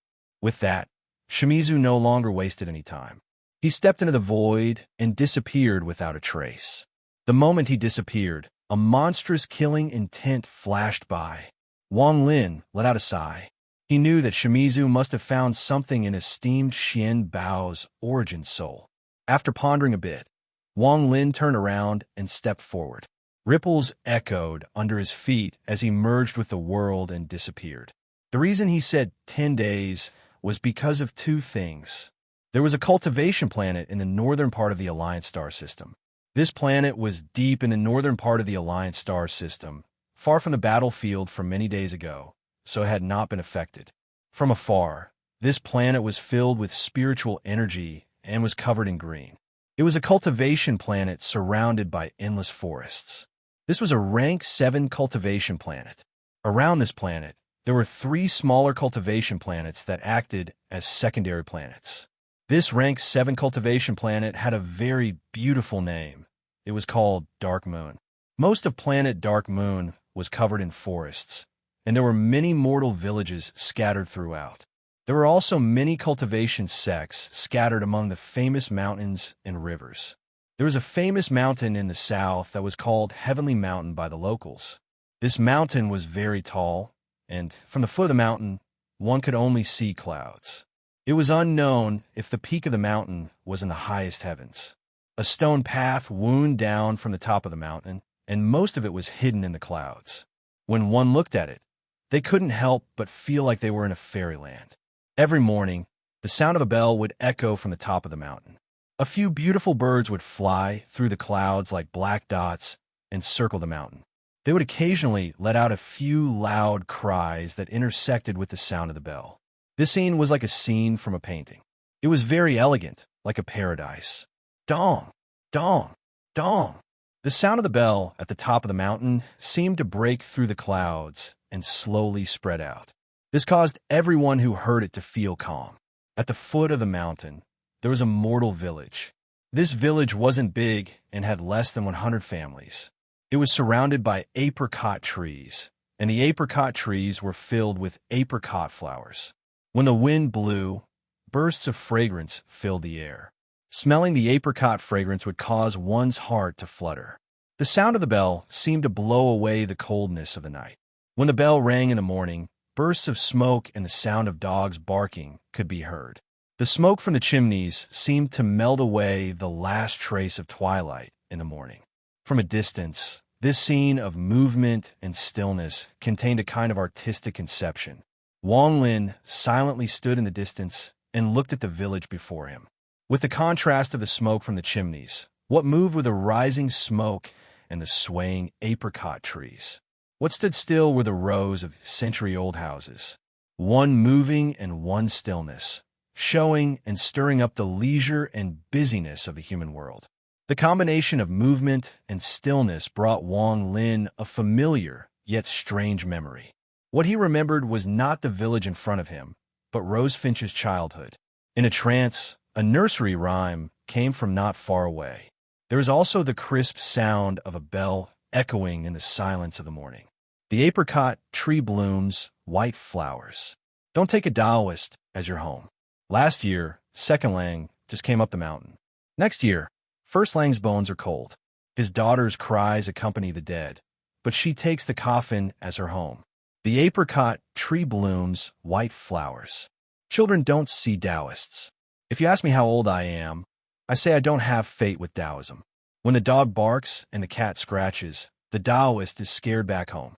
With that, Shimizu no longer wasted any time. He stepped into the void and disappeared without a trace. The moment he disappeared, a monstrous killing intent flashed by. Wang Lin let out a sigh. He knew that Shimizu must have found something in esteemed Xian Bao's origin soul. After pondering a bit, Wang Lin turned around and stepped forward. Ripples echoed under his feet as he merged with the world and disappeared. The reason he said 10 days was because of two things. There was a cultivation planet in the northern part of the Alliance star system. This planet was deep in the northern part of the Alliance star system, far from the battlefield from many days ago, so it had not been affected. From afar, this planet was filled with spiritual energy and was covered in green. It was a cultivation planet surrounded by endless forests. This was a rank 7 cultivation planet. Around this planet, there were 3 smaller cultivation planets that acted as secondary planets. This rank 7 cultivation planet had a very beautiful name. It was called Dark Moon. Most of planet Dark Moon was covered in forests, and there were many mortal villages scattered throughout. There were also many cultivation sects scattered among the famous mountains and rivers. There was a famous mountain in the south that was called Heavenly Mountain by the locals. This mountain was very tall, and from the foot of the mountain, one could only see clouds. It was unknown if the peak of the mountain was in the highest heavens. A stone path wound down from the top of the mountain, and most of it was hidden in the clouds. When one looked at it, they couldn't help but feel like they were in a fairyland. Every morning, the sound of a bell would echo from the top of the mountain. A few beautiful birds would fly through the clouds like black dots and circle the mountain. They would occasionally let out a few loud cries that intersected with the sound of the bell. This scene was like a scene from a painting. It was very elegant, like a paradise. Dong, dong, dong. The sound of the bell at the top of the mountain seemed to break through the clouds and slowly spread out. This caused everyone who heard it to feel calm. At the foot of the mountain, there was a mortal village. This village wasn't big and had less than 100 families. It was surrounded by apricot trees, and the apricot trees were filled with apricot flowers. When the wind blew, bursts of fragrance filled the air. Smelling the apricot fragrance would cause one's heart to flutter. The sound of the bell seemed to blow away the coldness of the night. When the bell rang in the morning, bursts of smoke and the sound of dogs barking could be heard. The smoke from the chimneys seemed to melt away the last trace of twilight in the morning. From a distance, this scene of movement and stillness contained a kind of artistic conception. Wang Lin silently stood in the distance and looked at the village before him. With the contrast of the smoke from the chimneys, what moved were the rising smoke and the swaying apricot trees. What stood still were the rows of century-old houses, one moving and one stillness, showing and stirring up the leisure and busyness of the human world. The combination of movement and stillness brought Wang Lin a familiar yet strange memory. What he remembered was not the village in front of him, but Rose Finch's childhood. In a trance, a nursery rhyme came from not far away. There was also the crisp sound of a bell echoing in the silence of the morning. The apricot tree blooms white flowers. Don't take a Taoist as your home. Last year, Second Lang just came up the mountain. Next year, First Lang's bones are cold. His daughter's cries accompany the dead, but she takes the coffin as her home. The apricot tree blooms white flowers. Children don't see Taoists. If you ask me how old I am, I say I don't have fate with Taoism. When the dog barks and the cat scratches, the Taoist is scared back home.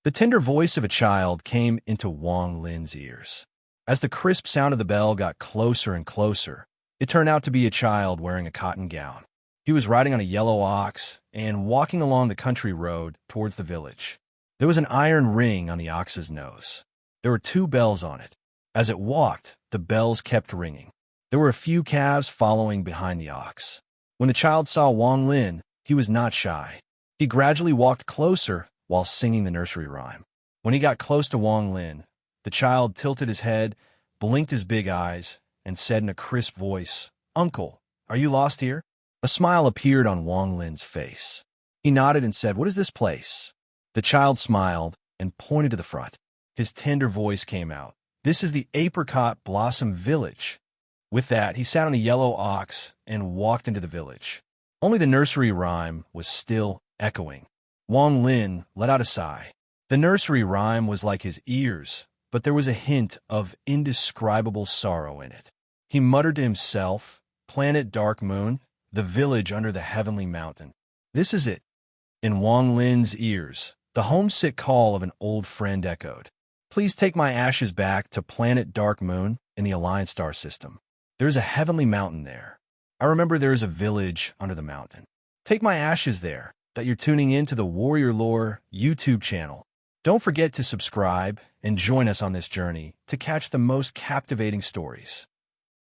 The tender voice of a child came into Wang Lin's ears. As the crisp sound of the bell got closer and closer, it turned out to be a child wearing a cotton gown. He was riding on a yellow ox and walking along the country road towards the village. There was an iron ring on the ox's nose. There were 2 bells on it. As it walked, the bells kept ringing. There were a few calves following behind the ox. When the child saw Wang Lin, he was not shy. He gradually walked closer while singing the nursery rhyme. When he got close to Wang Lin, the child tilted his head, blinked his big eyes, and said in a crisp voice, "Uncle, are you lost here?" A smile appeared on Wang Lin's face. He nodded and said, "What is this place?" The child smiled and pointed to the front. His tender voice came out. "This is the Apricot Blossom Village." With that, he sat on a yellow ox and walked into the village. Only the nursery rhyme was still echoing. Wang Lin let out a sigh. The nursery rhyme was like his ears, but there was a hint of indescribable sorrow in it. He muttered to himself, "Planet Dark Moon, the village under the heavenly mountain. This is it." In Wang Lin's ears, the homesick call of an old friend echoed. "Please take my ashes back to Planet Dark Moon in the Alliance Star System. There is a heavenly mountain there. I remember there is a village under the mountain. Take my ashes there, that you're tuning in to the Warrior Lore YouTube channel. Don't forget to subscribe and join us on this journey to catch the most captivating stories.